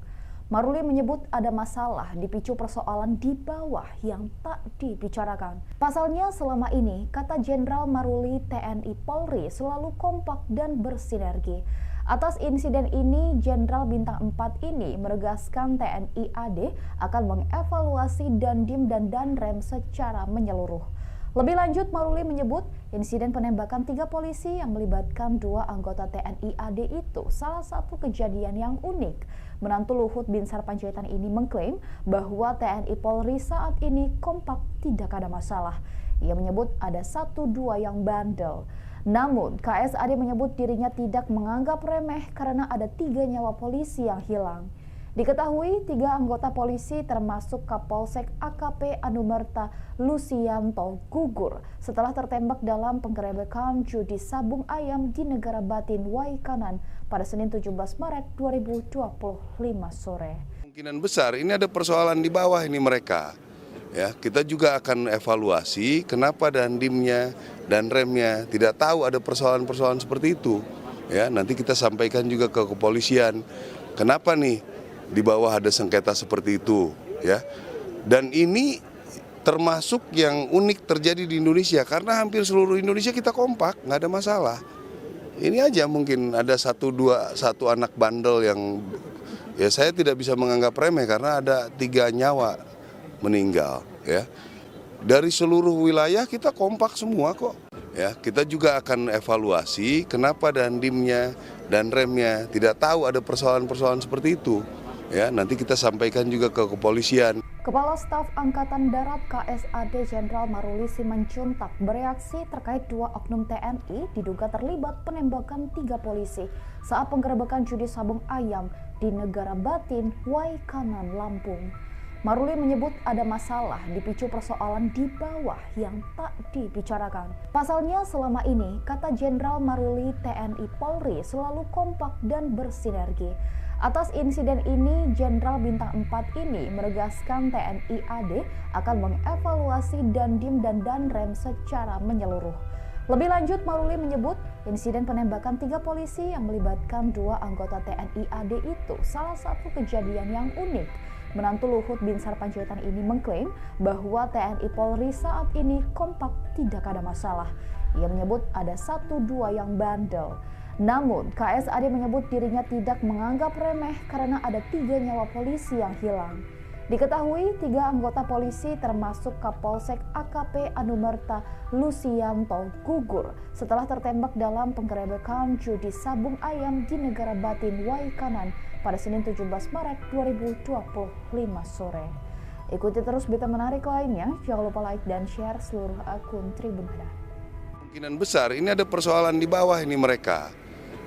Maruli menyebut ada masalah dipicu persoalan di bawah yang tak dibicarakan. Pasalnya selama ini, kata Jenderal Maruli, TNI Polri selalu kompak dan bersinergi. Atas insiden ini, Jenderal Bintang 4 ini menegaskan TNI AD akan mengevaluasi Dandim dan Danrem secara menyeluruh. Lebih lanjut, Maruli menyebut insiden penembakan 3 polisi yang melibatkan 2 anggota TNI AD itu salah satu kejadian yang unik. Menantu Luhut Binsar Panjaitan ini mengklaim bahwa TNI Polri saat ini kompak, tidak ada masalah. Ia menyebut ada 1-2 yang bandel. Namun, KSAD menyebut dirinya tidak menganggap remeh karena ada 3 nyawa polisi yang hilang. Diketahui 3 anggota polisi termasuk Kapolsek AKP Anumerta Lucianto gugur setelah tertembak dalam penggerebekan judi sabung ayam di Negara Batin Waikanan pada Senin 17 Maret 2025 sore. Kemungkinan besar ini ada persoalan di bawah ini mereka. Ya, kita juga akan evaluasi kenapa dandimnya dan remnya tidak tahu ada persoalan-persoalan seperti itu. Ya, nanti kita sampaikan juga ke kepolisian. Kenapa nih di bawah ada sengketa seperti itu, ya. Dan ini termasuk yang unik terjadi di Indonesia karena hampir seluruh Indonesia kita kompak, nggak ada masalah. Ini aja mungkin ada 1 anak bandel yang ya saya tidak bisa menganggap remeh karena ada 3 nyawa meninggal, ya. Dari seluruh wilayah kita kompak semua kok. Ya, kita juga akan evaluasi kenapa dandimnya dan remnya tidak tahu ada persoalan-persoalan seperti itu. Ya, nanti kita sampaikan juga ke kepolisian. Kepala Staf Angkatan Darat KSAD Jenderal Maruli Simanjuntak bereaksi terkait 2 oknum TNI diduga terlibat penembakan 3 polisi saat penggerebekan judi sabung ayam di Negara Batin, Waikanan, Lampung. Maruli menyebut ada masalah dipicu persoalan di bawah yang tak dibicarakan. Pasalnya selama ini, kata Jenderal Maruli, TNI Polri selalu kompak dan bersinergi. Atas insiden ini, Jenderal Bintang 4 ini menegaskan TNI AD akan mengevaluasi Dandim dan Danrem secara menyeluruh. Lebih lanjut, Maruli menyebut insiden penembakan 3 polisi yang melibatkan 2 anggota TNI AD itu salah satu kejadian yang unik. Menantu Luhut Binsar Panjaitan ini mengklaim bahwa TNI Polri saat ini kompak, tidak ada masalah. Ia menyebut ada 1-2 yang bandel. Namun, KSAD menyebut dirinya tidak menganggap remeh karena ada 3 nyawa polisi yang hilang. Diketahui 3 anggota polisi termasuk Kapolsek AKP Anumerta Lucianto gugur setelah tertembak dalam penggerebekan judi sabung ayam di Negara Batin Waikanan pada Senin 17 Maret 2025 sore. Ikuti terus berita menarik lainnya, jangan lupa like dan share seluruh akun Tribun Hadap. Kemungkinan besar ini ada persoalan di bawah ini mereka.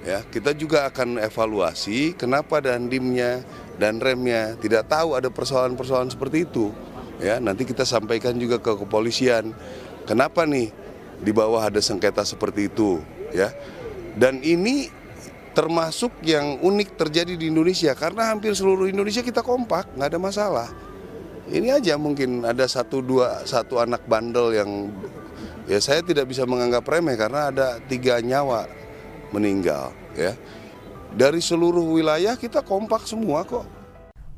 Ya, kita juga akan evaluasi kenapa dandimnya dan remnya tidak tahu ada persoalan-persoalan seperti itu. Ya, nanti kita sampaikan juga ke kepolisian. Kenapa nih di bawah ada sengketa seperti itu, ya. Dan ini termasuk yang unik terjadi di Indonesia karena hampir seluruh Indonesia kita kompak, nggak ada masalah. Ini aja mungkin ada 1 anak bandel yang ya saya tidak bisa menganggap remeh karena ada 3 nyawa meninggal ya. Dari seluruh wilayah kita kompak semua kok.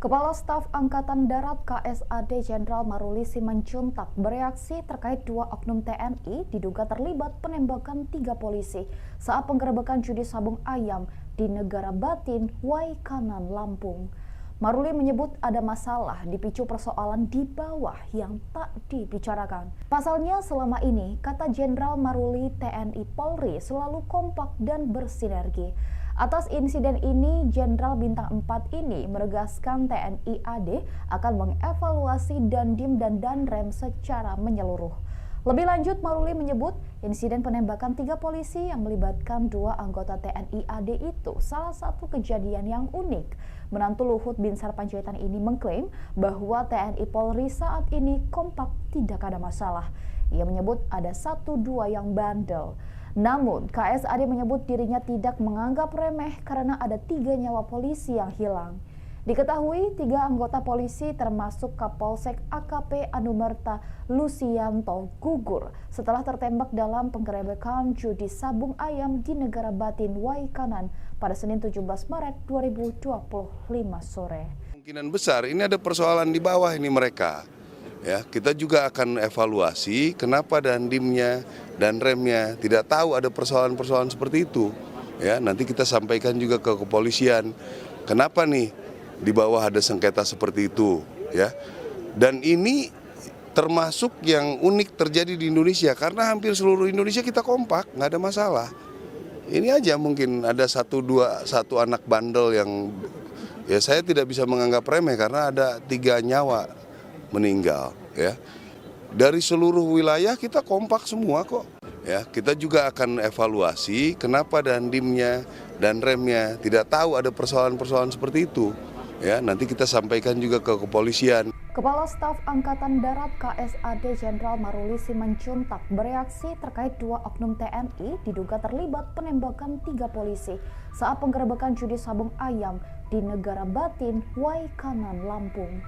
Kepala Staf Angkatan Darat KSAD Jenderal Maruli Simanjuntak bereaksi terkait 2 oknum TNI diduga terlibat penembakan 3 polisi saat penggerebekan judi sabung ayam di Negara Batin, Waikanan, Lampung. Maruli menyebut ada masalah dipicu persoalan di bawah yang tak dibicarakan. Pasalnya selama ini, kata Jenderal Maruli, TNI Polri selalu kompak dan bersinergi. Atas insiden ini, Jenderal Bintang 4 ini menegaskan TNI AD akan mengevaluasi Dandim dan Danrem secara menyeluruh. Lebih lanjut, Maruli menyebut insiden penembakan 3 polisi yang melibatkan 2 anggota TNI AD itu salah satu kejadian yang unik. Menantu Luhut Binsar Panjaitan ini mengklaim bahwa TNI Polri saat ini kompak, tidak ada masalah. Ia menyebut ada 1-2 yang bandel. Namun, KSAD menyebut dirinya tidak menganggap remeh karena ada 3 nyawa polisi yang hilang. Diketahui 3 anggota polisi termasuk Kapolsek AKP Anumerta Lusianto gugur setelah tertembak dalam penggerebekan judi sabung ayam di Negara Batin, Waikanan pada Senin 17 Maret 2025 sore. Kemungkinan besar ini ada persoalan di bawah ini mereka. Ya, kita juga akan evaluasi kenapa Dandimnya dan remnya tidak tahu ada persoalan-persoalan seperti itu. Ya, nanti kita sampaikan juga ke kepolisian. Kenapa nih di bawah ada sengketa seperti itu, ya. Dan ini termasuk yang unik terjadi di Indonesia karena hampir seluruh Indonesia kita kompak, nggak ada masalah. Ini aja mungkin ada 1 anak bandel yang ya saya tidak bisa menganggap remeh karena ada 3 nyawa meninggal ya. Dari seluruh wilayah kita kompak semua kok. Ya, kita juga akan evaluasi kenapa Dandimnya dan remnya tidak tahu ada persoalan-persoalan seperti itu. Ya, nanti kita sampaikan juga ke kepolisian. Kepala Staf Angkatan Darat KSAD Jenderal Maruli Simanjuntak bereaksi terkait 2 oknum TNI diduga terlibat penembakan 3 polisi saat penggerebekan judi sabung ayam di Negara Batin, Waikanan, Lampung.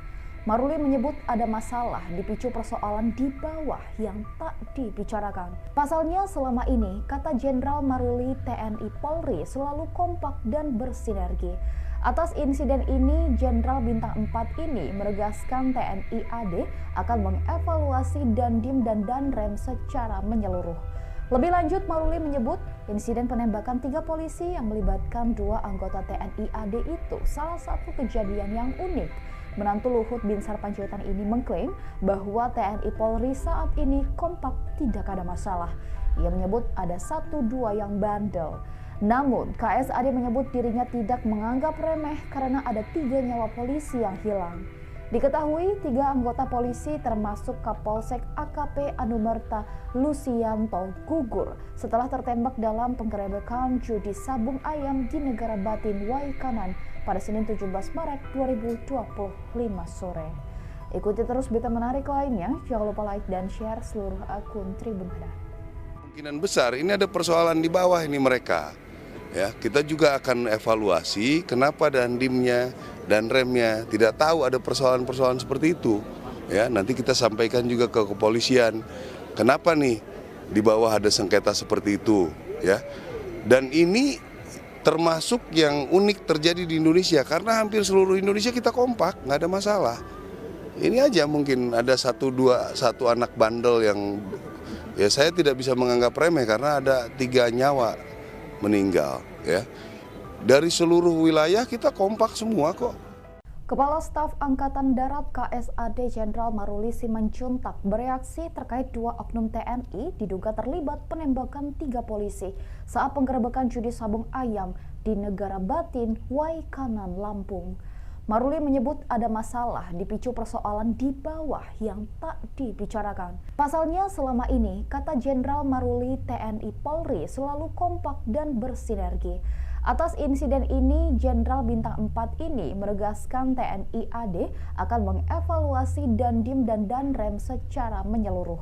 Maruli menyebut ada masalah dipicu persoalan di bawah yang tak dibicarakan. Pasalnya selama ini, kata Jenderal Maruli, TNI Polri selalu kompak dan bersinergi. Atas insiden ini, Jenderal Bintang 4 ini menegaskan TNI AD akan mengevaluasi Dandim dan Danrem secara menyeluruh. Lebih lanjut, Maruli menyebut insiden penembakan 3 polisi yang melibatkan 2 anggota TNI AD itu salah satu kejadian yang unik. Menantu Luhut Binsar Panjaitan ini mengklaim bahwa TNI Polri saat ini kompak, tidak ada masalah. Ia menyebut ada 1-2 yang bandel. Namun, KSAD menyebut dirinya tidak menganggap remeh karena ada 3 nyawa polisi yang hilang. Diketahui 3 anggota polisi termasuk Kapolsek AKP Anumerta Lusianto gugur setelah tertembak dalam penggerebekan judi sabung ayam di Negara Batin, Waikanan pada Senin 17 Maret 2025 sore. Ikuti terus berita menarik lainnya, jangan lupa like dan share seluruh akun Tribun Hadar. Kemungkinan besar ini ada persoalan di bawah ini mereka. Ya, kita juga akan evaluasi kenapa Dandimnya dan remnya tidak tahu ada persoalan-persoalan seperti itu. Ya, nanti kita sampaikan juga ke kepolisian. Kenapa nih di bawah ada sengketa seperti itu, ya. Dan ini termasuk yang unik terjadi di Indonesia karena hampir seluruh Indonesia kita kompak, nggak ada masalah. Ini aja mungkin ada 1 anak bandel yang ya saya tidak bisa menganggap remeh karena ada 3 nyawa meninggal ya. Dari seluruh wilayah kita kompak semua kok. Kepala Staf Angkatan Darat KSAD Jenderal Maruli Simanjuntak bereaksi terkait 2 oknum TNI diduga terlibat penembakan 3 polisi saat penggerebekan judi sabung ayam di Negara Batin, Waikanan, Lampung. Maruli menyebut ada masalah dipicu persoalan di bawah yang tak dibicarakan. Pasalnya selama ini, kata Jenderal Maruli, TNI Polri selalu kompak dan bersinergi. Atas insiden ini, Jenderal Bintang 4 ini menegaskan TNI AD akan mengevaluasi Dandim dan Danrem secara menyeluruh.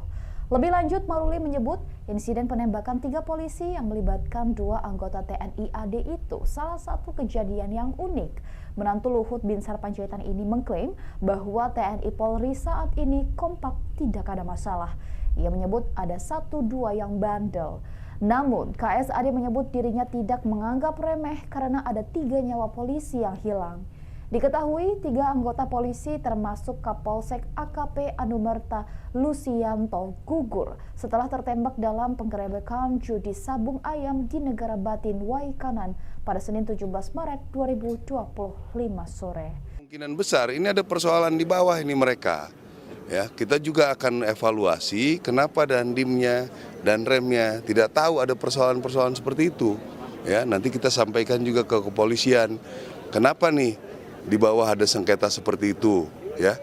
Lebih lanjut, Maruli menyebut insiden penembakan 3 polisi yang melibatkan 2 anggota TNI AD itu salah satu kejadian yang unik. Menantu Luhut Binsar Panjaitan ini mengklaim bahwa TNI Polri saat ini kompak, tidak ada masalah. Ia menyebut ada 1-2 yang bandel. Namun, KSAD menyebut dirinya tidak menganggap remeh karena ada 3 nyawa polisi yang hilang. Diketahui 3 anggota polisi termasuk Kapolsek AKP Anumerta Lusianto gugur setelah tertembak dalam penggerebekan judi sabung ayam di Negara Batin Waikanan pada Senin 17 Maret 2025 sore. Kemungkinan besar ini ada persoalan di bawah ini mereka. Ya, kita juga akan evaluasi kenapa dandimnya dan remnya tidak tahu ada persoalan-persoalan seperti itu. Ya, nanti kita sampaikan juga ke kepolisian. Kenapa nih di bawah ada sengketa seperti itu, ya.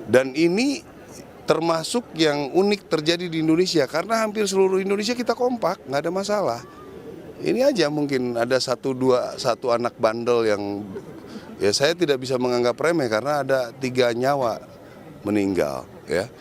Dan ini termasuk yang unik terjadi di Indonesia karena hampir seluruh Indonesia kita kompak, nggak ada masalah. Ini aja mungkin ada 1 anak bandel yang ya saya tidak bisa menganggap remeh karena ada 3 nyawa meninggal, ya.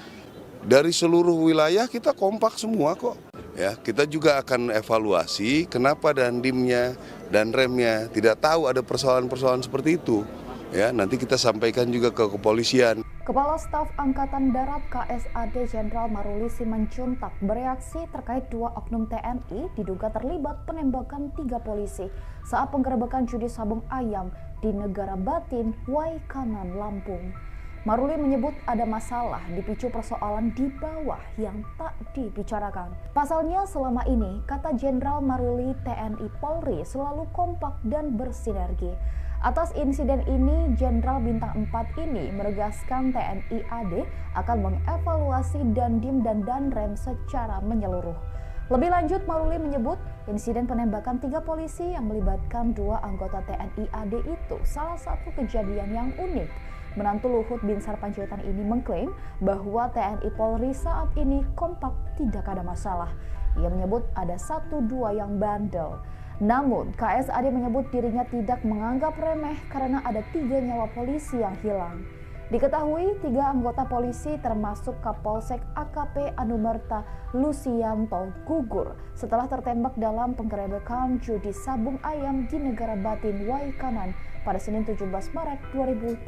Dari seluruh wilayah kita kompak semua kok. Ya, kita juga akan evaluasi kenapa dandimnya dan remnya tidak tahu ada persoalan-persoalan seperti itu. Ya, nanti kita sampaikan juga ke kepolisian. Kepala Staf Angkatan Darat KSAD Jenderal Maruli Simanjuntak bereaksi terkait 2 oknum TNI diduga terlibat penembakan 3 polisi saat penggerebekan judi sabung ayam di Negara Batin, Waikanan, Lampung. Maruli menyebut ada masalah dipicu persoalan di bawah yang tak dibicarakan. Pasalnya selama ini, kata Jenderal Maruli, TNI Polri selalu kompak dan bersinergi. Atas insiden ini, Jenderal Bintang 4 ini menegaskan TNI AD akan mengevaluasi Dandim dan Danrem secara menyeluruh. Lebih lanjut, Maruli menyebut insiden penembakan 3 polisi yang melibatkan 2 anggota TNI AD itu salah satu kejadian yang unik. Menantu Luhut Binsar Panjaitan ini mengklaim bahwa TNI Polri saat ini kompak, tidak ada masalah. Ia menyebut ada 1-2 yang bandel. Namun, KSAD menyebut dirinya tidak menganggap remeh karena ada 3 nyawa polisi yang hilang. Diketahui 3 anggota polisi termasuk Kapolsek AKP Anumerta Lusianto gugur setelah tertembak dalam penggerebekan judi sabung ayam di Negara Batin Waikanan pada Senin 17 Maret 2025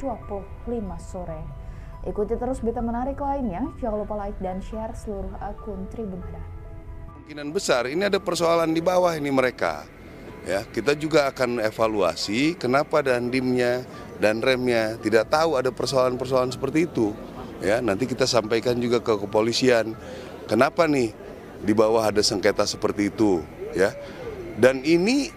sore. Ikuti terus berita menarik lainnya, jangan lupa like dan share seluruh akun Tribun Hadar. Kemungkinan besar ini ada persoalan di bawah ini mereka. Ya, kita juga akan evaluasi kenapa dandimnya dan remnya tidak tahu ada persoalan-persoalan seperti itu. Ya, nanti kita sampaikan juga ke kepolisian. Kenapa nih di bawah ada sengketa seperti itu, ya. Dan ini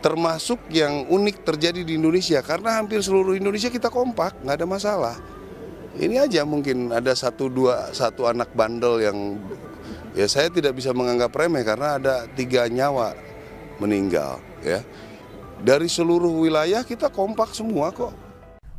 termasuk yang unik terjadi di Indonesia karena hampir seluruh Indonesia kita kompak, nggak ada masalah. Ini aja mungkin ada 1 anak bandel yang ya saya tidak bisa menganggap remeh karena ada 3 nyawa meninggal, ya. Dari seluruh wilayah kita kompak semua kok.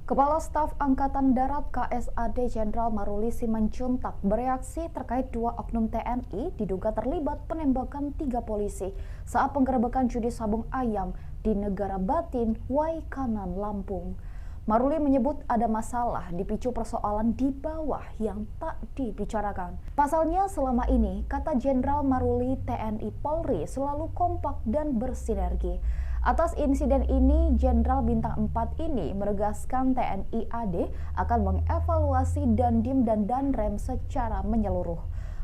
Kepala Staf Angkatan Darat KSAD Jenderal Maruli Simanjuntak bereaksi terkait 2 oknum TNI diduga terlibat penembakan 3 polisi saat penggerebekan judi sabung ayam di Negara Batin, Waikanan, Lampung. Maruli menyebut ada masalah dipicu persoalan di bawah yang tak dibicarakan. Pasalnya selama ini, kata Jenderal Maruli, TNI Polri selalu kompak dan bersinergi. Atas insiden ini, Jenderal Bintang 4 ini menegaskan TNI AD akan mengevaluasi Dandim dan Danrem secara menyeluruh.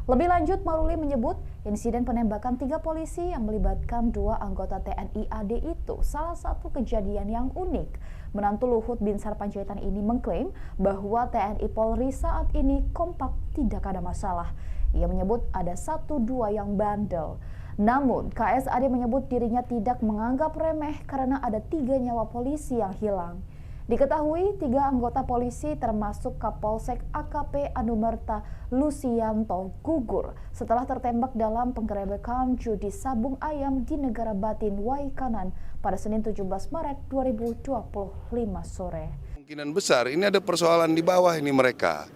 Lebih lanjut, Maruli menyebut insiden penembakan 3 polisi yang melibatkan 2 anggota TNI AD itu salah satu kejadian yang unik. Menantu Luhut Binsar Panjaitan ini mengklaim bahwa TNI Polri saat ini kompak, tidak ada masalah. Ia menyebut ada 1-2 yang bandel. Namun, KSAD menyebut dirinya tidak menganggap remeh karena ada 3 nyawa polisi yang hilang. Diketahui 3 anggota polisi termasuk Kapolsek AKP Anumerta Lusianto gugur setelah tertembak dalam penggerebekan judi sabung ayam di Negara Batin Waikanan pada Senin 17 Maret 2025 sore. Kemungkinan besar ini ada persoalan di bawah ini mereka.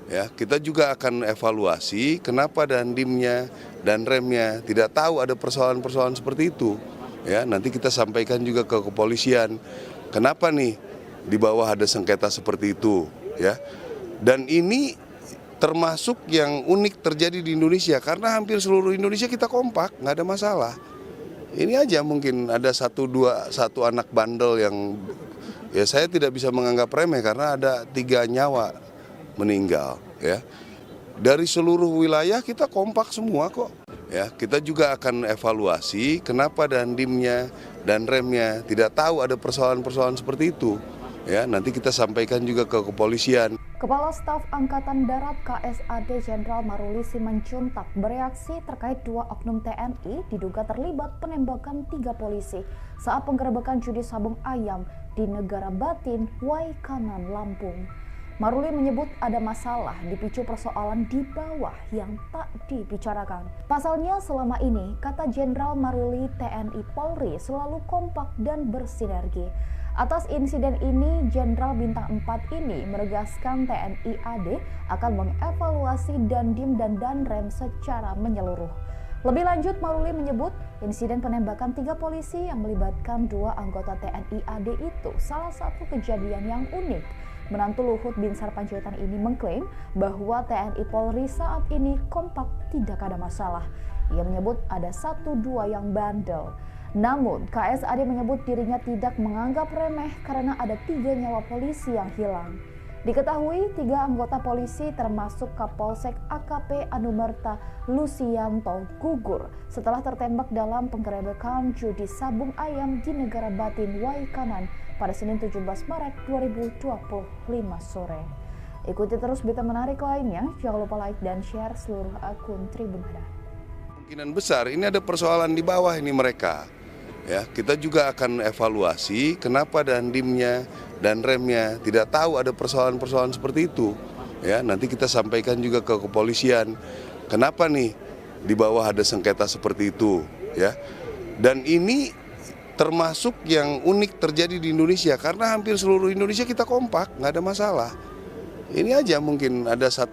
Ya, kita juga akan evaluasi kenapa dandimnya dan remnya tidak tahu ada persoalan-persoalan seperti itu. Ya, nanti kita sampaikan juga ke kepolisian. Kenapa nih di bawah ada sengketa seperti itu, ya. Dan ini termasuk yang unik terjadi di Indonesia karena hampir seluruh Indonesia kita kompak, nggak ada masalah. Ini aja mungkin ada 1 anak bandel yang ya saya tidak bisa menganggap remeh karena ada 3 nyawa meninggal, ya. Dari seluruh wilayah kita kompak semua kok. Ya, kita juga akan evaluasi kenapa Dandimnya dan remnya tidak tahu ada persoalan-persoalan seperti itu. Ya, nanti kita sampaikan juga ke kepolisian. Kepala Staf Angkatan Darat KSAD Jenderal Maruli Simanjuntak bereaksi terkait 2 oknum TNI diduga terlibat penembakan 3 polisi saat penggerebekan judi sabung ayam di Negara Batin, Waikanan, Lampung. Maruli menyebut ada masalah dipicu persoalan di bawah yang tak dibicarakan. Pasalnya selama ini, kata Jenderal Maruli, TNI Polri selalu kompak dan bersinergi. Atas insiden ini, Jenderal Bintang 4 ini menegaskan TNI AD akan mengevaluasi Dandim dan Danrem secara menyeluruh. Lebih lanjut, Maruli menyebut insiden penembakan 3 polisi yang melibatkan 2 anggota TNI AD itu salah satu kejadian yang unik. Menantu Luhut Binsar Panjaitan ini mengklaim bahwa TNI Polri saat ini kompak, tidak ada masalah. Ia menyebut ada 1-2 yang bandel. Namun, KSAD menyebut dirinya tidak menganggap remeh karena ada 3 nyawa polisi yang hilang. Diketahui 3 anggota polisi termasuk Kapolsek AKP Anumerta Lusianto gugur setelah tertembak dalam penggerebekan judi sabung ayam di Negara Batin, Waikanan pada Senin 17 Maret 2025 sore. Ikuti terus berita menarik lainnya, jangan lupa like dan share seluruh akun Tribun Hadar. Kemungkinan besar ini ada persoalan di bawah ini mereka. Ya, kita juga akan evaluasi kenapa Dandimnya dan remnya tidak tahu ada persoalan-persoalan seperti itu. Ya, nanti kita sampaikan juga ke kepolisian. Kenapa nih di bawah ada sengketa seperti itu, ya. Dan ini termasuk yang unik terjadi di Indonesia karena hampir seluruh Indonesia kita kompak, nggak ada masalah. Ini aja mungkin ada 1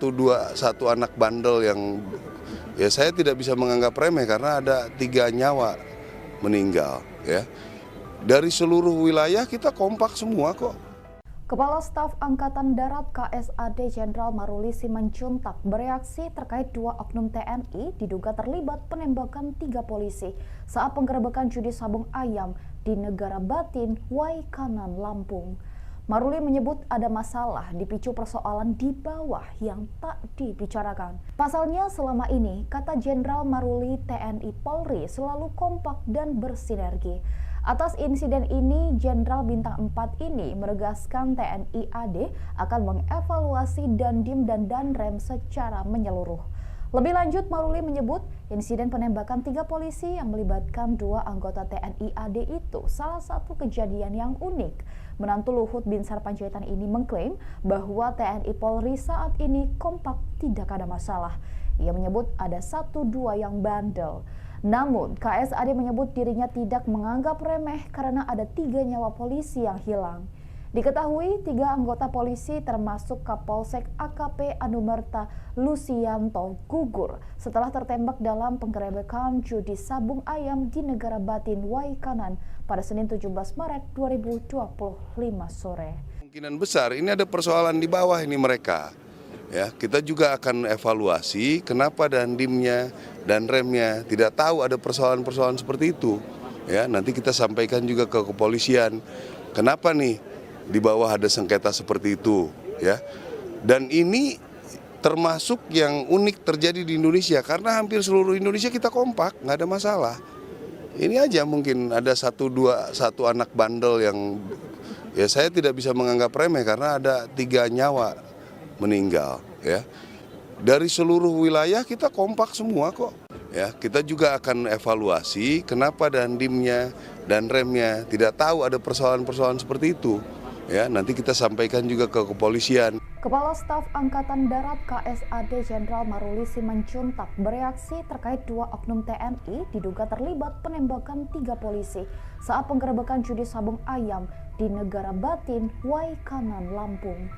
anak bandel yang ya saya tidak bisa menganggap remeh karena ada 3 nyawa meninggal, ya. Dari seluruh wilayah kita kompak semua kok. Kepala Staf Angkatan Darat KSAD Jenderal Maruli Simanjuntak bereaksi terkait 2 oknum TNI diduga terlibat penembakan 3 polisi saat penggerebekan judi sabung ayam di Negara Batin, Waikanan, Lampung. Maruli menyebut ada masalah dipicu persoalan di bawah yang tak dibicarakan. Pasalnya selama ini, kata Jenderal Maruli, TNI Polri selalu kompak dan bersinergi. Atas insiden ini, Jenderal Bintang 4 ini menegaskan TNI AD akan mengevaluasi Dandim dan Danrem secara menyeluruh. Lebih lanjut, Maruli menyebut insiden penembakan 3 polisi yang melibatkan 2 anggota TNI AD itu salah satu kejadian yang unik. Menantu Luhut Binsar Panjaitan ini mengklaim bahwa TNI Polri saat ini kompak, tidak ada masalah. Ia menyebut ada 1-2 yang bandel. Namun, KSAD menyebut dirinya tidak menganggap remeh karena ada 3 nyawa polisi yang hilang. Diketahui 3 anggota polisi termasuk Kapolsek AKP Anumerta Lusianto gugur setelah tertembak dalam penggerebekan judi sabung ayam di Negara Batin, Waikanan pada Senin 17 Maret 2025 sore. Kemungkinan besar ini ada persoalan di bawah ini mereka. Ya, kita juga akan evaluasi kenapa Dandimnya dan remnya tidak tahu ada persoalan-persoalan seperti itu. Ya, nanti kita sampaikan juga ke kepolisian. Kenapa nih di bawah ada sengketa seperti itu, ya. Dan ini termasuk yang unik terjadi di Indonesia karena hampir seluruh Indonesia kita kompak, nggak ada masalah. Ini aja mungkin ada 1 anak bandel yang ya saya tidak bisa menganggap remeh karena ada 3 nyawa meninggal, ya. Dari seluruh wilayah kita kompak semua kok. Ya, kita juga akan evaluasi kenapa Dandimnya dan remnya tidak tahu ada persoalan-persoalan seperti itu. Ya, nanti kita sampaikan juga ke kepolisian. Kepala Staf Angkatan Darat KSAD Jenderal Maruli Simanjuntak bereaksi terkait 2 oknum TNI diduga terlibat penembakan 3 polisi saat penggerebekan judi sabung ayam di Negara Batin, Waikanan, Lampung.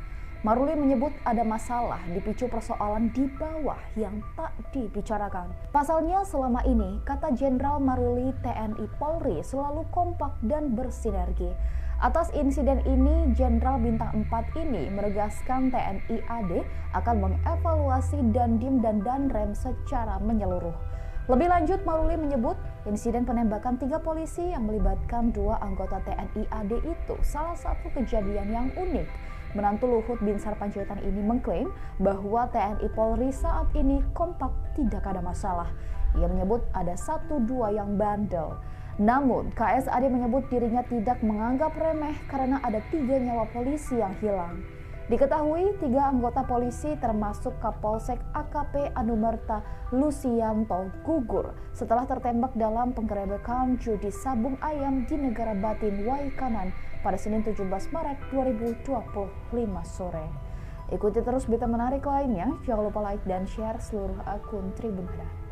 Maruli menyebut ada masalah dipicu persoalan di bawah yang tak dibicarakan. Pasalnya selama ini, kata Jenderal Maruli, TNI Polri selalu kompak dan bersinergi. Atas insiden ini, Jenderal Bintang 4 ini menegaskan TNI AD akan mengevaluasi Dandim dan Danrem secara menyeluruh. Lebih lanjut, Maruli menyebut insiden penembakan 3 polisi yang melibatkan 2 anggota TNI AD itu salah satu kejadian yang unik. Menantu Luhut Binsar Panjaitan ini mengklaim bahwa TNI Polri saat ini kompak, tidak ada masalah. Ia menyebut ada 1-2 yang bandel. Namun, KSAD menyebut dirinya tidak menganggap remeh karena ada 3 nyawa polisi yang hilang. Diketahui 3 anggota polisi termasuk Kapolsek AKP Anumerta Lusianto gugur setelah tertembak dalam penggerebekan judi sabung ayam di Negara Batin Waikanan pada Senin 17 Maret 2025 sore. Ikuti terus berita menarik lainnya, jangan lupa like dan share seluruh akun Tribun Hada.